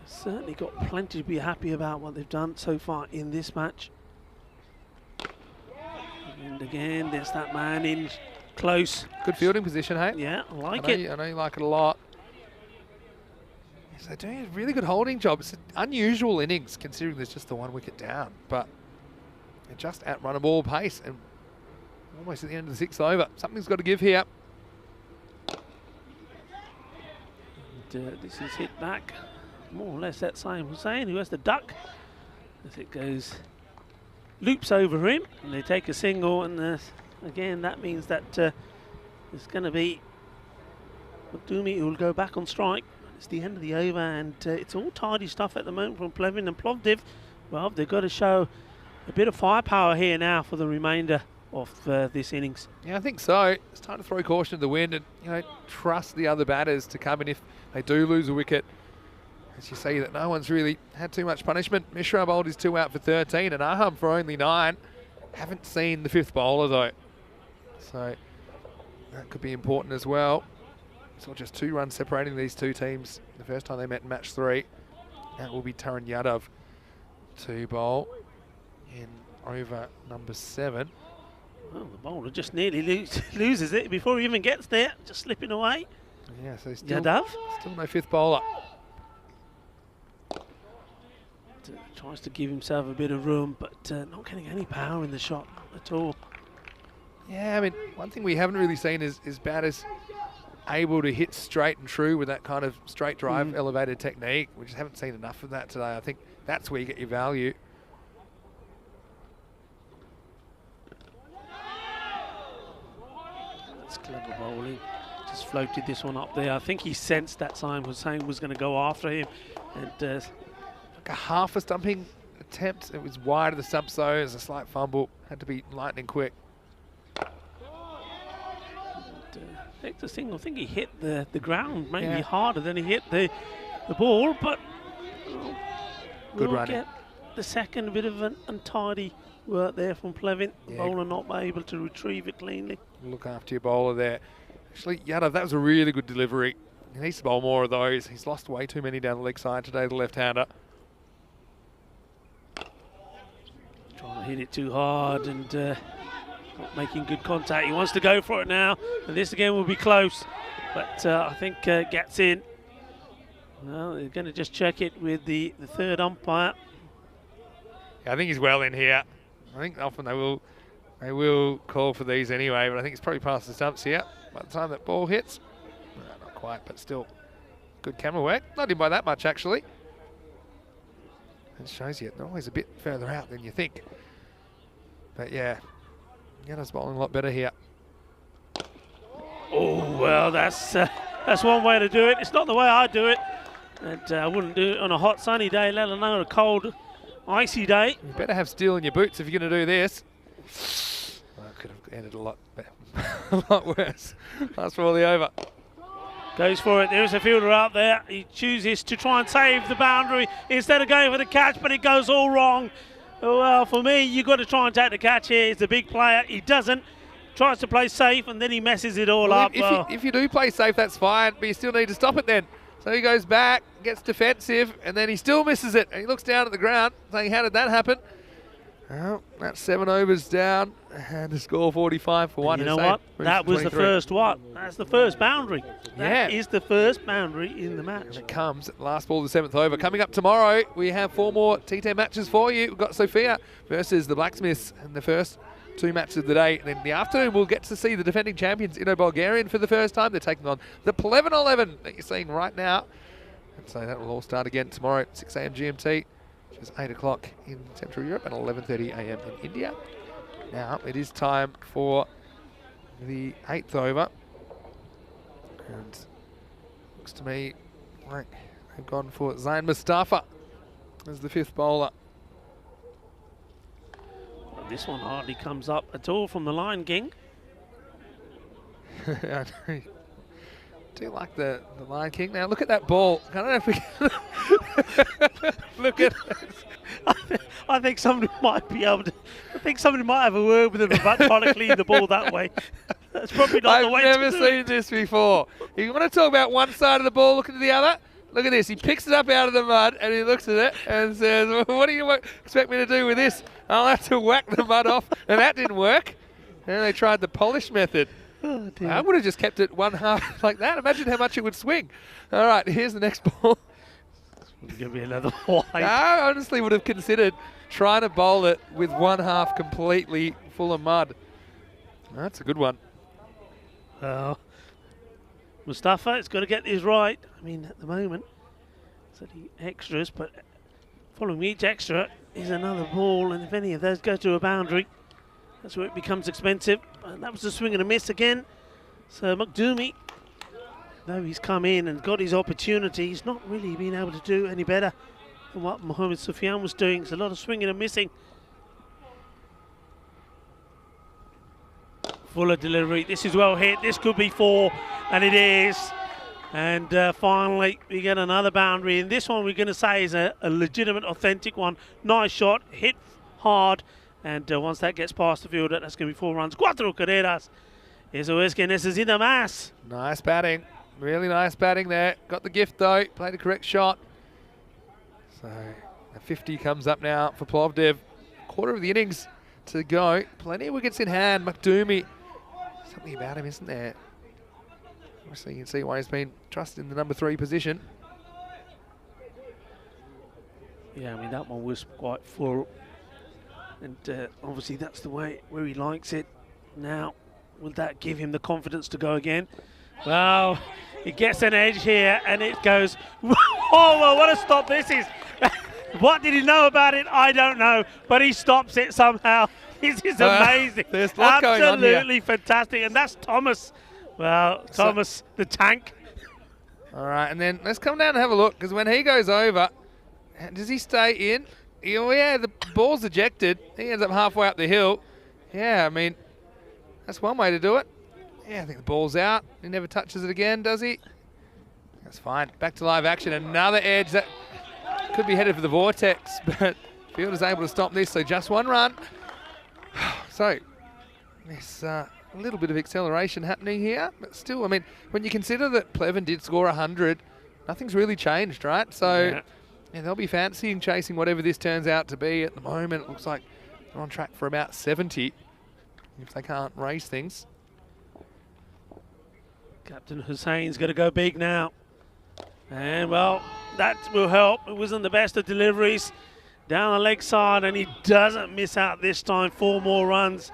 certainly got plenty to be happy about what they've done so far in this match. And again, there's that man in close. Good fielding position, hey? Yeah, I like I it. know you like it a lot. Yes, they're doing a really good holding job. It's an unusual innings considering there's just the 1 wicket down, but they're just at run a ball pace and almost at the end of the 6th over. Something's got to give here. And, this is hit back. More or less that Saim Hussain who has the duck as it goes, loops over him, and they take a single, and again that means that it's going to be McDoomie who will go back on strike. It's the end of the over, and it's all tidy stuff at the moment from Pleven and Plovdiv. Well, they've got to show a bit of firepower here now for the remainder of this innings. Yeah, I think so. It's time to throw caution to the wind and, you know, trust the other batters to come in if they do lose a wicket. As you see, that no one's really had too much punishment. Mishra bowled his 2 out for 13 and Aham for only 9. Haven't seen the 5th bowler though. So that could be important as well. So just 2 runs separating these 2 teams the first time they met in match 3. That will be Taran Yadav to bowl in over number 7. Well, the bowler just nearly loses it before he even gets there, just slipping away. Yeah, so still Yadav no 5th bowler. tries to give himself a bit of room, but not getting any power in the shot at all. Yeah, I mean, one thing we haven't really seen is batters able to hit straight and true with that kind of straight drive elevated technique. We just haven't seen enough of that today. I think that's where you get your value. That's clever bowling. Just floated this one up there. I think he sensed that Simon Hussain was going to go after him. And like a half a stumping attempt. It was wide of the stump, so it was a slight fumble. Had to be lightning quick. Hector Singh, I think he hit the ground maybe harder than he hit the ball, but good we'll running. Get the second, a bit of an untidy work there from Plevin. The bowler not able to retrieve it cleanly. Look after your bowler there. Actually, Yadav, that was a really good delivery. He needs to bowl more of those. He's lost way too many down the leg side today, the left-hander. Trying to hit it too hard and not making good contact. He wants to go for it now, and this again will be close, but I think gets in. Well, they're going to just check it with the third umpire. Yeah, I think he's well in here. I think often they will call for these anyway, but I think it's probably past the stumps here by the time that ball hits. No, not quite, but still good camera work. Not in by that much, actually. It shows you they're always a bit further out than you think. But yeah, Yada's bowling a lot better here. Oh, well, that's one way to do it. It's not the way I do it. And I wouldn't do it on a hot sunny day, let alone a cold, icy day. You better have steel in your boots if you're going to do this. Well, it could have ended a lot better. A lot worse. That's for all the over. Goes for it. There's a fielder out there. He chooses to try and save the boundary instead of going for the catch, but it goes all wrong. Well, for me, you've got to try and take the catch here. He's the big player. He doesn't. Tries to play safe, and then he messes it all up. If you do play safe, that's fine, but you still need to stop it then. So he goes back, gets defensive, and then he still misses it. And he looks down at the ground, saying, how did that happen? Well, that's 7 overs down, and the score 45 for 1. You know what? That was the first one. That's the first boundary. That is the first boundary in the match. And it comes at last ball of the 7th over. Coming up tomorrow, we have 4 more T10 matches for you. We've got Sofia versus the Blacksmiths in the first 2 matches of the day. And in the afternoon, we'll get to see the defending champions, Bulgarian, for the first time. They're taking on the Plevin 11 that you're seeing right now. And so that will all start again tomorrow at 6 a.m. GMT. Which is 8 o'clock in Central Europe and 11:30 a.m. in India. Now it is time for the 8th over. And looks to me like they've gone for Zain Mustafa as the 5th bowler. Well, this one hardly comes up at all from the line, King. I do like the Lion King. Now look at that ball. I don't know if we can look at it. I think somebody might be able to. I think somebody might have a word with him about trying to clean the ball that way. That's probably not the way to do it. I've never seen this before. You want to talk about one side of the ball looking to the other? Look at this. He picks it up out of the mud and he looks at it and says, well, what do you expect me to do with this? I'll have to whack the mud off. And that didn't work. And they tried the polish method. Oh, dear. I would have just kept it one half like that. Imagine how much it would swing. All right, here's the next ball. It's going to be another wide. I honestly would have considered trying to bowl it with one half completely full of mud. That's a good one. Mustafa has got to get this right. I mean, at the moment, it's only extras, but following each extra is another ball, and if any of those go to a boundary, that's where it becomes expensive. And that was a swing and a miss again. So Makdumi, though he's come in and got his opportunity, he's not really been able to do any better than what Mohamed Sufyan was doing. It's a lot of swinging and missing. Fuller delivery. This is well hit. This could be 4, and it is. And finally, we get another boundary. And this one we're going to say is a legitimate, authentic one. Nice shot, hit hard. And once that gets past the fielder, that's going to be 4 runs. 4 carreras. Eso es que necesita más. Nice batting. Really nice batting there. Got the gift though. Played the correct shot. So a 50 comes up now for Plovdiv. Quarter of the innings to go. Plenty of wickets in hand. McDoomie. Something about him, isn't there? Obviously, you can see why he's been trusted in the number 3 position. Yeah, I mean, that one was quite full. And obviously, that's the way where he likes it. Now, will that give him the confidence to go again? Well, he gets an edge here, and it goes, oh, well, what a stop this is. What did he know about it? I don't know, but he stops it somehow. This is amazing. There's a lot going on here. Absolutely fantastic, and that's Thomas. Well, Thomas, the tank. All right, and then let's come down and have a look, because when he goes over, does he stay in? Oh, yeah, the ball's ejected. He ends up halfway up the hill. Yeah, I mean, that's one way to do it. Yeah, I think the ball's out. He never touches it again, does he? That's fine. Back to live action. Another edge that could be headed for the vortex, but fielder's able to stop this, so just 1 run. So, there's a little bit of acceleration happening here, but still, I mean, when you consider that Pleven did score 100, nothing's really changed, right? So, yeah, they'll be fancying chasing whatever this turns out to be. At the moment, it looks like they're on track for about 70 if they can't race things. Captain Hussein's going to go big now. And, well, that will help. It wasn't the best of deliveries. Down the leg side, and he doesn't miss out this time. 4 more runs.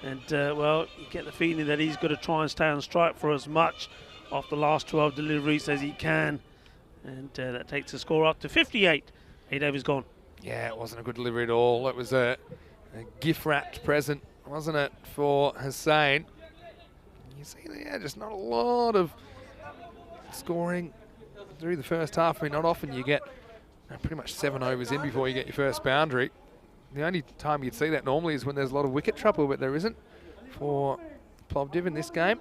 And, well, you get the feeling that he's got to try and stay on strike for as much off the last 12 deliveries as he can. And that takes the score up to 58. 8 overs gone. Yeah, it wasn't a good delivery at all. It was a gift-wrapped present, wasn't it, for Hussein. You see there, just not a lot of scoring through the first half. I mean, not often you get pretty much 7 overs in before you get your first boundary. The only time you'd see that normally is when there's a lot of wicket trouble, but there isn't for Plovdiv in this game.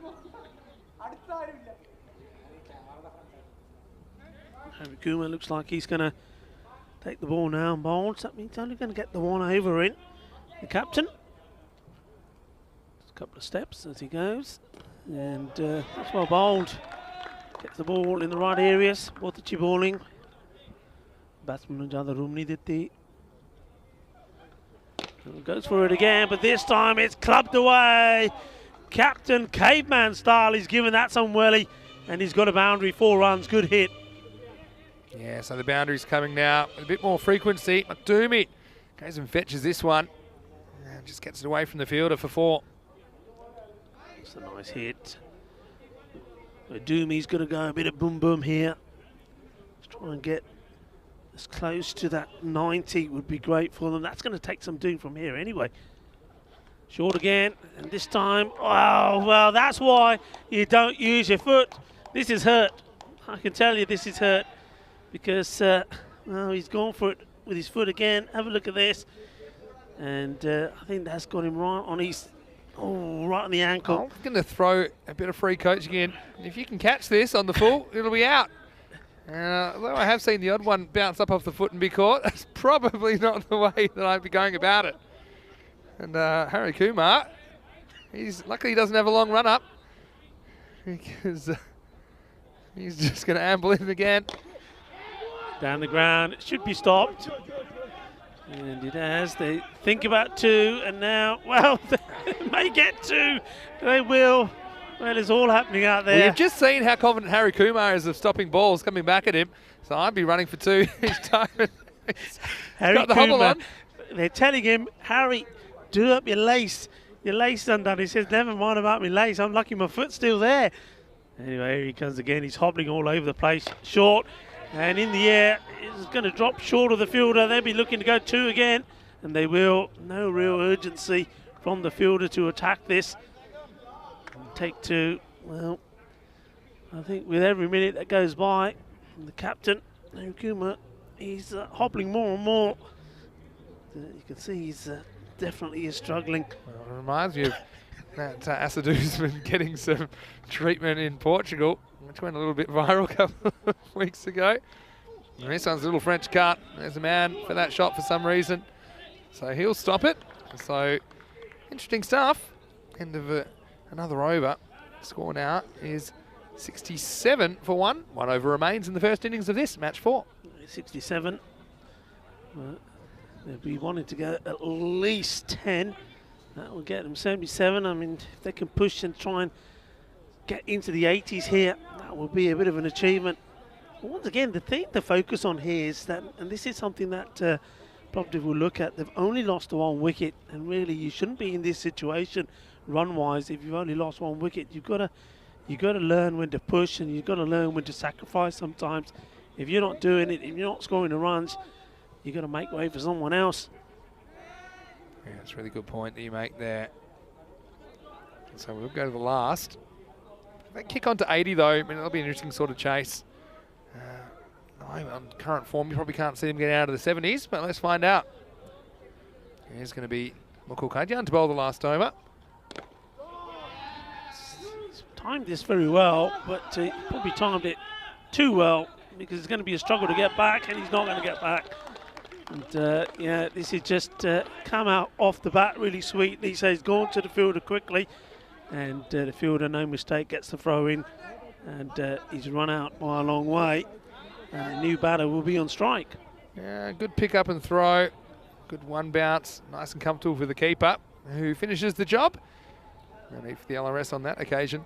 Kuma looks like he's going to take the ball now and bowl. So he's only going to get the 1 over in. The captain. Just a couple of steps as he goes. And that's well bowled. Gets the ball in the right areas. Both the bowling. Batsman ज़्यादा room नहीं देती. Goes for it again, but this time it's clubbed away. Captain caveman style. He's given that some welly, and he's got a boundary. 4 runs. Good hit. Yeah, so the boundary's coming now with a bit more frequency. McDoomie goes and fetches this one. And just gets it away from the fielder for 4. It's a nice hit. Doomie's going to go a bit of boom boom here. Let's try and get as close to that 90 would be great for them. That's going to take some doing from here anyway. Short again, and this time, oh, well, that's why you don't use your foot. This is hurt. I can tell you this is hurt because, well, he's gone for it with his foot again. Have a look at this. And I think that's got him right on his, right on the ankle. I'm going to throw a bit of free coaching in. If you can catch this on the full, it'll be out. Although I have seen the odd one bounce up off the foot and be caught, that's probably not the way that I'd be going about it. And Harry Kumar, he's luckily he doesn't have a long run up because he's just going to amble in again. Down the ground, it should be stopped. And it has. They think about 2, and now, well, they may get 2. They will. Well, it's all happening out there. Well, you've just seen how confident Harry Kumar is of stopping balls coming back at him. So I'd be running for 2 each time. Harry got the hobble Kumar, on. They're telling him, Harry, do up your lace. Your lace is undone. He says, never mind about my lace. I'm lucky my foot's still there. Anyway, here he comes again. He's hobbling all over the place. Short. And in the air, it's going to drop short of the fielder. They'll be looking to go 2 again. And they will. No real urgency from the fielder to attack this. Take 2. Well, I think with every minute that goes by, the captain, Kuma, he's hobbling more and more. You can see he's definitely is struggling. Well, it reminds me of that Asadou's been getting some treatment in Portugal, which went a little bit viral a couple of weeks ago. And this one's a little French cut. There's a man for that shot for some reason. So he'll stop it. So interesting stuff. End of another over. Score now is 67 for 1. 1 over remains in the first innings of this, match 4. 67. They'll be wanting to go at least 10. That will get them 77. I mean, if they can push and try and get into the 80s here, that will be a bit of an achievement. Once again, the thing to focus on here is that, and this is something that probably will look at, they've only lost 1 wicket, and really you shouldn't be in this situation run-wise if you've only lost 1 wicket. You've got to learn when to push, and you've got to learn when to sacrifice sometimes. If you're not doing it, if you're not scoring the runs, you've got to make way for someone else. Yeah, that's a really good point that you make there. So we'll go to the last. If they kick on to 80 though, I mean, it'll be an interesting sort of chase. On current form, you probably can't see them get out of the 70s, but let's find out. Here's going to be Mukul Kadian to bowl the last over. He's timed this very well, but he probably timed it too well, because it's going to be a struggle to get back, and he's not going to get back. And yeah, this is just come out off the bat really sweetly. So he's gone to the fielder quickly, and the fielder, no mistake, gets the throw in, and he's run out by a long way. And the new batter will be on strike. Yeah, good pick up and throw. Good one bounce. Nice and comfortable for the keeper, who finishes the job. No need for the LRS on that occasion.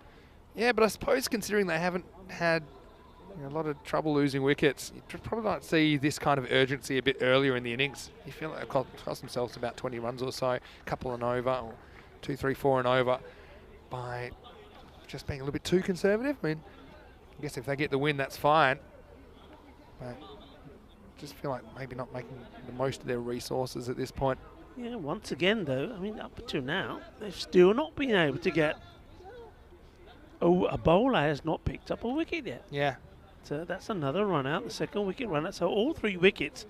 Yeah, but I suppose considering they haven't had a lot of trouble losing wickets, you probably might see this kind of urgency a bit earlier in the innings. You feel like they've cost themselves about 20 runs or so, a couple and over, or 2, 3, 4 and over, by just being a little bit too conservative. I mean, I guess if they get the win, that's fine. But just feel like maybe not making the most of their resources at this point. Yeah, once again though, I mean, up to now, they've still not been able to get... Oh, a bowler has not picked up a wicket yet. Yeah. So that's another run out, the second wicket run out. So all 3 wickets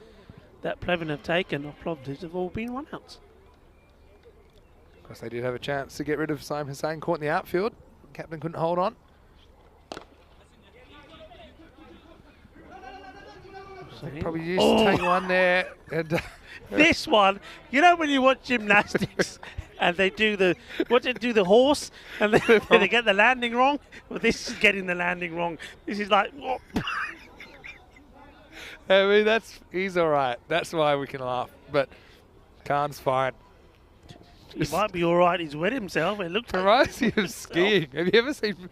that Plevin have taken off Plovdiv have all been run outs. Of course, they did have a chance to get rid of Saim Hussain, caught in the outfield. Captain couldn't hold on. They probably used to take one there. And this one, you know when you watch gymnastics and they do the horse and they get the landing wrong? Well, this is getting the landing wrong. This is like, whoop. I mean, he's all right. That's why we can laugh. But Khan's fine. He might be all right. He's wet himself. It looks reminds me of skiing. Have you ever seen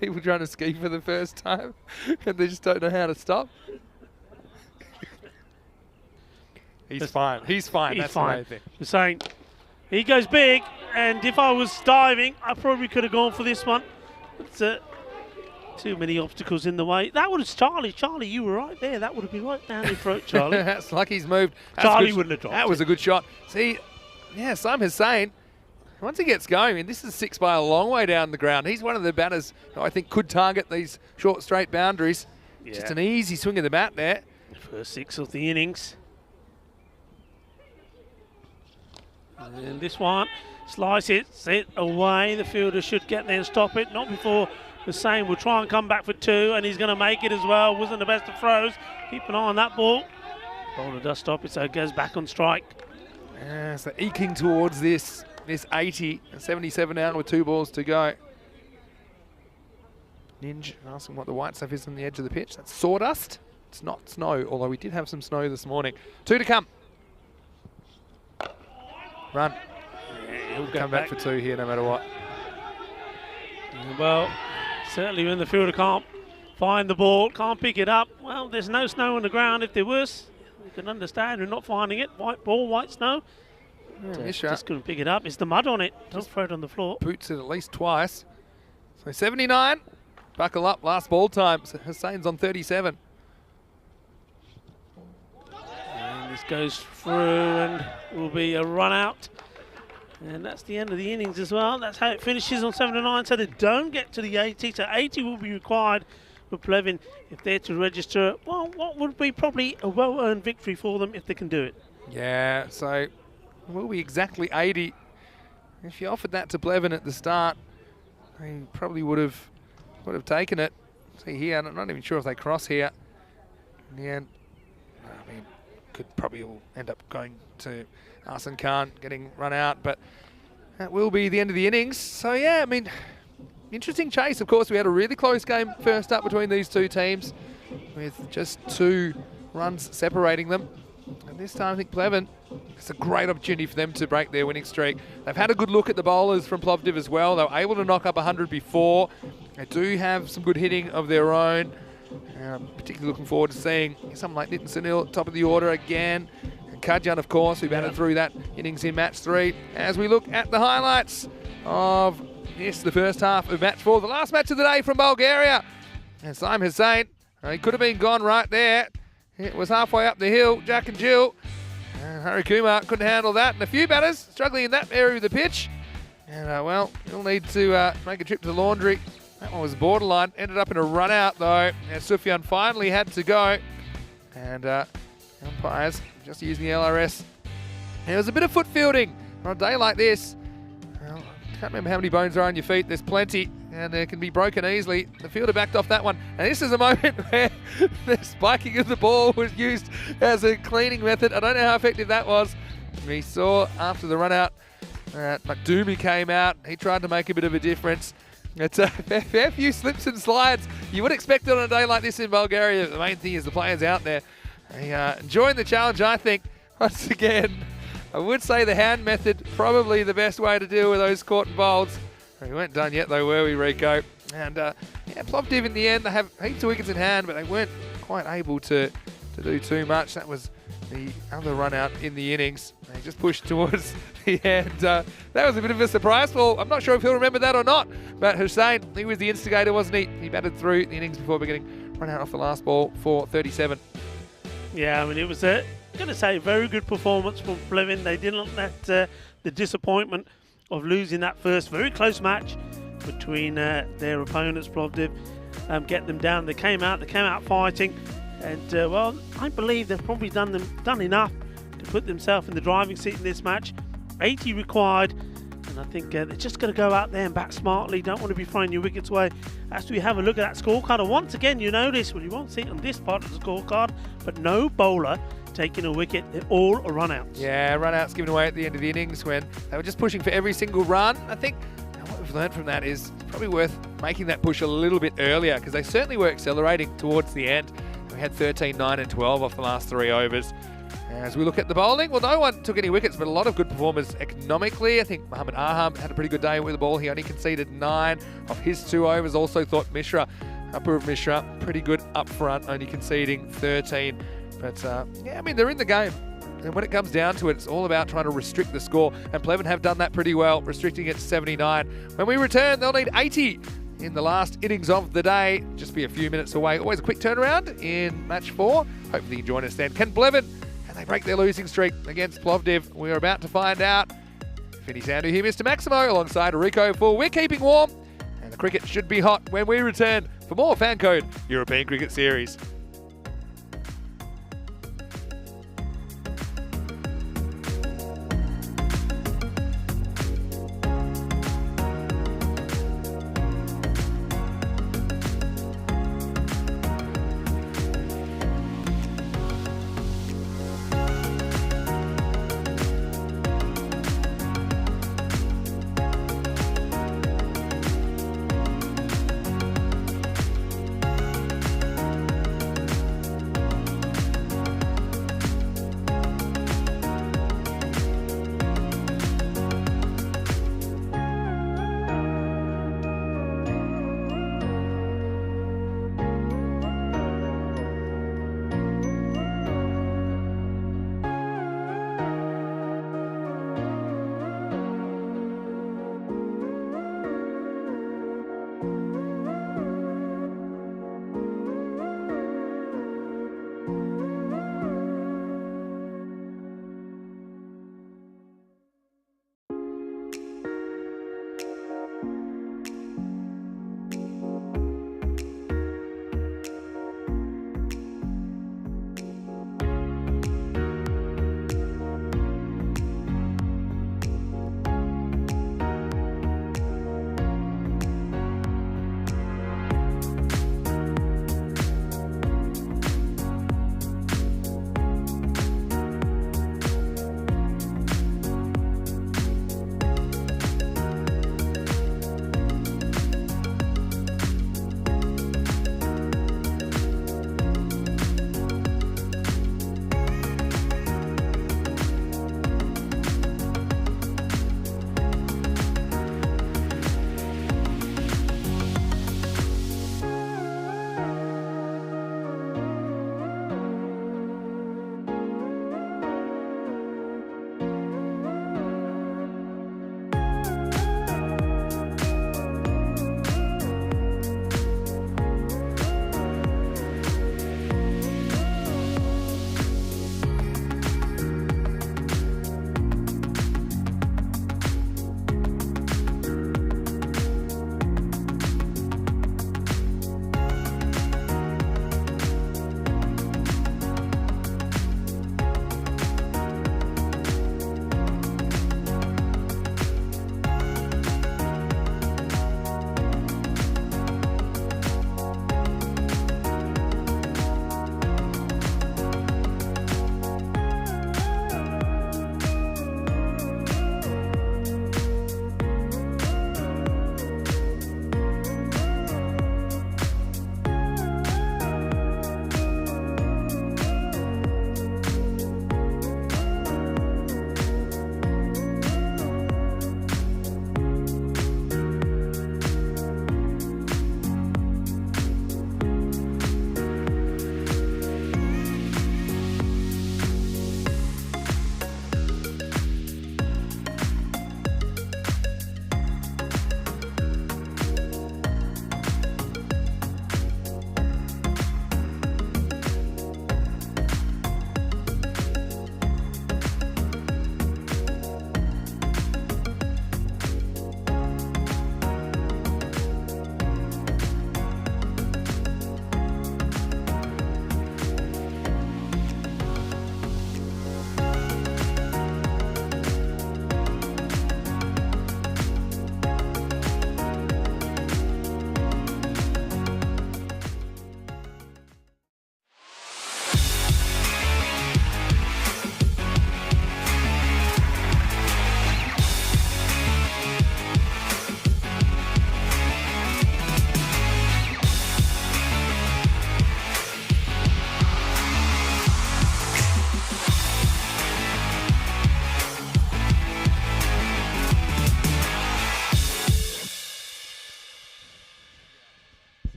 people trying to ski for the first time and they just don't know how to stop? He's fine. He's fine. That's fine. The main thing. We're saying he goes big, and if I was diving, I probably could have gone for this one. It's too many obstacles in the way. That was Charlie. Charlie, you were right there. That would have been right down your throat, Charlie. That's like he's moved. Charlie wouldn't have dropped. That was a good shot. See, yeah, Saim Hussain, once he gets going, I mean, this is 6 by a long way down the ground. He's one of the batters who I think could target these short, straight boundaries. Yeah. Just an easy swing of the bat there. First 6 of the innings. And this one, slice it away. The fielder should get there and stop it. Not before Hussain will try and come back for 2, and he's going to make it as well. Wasn't the best of throws. Keep an eye on that ball. Bowler does stop it, so it goes back on strike. Yeah, so eking towards this 80, 77 out with 2 balls to go. Ninja asking what the white stuff is on the edge of the pitch. That's sawdust. It's not snow, although we did have some snow this morning. 2 to come. Run. Yeah, he'll come back for 2 here no matter what. Well, certainly when the fielder can't find the ball, can't pick it up. Well, there's no snow on the ground. If there was, you can understand we're not finding it. White ball, white snow. Yeah, just couldn't pick it up. It's the mud on it. Don't throw it on the floor. Boots it at least twice. So 79. Buckle up. Last ball time. So Hussain's on 37. And this goes through and will be a run out. And that's the end of the innings as well. That's how it finishes on 79. So they don't get to the 80. So 80 will be required for Plevin if they're to register. Well, what would be probably a well-earned victory for them if they can do it. Yeah, so will be exactly 80. If you offered that to Blevin at the start, he probably would have taken it. See here, I'm not even sure if they cross here. In the end, I mean, could probably all end up going to Arsene Khan getting run out, but that will be the end of the innings. So yeah, I mean, interesting chase. Of course, we had a really close game first up between these two teams, with just 2 runs separating them. And this time, I think Blevin, it's a great opportunity for them to break their winning streak. They've had a good look at the bowlers from Plovdiv as well. They were able to knock up 100 before. They do have some good hitting of their own. Particularly looking forward to seeing someone like Nitin Sunil top of the order again. And Kadjan, of course, who batted through that innings in match 3. As we look at the highlights of the first half of match 4, the last match of the day from Bulgaria. And Saim Hussain, he could have been gone right there. It was halfway up the hill, Jack and Jill. Hari Kumar couldn't handle that. And a few batters struggling in that area of the pitch. And, well, he'll need to make a trip to the laundry. That one was borderline. Ended up in a run out, though. And Sufyan finally had to go. And umpires just using the LRS. And it was a bit of foot fielding on a day like this. Well, I can't remember how many bones are on your feet. There's plenty. And they can be broken easily. The fielder backed off that one. And this is a moment where the spiking of the ball was used as a cleaning method. I don't know how effective that was. We saw after the run out, McDoomy came out. He tried to make a bit of a difference. It's a fair few slips and slides. You would expect it on a day like this in Bulgaria. The main thing is the players out there. Enjoying the challenge, I think. Once again, I would say the hand method, probably the best way to deal with those caught and bowled. We weren't done yet though, were we, Rico? And Plovdiv in the end, they have heaps of wickets in hand, but they weren't quite able to do too much. That was the other run out in the innings. They just pushed towards the end. That was a bit of a surprise. Well, I'm not sure if he'll remember that or not, but Hussain, he was the instigator, wasn't he? He batted through the innings before getting run out off the last ball for 37. Yeah, I mean, it was a very good performance from Blevin. They didn't let the disappointment of losing that first very close match between their opponents, Plovdiv, get them down. They came out fighting, and well, I believe they've probably done enough to put themselves in the driving seat in this match. 80 required, and I think they're just going to go out there and bat smartly. Don't want to be throwing your wickets away. As we have a look at that scorecard, and once again, you notice, well, you won't see it on this part of the scorecard, but no bowler taking a wicket. They're all run-outs. Yeah, run-outs given away at the end of the innings when they were just pushing for every single run. I think what we've learned from that is it's probably worth making that push a little bit earlier, because they certainly were accelerating towards the end. We had 13, 9 and 12 off the last 3 overs. As we look at the bowling, well, no one took any wickets, but a lot of good performers economically. I think Mohammad Aham had a pretty good day with the ball. He only conceded 9 of his 2 overs. Also thought Apurav Mishra, pretty good up front, only conceding 13. But, yeah, I mean, they're in the game. And when it comes down to it, it's all about trying to restrict the score. And Blevin have done that pretty well, restricting it to 79. When we return, they'll need 80 in the last innings of the day. Just be a few minutes away. Always a quick turnaround in match 4. Hopefully you can join us then. Can Blevin, can they break their losing streak against Plovdiv? We're about to find out. Vinny Sandhu here, Mr. Maximo, alongside Rico for We're Keeping Warm. And the cricket should be hot when we return for more FanCode European Cricket Series.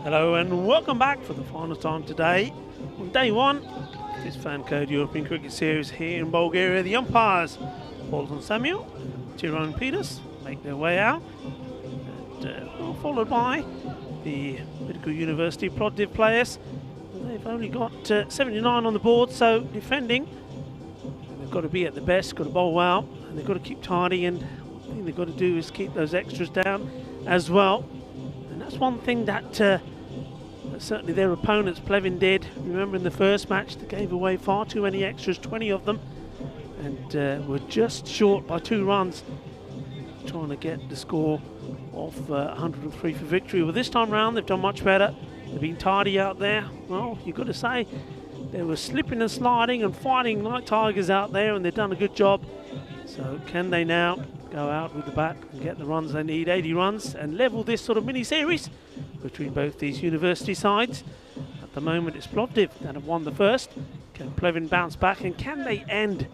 Hello and welcome back for the final time today on day one of this FanCode European Cricket Series here in Bulgaria. The umpires, Paulson Samuel, Tyrone Peters, make their way out, and followed by the Medical University Plovdiv players. They've only got 79 on the board, so defending, they've got to be at the best, got to bowl well, and they've got to keep tidy, and one thing they've got to do is keep those extras down as well. And that's one thing that certainly their opponents, Plevin, did. Remember in the first match, they gave away far too many extras, 20 of them, and were just short by 2 runs, trying to get the score of 103 for victory. Well, this time round, they've done much better. They've been tidy out there. Well, you've got to say, they were slipping and sliding and fighting like tigers out there, and they've done a good job. So can they now go out with the bat and get the runs they need, 80 runs, and level this sort of mini-series between both these university sides? At the moment, it's Plovdiv that have won the first. Can Plevin bounce back, and can they end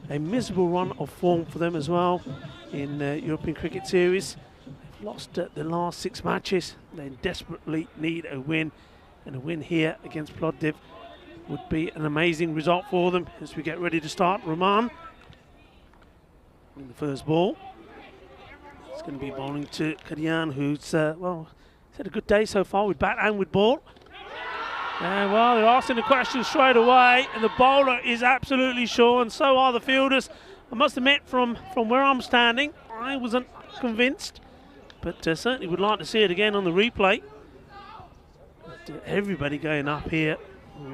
a miserable run of form for them as well in European Cricket Series? They've lost the last 6 matches. They desperately need a win, and a win here against Plovdiv would be an amazing result for them as we get ready to start. Rahman in the first ball. It's going to be bowling to Kadian, who's, well, he's had a good day so far with bat and with ball. And, well, they're asking the question straight away, and the bowler is absolutely sure, and so are the fielders. I must admit, from where I'm standing, I wasn't convinced, but certainly would like to see it again on the replay. But, everybody going up here.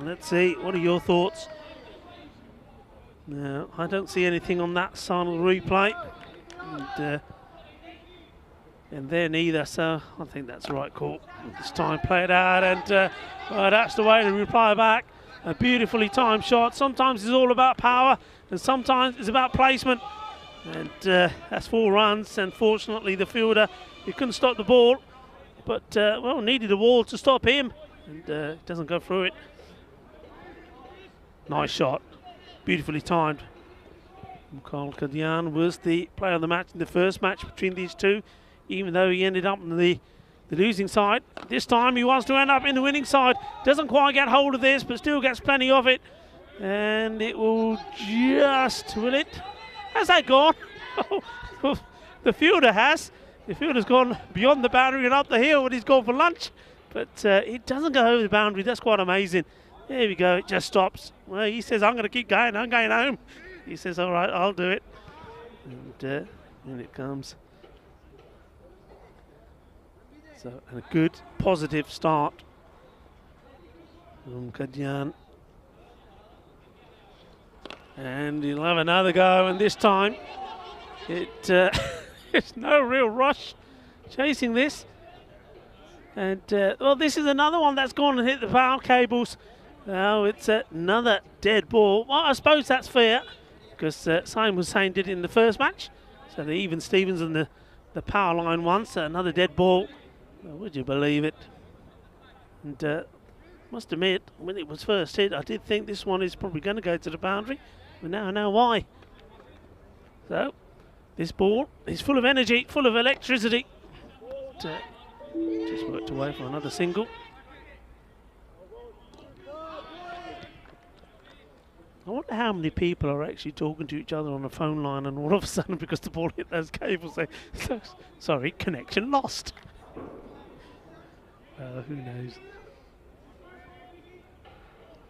Let's see, what are your thoughts? No, I don't see anything on that side of the replay, and there neither, so I think that's the right call. This time play it out, and well, that's the way to reply back. A beautifully timed shot. Sometimes it's all about power, and sometimes it's about placement. And that's 4 runs, and fortunately the fielder, he couldn't stop the ball, but well, needed a wall to stop him, and it doesn't go through it. Nice shot. Beautifully timed. Mikhail Kadian was the player of the match in the first match between these two, even though he ended up on the losing side. This time he wants to end up in the winning side. Doesn't quite get hold of this, but still gets plenty of it. And it will just, will it? Has that gone? The fielder has. The fielder's gone beyond the boundary and up the hill when he's gone for lunch. But it doesn't go over the boundary. That's quite amazing. There we go, it just stops. Well, he says, I'm going to keep going, I'm going home. He says, all right, I'll do it. And in it comes. So, and a good, positive start from Kadian. And he'll have another go, and this time it's no real rush chasing this. And, well, this is another one that's gone and hit the power cables. Now it's another dead ball. Well, I suppose that's fair, because Simon Hussain did it in the first match. So the even Stevens and the power line once, another dead ball. Well, would you believe it? And must admit, when it was first hit, I did think this one is probably going to go to the boundary, but now I know why. So this ball is full of energy, full of electricity. But, just worked away for another single. I wonder how many people are actually talking to each other on a phone line, and all of a sudden, because the ball hit those cables, they sorry, connection lost. Who knows?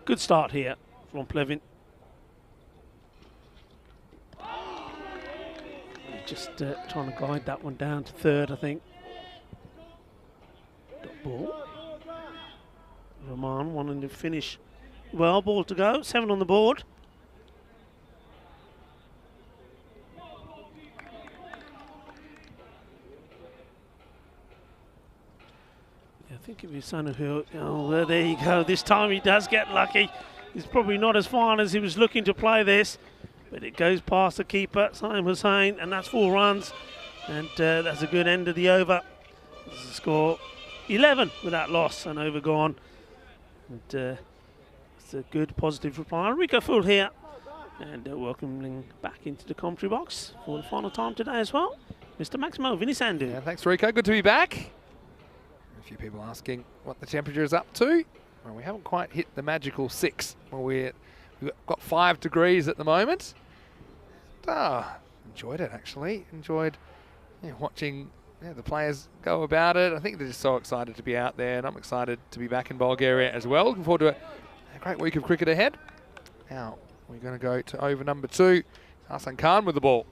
Good start here from Plevin. Just trying to guide that one down to third, I think. Dot ball. Rahman wanting to finish. Well, ball to go, 7 on the board. Yeah, I think if he's son of who, oh, well, there you go. This time he does get lucky. He's probably not as far as he was looking to play this, but it goes past the keeper, Simon Hussain, and that's 4 runs. And that's a good end of the over. This is a score 11 with that loss, and over gone. And it's a good positive reply. Rico Full here, and welcoming back into the commentary box for the final time today as well, Mr. Maximo Vinisandu. Yeah, thanks, Rico. Good to be back. few people asking what the temperature is up to. Well, we haven't quite hit the magical 6. Well, we've got 5 degrees at the moment. Enjoyed it, actually. Enjoyed watching the players go about it. I think they're just so excited to be out there, and I'm excited to be back in Bulgaria as well. Looking forward to a great week of cricket ahead. Now, we're going to go to over number 2. Hassan Khan with the ball.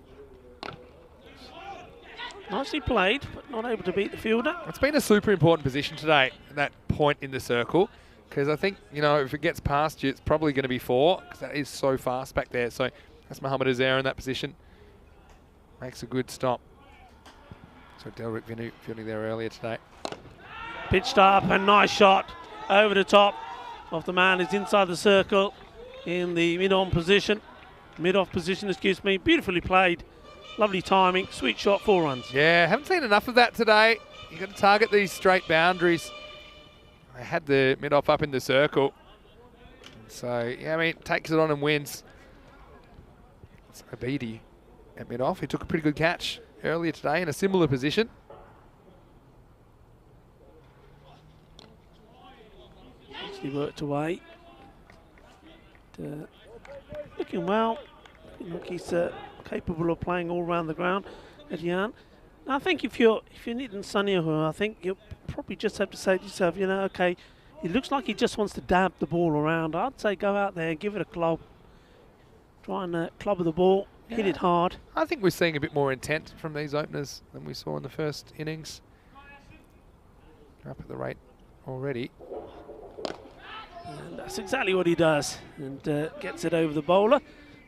Nicely played, but not able to beat the fielder. It's been a super important position today, that point in the circle, because I think, if it gets past you, it's probably going to be 4, because that is so fast back there. So that's Mohammed Azar in that position. Makes a good stop. So Delrick fielding there earlier today. Pitched up, and nice shot over the top of the man who's inside the circle in the mid-off position. Excuse me. Beautifully played. Lovely timing, sweet shot, 4 runs. Yeah, haven't seen enough of that today. You've got to target these straight boundaries. I had the mid-off up in the circle. So, takes it on and wins. It's Abidi at mid-off. He took a pretty good catch earlier today in a similar position. Actually worked away. Looking well. Looking like he's capable of playing all around the ground, Edian. I think if you're needing Sunny, I think you probably just have to say to yourself, okay, it looks like he just wants to dab the ball around. I'd say go out there and give it a club. Try and club the ball, hit it hard. I think we're seeing a bit more intent from these openers than we saw in the first innings. Up at the rate already. And that's exactly what he does, and gets it over the bowler.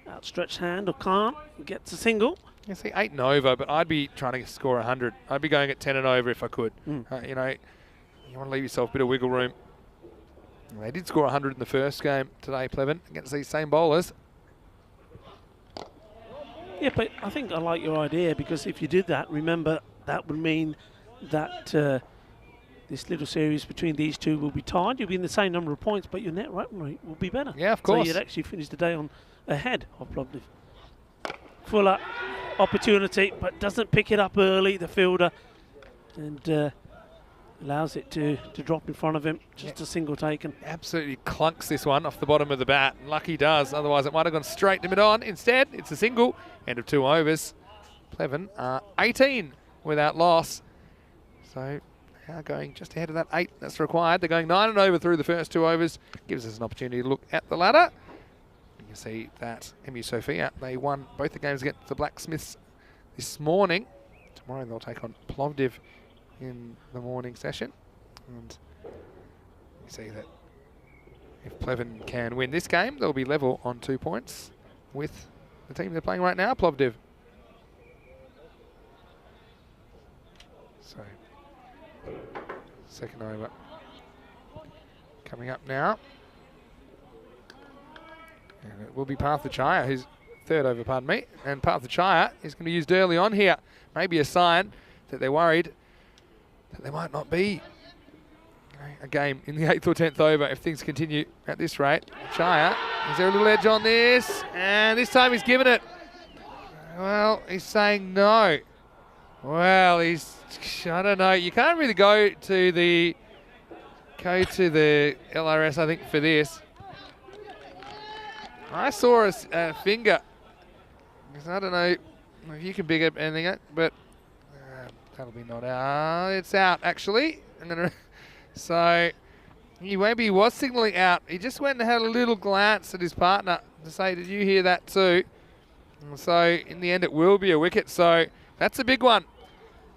Outstretched hand, or can't, gets a single. You see 8 and over, but I'd be trying to score 100. I'd be going at 10 and over if I could. You want to leave yourself a bit of wiggle room. They did score 100 in the first game today, Plevin, against these same bowlers. Yeah, but I think I like your idea, because if you did that, remember, that would mean that this little series between these two will be tied. You'll be in the same number of points, but your net run rate will be better. Yeah, of course. So you'd actually finish the day on ahead of Plovdiv. Fuller opportunity, but doesn't pick it up early, the fielder, and allows it to drop in front of him. Just a single taken. Absolutely clunks this one off the bottom of the bat. Lucky does, otherwise it might have gone straight to mid-on. Instead, it's a single. End of 2 overs. Plevin are 18 without loss. So they are going just ahead of that 8 that's required. They're going 9 and over through the first 2 overs. Gives us an opportunity to look at the ladder. You can see that MU Sofia, they won both the games against the Blacksmiths this morning. Tomorrow they'll take on Plovdiv in the morning session. And you see that if Plevin can win this game, they'll be level on 2 points with the team they're playing right now, Plovdiv. So, second over coming up now. And it will be Parthachaya, who's third over, pardon me. And Parthachaya is going to be used early on here. Maybe a sign that they're worried that there might not be a game in the 8th or 10th over if things continue at this rate. Chaya, is there a little edge on this? And this time he's given it. Well, he's saying no. Well, I don't know. You can't really go to the LRS, I think, for this. I saw a finger. I don't know if you can big up anything, but that'll be not out. It's out, actually. So maybe he was signalling out. He just went and had a little glance at his partner to say, did you hear that too? And so in the end, it will be a wicket. So that's a big one.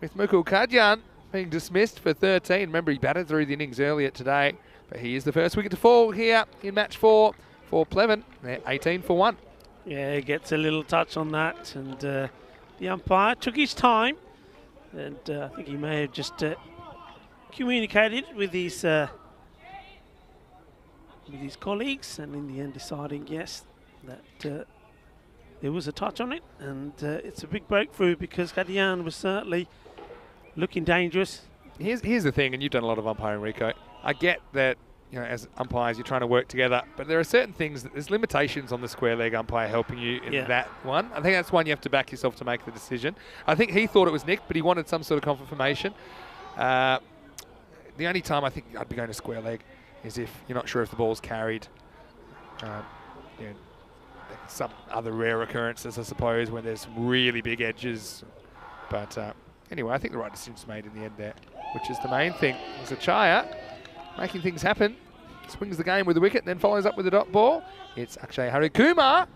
With Mukul Kadyan being dismissed for 13. Remember, he batted through the innings earlier today, but he is the first wicket to fall here in match 4 for Plevin. They're 18 for 1. Yeah, he gets a little touch on that, and the umpire took his time, and I think he may have just communicated with his colleagues, and in the end deciding, yes, that there was a touch on it, and it's a big breakthrough because Kadian was certainly looking dangerous. Here's the thing, and you've done a lot of umpiring, Rico. I get that, as umpires, you're trying to work together, but there are certain things there's limitations on the square leg umpire helping you in that one. I think that's one you have to back yourself to make the decision. I think he thought it was nicked, but he wanted some sort of confirmation. The The only time I think I'd be going to square leg is if you're not sure if the ball's carried. You know, some other rare occurrences, I suppose, when there's some really big edges. But anyway, I think the right decision's made in the end there, which is the main thing. There's Chaya making things happen. Swings the game with the wicket, then follows up with the dot ball. It's Akshay Harikumar,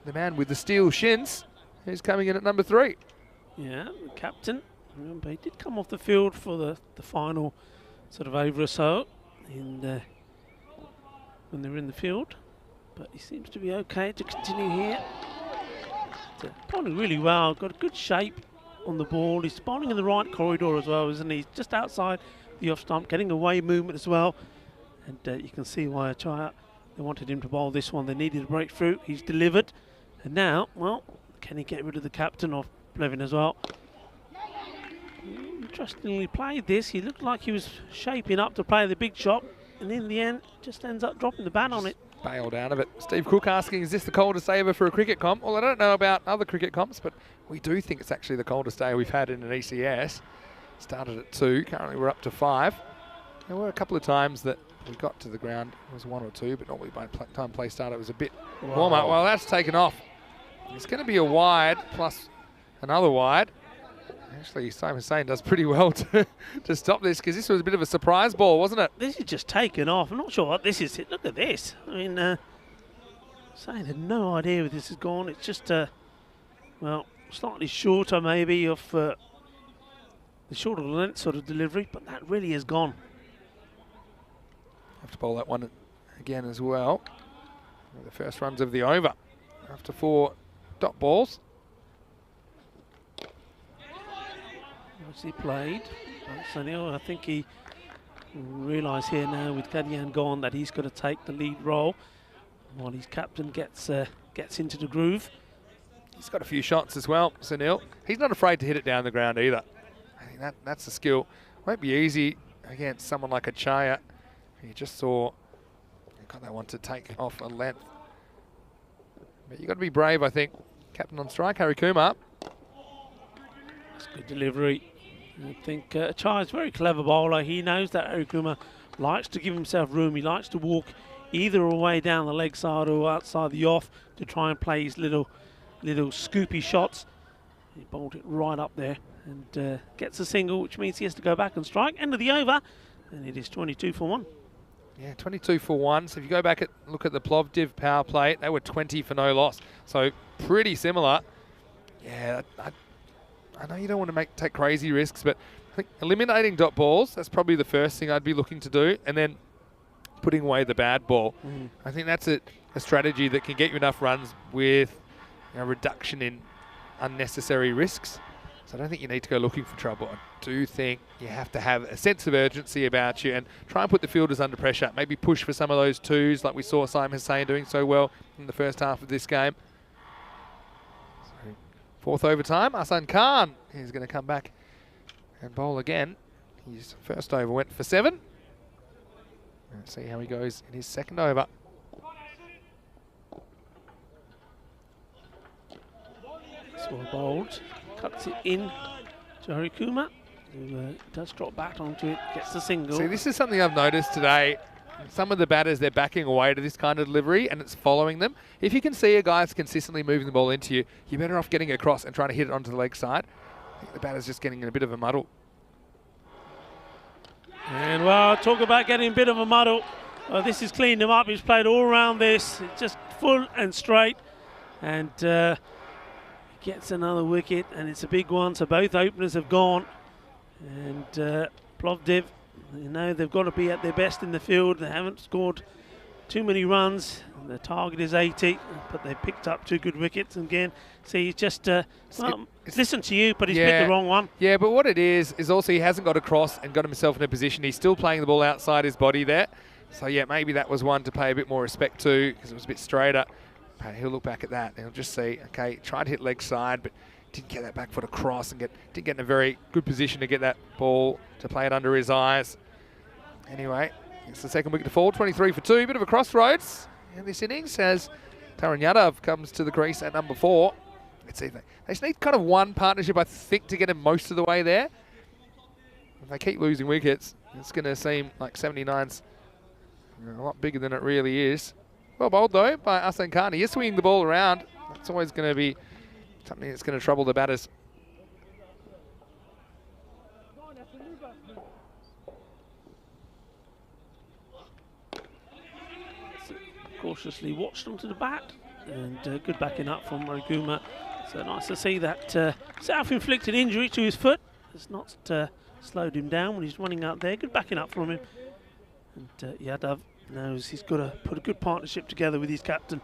the man with the steel shins, who's coming in at number 3. Yeah, the captain. Remember, he did come off the field for the final sort of over or so when they were in the field. But he seems to be okay to continue here. Bowling really well, got a good shape on the ball. He's bowling in the right corridor as well, isn't he? Just outside the off stump, getting away movement as well. And you can see why Chaya, they wanted him to bowl this one. They needed a breakthrough. He's delivered. And now, well, can he get rid of the captain of Blevin as well? Interestingly played this. He looked like he was shaping up to play the big shot. And in the end, just ends up dropping the bat on it. Bailed out of it. Steve Cook asking, is this the coldest day ever for a cricket comp? Well, I don't know about other cricket comps, but we do think it's actually the coldest day we've had in an ECS. Started at 2, currently we're up to 5. There were a couple of times that we got to the ground, it was 1 or 2, but normally by time play started it was a bit warmer. Well, that's taken off. It's going to be a wide plus another wide. Actually, Simon Hussain does pretty well to stop this, because this was a bit of a surprise ball, wasn't it? This is just taken off. I'm not sure what this is. Look at this. I mean, Hussain had no idea where this has gone. It's just, well, slightly shorter maybe of the shorter length sort of delivery, but that really is gone. Have to bowl that one again as well. The first runs of the over after 4 dot balls. He played. Sunil, I think he realised here now with Kadian gone that he's got to take the lead role while his captain gets into the groove. He's got a few shots as well, Sunil. He's not afraid to hit it down the ground either. I think that's a skill. Won't be easy against someone like a Chaya. You just saw, you got that one to take off a length. But you've got to be brave, I think. Captain on strike, Harry Kumar. That's good delivery. I think Chaya's a very clever bowler. He knows that Harry Kumar likes to give himself room. He likes to walk either away down the leg side or outside the off to try and play his little scoopy shots. He bowled it right up there and gets a single, which means he has to go back and strike. End of the over, and it is 22 for 1. Yeah, 22 for 1. So if you go back and look at the Plovdiv power play, they were 20 for no loss. So pretty similar. Yeah, I know you don't want to take crazy risks, but I think eliminating dot balls, that's probably the first thing I'd be looking to do, and then putting away the bad ball. I think that's a strategy that can get you enough runs with a reduction in unnecessary risks. So I don't think you need to go looking for trouble. I do think you have to have a sense of urgency about you and try and put the fielders under pressure. Maybe push for some of those 2s like we saw Simon Hussain doing so well in the first half of this game. So 4th overtime, Ahsan Khan is going to come back and bowl again. His first over went for 7. Let's see how he goes in his second over. Well bowled, cuts it in to Harry Kumar, who does drop back onto it, gets the single. See, this is something I've noticed today. Some of the batters, they're backing away to this kind of delivery and it's following them. If you can see a guy's consistently moving the ball into you, you're better off getting across and trying to hit it onto the leg side. I think the batter's just getting in a bit of a muddle. And well, talk about getting a bit of a muddle. Well, this has cleaned him up. He's played all around this, just full and straight. And gets another wicket, and it's a big one. So both openers have gone. And Plovdiv, you know, they've got to be at their best in the field. They haven't scored too many runs. The target is 80, but they picked up 2 good wickets. And again, see, he's just listen to you, but he's picked the wrong one. Yeah, but what it is also he hasn't got across and got himself in a position. He's still playing the ball outside his body there. So yeah, maybe that was one to pay a bit more respect to because it was a bit straighter. But he'll look back at that and he'll just see, okay, tried to hit leg side, but didn't get that back foot across and didn't get in a very good position to get that ball to play it under his eyes. Anyway, it's the second wicket to fall, 23 for 2, bit of a crossroads in this innings as Taran Yadav comes to the crease at number 4. Let's see, they just need kind of one partnership, I think, to get him most of the way there. If they keep losing wickets, It's going to seem like 79's a lot bigger than it really is. Well bowled though by Asan Khan. He is swinging the ball around. That's always going to be something that's going to trouble the batters. Cautiously watched them to the bat, and good backing up from Raguma. So nice to see that self-inflicted injury to his foot has not slowed him down when he's running out there. Good backing up from him. And Yadav knows he's got to put a good partnership together with his captain.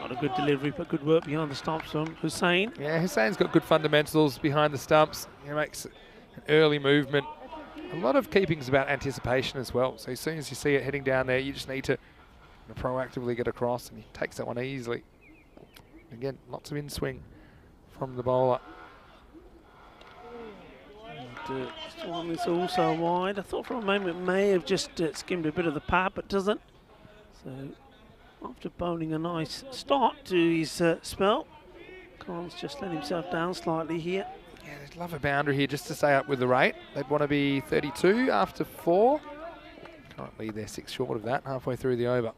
Not a good delivery, but good work behind the stumps from Hussain. Yeah, Hussein's got good fundamentals behind the stumps. He makes an early movement. A lot of keeping's about anticipation as well. So as soon as you see it heading down there, you just need to proactively get across, and he takes that one easily. Again, lots of in-swing from the bowler. And this one is also wide. I thought for a moment it may have just skimmed a bit of the pad, but doesn't. So after bowling a nice start to his spell, Khan's just let himself down slightly here. Yeah, they'd love a boundary here just to stay up with the rate. They'd want to be 32 after 4. Currently they're 6 short of that, halfway through the over.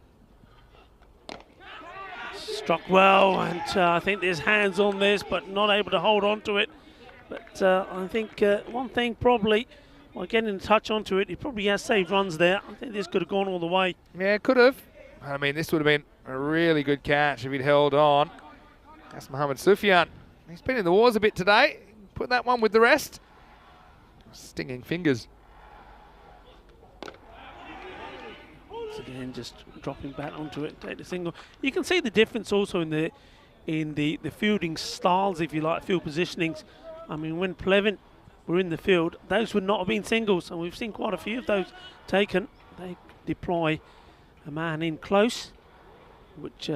Struck well, and I think there's hands on this, but not able to hold on to it. But I think one thing probably, by getting a touch onto it, he probably has saved runs there. I think this could have gone all the way. Yeah, it could have. I mean, this would have been a really good catch if he'd held on. That's Mohammad Sufyan. He's been in the wars a bit today. Put that one with the rest. Stinging fingers. Once again, just dropping back onto it, take the single. You can see the difference also in the fielding styles, if you like, field positionings. I mean, when Plevin were in the field, those would not have been singles, and we've seen quite a few of those taken. They deploy a man in close, which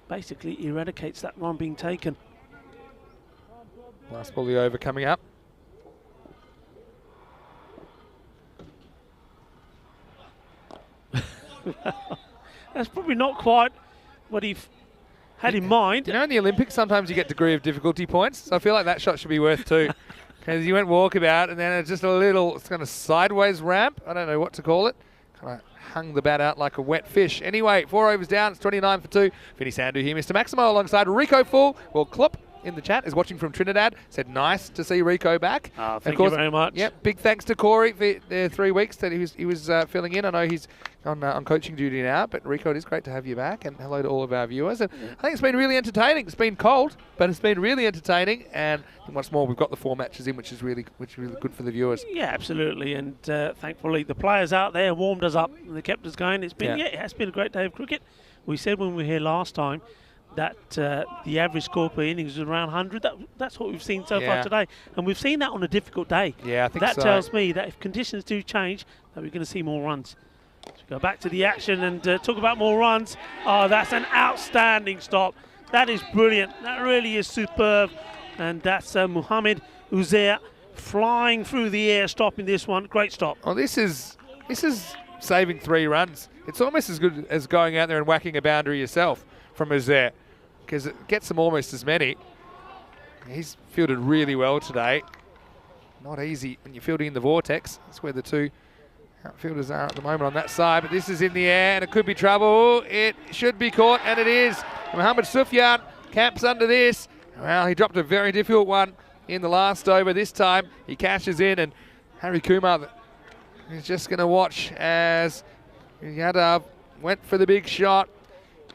basically eradicates that one being taken. Last ball of the over coming up. That's probably not quite what he had in mind. You know, in the Olympics, sometimes you get degree of difficulty points. So I feel like that shot should be worth 2. Because you went walkabout, and then it's just a little kind of sideways ramp. I don't know what to call it. Kind of hung the bat out like a wet fish. Anyway, 4 overs down. It's 29 for 2. Vinny Sandhu here. Mr. Maximo alongside Rico Full. Well, Klopp in the chat is watching from Trinidad. Said nice to see Rico back. Thank you very much. Yep, big thanks to Corey for the 3 weeks that he was filling in. I know he's on coaching duty now, but Rico, it is great to have you back, and hello to all of our viewers. And I think it's been really entertaining. It's been cold, but it's been really entertaining. And what's more, we've got the 4 matches in, which is really good for the viewers. Yeah, absolutely. And thankfully, the players out there warmed us up and they kept us going. It's been it has been a great day of cricket. We said when we were here last time that the average score per innings is around 100. That's what we've seen so far today, and we've seen that on a difficult day. Yeah, I think that so. tells me that if conditions do change, that we're going to see more runs. So go back to the action and talk about more runs. Oh, that's an outstanding stop. That is brilliant. That really is superb. And that's Mohamed Uzair flying through the air, stopping this one. Great stop. Oh, this is saving 3 runs. It's almost as good as going out there and whacking a boundary yourself from Uzair, because it gets them almost as many. He's fielded really well today. Not easy when you're fielding in the vortex. That's where the 2 outfielders are at the moment on that side, but this is in the air and it could be trouble. It should be caught, and it is. Mohammad Sufyan camps under this. Well, he dropped a very difficult one in the last over. This time he cashes in, and Harry Kumar is just going to watch as Yadav went for the big shot.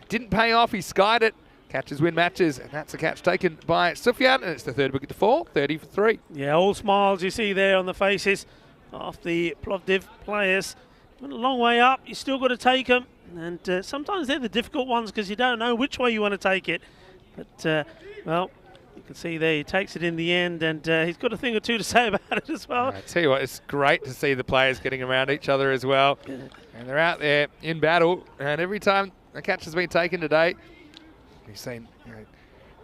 Didn't pay off, he skied it. Catches win matches, and that's a catch taken by Sufyan, and it's the 3rd wicket to fall, 30 for 3. Yeah, all smiles you see there on the faces of the Plovdiv players. Went a long way up, you still got to take them, and sometimes they're the difficult ones because you don't know which way you want to take it. But, well, you can see there he takes it in the end, and he's got a thing or two to say about it as well. I tell you what, it's great to see the players getting around each other as well. And they're out there in battle, and every time a catch has been taken today, we've seen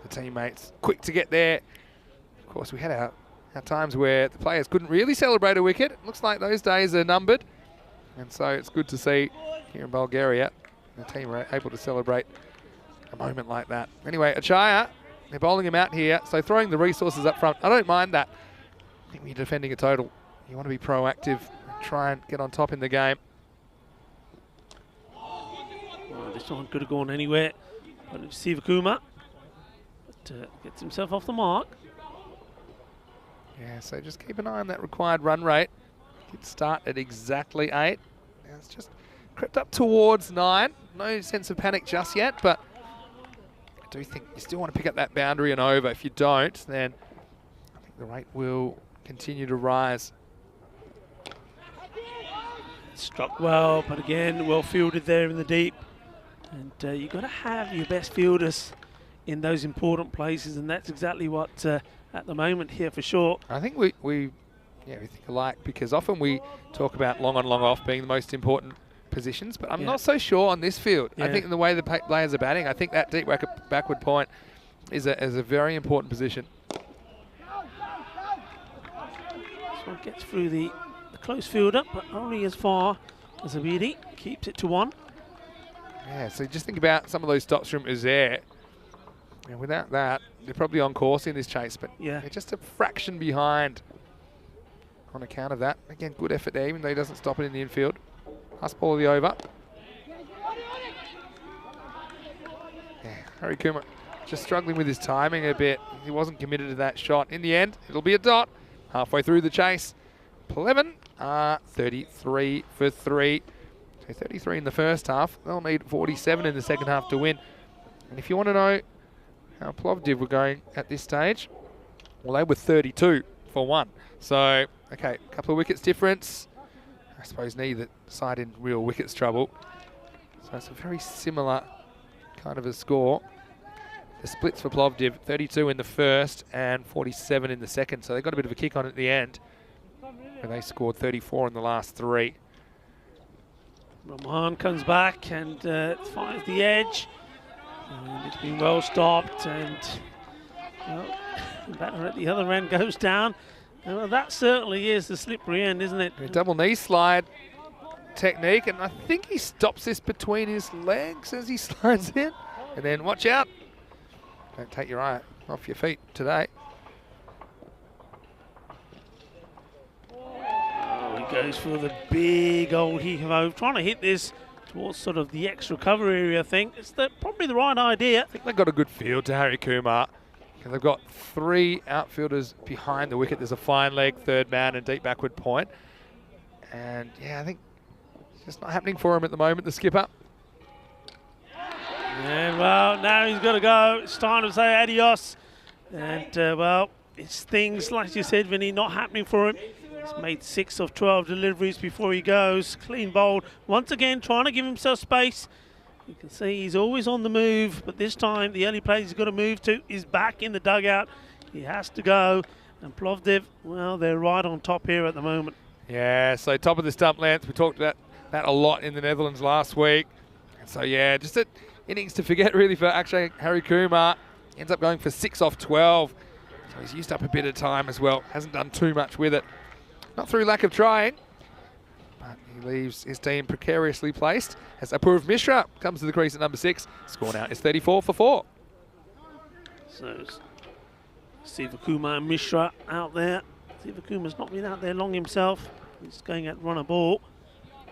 the teammates quick to get there. Of course, we had our times where the players couldn't really celebrate a wicket. It looks like those days are numbered. And so it's good to see here in Bulgaria, the team are able to celebrate a moment like that. Anyway, Achaya, they're bowling him out here, so throwing the resources up front, I don't mind that. I think when you're defending a total, you want to be proactive and try and get on top in the game. Well, this one could have gone anywhere. But Sivakuma gets himself off the mark. Yeah, so just keep an eye on that required run rate. It start at exactly 8. Now it's just crept up towards 9. No sense of panic just yet, but I do think you still want to pick up that boundary and over. If you don't, then I think the rate will continue to rise. Struck well, but again, well fielded there in the deep. And you've got to have your best fielders in those important places, and that's exactly what at the moment here for sure. I think we think alike, because often we talk about long on, long off being the most important positions, but I'm not so sure on this field. I think in the way the players are batting, I think that deep backward point is a very important position. This one gets through the close fielder, but only as far as Abidi keeps it to 1. Yeah, so just think about some of those stops from Uzair. And without that, they're probably on course in this chase, but they're just a fraction behind on account of that. Again, good effort there, even though he doesn't stop it in the infield. Last ball of the over. Yeah, Harry Kumar just struggling with his timing a bit. He wasn't committed to that shot. In the end, it'll be a dot. Halfway through the chase. Pleven are 33 for 3. So 33 in the first half. They'll need 47 in the second half to win. And if you want to know how Plovdiv were going at this stage, well, they were 32 for 1. So, okay, a couple of wickets difference. I suppose neither side in real wickets trouble. So it's a very similar kind of a score. The splits for Plovdiv, 32 in the first and 47 in the second. So they got a bit of a kick on at the end, where they scored 34 in the last 3. Rahman comes back and finds the edge. And it's been well stopped, and well, the batter at the other end goes down. Well, that certainly is the slippery end, isn't it? A double knee slide technique, and I think he stops this between his legs as he slides in. And then watch out. Don't take your eye off your feet today. Oh, he goes for the big old heave-ho, trying to hit this towards sort of the extra cover area, I think. It's probably the right idea. I think they've got a good field to Harry Kumar. And they've got 3 outfielders behind the wicket. There's a fine leg, third man, and deep backward point. And yeah, I think it's just not happening for him at the moment, the skipper. And well, now he's got to go. It's time to say adios. And well, it's things, like you said, Vinny, not happening for him. He's made 6 of 12 deliveries before he goes. Clean bowled. Once again, trying to give himself space. You can see he's always on the move, but this time the only place he's got to move to is back in the dugout. He has to go. And Plovdiv, well, they're right on top here at the moment. Yeah, so top of the stump length. We talked about that a lot in the Netherlands last week. And so, yeah, just an innings to forget, really, for actually Harry Kumar. Ends up going for 6 off 12. So he's used up a bit of time as well. Hasn't done too much with it. Not through lack of trying, but he leaves his team precariously placed as Apurv Mishra comes to the crease at number 6. Score now is 34 for 4. So Sivakuma and Mishra out there. Sivakuma's not been out there long himself. He's going at run a ball,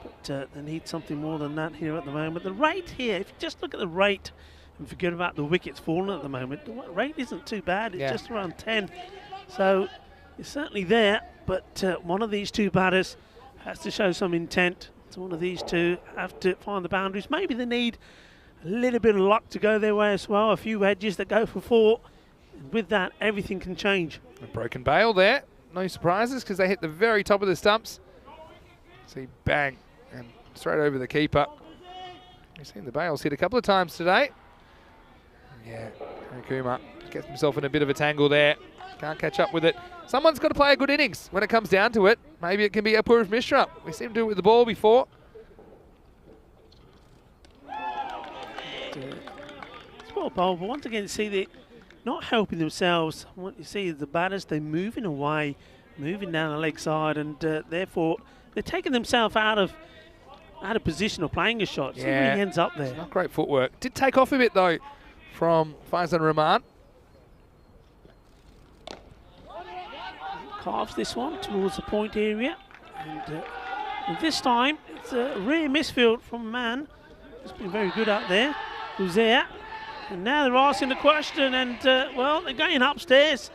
but they need something more than that here at the moment. The rate here, if you just look at the rate and forget about the wickets falling at the moment, the rate isn't too bad. It's just around 10. So it's certainly there, but one of these 2 batters has to show some intent. So one of these 2 have to find the boundaries. Maybe they need a little bit of luck to go their way as well. A few edges that go for 4. And with that, everything can change. A broken bail there. No surprises because they hit the very top of the stumps. See, bang, and straight over the keeper. We've seen the bails hit a couple of times today. Yeah, Harry Kumar gets himself in a bit of a tangle there. Can't catch up with it. Someone's got to play a good innings when it comes down to it. Maybe it can be Apurv Mishra. We seen him do it with the ball before. It's well bowled, but once again, see, they're not helping themselves. What you see is the batters, they're moving away, moving down the leg side, and therefore they're taking themselves out of position of playing a shot. See when he ends up there. It's not great footwork. Did take off a bit though from Faizan Rahman. Carves this one towards the point area. And this time, it's a rare misfield from Man. He's been very good out there. Who's there? And now they're asking the question, and well, they're going upstairs.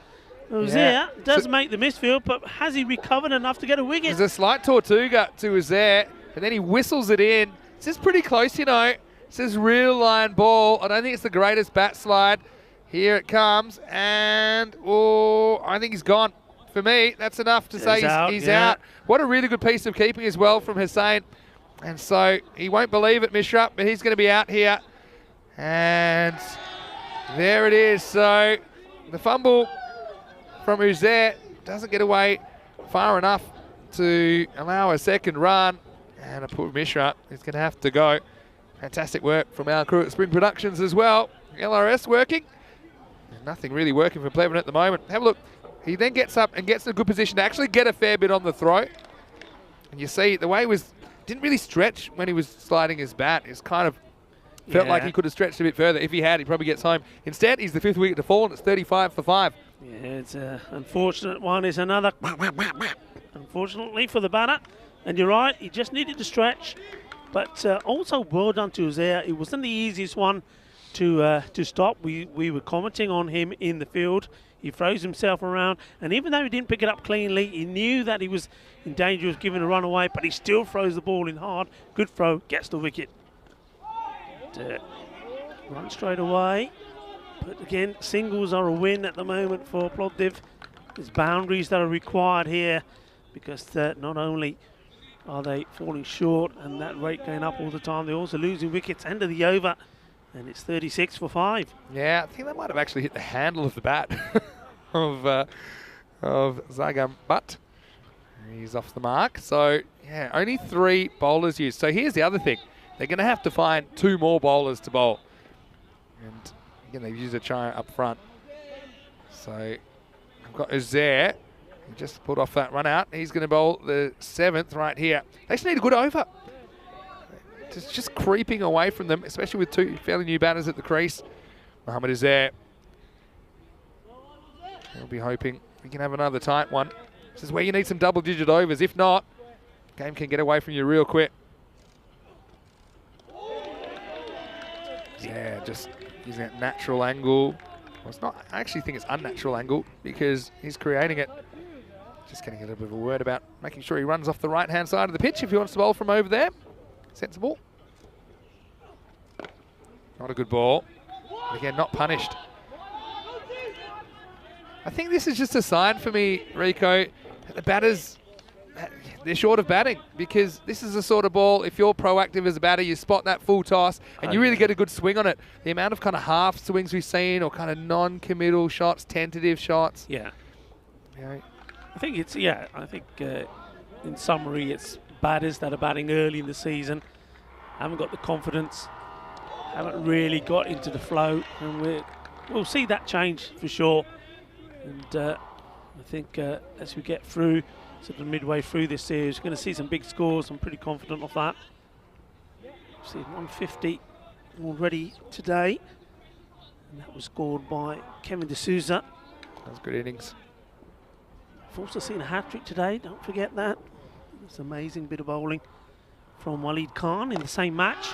Uzair does make the misfield, but has he recovered enough to get a wicket? There's a slight Tortuga to Uzair, and then he whistles it in. This is pretty close, you know. This is real line ball. I don't think it's the greatest bat slide. Here it comes, and I think he's gone. For me, that's enough to say he's out. What a really good piece of keeping as well from Hussain. And so he won't believe it, Mishra, but he's going to be out here. And there it is. So the fumble from Uzair doesn't get away far enough to allow a second run. And a poor Mishra is going to have to go. Fantastic work from our crew at Spring Productions as well. LRS working. And nothing really working for Pleven at the moment. Have a look. He then gets up and gets in a good position to actually get a fair bit on the throw. And you see the way didn't really stretch when he was sliding his bat. It's kind of felt like he could have stretched a bit further. If he had, he probably gets home. Instead, he's the 5th wicket to fall, and it's 35 for 5. Yeah, it's an unfortunate one. Is another, unfortunately for the batter. And you're right, he just needed to stretch. But also well done to Uzair. It wasn't the easiest one to stop. We were commenting on him in the field. He throws himself around, and even though he didn't pick it up cleanly, he knew that he was in danger of giving a run away, but he still throws the ball in hard. Good throw, gets the wicket. Run straight away. But again, singles are a win at the moment for Plovdiv. There's boundaries that are required here because not only are they falling short and that rate going up all the time, they're also losing wickets. End of the over. And it's 36 for 5. Yeah, I think that might have actually hit the handle of the bat of Zagam, but he's off the mark. So, yeah, only 3 bowlers used. So here's the other thing. They're going to have to find 2 more bowlers to bowl. And, again, they've used a try up front. So, I've got Uzair. He just pulled off that run out. He's going to bowl the 7th right here. They just need a good over. It's just creeping away from them, especially with 2 fairly new batters at the crease. Mohammed is there. He'll be hoping we can have another tight one. This is where you need some double-digit overs. If not, game can get away from you real quick. Yeah, just using that natural angle. Well, it's not. I actually think it's unnatural angle because he's creating it. Just getting a little bit of a word about making sure he runs off the right-hand side of the pitch if he wants to bowl from over there. Sensible. Not a good ball. Again, not punished. I think this is just a sign for me, Rico, that the batters, they're short of batting because this is the sort of ball, if you're proactive as a batter, you spot that full toss and you really get a good swing on it. The amount of kind of half swings we've seen or kind of non-committal shots, tentative shots. Yeah. You know, I think it's, in summary, it's batters that are batting early in the season, haven't got the confidence, haven't really got into the flow, and we'll see that change for sure. And I think as we get through, sort of midway through this series, we're going to see some big scores. I'm pretty confident of that. We've seen 150 already today, and that was scored by Kevin de Souza. that was good innings. I've also seen a hat-trick today, don't forget that. It's an amazing bit of bowling from Waleed Khan in the same match.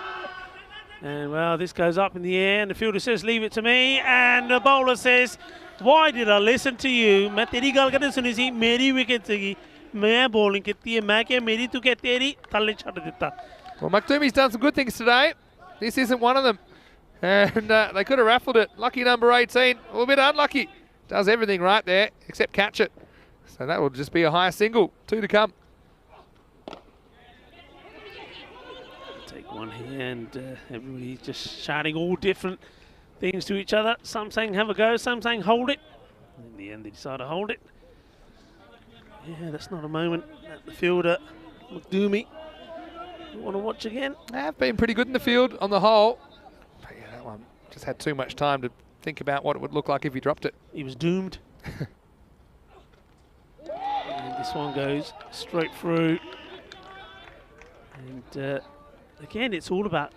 And, well, this goes up in the air, and the fielder says, leave it to me. And the bowler says, why did I listen to you? मैं तेरी गल करने सुनी सी, मेरी wicket थी, मैं bowling कीती है, मैं क्या मेरी तू क्या तेरी थल्ले छड़ देता. Well, Makhtumi's done some good things today. This isn't one of them. And they could have raffled it. Lucky number 18, a little bit unlucky. Does everything right there, except catch it. So that will just be a higher single. 2 to come. Take one here, and everybody just shouting all different things to each other. Some saying have a go, some saying hold it. In the end, they decide to hold it. Yeah, that's not a moment that the fielder, Makdumi, want to watch again. They've been pretty good in the field on the whole. But yeah, that one just had too much time to think about what it would look like if he dropped it. He was doomed. And this one goes straight through. And again, it's all about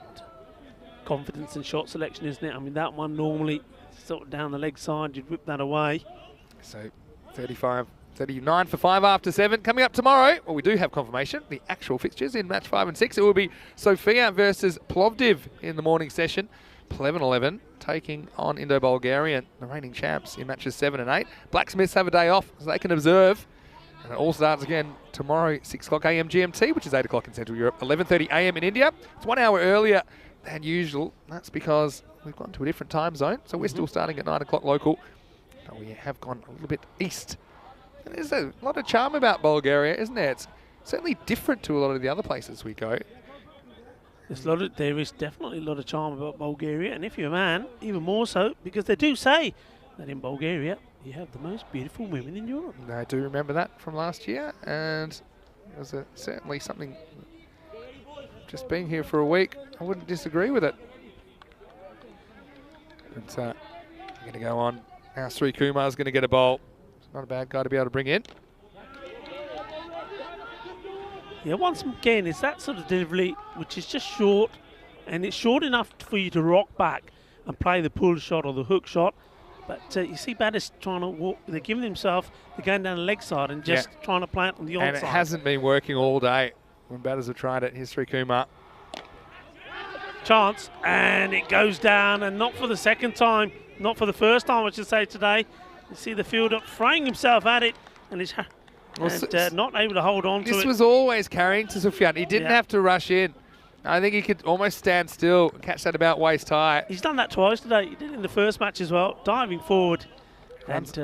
confidence and shot selection, isn't it? I mean, that one normally sort of down the leg side, you'd whip that away. So 39 for 5 after 7. Coming up tomorrow, well, we do have confirmation, the actual fixtures in match 5 and 6. It will be Sofia versus Plovdiv in the morning session. Pleven 11 taking on Indo-Bulgarian, the reigning champs, in matches 7 and 8. Blacksmiths have a day off, so they can observe. And it all starts again tomorrow, 6 o'clock a.m. GMT, which is 8 o'clock in Central Europe, 11:30 a.m. in India. It's 1 hour earlier than usual. That's because we've gone to a different time zone, so we're still starting at 9 o'clock local. But we have gone a little bit east. And there's a lot of charm about Bulgaria, isn't there? It's certainly different to a lot of the other places we go. There is definitely a lot of charm about Bulgaria, and if you're a man, even more so, because they do say that in Bulgaria you have the most beautiful women in Europe. I do remember that from last year, and it was certainly something. Just being here for a week, I wouldn't disagree with it. But we're going to go on. Now Sri Kumar's going to get a bowl. It's not a bad guy to be able to bring in. Yeah, once again, it's that sort of delivery which is just short, and it's short enough for you to rock back and play the pull shot or the hook shot. But you see batters trying to walk, they're giving themselves, they're going down the leg side and just trying to plant on the onside. And it hasn't been working all day when batters have tried it. Here's Sri Kumar. Chance, and it goes down, and not for the second time, not for the first time, I should say, today. You see the fielder throwing himself at it, and he's not able to hold on to it. This was always carrying to Sufyan. He didn't have to rush in. I think he could almost stand still, catch that about waist high. He's done that twice today. He did it in the first match as well, diving forward. Runs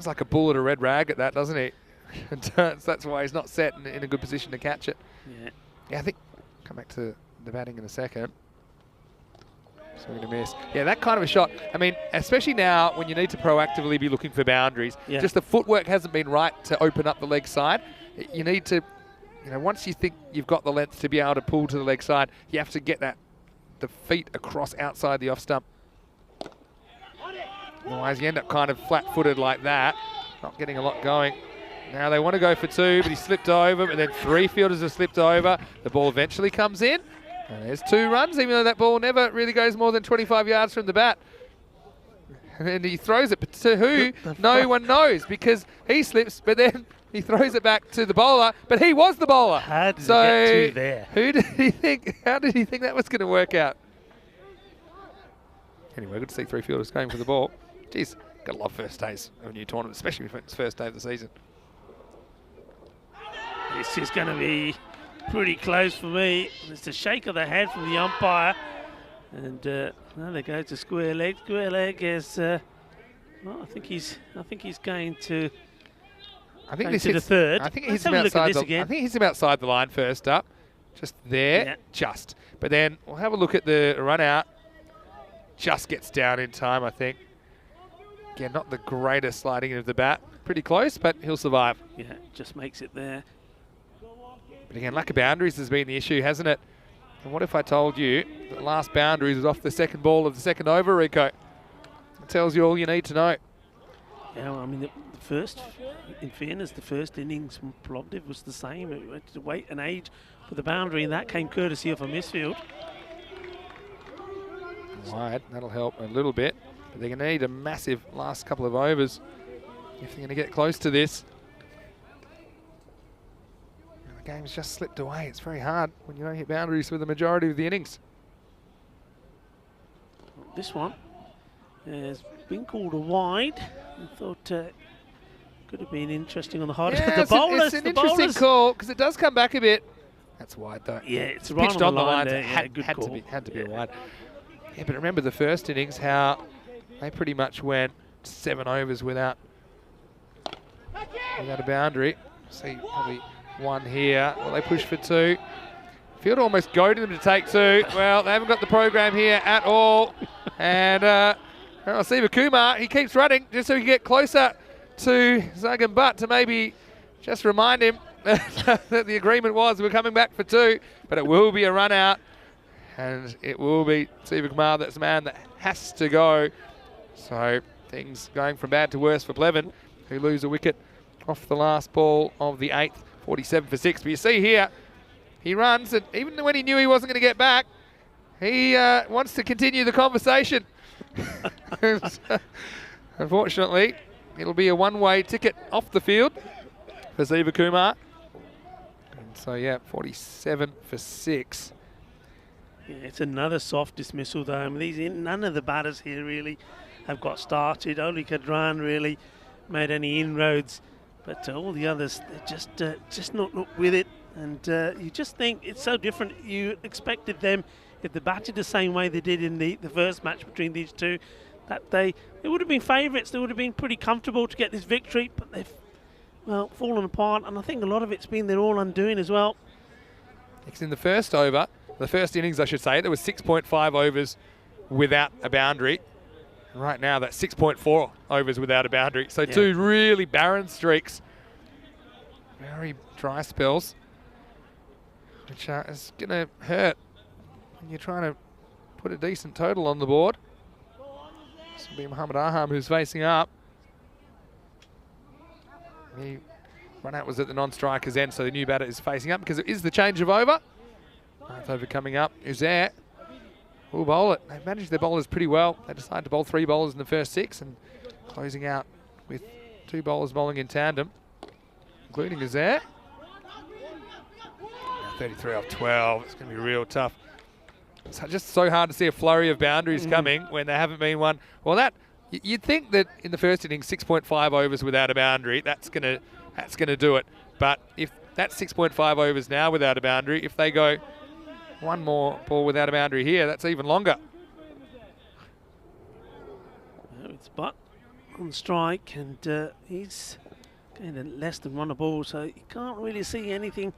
like a bull at a red rag at that, doesn't he? And that's why he's not set in a good position to catch it. Yeah, I think, come back to the batting in a second. Swing and a miss. Yeah, that kind of a shot. I mean, especially now when you need to proactively be looking for boundaries, just the footwork hasn't been right to open up the leg side. You need to, once you think you've got the length to be able to pull to the leg side, you have to get the feet across outside the off stump. Otherwise, you end up kind of flat-footed like that, not getting a lot going. Now they want to go for 2, but he slipped over, and then 3 fielders have slipped over. The ball eventually comes in. And there's 2 runs, even though that ball never really goes more than 25 yards from the bat. And then he throws it, but to who? No one knows, because he slips, but then he throws it back to the bowler, but he was the bowler. How did he get to there? Who did he think? How did he think that was going to work out? Anyway, good to see 3 fielders going for the ball. Jeez, gotta love first days of a new tournament, especially if it's first day of the season. This is going to be pretty close for me. It's a shake of the head from the umpire, and now they go to square leg. Square leg is, well, I think he's going to. I think this is the third. I think he's outside the line first up, just there, just. But then we'll have a look at the run out. Just gets down in time, I think. Again, not the greatest sliding of the bat. Pretty close, but he'll survive. Yeah, just makes it there. But again, lack of boundaries has been the issue, hasn't it? And what if I told you the last boundaries was off the second ball of the second over, Rico? It tells you all you need to know. Yeah, well, I mean, the first, in fairness, the first innings from Plovdiv was the same. It went to wait an age for the boundary, and that came courtesy of a misfield. Wide, that'll help a little bit. But they're going to need a massive last couple of overs if they're going to get close to this. The game's just slipped away. It's very hard when you don't hit boundaries for the majority of the innings. This one has been called a wide. I thought could have been interesting on the hard. Yeah, it's an interesting call because it does come back a bit. That's wide though. Yeah, it's pitched on the line. There. Had to be a wide. Yeah, but remember the first innings how they pretty much went 7 overs without a boundary. See probably 1 here. Well, they push for 2. Field almost goaded them to take 2. Well, they haven't got the program here at all. And Siva Kumar, he keeps running just so he can get closer to Zagan Butt to maybe just remind him that the agreement was we're coming back for 2. But it will be a run out. And it will be Siva Kumar that's the man that has to go. So things going from bad to worse for Pleven, who lose a wicket off the last ball of the 8th. 47 for 6. But you see here, he runs, and even when he knew he wasn't going to get back, He wants to continue the conversation. Unfortunately, it'll be a one-way ticket off the field for Ziva Kumar. And so, yeah, 47 for 6. Yeah, it's another soft dismissal though. I mean, none of the batters here really have got started. Only Kadran really made any inroads, but all the others, they're just not with it. And you just think it's so different. You expected them, if they batted the same way they did in the first match between these two, that they would have been favourites. They would have been pretty comfortable to get this victory, but they've, well, fallen apart. And I think a lot of it's been their all undoing as well. Because in the first innings, I should say, there was 6.5 overs without a boundary. And right now, that's 6.4 overs without a boundary. So two really barren streaks. Very dry spells, which is going to hurt when you're trying to put a decent total on the board. This will be Muhammad Aham who's facing up. The run out was at the non-striker's end, so the new batter is facing up because it is the change of over. Ninth over coming up. Who's there? Will bowl it. They've managed their bowlers pretty well. They decided to bowl 3 bowlers in the first 6 and closing out with 2 bowlers bowling in tandem, including Azare. 33 off 12. It's going to be real tough. It's just so hard to see a flurry of boundaries coming when there haven't been one. Well, you'd think that in the first innings, 6.5 overs without a boundary, that's going to do it. But if that's 6.5 overs now without a boundary, if they go one more ball without a boundary here, that's even longer. It's Butt on strike, and he's getting less than 1 a ball, so you can't really see anything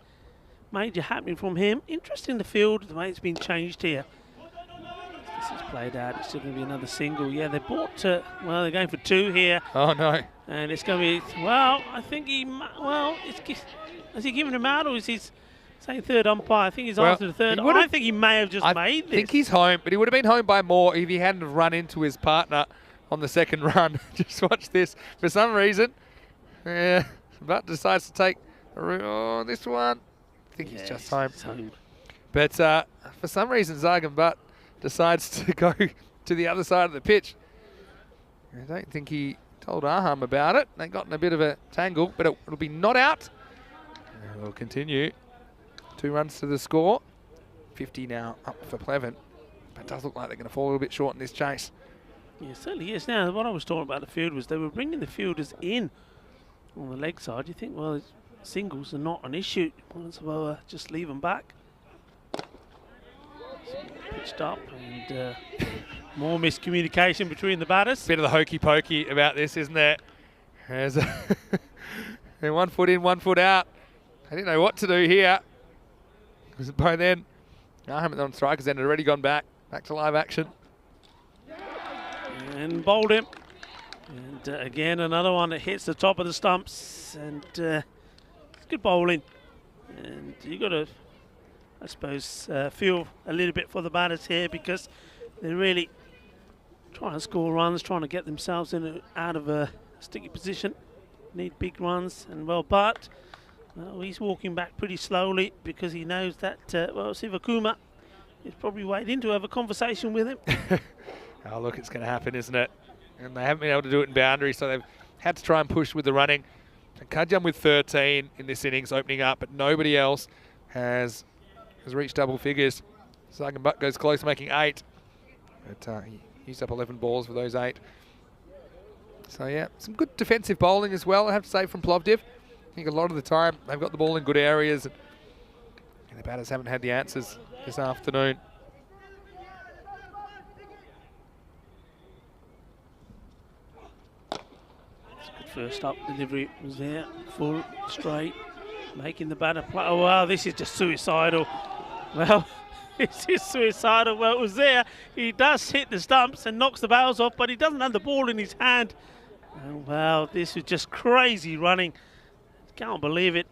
major happening from him. Interesting the field, the way it's been changed here. This is played out, it's still going to be another single. Yeah, they bought, well, they're going for 2 here. Oh, no. And it's going to be, well, I think has he given him out, or is he saying third umpire? I think he's after the third. I think he may have just made this. I think he's home, but he would have been home by more if he hadn't run into his partner on the second run. Just watch this. For some reason, Butt decides to take this one. I think he's just home. But for some reason, Zargan Butt decides to go to the other side of the pitch. I don't think he told Aham about it. They got in a bit of a tangle, but it'll be not out. And we'll continue. 2 runs to the score. 50 now up for Pleven. But it does look like they're going to fall a little bit short in this chase. Yeah, certainly is. Now, what I was talking about the field was they were bringing the fielders in on the leg side. You think, well, singles are not an issue. Well, just leave them back. Pitched up, and more miscommunication between the batters. Bit of the hokey pokey about this, isn't there? There's 1 foot in, 1 foot out. I didn't know what to do here. Because by then, Aham on strikers end had already gone back to live action. And bowled him. And again, another one that hits the top of the stumps. And it's good bowling. And you got to, I suppose, feel a little bit for the batters here, because they're really trying to score runs, trying to get themselves out of a sticky position. Need big runs. And but he's walking back pretty slowly because he knows that, Sivakuma is probably waiting to have a conversation with him. Oh, look, it's going to happen, isn't it? And they haven't been able to do it in boundary, so they've had to try and push with the running. And Kajam with 13 in this innings opening up, but nobody else has reached double figures. Zargan Butt goes close, making 8. But he used up 11 balls for those 8. So, yeah, some good defensive bowling as well, I have to say, from Plovdiv. I think a lot of the time they've got the ball in good areas, and the batters haven't had the answers this afternoon. First up delivery was there, full, straight, making the batter play. Oh, wow, this is just suicidal. Well, this is suicidal. Well, it was there. He does hit the stumps and knocks the bails off, but he doesn't have the ball in his hand. Oh, wow, this is just crazy running. Can't believe it.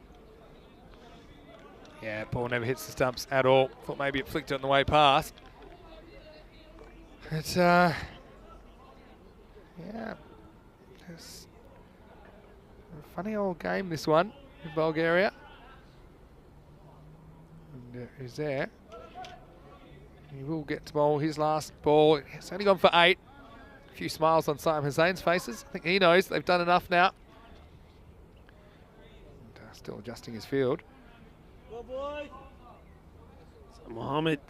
Yeah, ball never hits the stumps at all. Thought maybe it flicked on the way past. It's, yeah. It's a funny old game, this one, in Bulgaria. And who's there? He will get to bowl his last ball. It's only gone for 8. A few smiles on Saim Hussein's faces. I think he knows they've done enough now. And, still adjusting his field. So Mohammed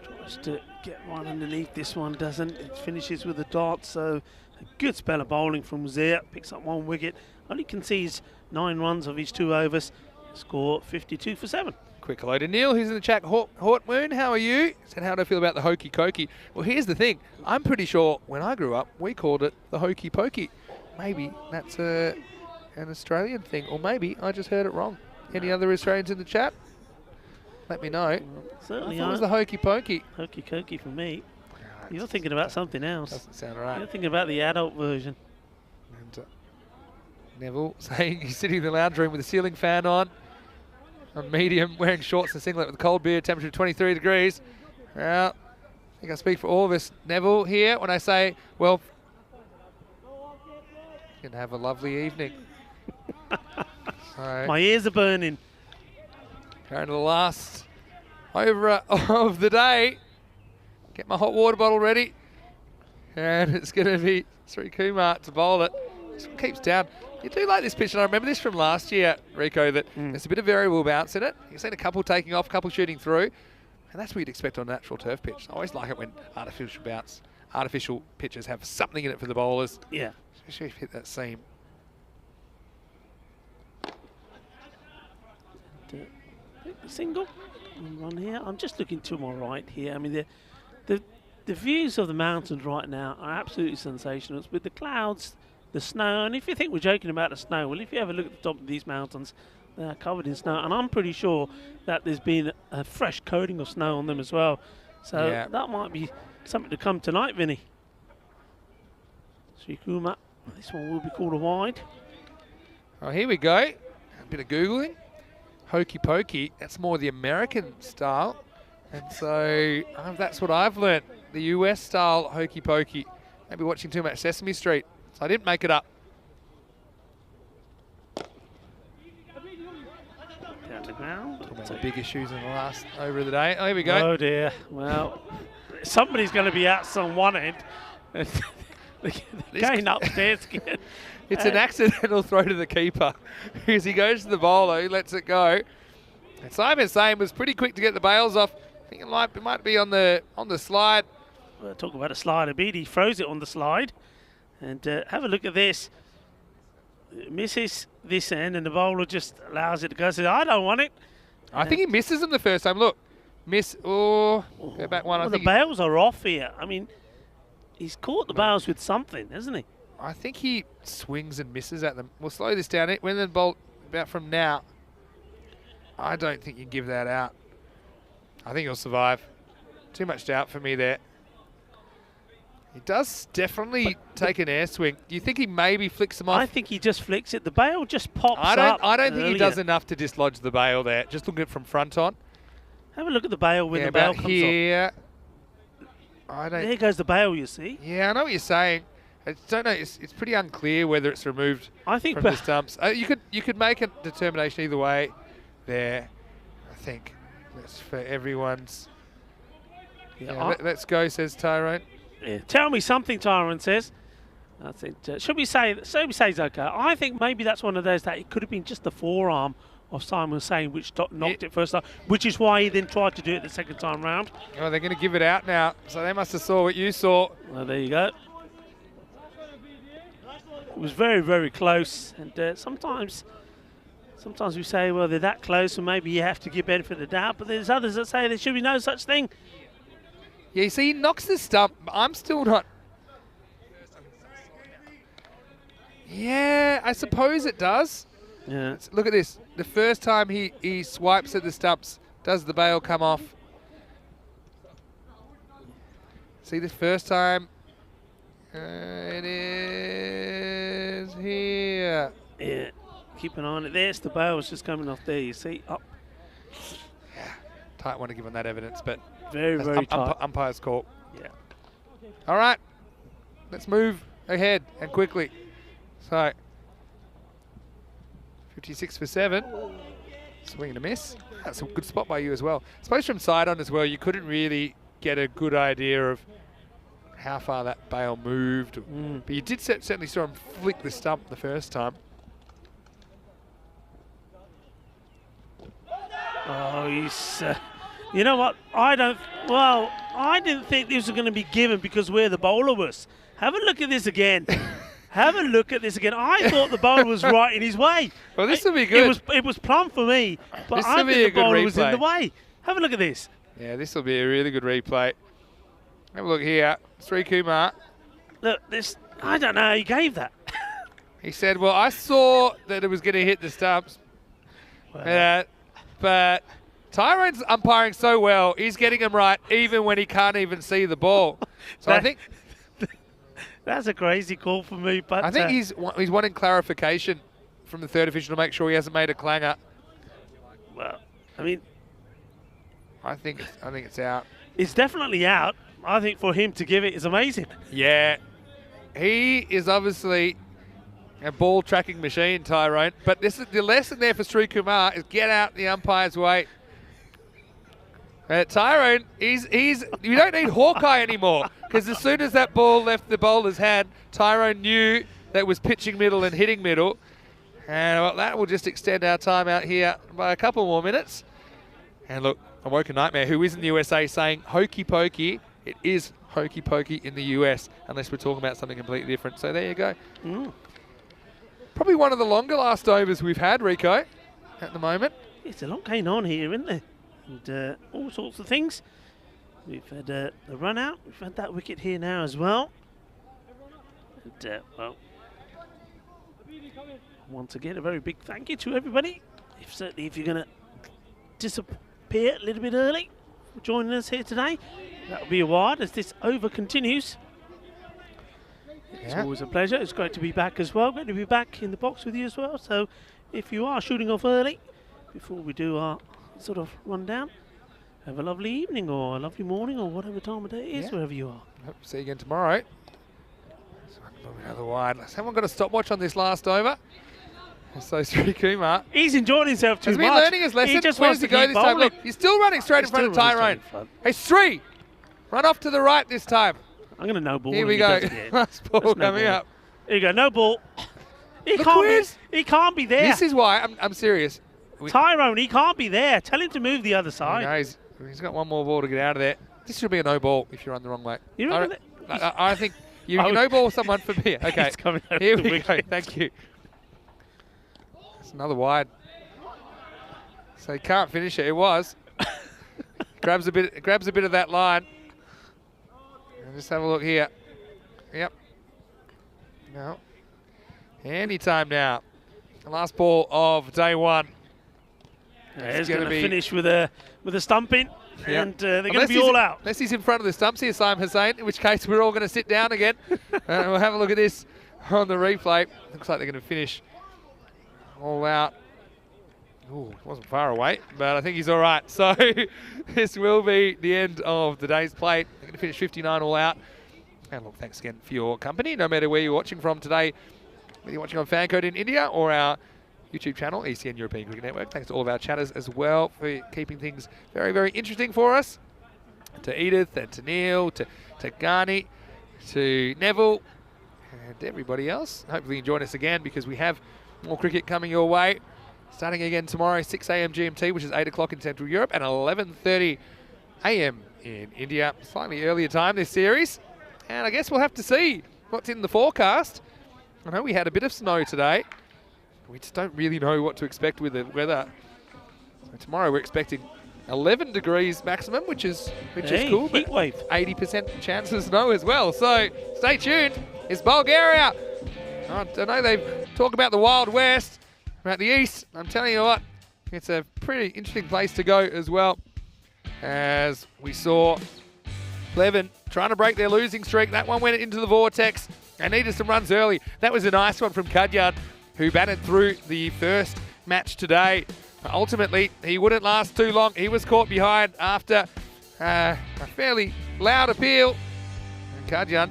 tries to get one underneath. This one doesn't. It finishes with a dot. So a good spell of bowling from Zia. Picks up 1 wicket. Only concedes 9 runs of his 2 overs. Score 52 for 7. Quick hello to Neil, who's in the chat. Hortmoon, how are you? Said, how do I feel about the hokey cokey? Well, here's the thing. I'm pretty sure when I grew up, we called it the hokey pokey. Maybe that's an Australian thing, or maybe I just heard it wrong. Any other Australians in the chat? Let me know. Well, certainly I thought it was the hokey pokey. Hokey cokey for me. You're thinking about something else. Doesn't sound right. You're thinking about the adult version. And Neville saying he's sitting in the lounge room with a ceiling fan on medium, wearing shorts and singlet with a cold beer, temperature 23 degrees. Well, I think I speak for all of us, Neville, here when I say, well, you can have a lovely evening. So, My ears are burning. going to the last over of the day. Get my hot water bottle ready. And it's going to be Sri Kumar to bowl it. This one keeps down. You do like this pitch, and I remember this from last year, Rico, that there's a bit of variable bounce in it. You've seen a couple taking off, a couple shooting through, and that's what you'd expect on a natural turf pitch. I always like it when artificial pitches have something in it for the bowlers. Yeah. Especially if you hit that seam. Single run here. I'm just looking to my right here. I mean, the views of the mountains right now are absolutely sensational. It's with the clouds, the snow, and if you think we're joking about the snow, well, if you have a look at the top of these mountains, they are covered in snow, and I'm pretty sure that there's been a fresh coating of snow on them as well. So Yeah. that might be something to come tonight, Vinny. Sri Kumar, this one will be called a wide. Oh, here we go. A bit of Googling. Hokey pokey, that's more the American style. And so that's what I've learnt. The US style hokey pokey. Maybe watching too much Sesame Street. So I didn't make it up. Down to ground. Talking about the big issues in the last over of the day. Oh, here we go. Oh dear. Well, somebody's going to be out on one end. And going upstairs again. It's an accidental throw to the keeper. As he goes to the bowler, he lets it go. And Simon Sane was pretty quick to get the bails off. I think it might be on the slide. Well, talk about a slider beat. He throws it on the slide. And have a look at this. It misses this end, and the bowler just allows it to go. Says, I don't want it. I think he misses him the first time. Look, miss. Oh, go back one. Well, I the think bails are off here. I mean, he's caught the bails with something, hasn't he? I think he swings and misses at them. We'll slow this down. When the bolt about from now, I don't think you can give that out. I think he'll survive. Too much doubt for me there. He does definitely take an air swing. Do you think he maybe flicks him off? I think he just flicks it. The bail just pops I don't think he earlier. does enough to dislodge the bail there. Just looking at it from front on. Have a look at the bail when the bail about comes here. off. There goes the bail, you see. Yeah, I know what you're saying. I don't know. It's pretty unclear whether it's removed I think from the stumps. You could make a determination either way. There, I think that's for everyone's. Yeah, let's go, says Tyrone. Yeah. Tell me something, Tyrone says. I think should we say it's okay? I think maybe that's one of those that it could have been just the forearm of Simon Hussain which knocked it first time, which is why he then tried to do it the second time round. Oh, they're going to give it out now, so they must have saw what you saw. Well, there you go. It was very, very close, and sometimes we say, well, they're that close, and maybe you have to give benefit of the doubt, but there's others that say there should be no such thing. Yeah, you see, he knocks the stump. I'm still not. Yeah, I suppose it does. Yeah. Look at this. The first time he swipes at the stumps, does the bail come off? See, the first time, it is here. Yeah, keep an eye on it. There's the bail's just coming off there, you see. Up. Yeah, tight one to give on that evidence, but Very, very tight. Umpire's call. Yeah. All right, let's move ahead and quickly. So, 56 for 7. Swing and a miss. That's a good spot by you as well. I suppose from side on as well, you couldn't really get a good idea of how far that bail moved. But you did certainly saw him flick the stump the first time. Oh, he's... you know what? I didn't think this was going to be given because where the bowler was. Have a look at this again. Have a look at this again. I thought the bowler was right in his way. Well, this will be good. It was plumb for me, but This I will be think a the good bowler was in replay. the way. Have a look at this. Yeah, this will be a really good replay. Have a look here. Sri Kumar. Look, this... I don't know how he gave that. He said, well, I saw that it was going to hit the stumps. Well, But Tyrone's umpiring so well, he's getting him right even when he can't even see the ball. So I think that's a crazy call for me. But I think he's wanting clarification from the third official to make sure he hasn't made a clanger. well, I mean, I think it's out. it's definitely out. I think for him to give it is amazing. Yeah, he is obviously a ball tracking machine, Tyrone. But this is the lesson there for Sri Kumar is get out the umpire's way. Tyrone, he's you don't need Hawkeye anymore because as soon as that ball left the bowler's hand, Tyrone knew that was pitching middle and hitting middle. And well, that will just extend our time out here by a couple more minutes. And look, Awoken Nightmare, who is in the USA, saying hokey pokey. It is hokey pokey in the US, unless we're talking about something completely different. So there you go. Probably one of the longer last overs we've had, Rico, at the moment. It's a lot going on here, isn't there? And all sorts of things. We've had the run out. We've had that wicket here now as well. And, well, once again, a very big thank you to everybody. Certainly, if you're going to disappear a little bit early for joining us here today, that'll be a while as this over continues. It's always a pleasure. It's great to be back as well. Great to be back in the box with you as well. So if you are shooting off early, before we do our sort of rundown, have a lovely evening or a lovely morning or whatever time of day it is, wherever you are. Hope to see you again tomorrow. Another wide. Has someone got a stopwatch on this last over? So Sri Kumar. He's enjoying himself too Has much. he been learning his lesson? He just Where wants does to he go keep this time? bowling. Look, he's still running straight in front of Still running Tyrone. straight in front. Hey, Sri, run off to the right this time. I'm going to no ball. Here him we if go. he does it. Last ball That's no coming ball. up. Here you go, no ball. He The can't quiz. he can't be there. This is why I'm serious. Tyrone, he can't be there. Tell him to move the other side. No, he's got one more ball to get out of there. This should be a no ball if you run the wrong way. You reckon I think you no ball someone from here. Okay, He's coming over here the we go. wicket. Thank you. That's another wide. So he can't finish it. It was. grabs a bit of that line. And just have a look here. Yep. No. Anytime now. The last ball of day one. Yeah, he's gonna going to be- finish with a stumping, Yep. and they're going to Unless be he's- all out. Unless he's in front of the stumps here, Simon Hussain, in which case we're all going to sit down again. We'll have a look at this on the replay. Looks like they're going to finish all out. Ooh, wasn't far away, but I think he's all right. So this will be the end of the day's play. They're going to finish 59 all out. And look, thanks again for your company, no matter where you're watching from today, whether you're watching on FanCode in India or our YouTube channel, ECN European Cricket Network. Thanks to all of our chatters as well for keeping things very, very interesting for us. To Edith and to Neil, to Ghani, to Neville, and everybody else. Hopefully you join us again because we have more cricket coming your way. Starting again tomorrow, 6 a.m. GMT, which is 8 o'clock in Central Europe, and 11:30 a.m. in India. Slightly earlier time this series. And I guess we'll have to see what's in the forecast. I know we had a bit of snow today. We just don't really know what to expect with the weather. So tomorrow we're expecting 11 degrees maximum, which is cool. Heat wave. 80% chance of snow as well. So stay tuned. It's Bulgaria. I don't know, they talk about the Wild West, about the East. I'm telling you what, it's a pretty interesting place to go as well. As we saw Levin trying to break their losing streak. That one went into the vortex and needed some runs early. That was a nice one from Kadyan, who batted through the first match today. Ultimately, he wouldn't last too long. He was caught behind after a fairly loud appeal. And Kadyan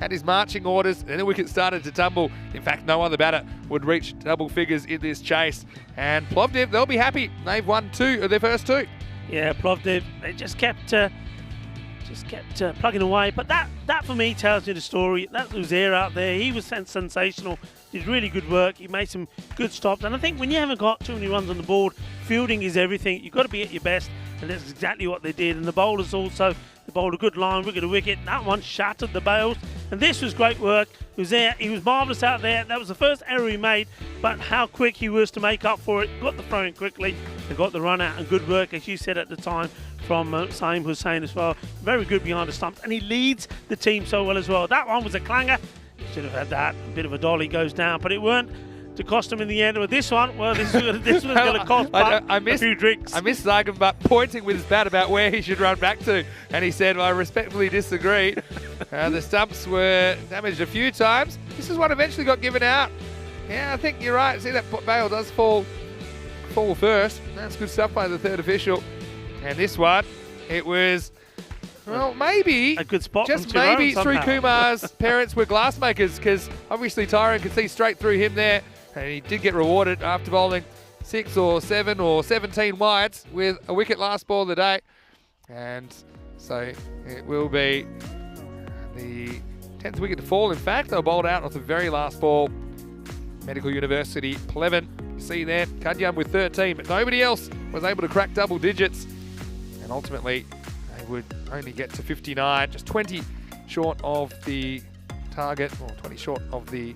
had his marching orders, and the wicket started to tumble. In fact, no other batter would reach double figures in this chase. And Plovdiv, they'll be happy. They've won 2 of their first 2. Yeah, Plovdiv, they just kept plugging away. But that for me tells you the story. That Uzair out there, he was sensational. Did really good work. He made some good stops. And I think when you haven't got too many runs on the board, fielding is everything. You've got to be at your best. And that's exactly what they did. And the bowlers also, they bowled a good line, wicket to wicket. That one shattered the bails. And this was great work. He was marvellous out there. That was the first error he made. But how quick he was to make up for it. Got the throw in quickly. And got the run out. And good work, as you said at the time, from Saeem Hussain as well. Very good behind the stumps. And he leads the team so well as well. That one was a clanger. Should have had that. A bit of a dolly goes down, but it weren't to cost him in the end. With this one, well, this was going to cost a few drinks. I missed Zagan, but pointing with his bat about where he should run back to. And he said, well, I respectfully disagree. The stumps were damaged a few times. This is one eventually got given out. Yeah, I think you're right. See, that bail does fall first. That's good stuff by the third official. And this one, it was... Well, maybe, a good spot just maybe Sri Kumar's parents were glassmakers, because obviously Tyrone could see straight through him there, and he did get rewarded after bowling 6 or 7 or 17 wides with a wicket last ball of the day. And so it will be the 10th wicket to fall. In fact, they were bowled out off the very last ball. Medical University, Pleven, you see there, Kadyam with 13, but nobody else was able to crack double digits. And ultimately, would only get to 59, just 20 short of the target, or 20 short of the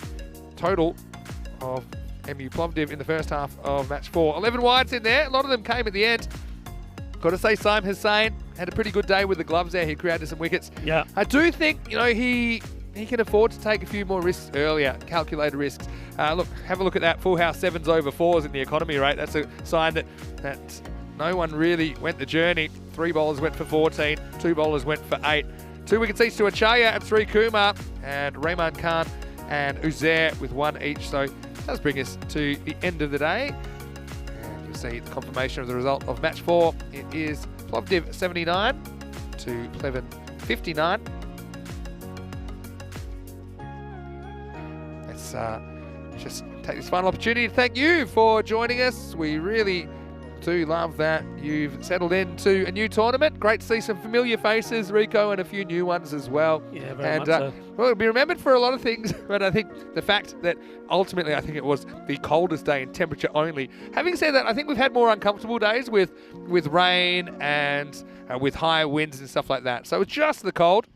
total of MU Plovdiv in the first half of match 4. 11 wides in there, a lot of them came at the end. Got to say, Saeem Hussain had a pretty good day with the gloves there. He created some wickets. Yeah, I do think, he can afford to take a few more risks earlier, calculated risks. Look, have a look at that full house 7s over 4s in the economy rate. That's a sign that no one really went the journey. 3 bowlers went for 14, 2 bowlers went for 8. 2 wickets each to Achaya and Sri Kumar, and Rahman Khan and Uzair with 1 each. So it does bring us to the end of the day. And you'll see the confirmation of the result of match 4. It is Plovdiv 79 to Pleven 59. Let's just take this final opportunity to thank you for joining us. We really do love that you've settled into a new tournament. Great to see some familiar faces, Rico, and a few new ones as well. Yeah, very much so. Well, it'll be remembered for a lot of things, but I think the fact that ultimately I think it was the coldest day in temperature only. Having said that, I think we've had more uncomfortable days with rain and with high winds and stuff like that. So it's just the cold.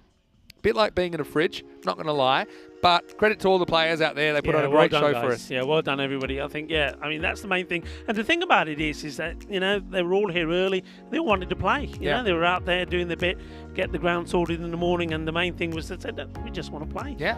A bit like being in a fridge, not going to lie. But credit to all the players out there. They put on a great show for us. Yeah, well done, everybody. I think, that's the main thing. And the thing about it is that, they were all here early. They all wanted to play. You know, they were out there doing their bit, get the ground sorted in the morning. And the main thing was they said, we just want to play. Yeah.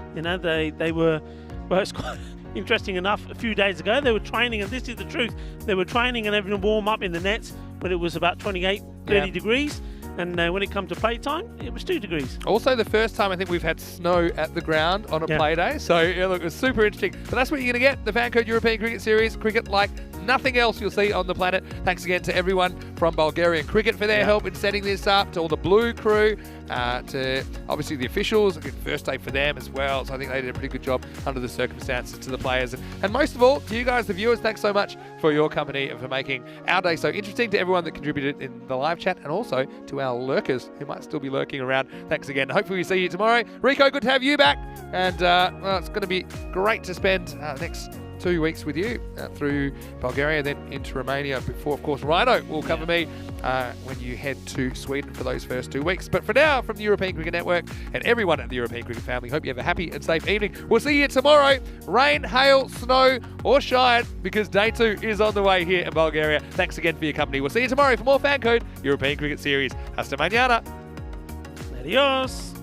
They were, well, it's quite interesting enough. A few days ago, they were training, and this is the truth. They were training and having a warm up in the nets when it was about 28, 30 degrees. And when it comes to playtime, it was 2 degrees. Also, the first time I think we've had snow at the ground on a play day. So, look, it was super interesting. But that's what you're going to get, the FanCode European Cricket Series. Cricket like nothing else you'll see on the planet. Thanks again to everyone from Bulgarian Cricket for their help in setting this up, to all the Blue crew, to obviously the officials. Good first day for them as well. So I think they did a pretty good job under the circumstances, to the players. And most of all, to you guys, the viewers, thanks so much for your company and for making our day so interesting, to everyone that contributed in the live chat, and also to our lurkers who might still be lurking around. Thanks again. Hopefully we see you tomorrow. Rico, good to have you back. And well, it's going to be great to spend the next 2 weeks with you through Bulgaria, then into Romania, before, of course, Rhino will cover me when you head to Sweden for those first 2 weeks. But for now, from the European Cricket Network and everyone at the European Cricket family, hope you have a happy and safe evening. We'll see you tomorrow. Rain, hail, snow, or shine, because day 2 is on the way here in Bulgaria. Thanks again for your company. We'll see you tomorrow for more FanCode European Cricket Series. Hasta mañana. Adios.